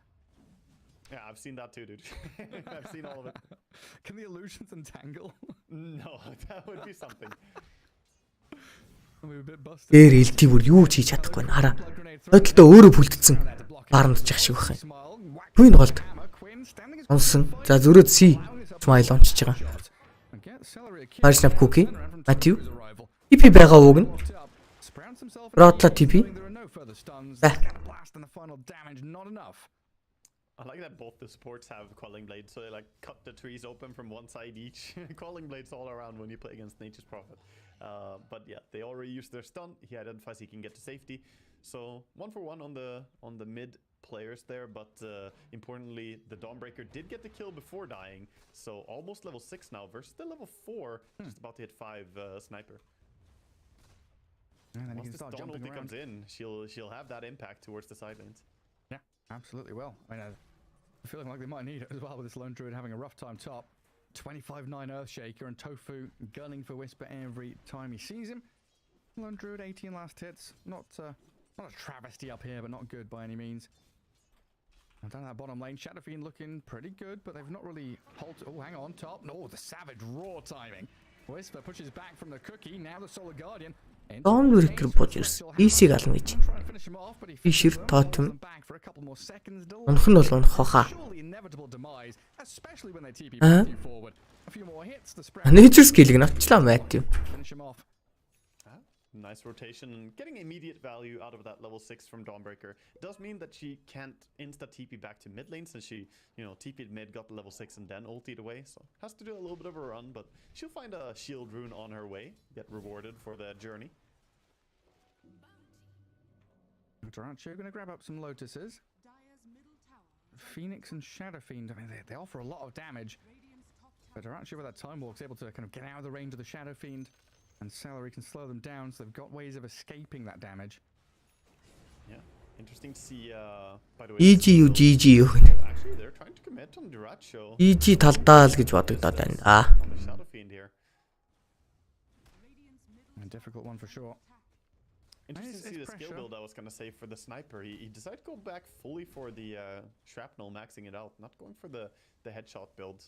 Yeah, I've seen that too, dude. I've seen all of it. Can the illusions entangle? No, that would be something. We're a bit busted. Дээр LT бүр юу ч хийж чадахгүй байна. Хараа. Тодлоо өөрөө бүлдсэн. Барамдчих шиг байх юм. Smile. Whack Queen голд hammer. Quinn standing as онсон. За зөрөөд C smile ончиж байгаа. and get Celery a kill. Fire snap cookie. Turn around from Matthew. Tofu's arrival. TP байгаа үг нь. Walked up, sprouts himself in Rotla the TP. There are no further stuns. Ah. Get a blast and the final damage, not enough. I like that both the supports have Quelling Blades, so they like cut the trees open from one side each. Quelling Blades all around when you play against Nature's Prophet. But yeah, they already used their stun. He identifies he can get to safety. So 1 for 1 on the mid players there, but importantly, the Dawnbreaker did get the kill before dying. So almost level 6 now versus the level 4, just about to hit 5 sniper. And then he Once can this start Dawn jumping ulti around. comes in, she'll have that impact towards the side lanes. Yeah, absolutely will. I mean, I'm feeling like they might need it as well with this Lone Druid having a rough time top. 25-9 Earthshaker and Tofu gunning for Whisper every time he sees him. Lone Druid 18 last hits. Not a travesty up here, but not good by any means. And down that bottom lane, Shadow Fiend looking pretty good, but they've not really halted. Oh, hang on, top. No, the savage raw timing. Whisper pushes back from the cookie. Now the Solar Guardian. Dawnbreaker бууж ирсэн. DC-г ална гэж. Fisher Totem. Унах нь бол унах хаа. Nature skill-г навчлаа Matthew. Nice rotation and getting immediate value out of that level 6 from Dawnbreaker. Does mean that she can't insta TP back to mid lane since she, TP'd mid, got the level 6 and then ultied away. So has to do a little bit of a run, but she'll find a shield rune on her way, get rewarded for that journey. Dratio gonna grab up some Lotuses. Phoenix and Shadow Fiend, I mean, they offer a lot of damage. But Dratio with that Time Walk is able to kind of get out of the range of the Shadow Fiend. And Celery can slow them down, so they've got ways of escaping that damage. Yeah, interesting to see, by the way... EGU. Actually, they're trying to commit on Dratio. EG талдаа л гэж бодогдоод байна. On the Shadow Fiend here. A difficult one for sure. Interesting to see the skill build I was going to say for the sniper. He decided to go back fully for the shrapnel, maxing it out, not going for the headshot build.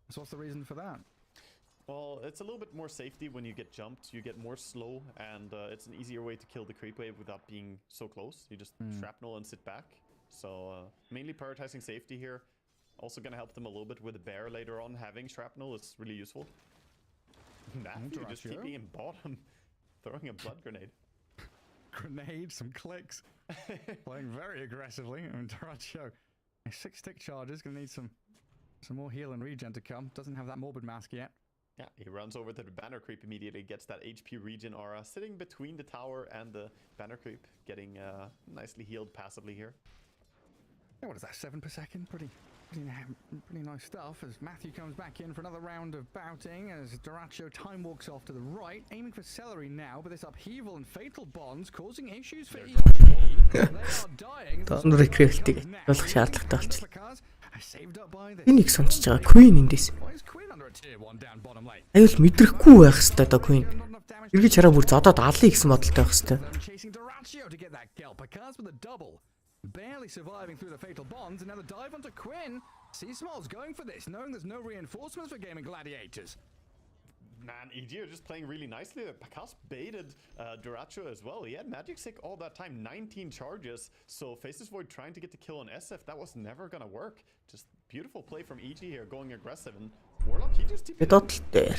So what's the reason for that? Well, it's a little bit more safety when you get jumped. You get more slow, and it's an easier way to kill the creep wave without being so close. You just shrapnel and sit back. So mainly prioritizing safety here. Also going to help them a little bit with the bear later on. Having shrapnel is really useful. Matthew just keeping in bottom, throwing a blood grenade. Grenade, some clicks. Playing very aggressively. I mean, Dratio, 6 tick charges, gonna need some more heal and regen to come. Doesn't have that morbid mask yet. Yeah, he runs over to the banner creep immediately, gets that HP regen aura, sitting between the tower and the banner creep, getting nicely healed passively here. Yeah, what is that, 7 per second? Pretty nice stuff as Matthew comes back in for another round of bouting as Dratio time walks off to the right, aiming for Celery now, but this upheaval and fatal bonds causing issues for EG. They are dying. Dawnbreaker-ийг болох шаардлагатай болчихлоо. Энийг сонсож байгаа Queen эндээс. Аюул мэдрэхгүй байх хэвээр одоо Queen. Эргэж хараа бүр зодоод алъя гэсэн бодолтой байх хэвээр. Barely surviving through the fatal bonds, and now the dive onto Quinn. Seasmall's going for this, knowing there's no reinforcements for Gaming Gladiators. Man, EG are just playing really nicely. Pakas baited Dratio as well. He had Magic Sick all that time, 19 charges. So Faceless Void trying to get the kill on SF, that was never gonna work. Just beautiful play from EG here, going aggressive. And Warlock, he just TP'd there.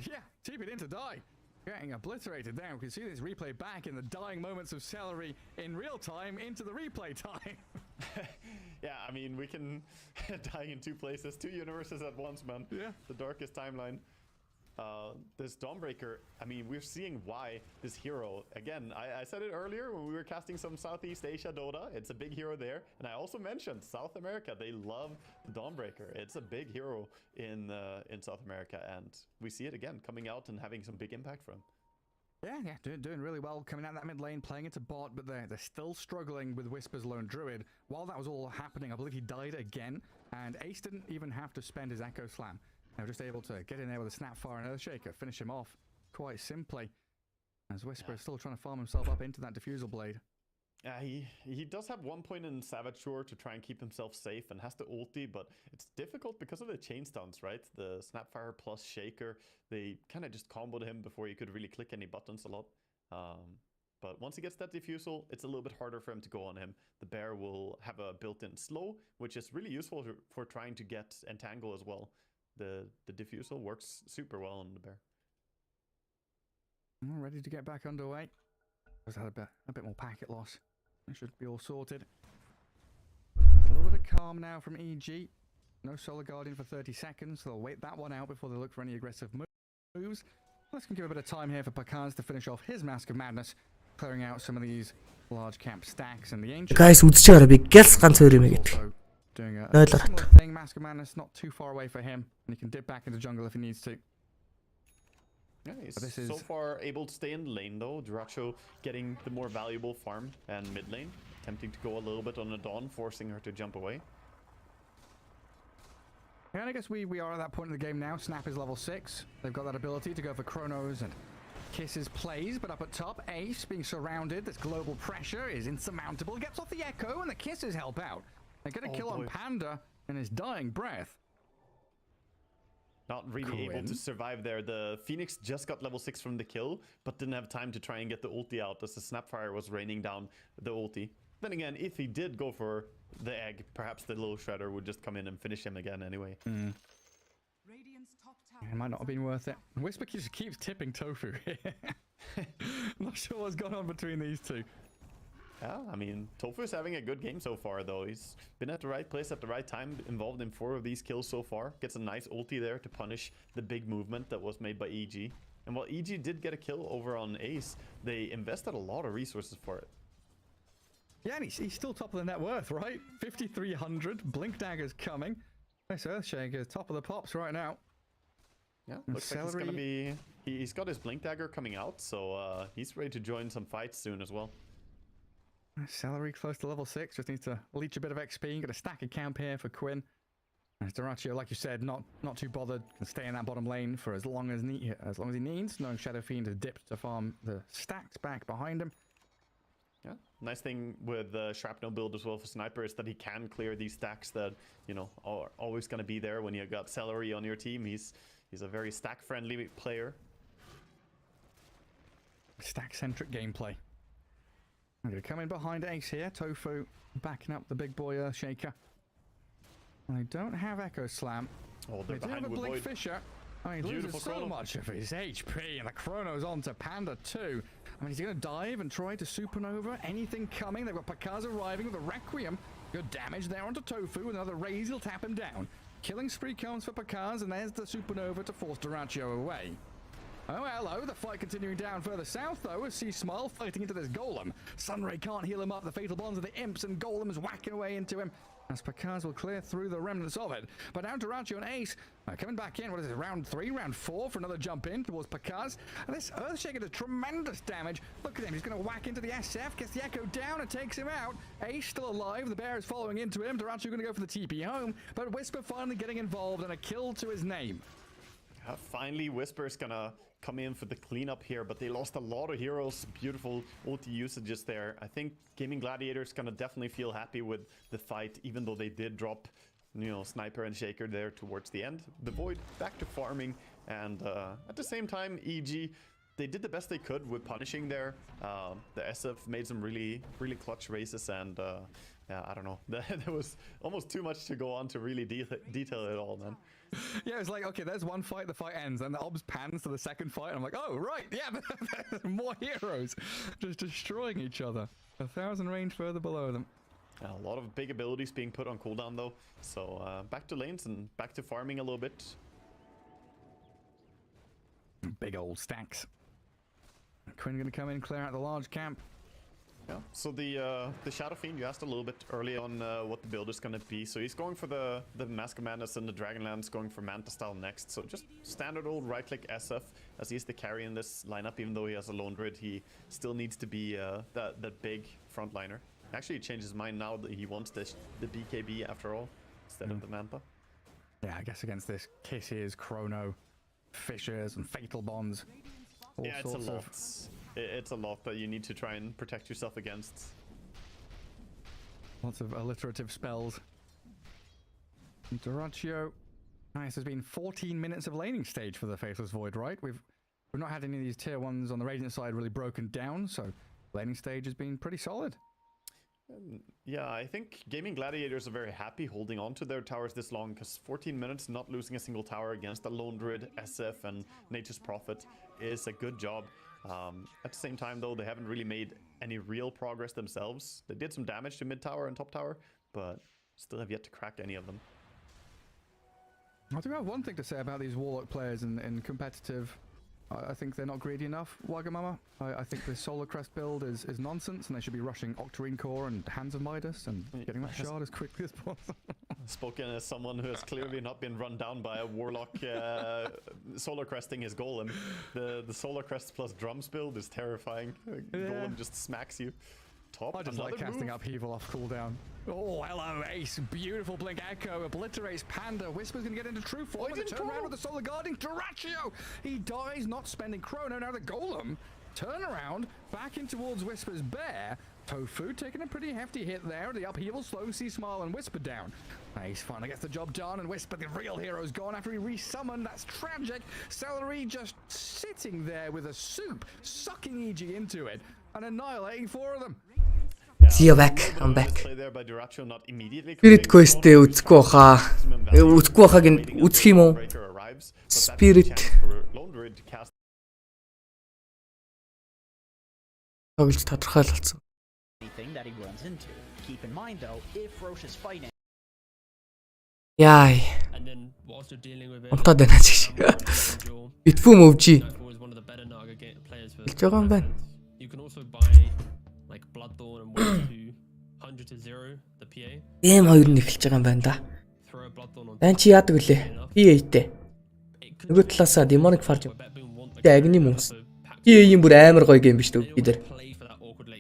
Yeah, TP'd in to die. Getting obliterated there. We can see this replay back in the dying moments of Celery in real time into the replay time. Yeah, I mean, we can die in 2 places, 2 universes at once, man. Yeah. The darkest timeline. This Dawnbreaker, I mean, we're seeing why this hero, again, I said it earlier when we were casting some Southeast Asia Dota, it's a big hero there. And I also mentioned South America, they love the Dawnbreaker. It's a big hero in South America, and we see it again, coming out and having some big impact for him. Yeah, doing really well coming out that mid lane, playing into bot, but they're still struggling with Whisper's Lone Druid. While that was all happening, I believe he died again, and Ace didn't even have to spend his Echo Slam. They were just able to get in there with a Snapfire and Earthshaker, finish him off quite simply. As Whisper is still trying to farm himself up into that Diffusal Blade. He does have 1 point in Savage Shore to try and keep himself safe and has to ulti, but it's difficult because of the chain stuns, right? The Snapfire plus Shaker, they kind of just comboed him before he could really click any buttons a lot. But once he gets that Diffusal, it's a little bit harder for him to go on him. The Bear will have a built-in slow, which is really useful for trying to get Entangle as well. The Diffusal works super well on the Bear. Ready to get back underway. Was had a bit more packet loss. It should be all sorted. There's a little bit of calm now from EG. No Solar Guardian for 30 seconds, so they'll wait that one out before they look for any aggressive moves. Let's give a bit of time here for Pakaz to finish off his Mask of Madness, clearing out some of these large camp stacks and the ancient. Guys, үзчихээрэй би гэлс ганц өөр юм гэдэг. Doing a similar thing, Mask of Madness not too far away for him, and he can dip back into jungle if he needs to. Yeah, he's so far able to stay in lane though. Dratio getting the more valuable farm and mid lane, attempting to go a little bit on a Dawn, forcing her to jump away. Yeah, and I guess we are at that point in the game now. Snap is level 6. They've got that ability to go for Chronos and Kisses plays, but up at top, Ace being surrounded. This global pressure is insurmountable. He gets off the Echo and the Kisses help out. They get a kill on Panda in his dying breath. not really able to survive there. The Phoenix just got level 6 from the kill, but didn't have time to try and get the ulti out as the Snapfire was raining down the ulti. Then again, if he did go for the egg, perhaps the little Shredder would just come in and finish him again anyway. It might not have been worth it. Whisper just keeps tipping Tofu here. Not sure what's going on between these two. Yeah, I mean, Tofu is having a good game so far, though. He's been at the right place at the right time, involved in 4 of these kills so far. Gets a nice ulti there to punish the big movement that was made by EG. And while EG did get a kill over on Ace, they invested a lot of resources for it. Yeah, and he's still top of the net worth, right? 5,300. Blink Dagger's coming. Nice Earthshaker, top of the pops right now. Yeah, looks like he's gonna be... He's got his Blink Dagger coming out, so he's ready to join some fights soon as well. Celery close to level 6, just needs to leech a bit of XP. Got a stack of camp here for Quinn. Doratio, like you said, not too bothered. Can stay in that bottom lane for as long as he needs. Knowing Shadow Fiend has dipped to farm the stacks back behind him. Yeah, nice thing with the Shrapnel build as well for Sniper is that he can clear these stacks that, you know, are always going to be there when you got Celery on your team. He's a very stack-friendly player. Stack-centric gameplay. I'm going to come in behind Ace here. Tofu backing up the big boy Earthshaker. They don't have Echo Slam. Oh, they're they do have a Blink Fisher. I mean, he loses so much of his HP, and the Chrono's on to Panda too. I mean, he's going to dive and try to Supernova. Anything coming? They've got Pakaz arriving with a Requiem. Good damage there onto Tofu with another raise. He'll tap him down. Killing spree comes for Pakaz, and there's the Supernova to force Doratio away. Oh, hello. The fight continuing down further south, though, as Smile fighting into this Golem. Sunray can't heal him up. The Fatal Bonds of the Imps, and Golem is whacking away into him. As Pakaz will clear through the remnants of it. But now Doratio and Ace coming back in. What is it? Round 3, round 4 for another jump in towards Pakaz. And this Earthshaker does tremendous damage. Look at him. He's going to whack into the SF. Gets the Echo down and takes him out. Ace still alive. The bear is following into him. Doratio going to go for the TP home. But Whisper finally getting involved and a kill to his name. Finally, Whisper's gonna come in for the cleanup here, but they lost a lot of heroes. Beautiful ulti usages there. I think Gaming Gladiator's gonna definitely feel happy with the fight, even though they did drop, you know, Sniper and Shaker there towards the end. The Void back to farming, and at the same time, EG, they did the best they could with punishing there. The SF made some really clutch races, and yeah, I don't know. There was almost too much to go on to really detail it all, man. Yeah, it's like, okay, there's one fight, the fight ends, and the obs pans to the second fight, and I'm like, oh, right, yeah, more heroes just destroying each other. 1,000 range further below them. A lot of big abilities being put on cooldown, though. So back to lanes and back to farming a little bit. Big old stacks. Quinn going to come in, clear out the large camp. Yeah, so the Shadow Fiend, you asked a little bit early on what the build is going to be. So he's going for the Mask of Madness, and the Dragonlance going for Manta style next. So just standard old right-click SF, as he's the carry in this lineup. Even though he has a Lone Druid, he still needs to be that big frontliner. Actually, he changed his mind now that he wants the BKB after all, instead of the Manta. Yeah, I guess against this Kisses, Chrono, Fissures, and Fatal Bonds. Yeah, it's a lot. It's a lot that you need to try and protect yourself against. Lots of alliterative spells. Doratio. Nice, there's been 14 minutes of laning stage for the Faithless Void, right? We've not had any of these tier 1s on the Radiant side really broken down, so laning stage has been pretty solid. Yeah, I think Gaming Gladiators are very happy holding on to their towers this long, because 14 minutes not losing a single tower against a Lone Druid, SF, and Nature's Prophet is a good job. At the same time, though, they haven't really made any real progress themselves. They did some damage to mid tower and top tower, but still have yet to crack any of them. I do have one thing to say about these Warlock players in competitive. I think they're not greedy enough, Wagamama. I think the Solar Crest build is nonsense, and they should be rushing Octarine Core and Hands of Midas and getting that shard as quickly as possible. Spoken as someone who has clearly not been run down by a Warlock Solar Cresting his Golem. The Solar Crest plus Drums build is terrifying. Golem just smacks you. Top. I just like casting upheaval off cooldown. Oh, hello, Ace. Beautiful Blink Echo. Obliterates Panda. Whisper's going to get into true form. And turn around with the Solar Guarding. Doratio! He dies, not spending Chrono. Now the Golem. Turn around. Back in towards Whisper's Bear. Tofu taking a pretty hefty hit there. The upheaval slows See Smile and Whisper down. Ace finally gets the job done, and Whisper, the real hero, is gone after he resummoned. That's tragic. Celery just sitting there with a soup, sucking EG into it and annihilating 4 of them. See you back. I'm back. Play there by Duracho, not immediately Spirit quest-тэй үзэхгүй хаа. Үзэхгүй хааг нь үзэх юм уу? Breaker arrives, but that Spirit. chance for Lone Druid to cast Тоглож тодорхойлолцсон. anything that he runs into. Keep in mind though, if Roche is fighting Яй. And then whilst you're dealing with it, Унтаад байна ч шиг. Битфүү мөвжи. Kn1Fe was one of the better Naga players for Хэлж байгаа юм байна. You can also buy like Bloodthorn and wait to 100 to 0 the PA. Эм хоёр нь эхэлж байгаа юм байна да. Throw a Bloodthorn on. Дан чи яадаг үлээ? PA-тэй. Нөгөө талаасаа Demonic Farge. Тэгээ агны мөнс. PA-ийн бүр амар гоё гейм биш үү бид нар.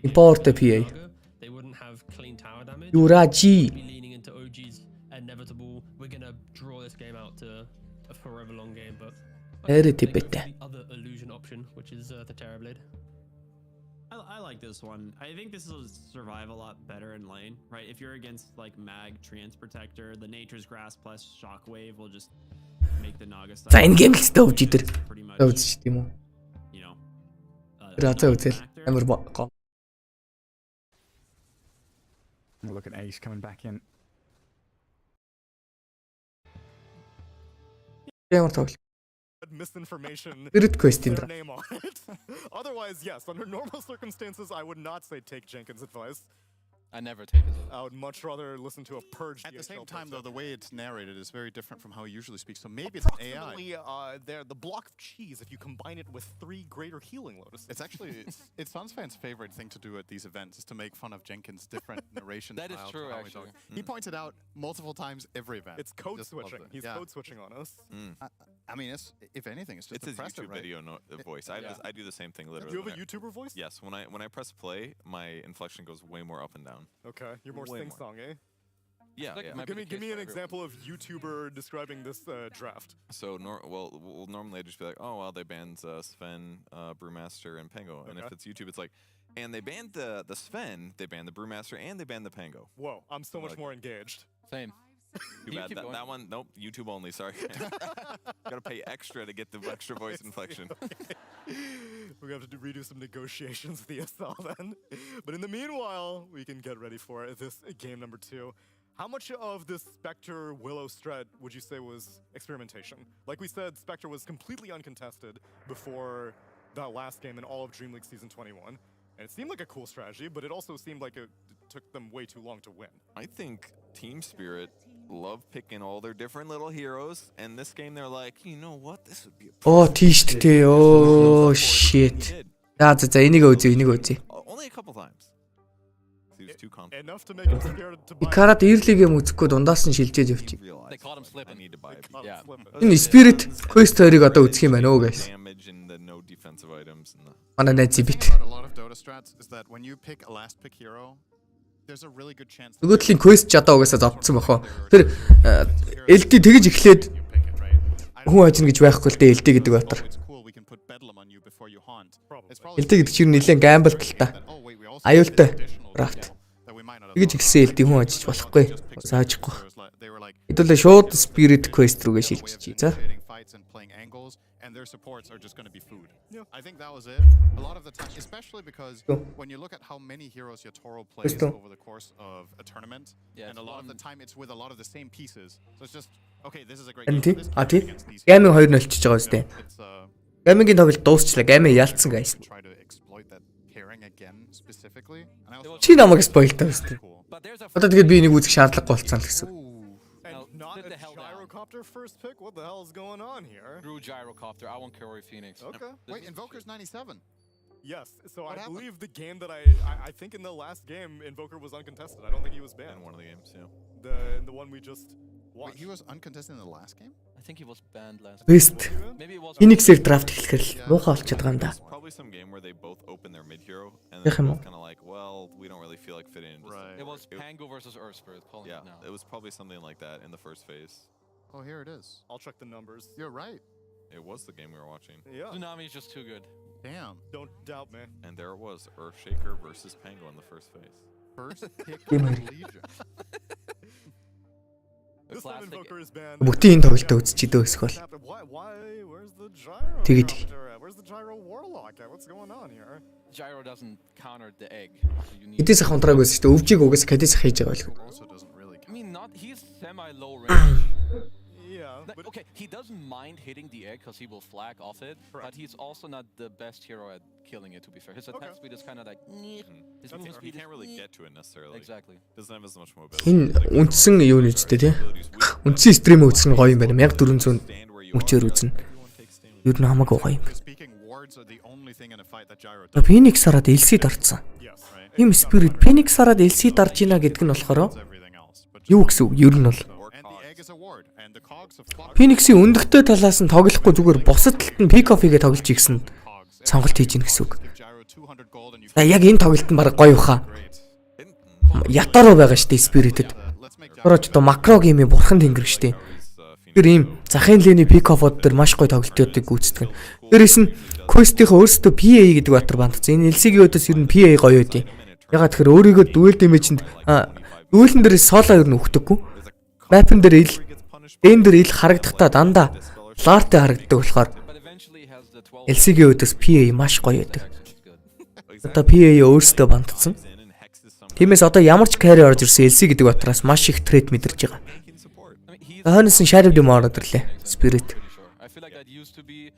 Import PA. They wouldn't have clean tower damage. Юражи. Be leaning into OG's inevitable. We're gonna draw this game out to a forever long game, but Эре the тибэтэй. other illusion option, which is the Terrorblade. I like this one. I think this will survive a lot better in lane, right? If you're against like Mag, Trance Protector, the Nature's Grasp plus Shockwave will just make the Naga stuff. За энэ гейм л хэвээр өвж идэр. Pretty much, Өвж тийм үү? you know. Рацаа үзэл. Амар гоо. We'll look at Ace coming back in. Ямар тоглол. Misinformation. Spirit quest Their энэ. name on it. Otherwise, yes, under normal circumstances, I would not say take Jenkins' advice. I never take his advice. I would much rather listen to a purge. At the same DHL time, though, person. the way it's narrated is very different from how he usually speaks. So maybe it's an AI. Approximately, the block of cheese if you combine it with 3 greater healing lotuses. It's actually it's Sunsfan's favorite thing to do at these events is to make fun of Jenkins' different narration That is styles true, and how he actually. talks. He points it out multiple times every event. It's code Just loves switching. it. He's Yeah. code switching on us. I mean, it's if anything, it's just It's his impressive, YouTube right? video voice. I do the same thing literally. Do you have a when I- YouTuber voice? Yes, when I press play, my inflection goes way more up and down. Okay, you're more Way more. sing-song, eh? Yeah, like yeah. my- Give me the case an for example of YouTuber describing this draft. So normally I'd just be like, oh well, they banned Sven, Brewmaster, and Pango. And if Okay. it's YouTube, it's like, and they banned the Sven, they banned the Brewmaster, and they banned the Pango. Whoa, I'm so much Like- more engaged. Same. Too You bad keep that, going. that one. Nope, YouTube only. Sorry, gotta pay extra to get the extra voice inflection. We're gonna have to redo some negotiations with ESL then. But in the meanwhile, we can get ready for this game number 2. How much of this Spectre Willow strat would you say was experimentation? Like we said, Spectre was completely uncontested before that last game in all of DreamLeague Season 21. And it seemed like a cool strategy, but it also seemed like it took them way too long to win. I think Team Spirit love picking all their different little heroes, and this game they're like, you know what, this would be a Оо тийш тээ. Оо shit. He did. За энийг үзье. Only a couple times. He was too confident. Enough to make him scared to buy. Икарад early game үзэхгүй дундаас нь шилжээд явчих. He realized, They caught him I slipping. need to buy a Caught him Yeah. slipping. Энэ Spirit quest 2-ыг одоо үзэх юм байна уу guys. damage and the no defensive items and the Манай найз The бит. thing about a lot of Dota strats is that when you pick a last pick hero, there's a really good chance. Нөгөө талын quest ч одоо угаасаа зодсон бахоо. Тэр LD тэгж эхлээд You pick it, right? I don't хүн ажин гэж байхгүй л дээ LD гэдэг know, батар. it's cool. We can put bedlam on you before you haunt. It's Probably. LD гэдэг чинь нэлээд gamble л та. Oh wait, we also Аюултай have this additional draft. that we might not have Тэгж thought ихсэн of. LD хүн ажиж болохгүй. Just pick Заажихгүй. They were like Хэдүүлээ шууд Spirit quest рүүгээ way of шилжчихье. За. initiating fights and playing angles, and their supports are just going to be food. Yeah. I think that was it. A lot of the time, especially because when you look at how many heroes Yatoro plays Gusto. over the course of a tournament, Yeah, and a it's lot of the one- time it's with a lot of the same pieces. So it's just okay. This is a great. Харин game тий. for this А player тий. against these Гамин heroes. 2 нь олчиж байгаа үстэй. It's Гамингийн тоглолт дуусчлаа. Гамин ялцсан guys. try to exploit that pairing again specifically. And I also Чи намайг spoil таа үстэй. cool. But there's a Одоо тэгээд би энийг үзэх шаардлагагүй болцсон л гэсэн. And Now, not sit a the hell down. gyrocopter first pick? What the hell is going on here? Drew Gyrocopter. I want Curry Phoenix. Okay. Wait, Invoker's 97. Yes, so What I happened? believe the game that I think in the last game, Invoker was uncontested. I don't think he was banned. in one of the games. Yeah. The one we just Wait, watched. he was uncontested in the last game. I think he was banned last. Best. Maybe it was. Phoenix-ээр draft эхлэхээр л муухай болчиход байгаа юм да. It's probably some game where they both open their mid hero and Yeah, they're come both kind of like, well, we don't really feel like fitting in. Just Right. It was Pango versus Earth Spirit. Calling Yeah, it now. it was probably something like that in the first phase. Oh, here it is. I'll check the numbers. You're right. It was the game we were watching. Yeah. Tsunami is just too good. Damn. Don't doubt me. And there it was, Earthshaker versus Pango in the first phase. First pick Gamer. Legion. This time Invoker is banned. Бүгдийн тоглолтоо үзчихээ өсгөл. Why? Where's the gyro? Тэгээд Where's the gyro warlock? What's going on here? Gyro doesn't counter the egg. эдээс ах унтраг байсан шүү дээ. Өвжийг угаас кадис хийж байгаа байлгүй. Also doesn't really I mean, not he's semi-low range. Yeah. Like, okay, he doesn't mind hitting the egg because he will flag off it, but he's also not the best hero at killing it. To be fair, his attack speed is kind of like. His movement He speed can't really is. get to it necessarily. Exactly. Doesn't have as much mobility. Энэ үндсэн юу нь үстэй тий. Үндсэн стрим үзэх нь гоё юм байна. 1400 мөчөөр үзнэ. Юу нь хамаагүй гоё юм. speaking. Wards are the only thing in a fight that gyro does. Phoenix хараад LC дарцсан. Им Spirit Phoenix хараад LC дарж ийна гэдэг нь болохоор Everything else, but юу гэсэн үг? Ер нь бол and the egg is a ward, and the cogs of Phoenix-ийн өндөгтэй талаас нь тоглохгүй зүгээр бусад талд нь Kn1Fe-гээ тоглож игсэн сонголт хийж ийн гэсэн үг. give gyro 200 gold, and you За яг энэ тоглолт нь баг гоё баха. Ятаруу байгаа штэ Spirit-д. let's make Орож одоо макро геймийн бурхан тэнгэр штэ. Тэр ийм захын линий Kn1Fe-од дээр маш гоё тоглолтуудыг гүйцэтгэв. Дээрээс нь Quest-ийн өөрсдөө PA гэдэг батар бандсан. Энэ LC-ийн өдөөс ер нь PA гоё байдیں۔ Ягаад тэгэхээр өөрийгөө dual damage-нд dual-н дээр соло ер нь өгдөггүй. Map-н дээр ил энэ дээр ил харагдахдаа дандаа лартай харагддаг болохоор LC-ийн өдөөс PA маш гоё байдаг. Одоо PA өөрсдөө бандсан. Тиймээс одоо ямар ч carry орж ирсэн LC гэдэг батраас маш их threat мэдэрч байгаа. Хойноос нь Shadow Demon ороод ирлээ. Spirit. I feel like that used to be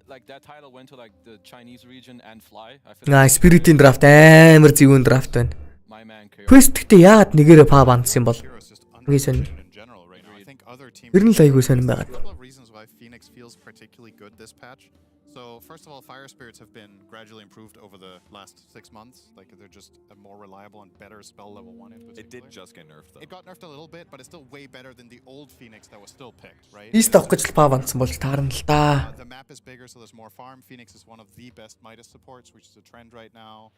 like that title went to like the Chinese region and Fly. I feel Spirit-ийн draft амар зөвүүн draft байна. my man Kyo. Quest гэхдээ яагаад нэгээрээ па бандсан юм бол? Үгүй сонь. in general right now. I think other teams. Ер нь л айгүй сонирн байгаа. A couple of reasons why Phoenix feels particularly good this patch. So first of all, fire spirits have been gradually improved over the last 6 months. Like they're just a more reliable and better spell level 1 in particular. It did just get nerfed though. It got nerfed a little bit, but it's still way better than the old Phoenix that was still picked, right? East авах гэж л па бандсан болж таарна л да. The map is bigger, so there's more farm. Phoenix is one of the best Midas supports, which is a trend right now.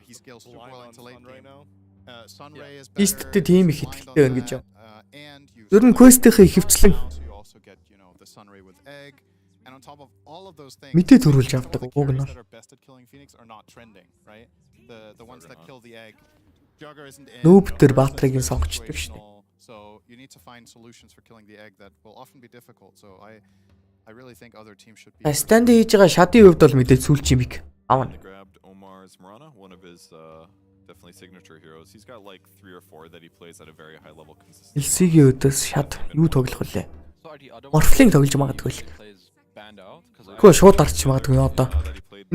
He scales super well into late game. Sunray is better. East-тэй тийм их хэтгэлтэй байна гэж юм. And you Ер нь Quest-ийн ихэвчлэн you also get, you know, the Sunray with egg. And on top of all of those things, мэдээ төрүүлж авдаг the уг нь carries бол. that are best at killing Phoenix are not trending, right? The ones that kill the egg. Jugger isn't in. Noob дээр Баатрыг сонгочдөг шнэ. So you need to find solutions for killing the egg that will often be difficult. So I really think other teams should be. Stand хийж байгаа Shadi хувьд бол мэдээ сүүлч юм бик. Аавна. They grabbed Omar's Mirana, one of his definitely signature heroes. He's got like 3 or 4 that he plays at a very high level consistently. LC-ийн өдөөс Shad юу тоглох вүлээ? So are the other Morphling тоглож магадгүй л. plays banned out because Гэхдээ шууд дарч магадгүй одоо.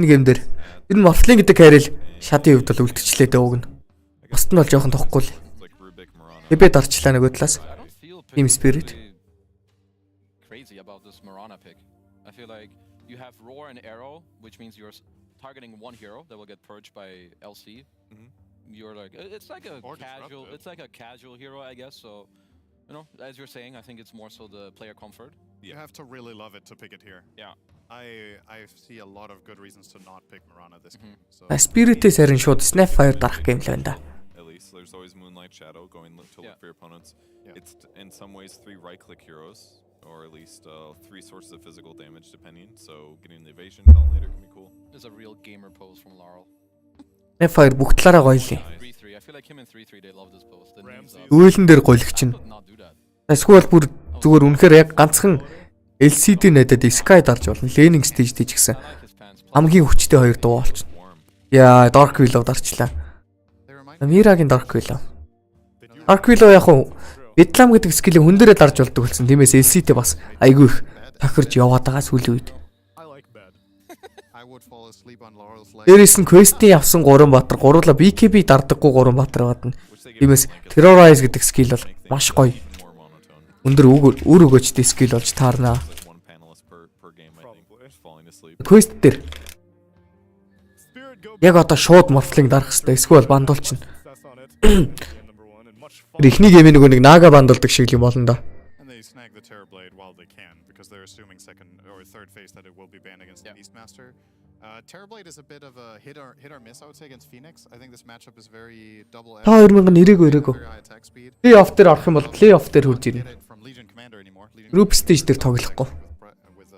Энэ гейм дээр ер нь Morphling гэдэг carry л Shadi хувьд бол үлдчихлээ дээ уг нь. Бусд нь бол жоохон тохгүй л. Like Rubik Mirana. Эбэ дарчлаа нөгөө талаас. I don't feel Team Spirit. particularly crazy about this Mirana pick. I feel like you have Roar and Arrow, which means you're targeting one hero that will get purged by LC. You're like it's like a Or casual, disruptive. it's like a casual hero, I guess. So, you know, as you're saying, I think it's more so the player comfort. You have to really love it to pick it here. Yeah. I see a lot of good reasons to not pick Mirana this game. So Spirit-ээс харин шууд Snapfire дарах гейм л байна да. At least there's always Moonlight Shadow going to Yeah. look for your opponents. Yeah. It's in some ways 3 right-click heroes, or at least 3 sources of physical damage depending. So getting the evasion talent later can be cool. There's a real gamer pose from Laurel. Snapfire бүх талаараа гоё лээ. 3-3. I feel like him and 3-3 they love this pose. The knees up. Үйлэн дээр голигч нь. Could not do that. Эсвэл бүр зүгээр үнэхээр яг ганцхан LCD надад Sky дарж болно. Laning stage дэж гисэн. I like his pants. Хамгийн хүчтэй хоёр дуу болчихно. Warm. Яа, Dark Willow дарчлаа. they remind Miraгийн Dark Willow. Dark Willow яг хуу Vietnam гэдэг скиллийг хүн дээрээ дарж болдог болсон. Тиймээс LCD бас айгүй их тохирж яваад байгаа сүүлийн үед. I like bad. I would fall asleep on Laurel's leg. Дээрээс нь Quest-ийн авсан 3 баатар, гурлаа BKB дардаггүй 3 баатар badна. Тиймээс Terrorize гэдэг скилл бол маш гоё. More monotone. Өндөр үр өгөөжтэй скилл болж таарнаа. Like 1 panelist per game, I think. Just falling asleep. Quest дээр Spirit go яг одоо шууд Morphling дарах хэрэгтэй. Эсвэл бандуулчихна. success on it. Number 1 and much fun. Эхний геймийн нөгөө нэг Naga бандуулдаг шиг юм болно да. And they snag the Terrorblade while they can because they're assuming second or third phase that it will be banned against the Beastmaster. Terrorblade is a bit of a hit or miss, I would say, against Phoenix. I think this matchup is very double edged. Та 2090 Very high attack speed. Play-off дээр орох юм бол play-off дээр хурж Get ирнэ. it from Legion Commander anymore. Legion Group Commander stage дээр is тоглохгүй. with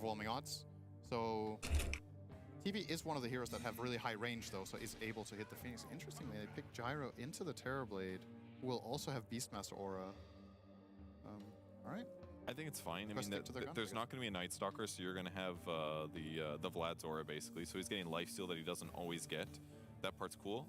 overwhelming odds. So TB is one of the heroes that have really high range though, so is able to hit the Phoenix. Interestingly, they picked Gyro into the Terrorblade, who will also have Beastmaster aura. All right. I think it's fine. I mean, there's not going to be a Night Stalker, so you're going to have the Vlad's aura basically. So he's getting lifesteal that he doesn't always get. That part's cool.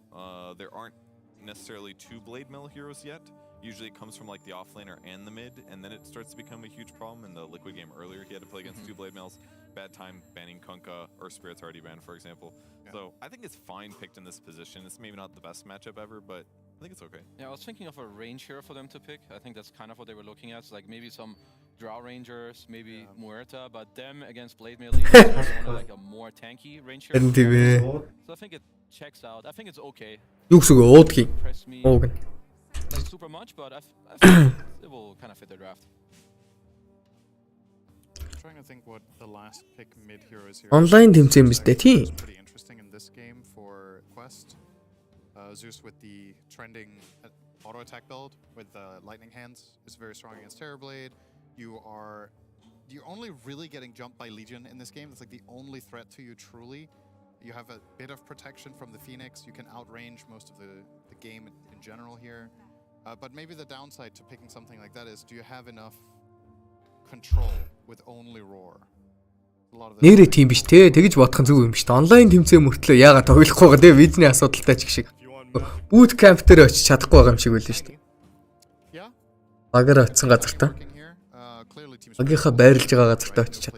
There aren't necessarily two Blade Mill heroes yet. Usually it comes from like the offlaner and the mid, and then it starts to become a huge problem. In the Liquid game earlier, he had to play against two Blade Mills. Bad time banning Kn1Fe, or Spirit's already banned, for example. Yeah. So I think it's fine picked in this position. It's maybe not the best matchup ever, but I think it's okay. Yeah, I was thinking of a range hero for them to pick. I think that's kind of what they were looking at. So like maybe some Drow Rangers, maybe Muerta, but them against Blade Melee is like a more tanky range hero. So I think it checks out. I think it's okay. Impress me like super much, but I think it will kind of fit the draft. I'm trying to think what the last pick mid hero is here. Online тэмцээн биш дээ тийм. Pretty interesting in this game for Quest. Zeus with the trending auto attack build with lightning hands is very strong against Terrorblade. You're only really getting jumped by Legion in this game. That's like the only threat to you truly. You have a bit of protection from the Phoenix. You can outrange most of the game in general here. But maybe the downside to picking something like that is, do you have enough control with only Roar? Нэрээ тийм биш те. Тэгж бодох нь зүг юм биш. Онлайн тэмцээн мөртлөө яагаад тоглохгүй байгаа те. Бидний асуудалтай ч гэх шиг. Boot camp дээр очиж чадахгүй байгаа юм шиг байлаа шүү дээ. Багаар очисон газартаа. Багийнхаа байрлаж байгаа газартаа очиж чад.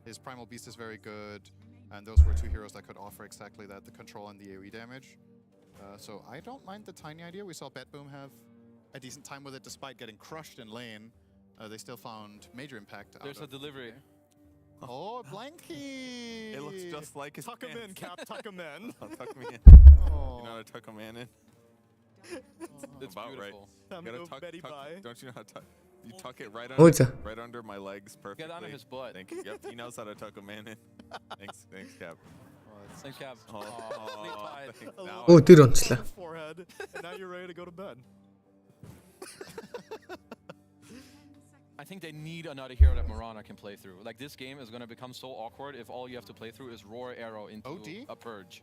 His primal beast is very good, and those were two heroes that could offer exactly that, the control and the AoE damage. So I don't mind the tiny idea. We saw Batboom have a decent time with it despite getting crushed in lane. They still found major impact. There's a delivery. Oh, Blanky! It looks just like his Tuck him in, Cap. Tuck him in. Tuck me in. Oh. You know how to tuck a man in? It's about beautiful. Right. You gotta tuck, don't you know how to tuck? You tuck it right under my legs perfectly. Get under his butt. Thank you. Yep, he knows how to tuck a man in. Thanks, Cap. Thanks, Cap. Oh, тэр онцлаа. Forehead, and now you're ready to go to bed. I think they need another hero that Mirana can play through. Like this game is going to become so awkward if all you have to play through is Roar Arrow into a Purge.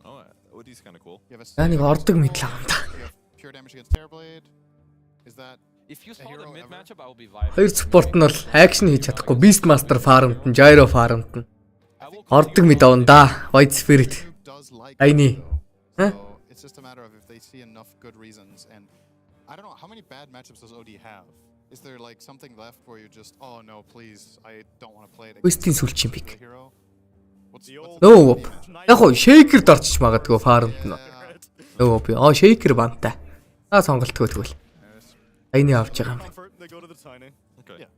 Oh, OD's kind of cool. Нэг ордог мэдлээ юм да. Pure damage against Terrorblade. Is that if you saw the mid matchup, I will be vibing. Хоёр спорт нь бол акшн хийж чадахгүй. Beastmaster farmд нь, Gyro farmд нь. Ордог мэд авна да. White Spirit. Айни. It's just a matter of if they see enough good reasons, and I don't know how many bad matchups does OD have. Is there like something left where you just, oh no, please, I don't want to play it Westin сүлчин пик. Nөө. Нөө. Яг хоо Shaker-д орчих магадгүй farmд нь. Нөө би. Shaker бантай. Сонголтгүй тэгвэл. Айны авч байгаа юм. Okay. Yeah.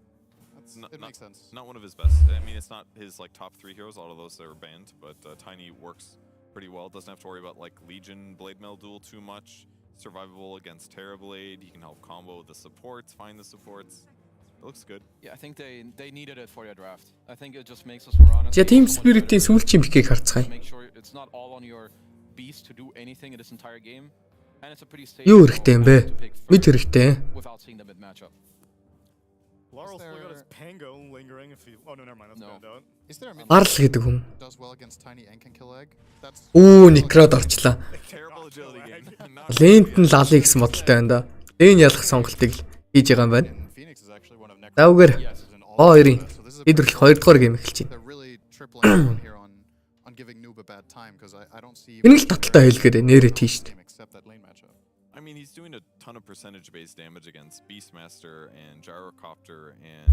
It makes sense. Not one of his best. I mean, it's not his like top 3 heroes. All of those that were banned, but Tiny works pretty well. Doesn't have to worry about like Legion Blade Mail duel too much. Survivable against Terrorblade. He can help combo the supports, find the supports. It looks good. Yeah, I think they needed it for their draft. I think it just makes us Mirana. За Team Spirit-ийн сүүлчийн пикийг харцгаая. Make sure it's not all on your beast to do anything in this entire game. And it's a pretty safe. Юу хэрэгтэй юм бэ? Мэд хэрэгтэй. Without seeing the mid matchup. Laurel's still got his Pango lingering if he... Oh no, never mind, that's banned out. Is there a mid Барл гэдэг хүн. does well against Tiny and can kill egg? That's Оо, Necrod орчлаа. Terrible agility game. Лэнд нь лалыг гэсэн модалтай байна да. Лэн ялах сонголтыг хийж байгаа юм байна. Phoenix is actually one of Necro's Давгэр. хоёрын Эдгэрх 2 дугаар гейм эхэлж байна. They're really tripling here on giving Noob a bad time because I don't see Энэ л таталтай хэлгээр нэрээ тийш дээ. except that lane matchup. I mean, he's doing a ton of percentage-based damage against Beastmaster and Gyrocopter, and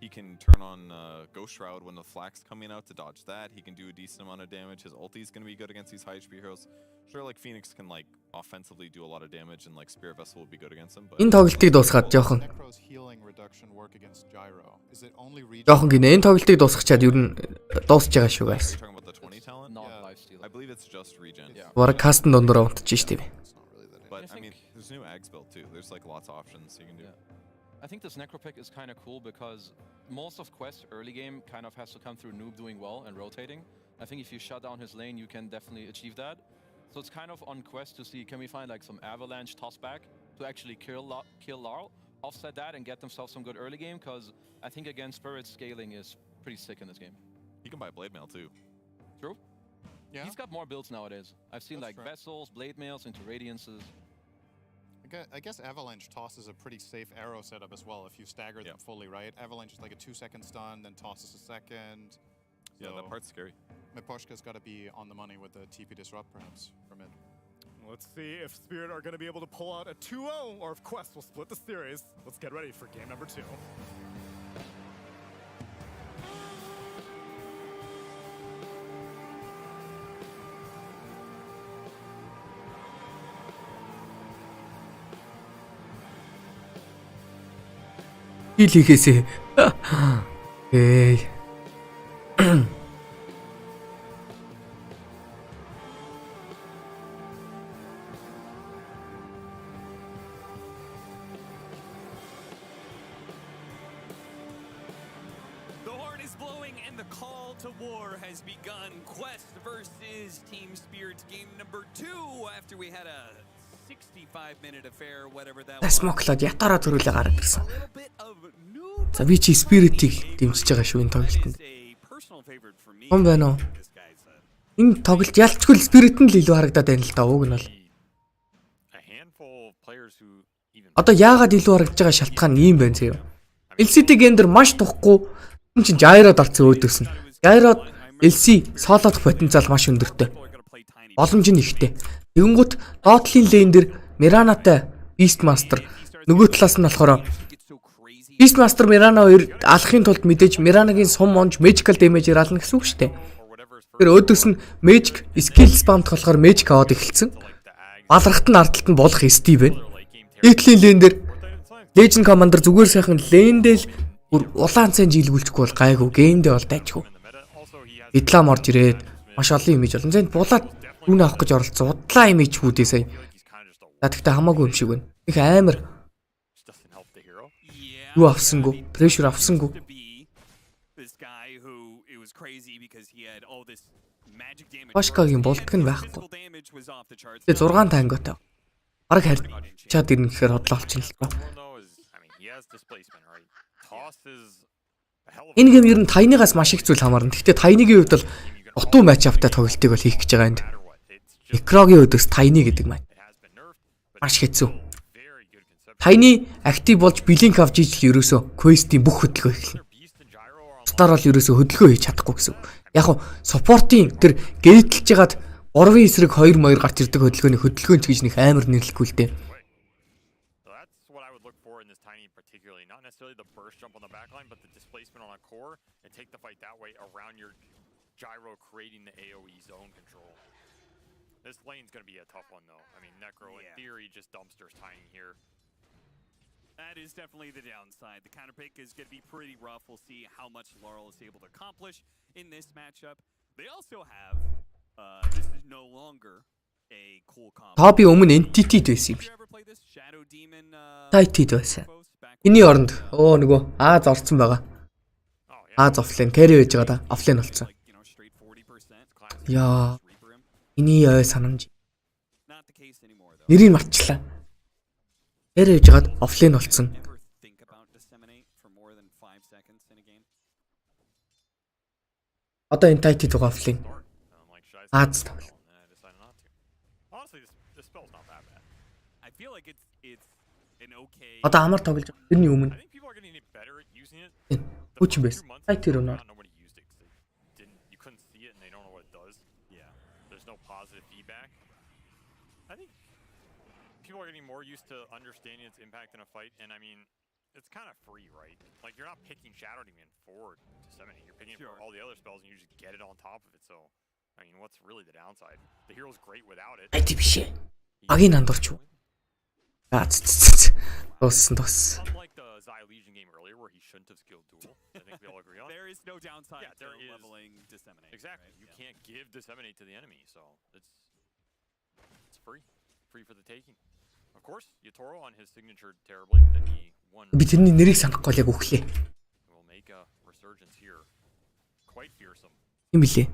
he can turn on Ghost Shroud when the flak's coming out to dodge that. He can do a decent amount of damage. His ulti is going to be good against these high HP heroes. Sure, like Phoenix can like offensively do a lot of damage, and like Spirit Vessel will be good against him. But Энэ тоглолтыг дуусгаад жоохон Necro's healing reduction work against Gyro. Is it only region? жоохон гинэ. Энэ тоглолтыг дуусгачаад ер нь дуусж байгаа шүү are guys. you talking about the 20 talent? Not lifesteal. I believe it's just regen. Yeah. Бараг кастн дундуур унтчих штеп. It's not really that. But I mean, there's new Ags build too. There's like lots of options you can do. I think this Necro pick is kind of cool because most of Quest early game kind of has to come through Noob doing well and rotating. I think if you shut down his lane, you can definitely achieve that. So it's kind of on Quest to see, can we find like some avalanche toss back to actually kill Laurel? offset that and get themselves some good early game, because I think again Spirit scaling is pretty sick in this game. You can buy blade mail too. True. Yeah. He's got more builds nowadays. I've seen That's like true. vessels, blade mails into radiances. I guess Avalanche tosses a pretty safe arrow setup as well if you stagger them fully, right? Avalanche is like a 2-second stun, then tosses a second. Yeah, So that part's scary. Miposhka's got to be on the money with the TP disrupt perhaps from it. Let's see if Spirit are going to be able to pull out a 2-0 or if Quest will split the series. Let's get ready for game number 2. Хил хийхээсээ. Эй. The horn is blowing and the call to war has begun. Quest versus Team Spirit's game number 2 after we had a 65-minute affair, whatever that was. Смоклоод ятараа төрүүлээ гараад ирсэн. За би чи Spirit-ийг дэмжиж байгаа шүү энэ тоглолтод. Хон байна уу? Энэ тоглолт ялцгүй Spirit нь л илүү харагдаад байна л да. Уг нь бол. Одоо яагаад илүү харагдаж байгаа шалтгаан ийм байна заяа. LCD гендер маш тухгүй. Энэ чинь Gyro-д орсон өөдөөс нь. Gyro-д LC солоодох потенциал маш өндөртэй. Боломж нь ихтэй. Тэгэнгუთ доотлын лейн дээр Миранатай Beastmaster нөгөө талаас нь болохоор Beastmaster Mirana хоёр алахын тулд мэдээж Miraнагийн сум монж magical damage-ээр ална гэсэн үг шүү дээ. Тэр өөдөөс нь magic skill spam болохоор magic аваад эхэлсэн. Балрахт нь ардталт нь болох SD байна. Дээдлийн лейн дээр Legend Commander зүгээр сайхан лейндэл бүр улаан цайн жилгүүлчихгүй бол гайгүй геймдээ бол дайчгүй. Итлам орж ирээд маш олон имиж болно. Зэнд булаад үүн авах гэж оролцсон. Удлаа имиж хүүдээ сая. За тэгтээ хамаагүй юм шиг байна. Их амар. Юу авсангүй, pressure авсангүй. Пашкагийн болтг нь байхгүй. Тэгээ 6 танготой. Бараг харьцаад ирнэ гэхээр хотлолч нь л ба. Энэ гэм ер нь тайныгаас маш их зүйл хамаарна. Гэхдээ тайныгийн хувьд бол утуу матч аптай тоглолтыг бол хийх гэж байгаа энд. Микрогийн өдөөс тайны гэдэг маань маш хэцүү. Тайны актив болж блинк авч ижил ерөөсөө квестийн бүх хөдөлгөөн эхэлнэ. Стар бол ерөөсөө хөдөлгөөн хийж чадахгүй гэсэн. Яг нь суппортын тэр гейтэлж ягаад 3-ын эсрэг 2-2 гарч ирдэг хөдөлгөөнч гэж нэг амар нэрлэхгүй л дээ. Gyro creating the AoE zone control. This lane's going to be a tough one though. I mean, Necro in theory just dumpsters Tiny here. That is definitely the downside. The counter pick is going to be pretty rough. We'll see how much Laurel is able to accomplish in this matchup. They also have, this is no longer a cool combo. Тоби өмнө Entity-д байсан юм шиг. Tight-д байсан. Эний оронд нөгөө Аз орсон байгаа. Аз офлайн carry байж байгаа да. Офлайн болцсон. Яа. Эний ой санамж. Нэрийг мартчихлаа. Carry байж байгаад офлайн болцсон. Одоо энэ Tight-д байгаа офлайн. Аз тоглоо. Одоо амар тоглож байгаа. Тэрний өмнө. Хүч байсан. Tight тэр өнөө. People are getting more used to understanding its impact in a fight, and I mean, it's kind of free, right? Like, you're not picking Shadow Demon for Disseminate, you're picking it for all the other spells, and you just get it on top of it, so, I mean, what's really the downside? The hero's great without it. Айти бишээ. Агийн андорч юу? Туссан. Unlike the Zai Legion game earlier, where he shouldn't have skilled duel, I think we all agree on. There is no downside to there leveling Disseminate. Exactly. Right? You can't give Disseminate to the enemy, so it's free. Free for the taking. Of course, Yatoro on his signature Terrorblade that he won. Би тэрний нэрийг санахгүй яг өглөө. Will make a resurgence here. Quite fearsome. Юм билээ.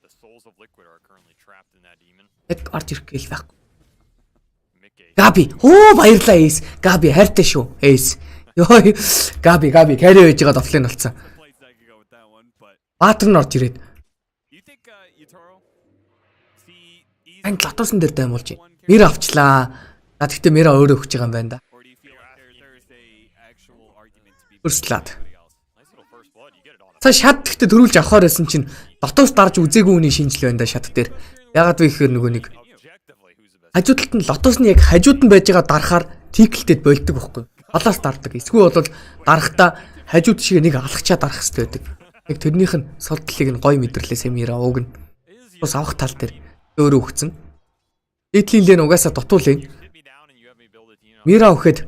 The souls of Liquid are currently trapped in that demon. Яг орж ирэх гээл байхгүй. Габи. Оо баярлаа Эйс. Габи хайртай шүү. Эйс. Йой. Габи carry байж байгаа дофлын болцсон. Баатар нь орж ирээд. Ань лотосон дээр даймуулж байна. Мэр авчлаа. За тэгтээ мэрэ өөрөө өгч байгаа юм байна да. Өрслаад. Цаа шат гэхдээ төрүүлж авахаар байсан чинь дотоос дарж үзээгүй хүний шинжил байна да шат дээр. Ягаад вэ гэхээр нөгөө нэг хажуудалд нь лотоос нь яг хажууд нь байж байгаа дарахаар тиклтэд болдог байхгүй. Холоос дардаг. Эсвэл бол дарахдаа хажууд шиг нэг алхачаа дарах хэрэгтэй байдаг. Яг тэрнийх нь сулдлыг нь гой мэдрэлээс мира ууг нь. Бас авах тал дээр өөрөө өгцөн. Дээдлийн лэн угаасаа дутуулын. Мира өгөхөд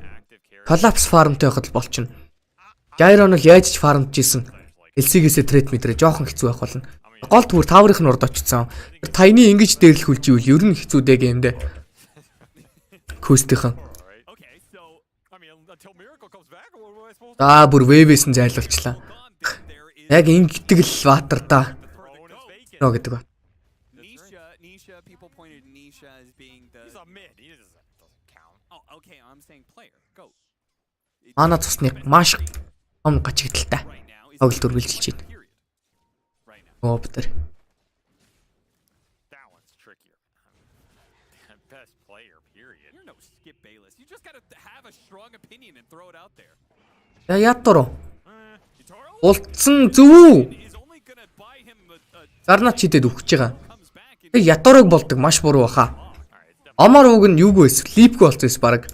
коллапс фармтай байхад болчихно. Жайрон л яаж ч фармж исэн. LC-гээсээ трейд мэдрээ жоохон хэцүү байх болно. Гол түр тааврын урд очсон. Тайны ингэж дээрлэхүүлж ивэл ер нь хэцүү дээ гэмдэ. Күүстийнхэн. Бүр вэвээс нь зайлуулчлаа. Яг ингэдэг л ватар да. Нөө гэдэг ба. Nisha, people pointed Nisha as being the... He's a mid. He doesn't count. Oh, okay, I'm saying player. Go. Ана цусны маш том гачигдaltaй. Тоглолт үргэлжилж байна. Оо битэр. That one's trickier. Best player, period. You're no Skip Bayless. You just gotta have a strong opinion and throw it out there. Ятор. Улцсан зөв үү? Гарнаа чидэд өгч байгаа. Тэг яторог болдог маш буруу баха. Омор уг нь юугүй эс липгүй болцсон эс баг.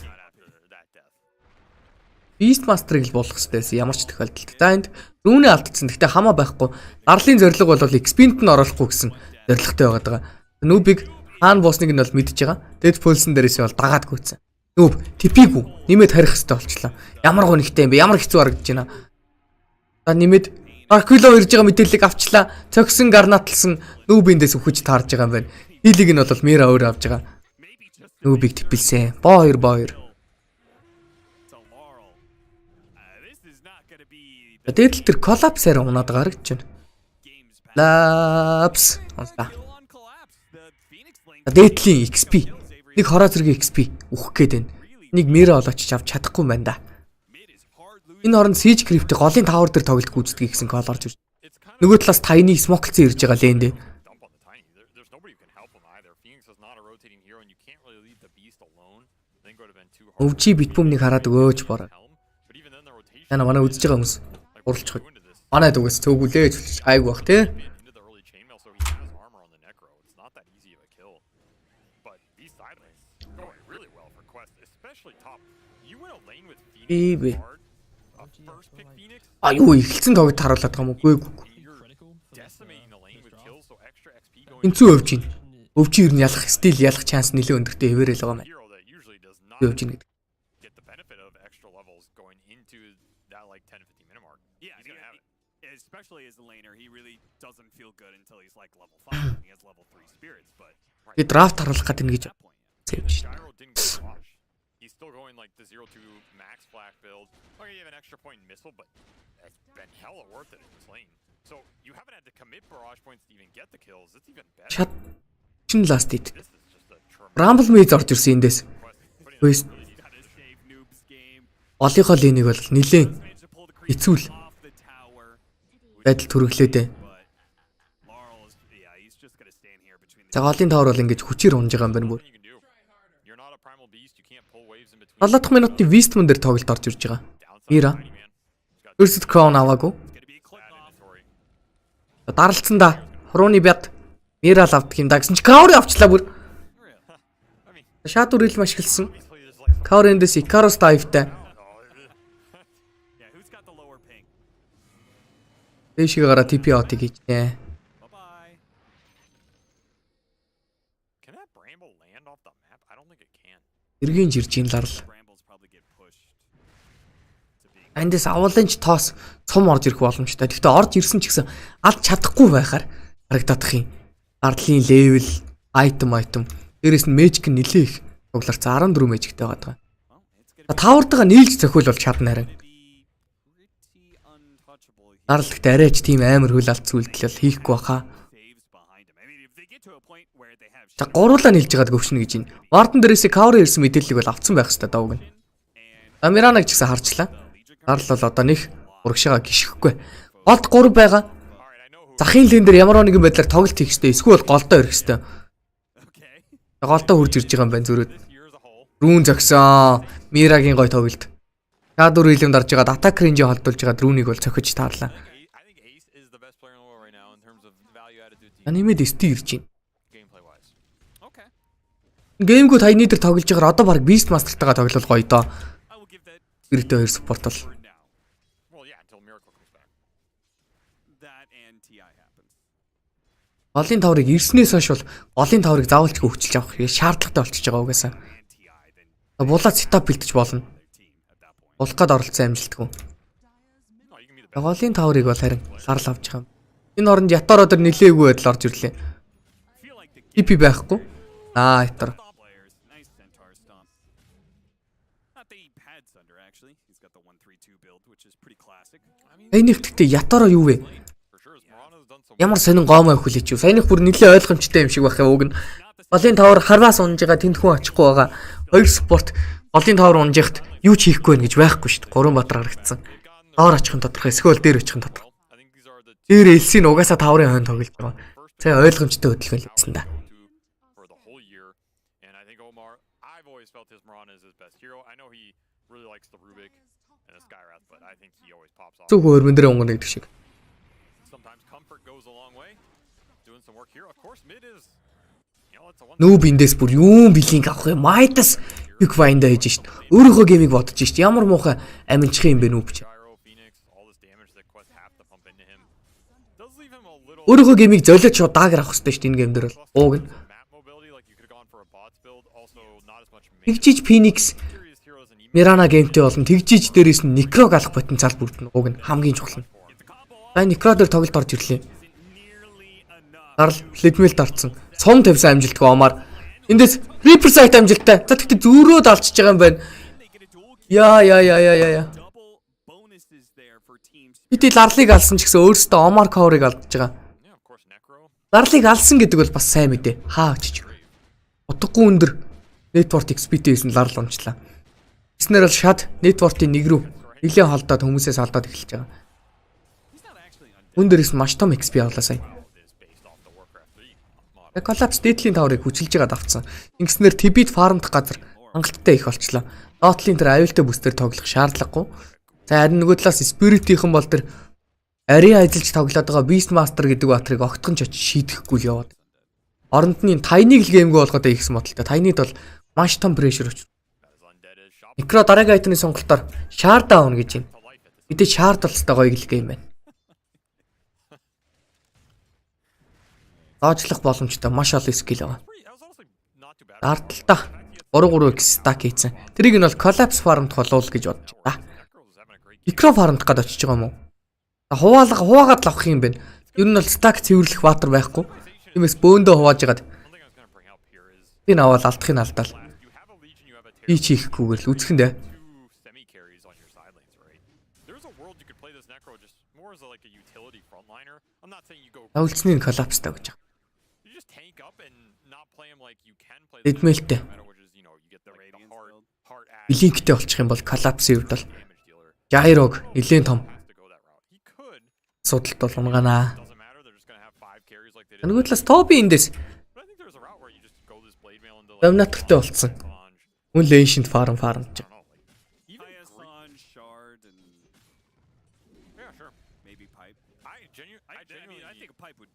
Beastmaster-ыг л болох хэвчээсэн ямар ч тохиолдолд. За энд рүүнээ алдсан. Гэхдээ хамаа байхгүй. Дарлын зорилго бол XP-нд нь оруулахгүй гэсэн зорилготой байгаад байгаа. Нүүбиг хаан буусныг нь бол мэдж байгаа. Dead Pulse-н дээрээс бол дагаад гүйцэн. Нүүб типигүй нэмээд харих хэрэгтэй болчлаа. Ямар гонхтой юм бэ? Ямар хэцүү харагдаж байна. За нэмээд Арквило ирж байгаа мэдээллийг авчлаа. Цогсон гарнатлсан нүүбиндээс өгч таарж байгаа юм байна. Хилийг нь бол мера өөр авж байгаа. Нүүбиг типэлсэн. Боо 2. Дээдл тэр коллапсаар унаад гаргаж байна. Лапс. Дээдлийн XP. Нэг хороо зэргийн XP өгөх гээд байна. Нэг мера олооч авч чадахгүй юм байна да. Энэ оронд Siege Crypt голын тавар дээр тоглолт гүйцэтгэе гэсэн кол орж ирж. Нөгөө талаас Tiny Smokelцэн ирж байгаа лэндэ. Өвчи битбүмнийг хараад өгөөч бороо. Яна манай үзэж байгаа хүмүүс уралцах. Манай дүгээс цөөгүүлээ ч айгу бах те. Бибэ. Аюу ихэлцэн тоглолт харуулдаг юм уу? Гүй. Энцүү өвж ин. Өвчин ер нь ялах стил ялах шанс нэлээд өндөртэй хэвээрэл байгаа юм. Өвж ин гэдэг. Especially as a laner, he really doesn't feel good until he's like level 5. He has level 3 spirits, but Би драфт харуулах гэдэг нэг гэж. He's still going like the 0-2 max flash build. Okay, you have an extra point missile, but it's been hella worth it in this lane. So you haven't had to commit barrage points to even get the kills. It's even better. Чат чин last hit. Rumble Maze орж ирсэн эндээс. Хөөс. Олынхоо линийг бол нилээн эцүүл байдал төрөглөөдөө. За голын тавар бол ингэж хүчээр унж байгаа юм байна бүр. 7 дахь минутын Beastman дээр тоглолт орж ирж байгаа. Мира. First Crown аваагүй. Даралцсан да. Хурууны бяд. Мира л авдаг юм да гэсэн чи Kaori авчлаа бүр. Shadow Realm ашигласан. Kaori эндээс Icarus dive-тай. Дэшиг гараа TP out-ыг хийжээ. Эргийн жиржин ларл. Эндээс авууланч тоос цом орж ирэх боломжтой. Гэхдээ орж ирсэн ч гэсэн алж чадахгүй байхаар харагдах юм. Дарлын левел, item. Дээрээс нь magic нэлээ их дугларцсан 14 magicтэй байгаа. Тавартайгаа нийлж зохиол бол чадна харин. Дарлагт арайч тийм амар хөл алт зүйлдэл бол хийхгүй баха. За гуруулаа нийлж байгаад гөвшнө гэж байна. Варден дээрээс cover ирсэн мэдээллийг бол авцсан байх хэрэгтэй давг нь. Миранаг ч гэсэн харчлаа. Гарл бол одоо нэг урагшаага гიშгэхгүй. Голд 3 байгаа. Захын лен дээр ямар нэгэн байдлаар тоглолт хийх хэрэгтэй. Эсвэл голдоо өрөх хэрэгтэй. Голдоо хурж ирж байгаа юм байна зөрөөд. Рүүн зогсон. Мирагийн гой тоглолт. Кадур илэм дарж байгаа атак рейнж холдуулж байгаа рүүнийг бол цохиж таарлаа. Анимед сти ирж байна. Геймгүүд хаяны дээр тоглож байгаа одоо баг Beast Master-тайгаа тоглол гоё доо. Гэртээ 2 спорт бол. Голын таврыг ирснээс хойш бол голын таврыг заавалчгүй хөвчилж авах шаардлагатай болчихж байгаа угаасаа. Булаад сетап бэлдэж болно. Болох гээд оролцсон амжилтгүй. Голын таврыг бол харин ларл авч байгаа юм. Энэ оронд ятар өдөр нилээгүй байдал орж ирлээ. TP байхгүй. Ятар. Энэхтээ ятараа юу вэ? Ямар сонин гоомоо хүлээч юу? Саяных бүр нэлээ ойлгомжтой юм шиг байх яг уг нь. Голын тавар харваас унж байгаа тэнд хүн очихгүй байгаа. 2 спорт голын тавар унжихт юу ч хийхгүй байх гэж байхгүй шүү дээ. 3 батар харагдсан. Доор очих нь тодорхой, эсвэл дээр очих нь тодорхой. Дээр элсийн угаасаа таврын хойно тоглож байгаа. Цай ойлгомжтой хөдөлгөөн л байсан да. Зүг хөрмөн дээр өнгөнө гэдэг шиг. Нүүб эндээс бүр юун билинг авах юм. Майтас биг вайнда хийж шít. Өөрийнхөө геймийг бодож шít. Ямар муухай аминчхан юм бэ нүүб чи. Өөрийнхөө геймийг золиод шууд даагер авах хэрэгтэй шít энэ гейм дээр бол. Ууг нь. Тэгжиж Phoenix Mirana геймтэй болон тэгжиж дээрээс нь Necrog алах потенциал бүрдэн. Ууг нь хамгийн чухал нь. Necro дээр тоглолт орж ирлээ. Гарл ледмэл дарцсан. Сум тавьсан амжилтгүй омаар. Эндээс Reaper Sight амжилттай. За тэгтээ зөөрөөд алчж байгаа юм байна. Яа. Бид ларлыг алсан ч гэсэн өөрөөсөө омаар cover-ыг алдж байгаа. Ларлыг алсан гэдэг бол бас сайн мэдээ. Хаа очиж. Утгагүй өндөр network XP-тэй байсан ларл унчлаа. Эснэр бол шат network-ийн нэг рүү нэлээд холдоод хүмүүсээс холдоод эхэлж байгаа. Өндөрөөс маш том XP авлаа сая. Collapse Deadly таврыг хүчилж байгаад авцсан. Ингэснээр Tibet farm-д газар хангалттай их болчлоо. Dotling тэр аюултай бүсээр тоглох шаардлагагүй. За харин нөгөө талаас Spirit-ийнхэн бол тэр ари ажиллаж тоглоод байгаа Beast Master гэдэг батрыг огтхон ч очиж шийдэхгүй л яваад. Оронд нь Tiny-г л геймгүй болгоод ихсэн бодолтой. Tiny-д бол маш том pressure өчр. Necro дараагийн айтны сонголтоор shard down гэж юм. Бид shard болстой гоё гэл гейм байна. Доочлох боломжтой маш олон скил байгаа. Арталтаа 3-3x stack хийсэн. Тэрийг нь бол collapse farm-д холуул гэж бодож байна. Necro farm-д гад очиж байгаа юм уу? Хуваагаад л авах юм байна. Ер нь бол stack цэвэрлэх ватер байхгүй. Тиймээс бөөндөө хувааж ягаад. Энэ аваад алдахын алдаал. Би чихгүйгээр л үзэхэндээ. Авлцны коллапстай гэж байгаа. Эдмэлтэй. Блинктэй болчих юм бол коллапсын үед бол Жайрог нэлээд том судалт бол унгаана. Нөгөө талаас Тоби эндээс Dominator-тэй болцсон. Үн Ancient farm гэж.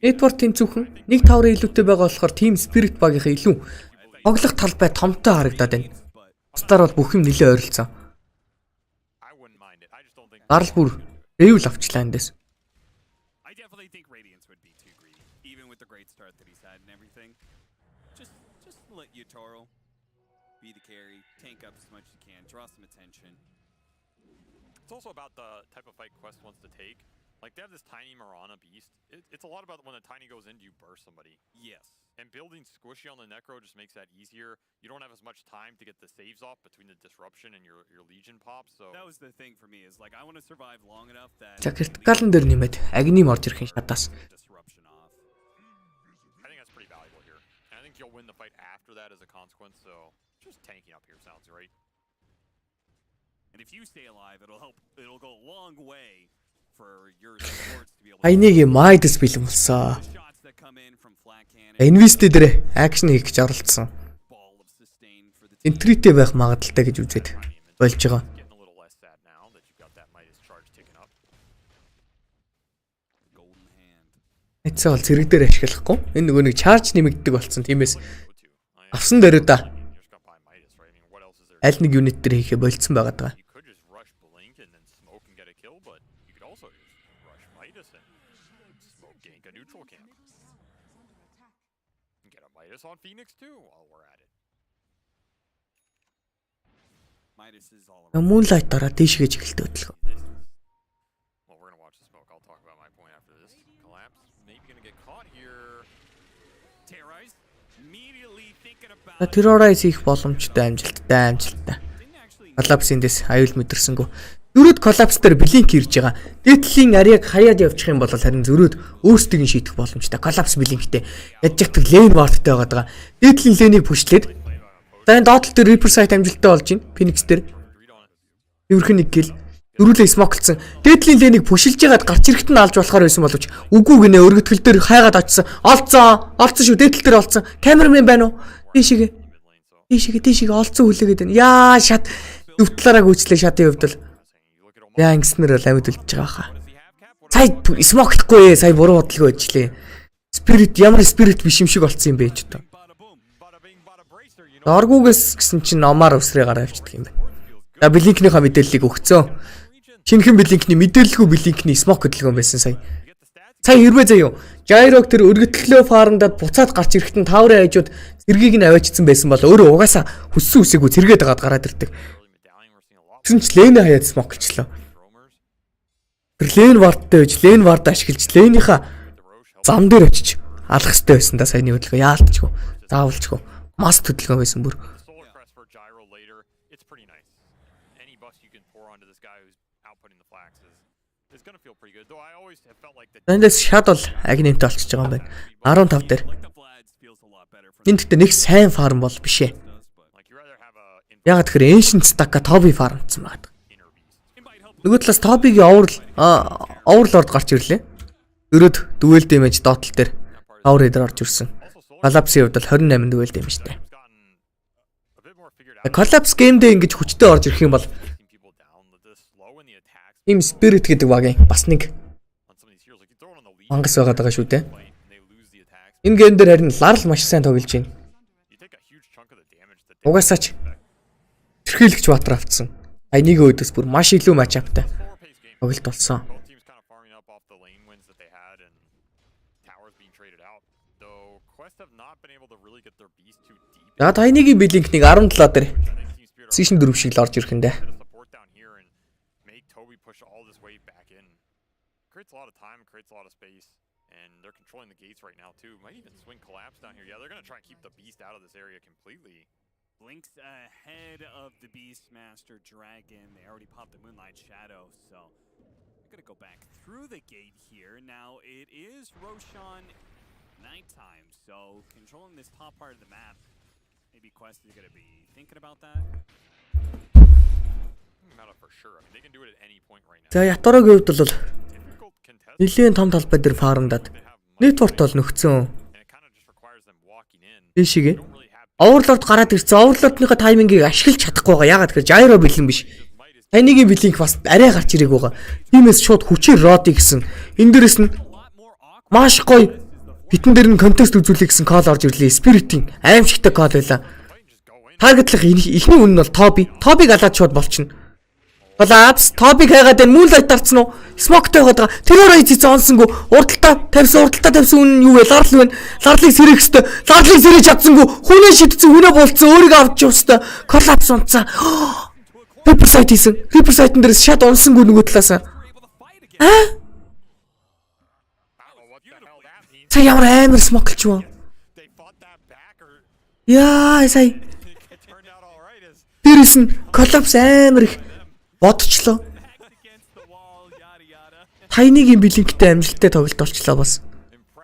Network-ийн зөвхөн нэг таврын илүүтэй байгаа болохоор Team Spirit багийнхаа илүү тоглох талбай томтой харагдаад байна. Бусдаар бол бүх юм нэлээд ойролцоо. Гарал бүр рэвэл авчлаа эндээс. It's also about the type of fight Quest wants to take. Like, they have this tiny Mirana beast. It's a lot about when the tiny goes in, you burst somebody. Yes. And building squishy on the Necro just makes that easier. You don't have as much time to get the saves off between the disruption and your Legion pops, so... That was the thing for me, is like, I want to survive long enough that... За критикалн дээр нэмээд агним орж ирэх юм шатаас. I think that's pretty valuable think you'll win the fight after that as a consequence, so just tanking up here sounds right. And if you stay alive, it'll go a long way for your supports to be able to Айныг Майдс бэлэн болсон. shots that come in from flat cannon. Инвестэ дээр акшн хийх гэж оролцсон. Ball of sustain for the team. Энтритэй байх магадaltaй гэж үзээд болж байгаа. Getting a little less sad now that you've got that Midas charge ticking up. Golden hand. Эцээ бол зэрэг дээр ашиглахгүй. Энэ нөгөө нэг чарж нэмэгддэг болсон. Тиймээс авсан дөрөдөө You're just gonna buy Midas, right? I mean, what else is there? аль нэг юнит дээр хийхэ болцсон байгаа даа. You could just rush Blink and then smoke and get a kill, but you could also just rush Midas and smoke gank a neutral camp. And get a Midas on Phoenix too while we're at it. Midas is all around. Moonlight дараа дээшгээж эхэлдэг хөдөлгөөн. Well, we're gonna watch the smoke. I'll talk about my point after this. Collapse. Maybe gonna get caught here. Terrorize. Immediately thinking about Terrorize хийх боломжтой амжилттай. Коллапс эндээс аюул мэдэрсэнгүү. Зөрөөд коллапс дээр блинк ирж байгаа. Дээдлийн ариаг хаяад явчих юм бол харин зөрөөд өөрсдийг нь шийдэх боломжтой. Коллапс блинктэй ядчихдаг лейн варттай байгаа. Дээдлийн лейнийг пүшлээд за энэ доотлол дээр Reaper site амжилттай болж байна. Phoenix дээр ерөнхий нэг гэл дөрүлээ смоклцсон. Дээдлийн лейнийг пүшилж ягаад гарч ирэхэд нь алж болохоор байсан боловч үгүй гинэ өргөтгөл дээр хайгаад очсон. Олцсон шүү. Дээдэл дээр олцсон. Камерамен байна уу? Дээшгээ олцсон хүлээгээд байна. Яа шат өвтлаараа гүйцлээ шатын өвдөл. Яа ингэснээр л амьд үлдэж байгаа хаа. Сая смоклохгүй сая буруу бодлого байжлээ. Спирит ямар спирит биш юм шиг болцсон юм бэ ч одоо. Оргуугээс гэсэн чинь номаар өсрээ гараа авчдаг юм байна. За блинкнийхаа мэдээллийг өгцөө. Шинэхэн блинкний мэдээлэлгүй блинкний смок хөдөлгөөн байсан сая. Сая хэрвээ заяа Жайрог тэр өргөтгөлөө фарандад буцаад гарч ирэхэд нь тааврын хажууд зэргийг нь аваачсан байсан бол өөрөө угаасаа хүссэн үсээгүй зэргээд агаад гараад ирдэг. Тэгсэн ч лейнэ хаяад смоклчлоо. Тэр лейн варттай байж лейн вард ашиглаж лейнийхаа зам дээр очиж алах хэрэгтэй байсан да саяны хөдөлгөөн яалтчгүй. Заавалчгүй. Маст хөдөлгөөн байсан бүр. Solar Crest for Gyro later. It's pretty nice. Any bust you can pour onto this guy who's outputting the flax is gonna feel pretty good. Though I always have felt like the Эндээс шад бол агнемтэй олчж байгаа юм байна. 15 дээр. Энд гэхдээ нэг сайн фарм бол биш ээ. like you rather have a Ягаад тэгэхээр Ancient Stack-а Toby фармцсан байна. Нөгөө талаас Toby-гийн Overlord гарч ирлээ. Өрөөд dual damage dotl дээр Power Raider орж ирсэн. Collapse-ийн хувьд бол 28 dual damage-тэй. Collapse game дээр ингэж хүчтэй орж ирэх юм бол people down the slow in the attacks ийм Spirit гэдэг багийн бас нэг on some of these heroes like you throw it on the lead мангас байгаа даа шүү дээ. fight and they lose the attacks. Энэ гейм дээр харин Larl маш сайн тоглож байна. You take a huge chunk of the damage that Угаасаач тэрхийлэгч Батар авцсан. Нэг өдөөс бүр маш илүү матчаптай тоглолт болсон. both teams kind of farming up off the lane wins that they had and towers being traded out. Though Quest have not been able to really get their beast too deep. За Тайныгийн блинкнийг 17 дээр I think Team Spirit are season 4 шиг л орж ирэх юм даа. gonna support down here and make Toby push all this weight back in. Creates a lot of time, creates a lot of space, and they're controlling the gates right now too. Might even swing collapse down here. Yeah, they're gonna try and keep the beast out of this area completely. Blinks ahead of the Beastmaster Dragon. They already popped the Moonlight Shadow, so they're gonna go back through the gate here. Now it is Roshan nighttime, so controlling this top part of the map. Maybe Quest is gonna be thinking about that. Not for sure. I mean, they can do it at any point right now. За Яторогийн хувьд бол Difficult contest. нэлийн том талбай дээр фармдаад network бол нөхцөн. And it kind of just requires them walking in. Тийшээ Don't really have Overlord гараад ирсэн. Overlord-ныхаа таймингийг ашиглаж чадахгүй байгаа. Ягаад гэхээр Gyro бэлэн биш. Тайныгийн блинк бас арай гарч ирээг байгаа. Тиймээс шууд хүчээр Rod гэсэн. Энэ дээрээс нь маш гоё хитэн дээр нь контест үзүүлэх гэсэн call орж ирлээ. Spirit-ийн аимшигтай call байлаа. Таргетлах ихний үн нь бол Toby. Toby-г алаад шууд болчихно. Collapse, Toby хайгаад энэ Moonlight дарцсан уу? Smoke-тай байгаа. Terrorize зоонсонгүй. Урдалтаа тавьсан үн нь юу вэ? Larl вэ? Larl-ыг сэрэх хэвээр. Larl-ыг сэрэж чадсангүй. Хүнээ шидсэн, хүнээ болцсон, өөрийгөө авч явсан. Collapse унцсан. Reaper site хийсэн. Reaper site-н дээрс шат унсангүй нөгөө талаас. Та ямар амар смоклч юу? they fought that back or Яа, сая. it turned out all right as Дээрээс нь Collapse амар их бодчлоо. Against the wall, yada yada. Тайныгийн блинктэй амжилттай тоглолт болчлоо бас.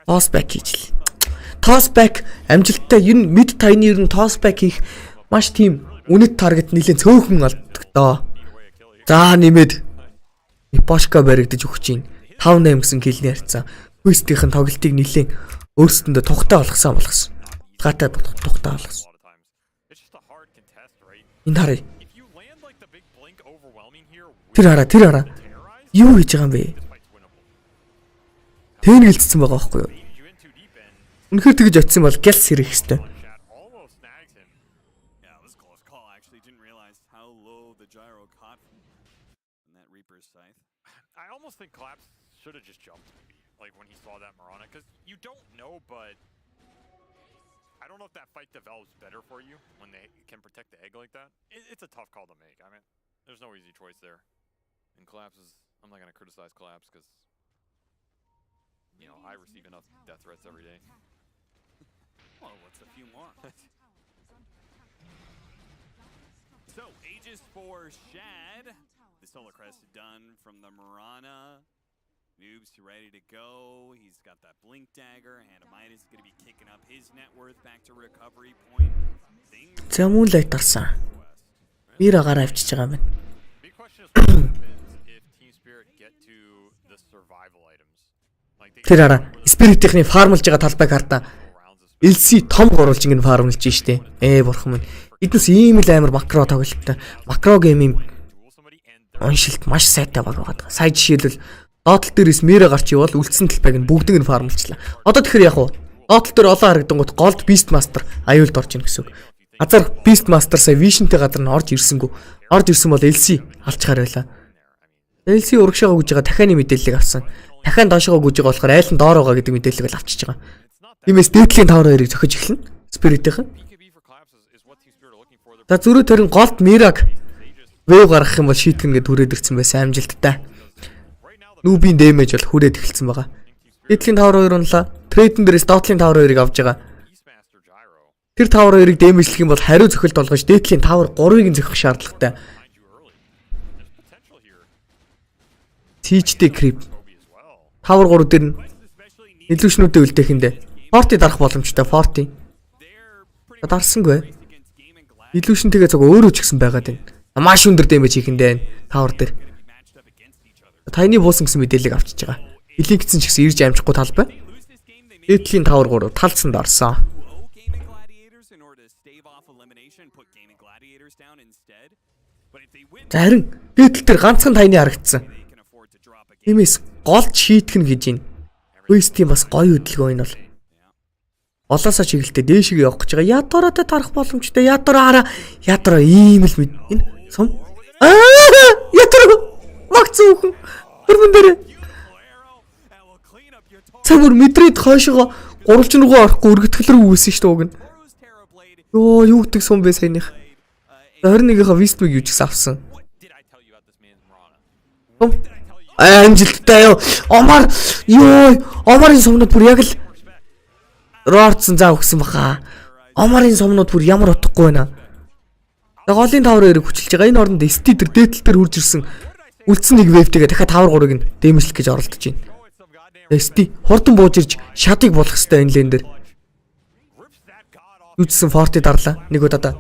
Boss back хийжлээ. toss back амжилттай энэ mid tiny ер нь toss back хийх маш тийм үнэт таргет нэлээд цөөхөн олддог доо. За нэмээд Бошка баригдаж өгч чинь 5-8 гэсэн киллний харьцаа. Quest-ийн тоглолтыг нэлээд өөрсдөндөө тухтай болгосон. Гатаа тухтай болгосон. Энэ харъя. Тэр хараа. Юу хийж байгаа юм бэ? Тэнгэлцсэн байгаа байхгүй юу? Үнэхээр тэгж очисон бол гэлс хэрэг хэвээр. I almost think Collapse should have just jumped like when he saw that Mirana, because you don't know, but I don't know if that fight develops better for you when they can protect the egg like that. It's a tough call to make. I mean, there's no easy choice there. And Collapse is, I'm not going to criticize Collapse because, you know, I receive enough death threats every day. Well, what's a few more? So, Aegis for Shad. The Solar Crest done from the Mirana. Noob's ready to go. He's got that Blink Dagger. Handamitis is going to be kicking up his net worth back to recovery point. За мүүлээ тарсан. Мира гараа авчиж байгаа юм. Big question is what happens if Team Spirit get to the survival items. Like Тэр хараа Spirit-ийн фармлж байгаа талбайг хардаа. LC том гурвалж ингэ фармлж штэ. Бурхан минь. Эднес ийм л амар макро тоглолттой. Макро геймийн оншилт маш сайтай байгаа. Сая жишээлбэл доотлол дээрээс мэрэ гарч ивэл үлдсэн талбайг нь бүгдийг нь фармлчлаа. Одоо тэгэхээр яг уу доотлол дээр олон харагдангууд Gold Beast Master аюулд орж ийн гэсэн үг. Азар Beast Master сая Vision-тэй газар нь орж ирсэнгүү. Орж ирсэн бол LC алчгаар байлаа. LC урагшаага гүйж байгаа дахианы мэдээллийг авсан. Дахиад доошоо гүйж байгаа болохоор айл нь доор байгаа гэдэг мэдээллийг л авчиж байгаа. Тиймээс дээдлийн 5-2-ыг зохиж эхэлнэ. Spirit-ийн. За зүрх төрийн Gold Mirag Wave гаргах юм бол шийтгэн гэд хүрээд ирсэн байсан амжилттай. Нүүбийн дэмэж бол хүрээд эхэлсэн байгаа. Дээдлийн 5-2 унлаа. Трейдэн дээрээс доотлын 5-2-ыг авж байгаа. Тэр 5-2-ыг дэмэжлэх юм бол хариу зохилт болгож дээдлийн 5-3-ыг зохих шаардлагатай. Siege-тэй creep 5-3 дээр нь илүүшнүүдээ үлдээхэндээ Forty дарах боломжтой Forty. Дарсангүй. Illusion тэгээ зөв өөрөө ч гэсэн байгаад байна. Маш өндөр дэмэж хийхэндээ тавар дээр. Тайны буусан гэсэн мэдээллийг авчиж байгаа. Илинкцэн ч гэсэн ирж амжихгүй талбай. Дээдлийн тавар 3 талцсанд орсон. За харин дээдл дээр ганцхан тайны харагдсан. Тиймээс голд шийтгэн гэж байна. Quest-ийн бас гоё хөдөлгөөн энэ бол. Олоосоо чиглэлтэй дээшгээ явах гэж байгаа. Ядороотой тарах боломжтой. Ядороо ийм л мэд. Энэ сум. Ядороо магц үхэн. Хөрмөн дээр. Цагур мэдрээд хойшоо гурвалжин руугаа орохгүй өргөтгөл рүү үүсэн шүү дээ уг нь. Йоо юу гэдэг сум бэ саяных. 21-ийнхаа Вистмиг юу ч гэсэн авсан. Амжилттай ёо. Омарын сумнууд бүр яг л Рордсон заа өгсөн баха. Омарын сумнууд бүр ямар утгагүй байна. Голын 5-2-ыг хүчилж байгаа. Энэ оронд ST төр дээдл төр хурж ирсэн. Үлдсэн нэг вэвтэйгээ дахиад 5-3-ыг нь дэмжлэх гэж оролдож байна. ST хурдан бууж ирж шатыг болох хэвээр энэ лэн дээр. Үдсэн Forty дарлаа. Нэг удаа.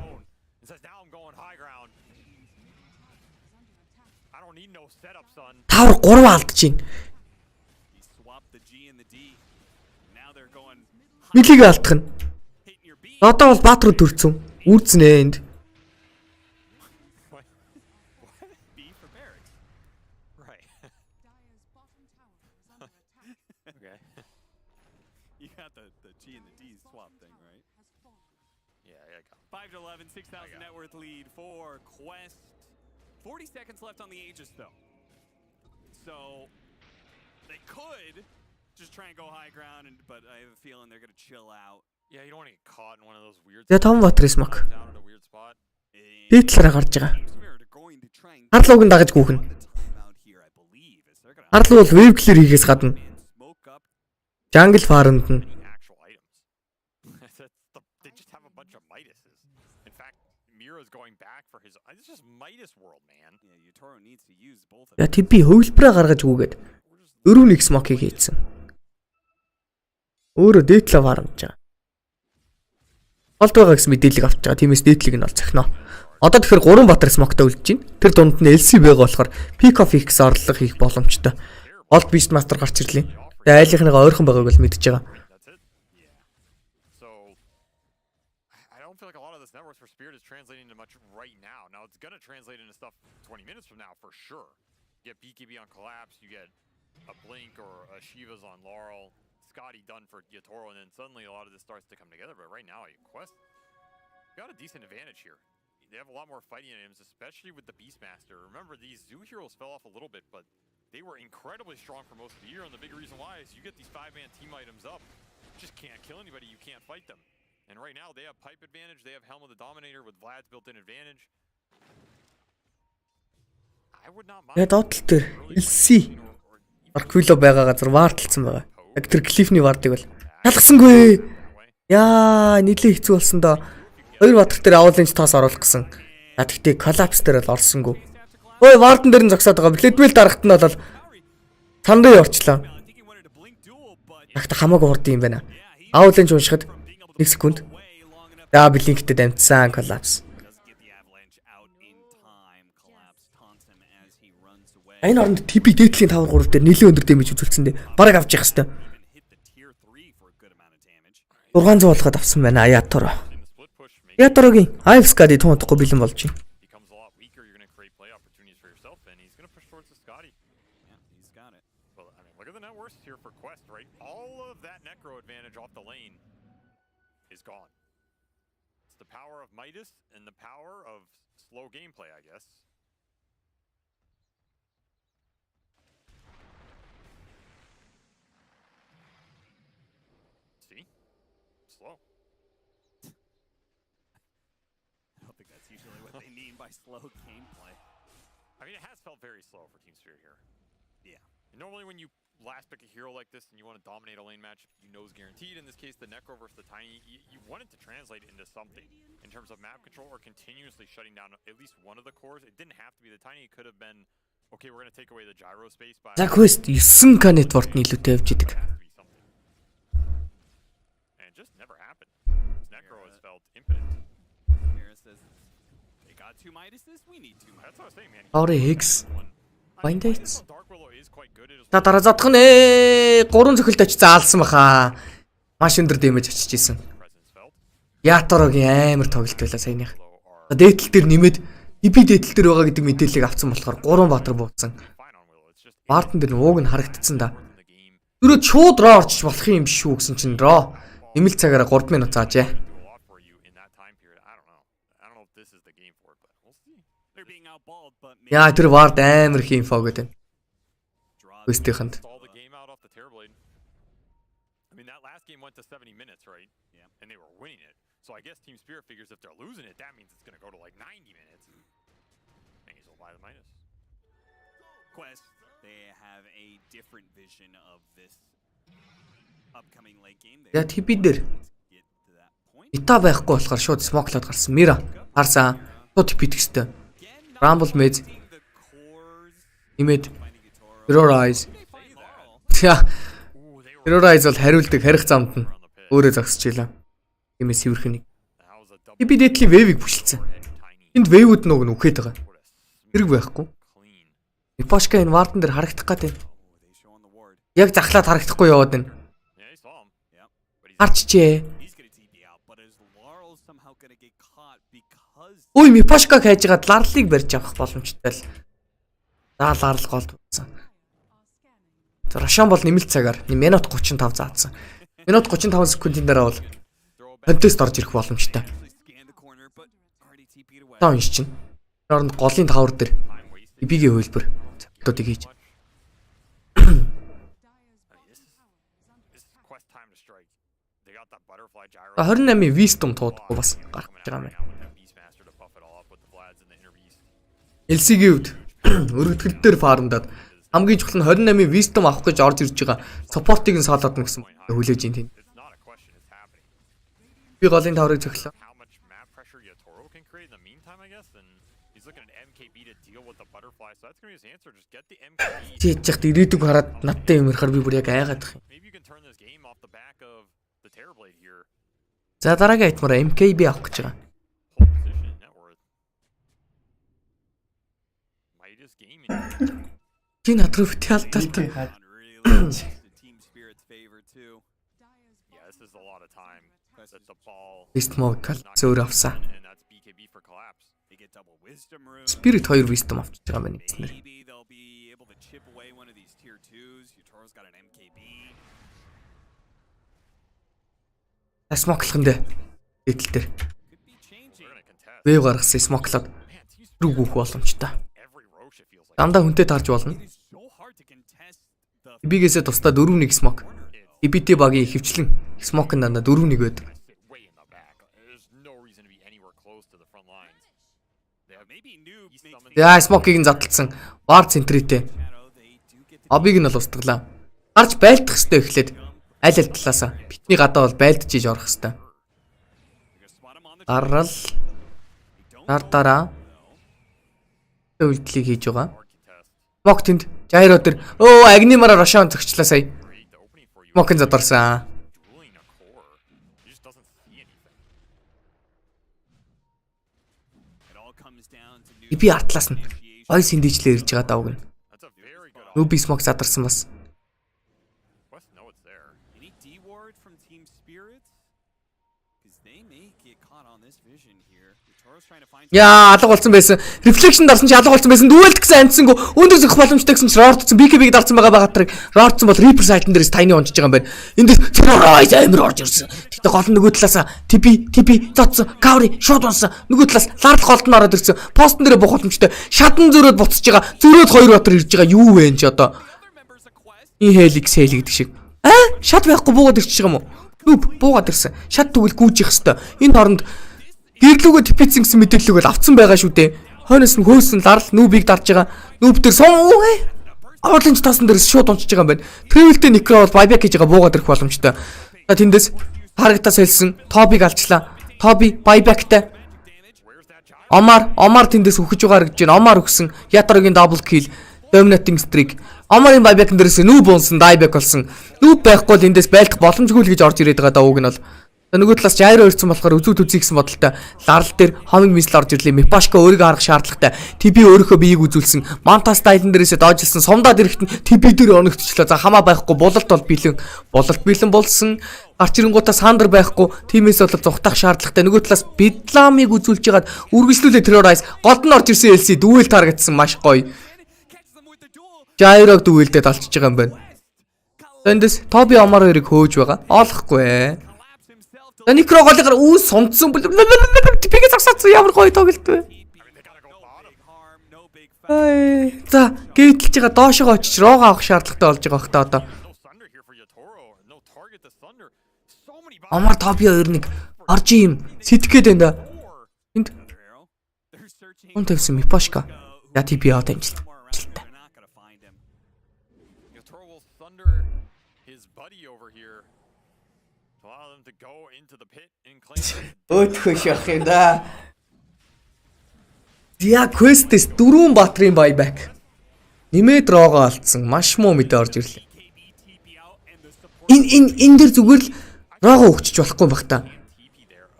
Тавар 3 алдаж байна. Милиг алдах нь. Одоо бол Баатар төрцөн. Үрдснэ энд. You got the G and the D swap thing, right? Yeah, I got 5-11, 6,000 net worth lead for Quest. 40 seconds left on the Aegis, though. So they could just try and go high ground, but I have a feeling they're going to chill out. Yeah, you don't want to get caught in one of those weird За том Батрис мак. down at a weird spot. Дээдлээрээ гарч байгаа. Харлууг нь дагаж гүүхэн. Харлуу бол wave clear хийхээс гадна jungle farm-д нь Actual items. They just have a bunch of Midases. In fact, Mira's going back for his. It's just Midas world, man. Yeah, Yutoro needs to use both of я TP хөвлбраа гаргаж өгөөгээд 4-1 смокийг хийсэн. Өөрөө дээдлээ фармж байгаа. Голд байгаа гэсэн мэдээлэл авч байгаа. Тиймээс дээдлийг нь бол цохино. Одоо тэгэхээр 3 батар смоктой үлдэж байна. Тэр дунд нь LC байгаа болохоор Kn1Fe гэсэн орлого хийх боломжтой. Голд Beastmaster гарч ирлээ. Тэгээ айлынхныгаа ойрхон байгааг бол мэдчихэж байгаа. For Spirit is translating into much right now. Now it's gonna translate into stuff 20 minutes from now for sure. You get BKB on Collapse, you get a Blink or a Shiva's on Laurel, Scotty done for Yatoro, and then suddenly a lot of this starts to come together. But right now, Quest got a decent advantage here. They have a lot more fighting items, especially with the Beastmaster. Remember, these Zoo heroes fell off a little bit, but they were incredibly strong for most of the year, and the big reason why is you get these 5-man team items up, just can't kill anybody, you can't fight them. And right now, they have pipe advantage, they have Helm of the Dominator with Vlad's built-in advantage. I would not mind... Доотлол дээр LC Арквило байгаа газар варталцсан байгаа. Яг тэр Клифний вардыг бол ялгсангүй. Яа, нийлээ хэцүү болсон доо. 2 батар дээр авуулынч тоос оруулах гэсэн. Гэхдээ Collapse дээр бол орсонгүй. Ой, вардан дээр нь зогсоод байгаа. Блэдмэл дарахт нь бол сандын орчлоо. Ахта хамаагүй хурд юм байна. Авуулынч уншихад 1 секунд. За блинктэй дамжсан Collapse. Энэ оронд TP дээдлийн 5-3 дээр нэлээд өндөр дэмэж үзүүлсэн дээ. Бараг авч явах хэвээр. 600 болгоод авсан байна Аяторо. Яторогийн Ivescadi туутахгүй бэлэн болж байна. Power of Midas and the power of slow gameplay, I guess. See? Slow. I don't think that's usually what they mean by slow gameplay. I mean, it has felt very slow for Team Spirit here. Yeah. Normally when you last pick a hero like this and you want to dominate a lane match, you know is guaranteed. In this case, the Necro versus the Tiny, you want it to translate into something in terms of map control or continuously shutting down at least one of the cores. It didn't have to be the Tiny. It could have been, okay, we're going to take away the gyro space by... За Quest 9 Kn1Fe-ний илүүтэй явж идэг. And it just never happened. Necro has felt impotent. Mira says, they got 2 Midases, we need 2 Midases. That's what I was saying, man. Ори Hex. Bindates. Dark Willow is quite good. За дараа задах нэ 3 цохилт очиж заалсан баха. Маш өндөр дэмэж очиж исэн. Яторогийн амар тоглолт байлаа саяных. Дээтэл дээр нэмээд EP дээтэл дээр байгаа гэдэг мэдээллийг авсан болохоор 3 батар бууцсан. Бартан дээр ууг нь харагдцсан да. Дөрөв шууд роо орчих болох юм биш үү гэсэн чинь роо. Нэмэлт цагаараа 3 минут заажээ. Яа тэр вард амар их инфо гэдэг. Quest-ийнхэнд. I mean, that last game went to 70 minutes, right? Yeah. And they were winning it. So I guess Team Spirit figures if they're losing it, that means it's going to go to like 90 minutes. And he's will buy the minus. Quest, they have a different vision of this upcoming late game. Я TP дээр Ита байхгүй болохоор шууд смоклоод гарсан. Mira харсан. Шууд TP тэхстэй. Rumble Mage. Имэд Terrorize. Яа. Terrorize бол хариулдаг харих замд нь өөрөө зогсож илаа. Тиймээс хөвөрхнийг. TP дээдлийн wave-ийг бүшилцсэн. Энд wave-үүд нэг нь үхээд байгаа. Хэрэг байхгүй. Ипошка энэ вардан дээр харагдах гэдэг. Яг захлаад харагдахгүй яваад байна. Харчжээ. Ой, Мипошка хайж гаад ларлыг барьж авах боломжтой л. За ларл голд болсон. Рашан бол нэмэлт цагаар минут 35 заадсан. Минут 35 секундын дараа бол контест орж ирэх боломжтой. Таа унш чинь. Оронд голын тавар дээр бигийн хөлбөр зөвлөдийг хийж. 28-ийн Wisdom туудахгүй бас гарах гэж байгаа юм. LC-гийн үед өргөдгөл дээр фармдаад хамгийн чухал нь 28-ийн Wisdom авах гэж орж ирж байгаа саппортыг нь саалаад нь гэсэн хүлээж ин тийм. Би голын таврыг цоглоо. Чийж яхад ирээдүг хараад надтай юм ярихаар би бүр яг айгаад их юм. За дараагийн айтмаараа MKB авах гэж байгаа. Pole position, net worth. Midas gaming. Kn1Fe алдалтай. Team Spirit's favor too. Yeah, this is a lot of time. That the ball. Wisdom зөөр авсан. And that's BKB for collapse. They get double wisdom room. Spirit 2 Wisdom авчиж байгаа юм байна. Maybe they'll be able to chip away one of these tier 2s. Yutoro's got an MKB. Смоклох нь дээ. Дээдл дээр. Could be changing. We're gonna contest. Вэв гаргасан смоклоод Man, Team Spirit рүү гүөх боломжтой. every roach it feels like. Дандаа хүнтэй тарж болно. It is so hard to contest the Бигээсээ тусдаа 4-1 смок. EBT багийн хөвчлэн смок нь дандаа 4-1 байдаг. Way in the back. There's no reason to be anywhere close to the front lines. They have maybe noob makes Яа смокийг нь задлцсан. Вар центритэй. shadow. They do get the Обиг нь бол устглаа. Гарч байлдах хэвээр эхлээд аль аль талаасаа битний гадаа бол байлдаж иж орох хэвээр. spot him on the Гарал дараа үйлдэлийг хийж байгаа. Мок тэнд Жайро дээр агнимараа Рошон зөгчлээ сая. create the opening for you. Мокын задарсан. Dueling a core. He just doesn't see anything. It all comes down to noob Би артлаас нь ой сэндийчлээ ирж байгаа давг нь. That's a very good Нүби смок задарсан бас. West know it's there. Any D ward from Team Spirit? Because they may get caught on this vision here. Yutoro's trying to find Яа алга болсон байсан. Reflection дарсан чи алга болсон байсан. Дүүэлт гэсэн амтсангүй өндөр зөх боломжтой гэсэн чи Рордсон BKB-г дарсан байгаа багатрыг Рордсон бол Reaper сайтн дээрээс тайны онцож байгаа юм байна. Эндээс террорайз амир орж ирсэн. Тэгтээ гол нь нөгөө талаасаа TP цоцсон, Kawri шууд унсан. Нөгөө талаас ларлах голд нь ороод ирсэн. Постн дээрээ буух боломжтой. Шадан зөрөөд буцаж байгаа. Зөрөөд 2 батар ирж байгаа. Юу вэ энэ ч одоо. other members of Quest. Helix гэдэг шиг. Шат байхгүй буугаад ирчих юм уу? Нүб буугаад ирсэн. Шат тэгвэл гүйжих хэвээр. Энэ хооронд гэрлүүгөө типицэн гэсэн мэдээллийг бол авцсан байгаа шүү дээ. Хойноос нь хөөсөн ларл нүбийг дарж байгаа. Нүб дээр Орлинч тасан дээрээс шууд унчиж байгаа юм байна. Travel-тэй Necro бол buyback хийж байгаа буугаад ирэх боломжтой. За тэндээс харагтаас хэлсэн Тобиг алчлаа. Тоби buybackтай. Омар тэндээс үхэж байгаа гэж байна. Омар өгсөн. Яторогийн double kill, dominating streak. Омарын buyback дээрээс нүб унсан, dieback болсон. Нүб байхгүй л эндээс байлдах боломжгүй л гэж орж ирээд байгаа даа уг нь бол. Нөгөө талаас Жайро ирсэн болохоор үзүүд үзье гэсэн бодолтой ларл дээр хомиг мисл орж ирлээ. Мипашка өөрийгөө харах шаардлагатай. TP өөрийнхөө биеийг үзүүлсэн. Манта стайлн дээрээсээ доожилсан. Сумдаад ирэхэд нь TP дээр оногдчихлоо. За хамаа байхгүй булалт бол бэлэн болсон. Гарч ирэнгуудаа сандар байхгүй. Тимээс бол зүхтах шаардлагатай. Нөгөө талаас Бидламыг үзүүлж ягаад үргэлжлүүлээ террорайз. Голд нь орж ирсэн LC дүүэл таргацсан маш гоё. Жайрог дүүлдээд алчж байгаа юм байна. Эндээс Тоби Омар хоёрыг хөөж байгаа. Олохгүй. Necro голыгаар үүс сондсон бол TP-гээ засаацсан ямар гоё тоглолт вэ? За гейтлж байгаа доошоо очиж рого авах шаардлагатай болж байгаа хта одоо. Омар Тоби хоёр нэг орж ийм сэтгэхэд байна да. Энд он тавьсан Мипашка. Я TP аваад амжилт. Yutoro will thunder his buddy over here. Allow them to go into the pit and claim Өөхөө шах юм да. Я Quest-с 4 батрын buyback. Нэмээд рого алдсан. Маш муу мэдээ орж ирлээ. Энэ дээр зүгээр л рого өгчөж болохгүй бах та.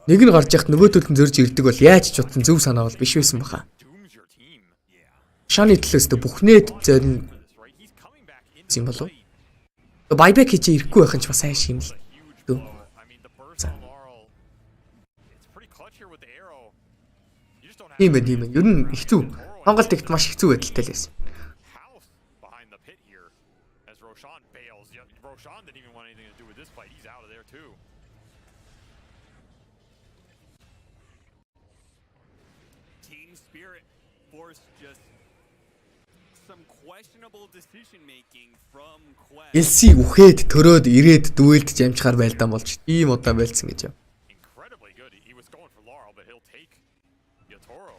Нэг нь гарч яхад нөгөө төлөнд зөрж ирдэг бол яаж ч утсан зөв санаа бол биш байсан баха. Шаны төлөөс бүхнээд зорин юм болов. Buyback хийж ирэхгүй байх нь ч бас сайн шиг юм л. Тийм байна. Ер нь хэцүү. Монголд ихт маш хэцүү байдалтай л байсан. behind the pit here as Roshan bails. Roshan didn't even want anything to do with this fight. He's out of there too. Team Spirit forced just some questionable decision making from Quest. LC үхээд төрөөд ирээд дүүлдэж амжихаар байлдаан болж ийм удаан байлцсан гэж юм. Incredibly good. He was going for Laurel, but he'll take Yutoro.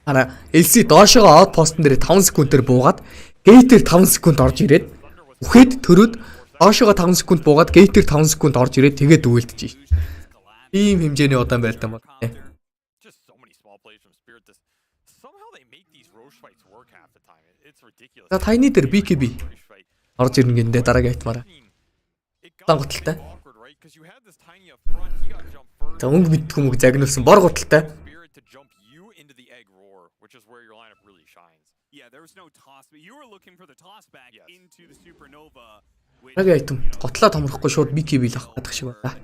Ара LC доошоо аутпостн дээр 5 секундээр буугаад гейтээр 5 секунд орж ирээд үхээд төрөөд доошоо 5 секунд буугаад гейтээр 5 секунд орж ирээд тэгээд дүүлдэж шээ. Ийм хэмжээний удаан байлдаан бол. Just so many small plays from Spirit. Somehow they make these Roche fights work half the time. It's ridiculous. За тайны дээр BKB орж ирнэ гиндэ дараагийн айтмаараа. Удаан готалтай. because you had this tiny up front. He got jumped first. За өнгө мэдгүй мөг загнуулсан бор гуталтай. Spirit to jump you into the egg roar, which is where your lineup really shines. Yeah, there was no toss, but you were looking for the toss back into the supernova. Яг айтам готлоо томрохгүй шууд BKB л авах гэдэг шиг байна.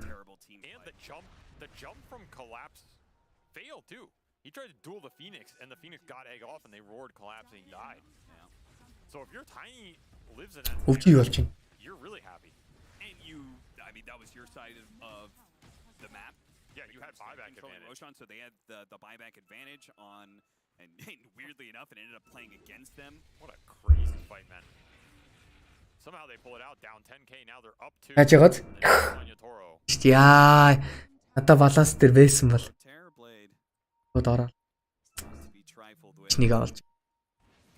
And the jump from collapse failed too. He tried to duel the Phoenix, and the Phoenix got egg off, and they roared collapse, and he died. So if your tiny lives in that, Өвчий болж байна. you're really happy. And you, I mean, that was your side of the map. Yeah, you had buyback Controlling advantage. Roshan, so they had the buyback advantage on, and weirdly enough, it ended up playing against them. What a crazy fight, man. Somehow they pull it out, down 10k, now they're up 2. Хажаагаад Toro. яа надаа баланс дээр байсан бол Terrorblade шууд ороо to be trifled with. нэг авалж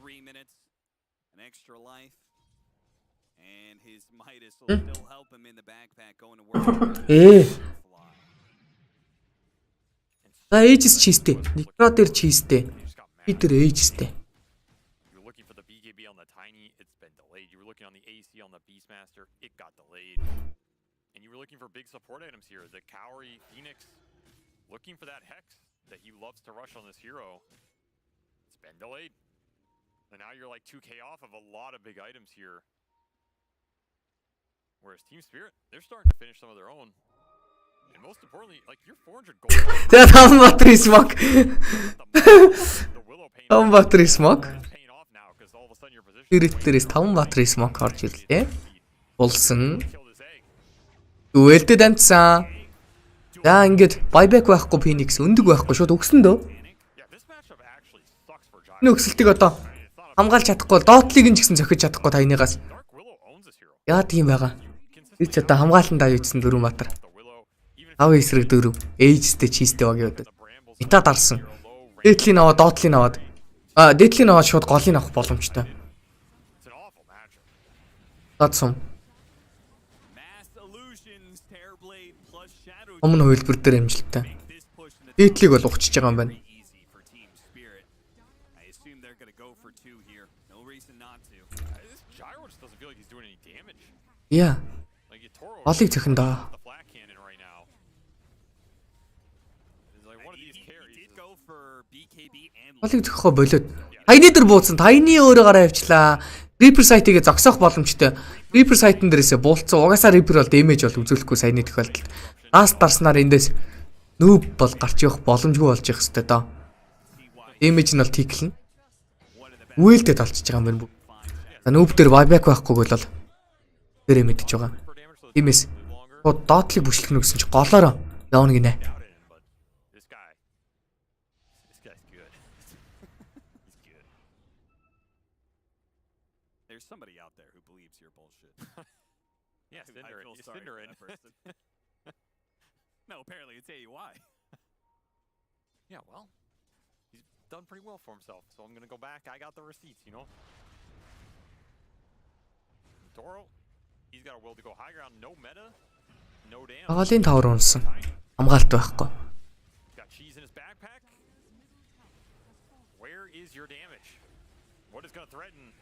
3 minutes, an extra life, and his Midas will still help him in the backpack going to work. За ээжс чийстэй. Некро дээр чийстэй. Би тэр ээжстэй. You're looking for the BKB on the tiny, it's been delayed. You were looking on the AC on the Beastmaster, it got delayed. And you were looking for big support items here. The Kn1Fe Phoenix, looking for that Hex that he loves to rush on this hero. It's been delayed. And now you're like 2k off of a lot of big items here. Whereas Team Spirit, they're starting to finish some of their own. And most importantly, like your 400 gold. За таван батрын смок. Таван батрын смок. Ирэтдэрээс таван батрын смок орж ирлээ. Булсан. Дүвэлтэд амтсан. За ингээд байбек байхгүй Phoenix өндөг байхгүй шууд өгсөн дөө. Энэ өксөлтийг одоо хамгаалж чадахгүй бол доотлыг нь ч гэсэн зохиж чадахгүй таynаас. Яа тийм байгаа. Би ч одоо хамгаалтанд аюутсан дөрвөн батар. 5 эсрэг 4 ээжстэй чийстэй баг яваад. Мета дарсан. Дээдлийн аваад доотлыг аваад. Дээдлийн аваад шууд голыг авах боломжтой. Татсам. Өмнө хөлбөр дээр амжилттай. Дээдлийг бол ухчихж байгаа юм байна. Яа. Голыг зөхөндөө. Голыг зөхөхөө болоод. Тайны дээр бууцсан. Тайны өөрөө гараа явчлаа. Reaper site-ийг зогсоох боломжтой. Reaper site-н дээрээс буулцсан. Угаасаа Reaper бол damage бол үзүүлэхгүй саяны тохиолдолд. Ласт дарснаар эндээс нүүб бол гарч явах боломжгүй болж явах хэвээр доо. Damage нь бол тиклэн. Үйлдэл толчж байгаа юм байна. За нүүб дээр buyback байхгүй бол тэрэ мэдчихэж байгаа. Тиймээс доотлыг бүшлэхнэ гэсэн чи голоороо явна гинэ. There's somebody out there who believes your bullshit. Yeah, Cinder in. No, apparently it's AUI. Yeah, well, he's done pretty well for himself. So I'm gonna go back. I got the receipts, you know. Toro, he's got a will to go high ground. No meta, no damage. Голын тавар унсан. Хамгаалт байхгүй. Got cheese in his backpack. Where is your damage? What is gonna threaten?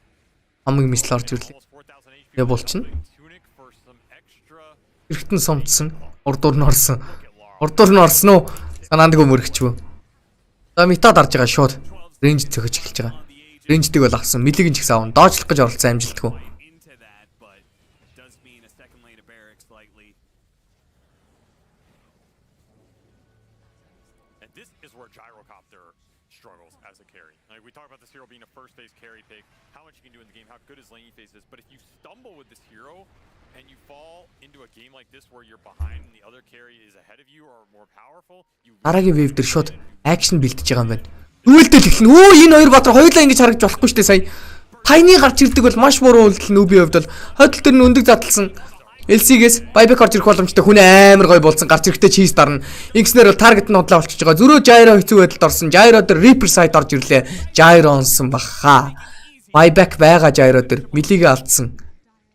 Хамгийн мисл орж ирлээ. Яа болчихно? Эргэтэн сомдсон. Урдуур нь орсон. Урдуур нь орсон уу? Санаандгүй мөрөгчвөө. За мета дарж байгаа шууд. Рейнж зөхөж эхэлж байгаа. Рейнждэг бол авсан. Милиг нь ч гэсэн авна. Доочлох гэж оролцсон амжилтгүй. We talk about this hero being a first phase carry pick, how much you can do in the game, how good his laning phase is, but if you stumble with this hero and you fall into a game like this where you're behind and the other carry is ahead of you or more powerful, you дараагийн wave дээр шууд action бэлдэж байгаа юм байна. Үйлдэл эхлэн. Өө энэ хоёр баатар хоёулаа ингэж харагдж болохгүй шүү дээ сая. Тайны гарч ирдэг бол маш буруу үйлдэл нүүбийн хувьд бол хойдол төр нь өндөг задлсан. LC-гээс buyback орж ирэх боломжтой хүн амар гой болсон гарч ирэхдээ чийс дарна. Ингэснээр бол таргет нь удлаа болчихж байгаа. Зөрөө Gyro хэцүү байдалд орсон. Gyro дээр Reaper side орж ирлээ. Gyro онсон баха. Buyback байгаа Gyro дээр милигээ алдсан.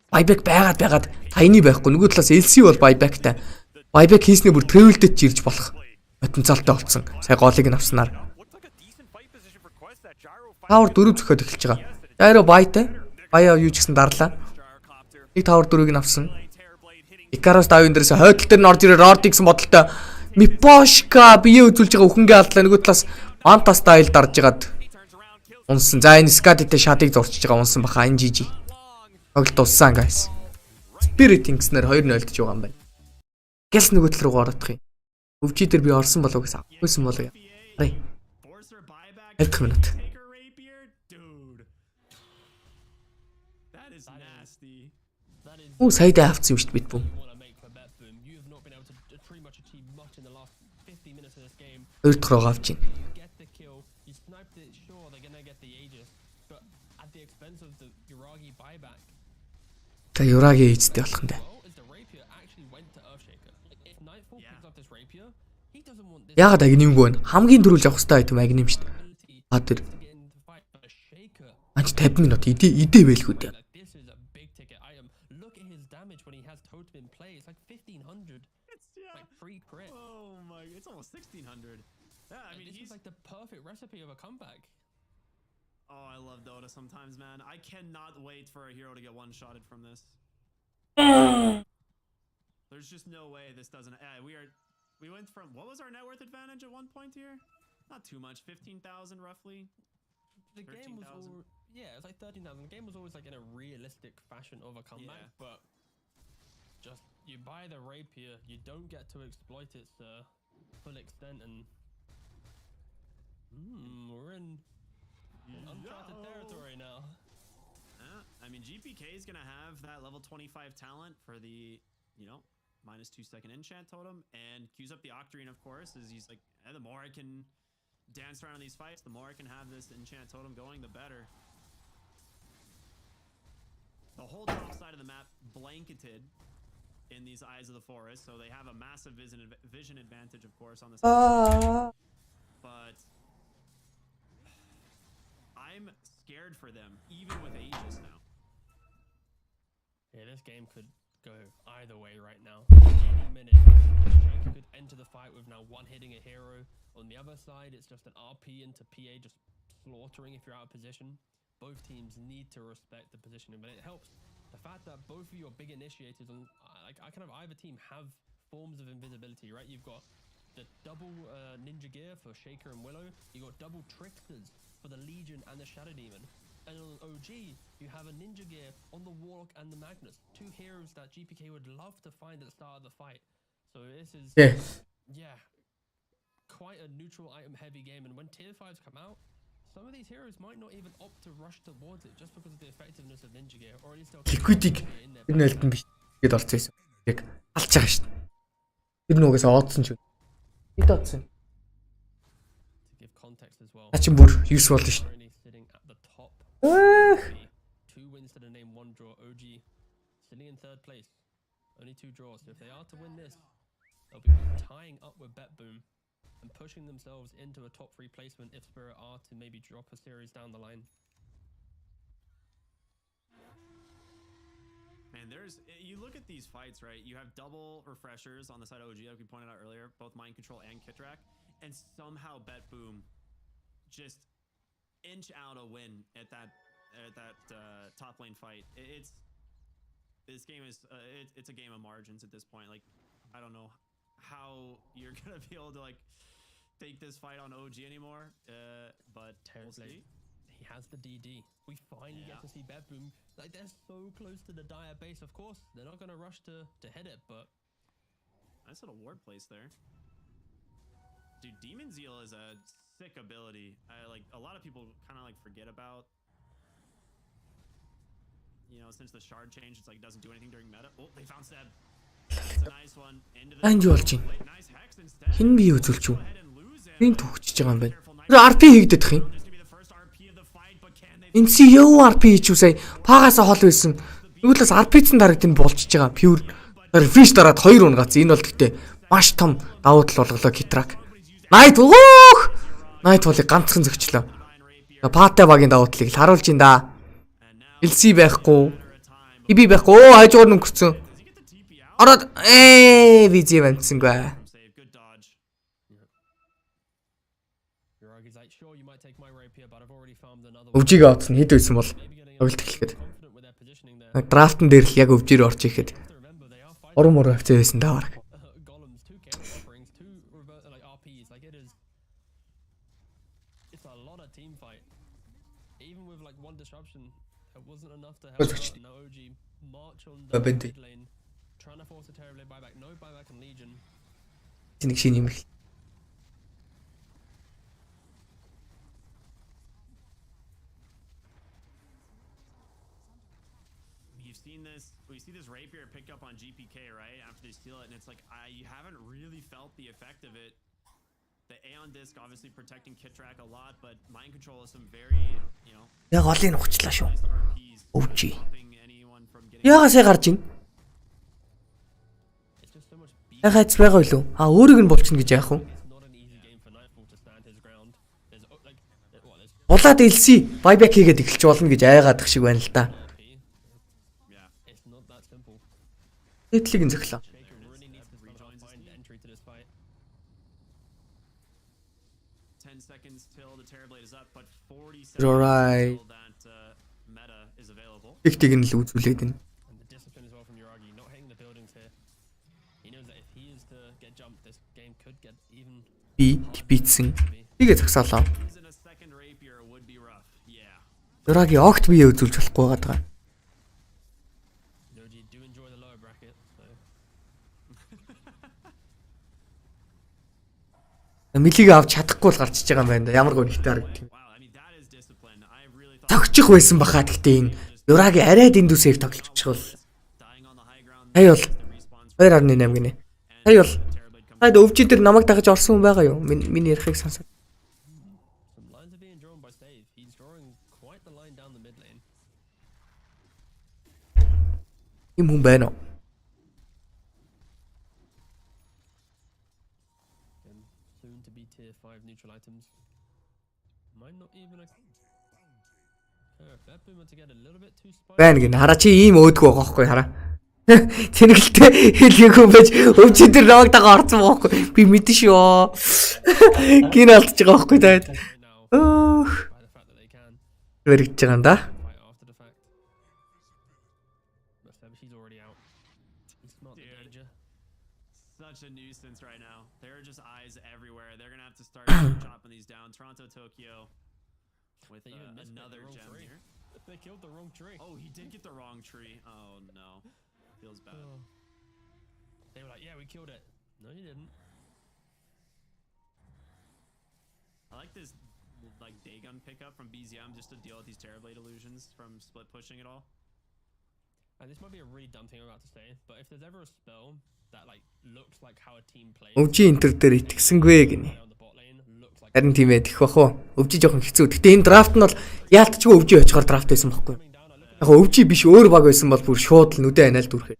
Buyback байгаад тайны байхгүй. Нөгөө талаас LC бол buybackтай. Buyback хийснээр бүр travel-дэд ч ирж болох потенциалтай болсон. Сая голыг нь авснаар. Tower 4 зөхөд эхэлж байгаа. Gyro buyтай. Buy юу ч гэсэн дарлаа. Нэг Tower 4-ыг нь авсан. Икароос давын дээрээс хойдол дээр нь орж ирээ Рорд гэсэн бодолтой. Мипошка бие үзүүлж байгаа өхөнгөө алдлаа. Нөгөө талаас Манта стайл дарж ягаад унсан. За энэ Скадитэй шатыг зурчиж байгаа унсан баха энэ жижи. Тоглолт дуссан guys. Spirit ингэснээр 2-0 дж байгаа юм байна. Гэс нөгөө тал руу ороодох юм. Өвчи дээр би орсон болов гэсэн. Хөөсөн болов яа. Харъя. 50 минут. Оо сайдаа авцсан юм шүү дээ бид бүм. Өөр дахь авч ийн. Та Юрагийн эзтэй болох юм даа. Яагаад агнимгүй вэ? Хамгийн дөрүүлж авах хэрэгтэй айтем агним шүү дээ. А тэр. Анч 50 минут идэ байлгүй дээ. Oh my, it's almost 1600. Yeah, I mean, he's like the perfect recipe of a comeback. Oh, I love Dota sometimes, man. I cannot wait for a hero to get one-shotted from this. There's just no way this doesn't. We went from, what was our net worth advantage at one point here? Not too much, 15,000 roughly. The game was all, yeah, it's like 13,000. The game was always like in a realistic fashion of a comeback, but just you buy the rapier, you don't get to exploit its full extent, and we're in uncharted territory now. I mean, GPK is gonna have that level 25 talent for the, you know, -2 second enchant totem, and queues up the Octarine, of course, as he's like, the more I can dance around in these fights, the more I can have this enchant totem going, the better. The whole top side of the map blanketed in these eyes of the forest, so they have a massive vision advantage, of course, on this. But I'm scared for them, even with Aegis now. Yeah, this game could go either way right now. Any minute, Shaker could enter the fight with now one hitting a hero. On the other side, it's just an RP into PA just slaughtering if you're out of position. Both teams need to respect the positioning, but it helps. The fact that both of your big initiators and I kind of either team have forms of invisibility, right? You've got the double ninja gear for Shaker and Willow. You've got double tricksters for the Legion and the Shadow Demon. And on OG, you have a ninja gear on the Warlock and the Magnus. Two heroes that GPK would love to find at the start of the fight. So this is, yeah, quite a neutral item heavy game. And when tier 5s come out, some of these heroes might not even opt to rush towards it just because of the effectiveness of ninja gear, or at least they'll Liquid-ийг энэ нэлтэн биш гээд орсон байсан. Яг алж байгаа шүү дээ. Тэр нүгээс оодсон ч. Бид оодсон. Ачин бүр юус болно шүү дээ. Two wins to the name, one draw. OG sitting in third place. Only 2 draws. So if they are to win this, they'll be tying up with Bet Boom and pushing themselves into a top 3 placement if Spirit are to maybe drop a series down the line. Man, you look at these fights, right? You have double refreshers on the side of OG, like we pointed out earlier, both Mind Control and Kitrak, and somehow Bet Boom just inch out a win at that top lane fight. This game is it's a game of margins at this point. Like, I don't know how you're gonna be able to like take this fight on OG anymore, but we'll see. He has the DD. We finally get to see Bet Boom. Like, they're so close to the dire base. Of course, they're not gonna rush to hit it, but nice little ward place there. Dude, Demon Zeal is a sick ability. Like, a lot of people kind of like forget about. You know, since the shard change, it's like it doesn't do anything during meta. Oh, they found Seb. That's a nice one. Into the Анж болж байна. nice hex instead. Хин би үзүүлч юу? Энд төгчж байгаа юм байна. Тэр RP хийгдэх юм. Энэс юу RP хийж үү сая? Пагасаа хол байсан. Нүглээс RP-ц дарагдсан болчихж байгаа. Pure refresh дараад 2 унгац. Энэ бол гэхдээ маш том давуу тал болголоо Kitrak. Night өөх! Night болыг ганцхан зөгчлөө. Патэ багийн давуу талыг л харуулж ин да. LC байхгүй. EB байхгүй. Оо хажуугаар нүмгэрсэн. Ороод визи вэнцэнгүй. Өвжиг оодсон хэд байсан бол тоглолт эхлэхэд. Драфтн дээр л яг өвжир орж ирэхэд Урам авцаа байсан даа баг. Golems, 2 chaos offerings, 2 like RPs, like it is. It's a lot of team fight. Even with like 1 disruption, it wasn't enough to help out. Now OG march on the mid lane, trying to force a terrible buyback. No buyback on Legion. Нэг шин юм. We see this rapier pick up on GPK right after they steal it, and it's like you haven't really felt the effect of it. The Aeon disc obviously protecting Kitrak a lot, but mind control is some very, you know. Яг голыг нухчлаа шүү. Өвчи. Яагасаа гарч ийн. Яхац байгаа юу? Өөрийг нь болчихно гэж яах вэ? Булаад элси байбек хийгээд эхэлж болно гэж айгаадах шиг байна л да. Эдлийг нь зөглөө. Right. Ихтиг нь л үзүүлээд байна. Би битсэн. Тэгээ загсаалаа. Юраги огт бие үзүүлж болохгүй байгаа. Милиг авч чадахгүй л гарчиж байгаа юм байна да. Ямар гоо нэгтэй харагдав. Тогчих байсан бахаа гэхдээ энэ Юраги арай дэндүү сейф тоглож очихвол. Тай бол 2.8 гинэ. Тай бол хайд өвчтөр дээр намайг дагаж орсон хүн байгаа юу? Миний ярихыг сонсоод. Им хүн байна уу? Байна гин хараа чи ийм өөдгөө байгаа байхгүй хараа. Цэнэглэлтэй хэлгээгүй байж өвчтөр намайг дагаж орсон байхгүй. Би мэдэн шүү. Гин алдчихж байгаа байхгүй таад. Вэрэгж байгаа юм да. Such a nuisance right now. There are just eyes everywhere. They're gonna have to start chopping these down. Toronto, Tokyo, with another gem here. They killed the wrong tree. Oh, he did get the wrong tree. Oh no, feels bad. They were like, "Yeah, we killed it." No, you didn't. I like this, like Dagon pickup from BZM just to deal with these Terrorblade illusions from split pushing it all. And this might be a really dumb thing I'm about to say, but if there's ever a spell that like looks like how a team plays. Өвчи интер дээр итгэсэнгүй гинэ. Харин тийм ээ тэгэх бах уу. Өвчи жоохон хэцүү. Гэтэ энэ драфт нь бол яалтчгүй өвчи очихоор драфт байсан байхгүй. Яг өвчи биш өөр баг байсан бол бүр шууд л нүдэ анаал дүрхээ.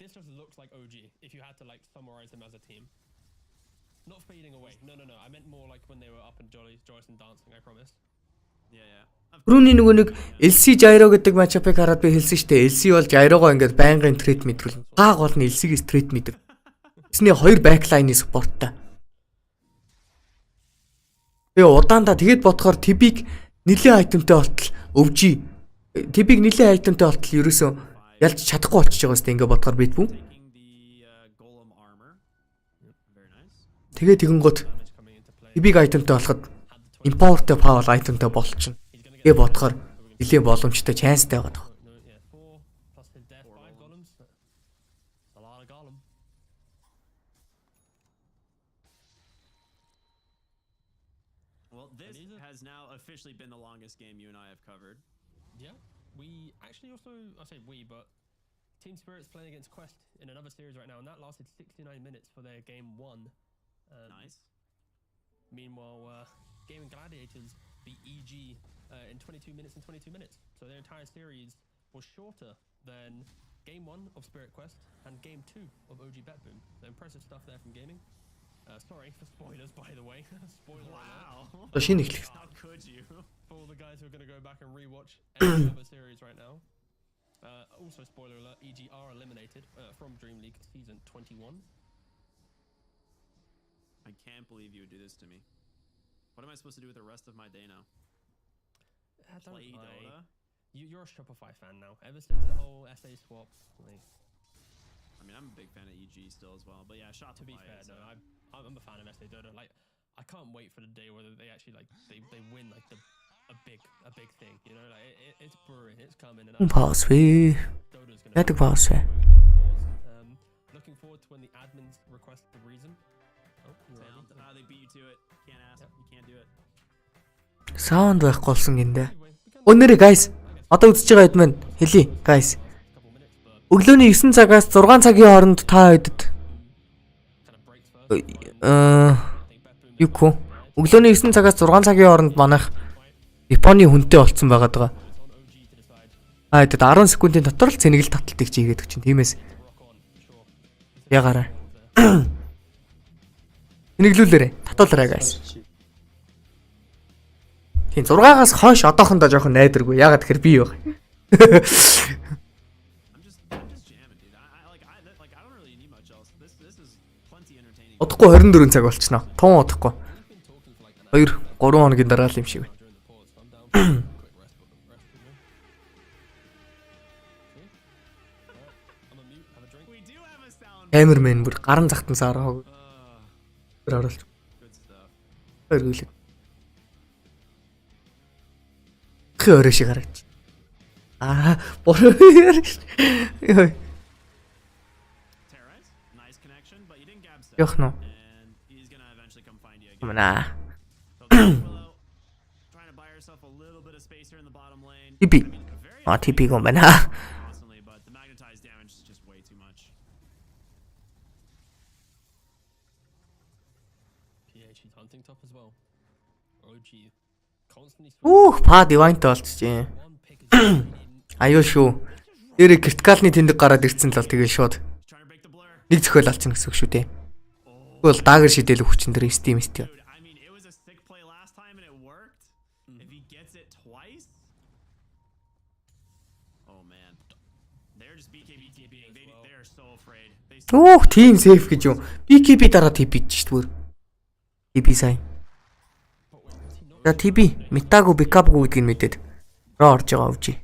Рүүний нөгөө нэг LC Gyro гэдэг матчапыг хараад би хэлсэн шүү дээ. LC бол Gyro-го ингээд байнгын трейд мэдрүүл. Гааг бол нь LC-гээс трейд мэдэр. Тэсний 2 бэклайны суппорттай. Тэгээ удаандаа тэгэд бодохоор TB-г нэлийн айтемтай болтол өвжи. TB-г нэлийн айтемтай болтол ерөөсөө ялж чадахгүй болчихж байгаа сте ингээд бодохоор битбүү. Тэгээ тэгэн гот TB-г айтемтай болоход Empower-тэй Power айтемтай болчихно. Тэгээ бодохоор нэлийн боломжтой чанстай байгаа. Has now officially been the longest game you and I have covered. Yeah, we actually also, I say we, but Team Spirit's playing against Quest in another series right now, and that lasted 69 minutes for their game 1. Nice. Meanwhile, Gaming Gladiators beat EG in 22 minutes and 22 minutes. So their entire series was shorter than game 1 of Spirit Quest and game 2 of OG Betboom. So impressive stuff there from Gaming. Sorry for spoilers, by the way. Spoiler wow. How could you? For all the guys who are going to go back and rewatch any other series right now. Also, spoiler alert, EG are eliminated from DreamLeague Season 21. I can't believe you would do this to me. What am I supposed to do with the rest of my day now? Play Dota? You're a Shopify fan now. Ever since the whole SA swap, like... I mean, I'm a big fan of EG still as well, but yeah, Shopify. To be fair, no, I'm a fan of SA Dodo. Like, I can't wait for the day where they actually like they win like a big thing. You know, like it's brewing, it's coming. And Pause we. Dodo's gonna. Let the pause. Looking forward to when the admins request the reason. Oh, they beat you to it. Can't ask. You can't do it. Саунд байхгүй болсон гиндэ. Өнөөдөр guys, одоо үзэж байгаа хэд мэн хэлий guys. Өглөөний 9 цагаас 6 цагийн хооронд та хэдэд юуко өглөөний 9 цагаас 6 цагийн хооронд манайх Японы хүнтэй болцсон байгаад байгаа. Хэдэд 10 секундын дотор л цэнэглэлт таталтыг чийгээд өгч чинь. Тиймээс ягаарай. Цэнэглүүлээрэй. Татуулаарай guys. Тийм 6-аас хойш одоохондоо жоохон найдваргүй. Ягаад гэхээр би байгаа. I'm just jamming, dude. I don't really need much else. This is plenty entertaining. Удахгүй 24 цаг болчихно. Тун удахгүй. 2 3 хоногийн дараа л юм шиг байна. Камермен бүр гарын захтан саараа. Тэр оруулж. Өргөлөг. Хөрөө шиг харагч. Бороо. Йой. Ёхно. Мана. TP. TP гом байна. Паа дивайнтай болчихжээ. Аюу шүү. Тэр критикалны тэндэг гараад ирсэн л бол тэгээ шууд нэг зөхиөл алчихна гэсэн үг шүү дээ. Тэгвэл дагер шидэл өгчин дээр Steam. Team safe гэж юу? BKB дараа TP ч шүү дээ. TP сайн. За TP метаго бэкапгүй гэдгийг мэдээд роо орж байгаа өвжи.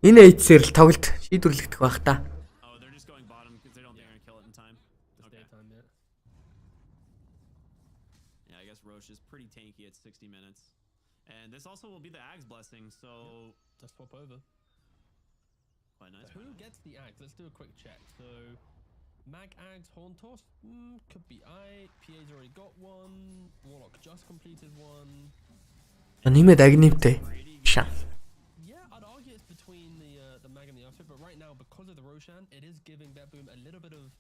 Энэ эцсээр л тоглолт шийдвэрлэгдэх байх та. Yeah, I guess Roche is pretty tanky at 60 minutes. And this also will be the Ags blessing, so just swap over. Quite nice. Who gets the Ags? Let's do a quick check. So Mag Ags Horn Toss could be PA's already got one. Warlock just completed one. Анимед агнимтэй. Шаа. Yeah, I'd argue it's between the Mag and the outfit, but right now because of the Roshan, it is giving Betboom a little bit of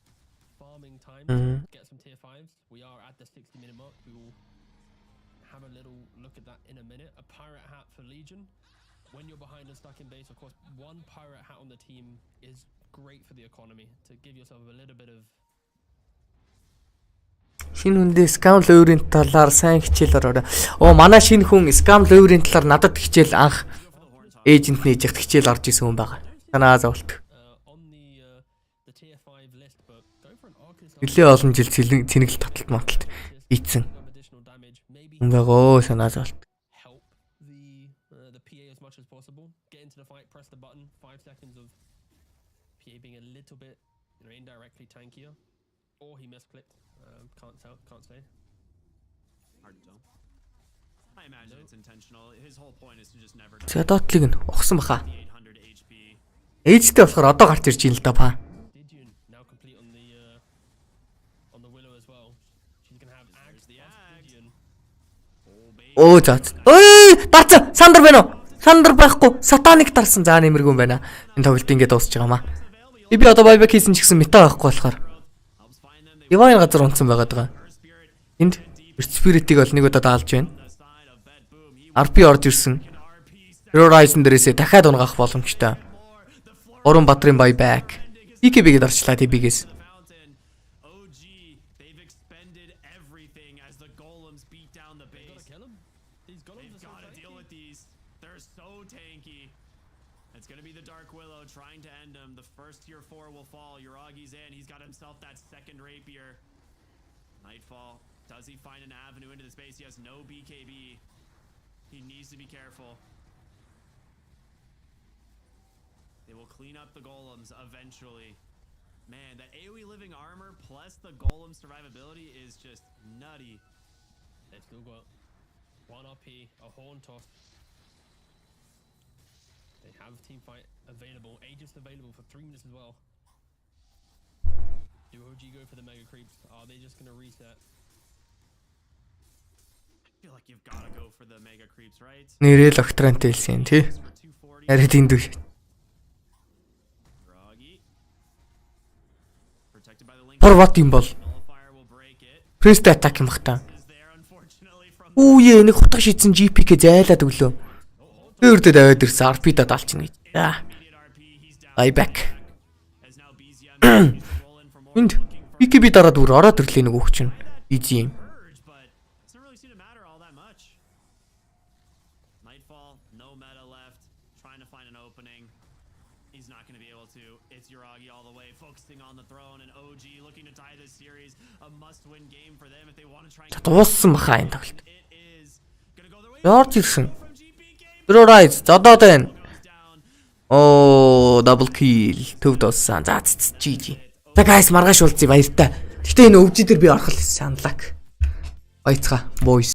farming time to get some tier 5s. We are at the 60-minute mark. We will have a little look at that in a minute. A pirate hat for Legion. When you're behind and stuck in base, of course, one pirate hat on the team is great for the economy to give yourself a little bit of. Шинэ хүндээ scam lure-ийн талаар сайн хичээл ороо. Манай шинэ хүн scam lure-ийн талаар надад хичээл анх эйжент нээж ихт хичээл орж исэн хүн байгаа. Танаа зовлт. Нэлээ олон жил цэнэглэлт таталт маталт ийцэн. Унгагоо санаа зовлт. Press the button. 5 seconds of PA being a little bit, indirectly tankier, or he misclicked. Can't tell. Can't say. Hard to tell. I imagine it's intentional. His whole point is to just never. За доотлыг нь ухсан баха. Ээжтэй болохоор одоо гарч ирж ийн л да па. Now complete on the Willow as well. She's gonna have Ags the Ags. Оо за. Ой, дарцаа. Сандар байна уу? Сандар байхгүй. Сатаник дарсан. За нэмэргүй юм байна. Энэ тоглолт ингээд дуусч байгаа маа. Би одоо байбек хийсэн ч гэсэн мета байхгүй болохоор. Яваа газар унтсан байгаад байгаа. Энд Spirit-ийг бол нэг удаа даалж байна. RP орж ирсэн. Horizon дээрээсээ дахиад унгаах боломжтой. Орон Батрын байбек. BKB- гээд орчлаа TB-гээс. It's going to be the Dark Willow trying to end him. The first tier 4 will fall. Yuragi's in. He's got himself that second rapier. Nightfall. Does he find an avenue into the space? He has no BKB. He needs to be careful. They will clean up the golems eventually. Man, that AoE living armor plus the golem survivability is just nutty. They've still got 1 RP, a horn toss. They have team fight available, Aegis available for 3 minutes as well. Do OG go for the mega creeps? Are they just gonna reset? I feel like you've gotta go for the mega creeps, right? Нэрэл огтрант хэлсэн тий. Арай дэндүү. Порват юм бол. First attack юм бах та. Үүе нэг хутга шийдсэн GPK зайлаад өглөө. Өөртөө даваад ирсэн RP-да далчихна гэж. I back. Энд BKB дараад бүр ороод ирлээ нэг өгч нь. Easy юм. Дууссан баха энэ тоглолт. Орж ирсэн. Rise зодоод байна. Оо, double kill. Төв дууссан. За GG. За guys маргааш уулзъя баяртай. Гэтэ энэ өвжи дээр би орхол саналаг. Баяцгаа boys.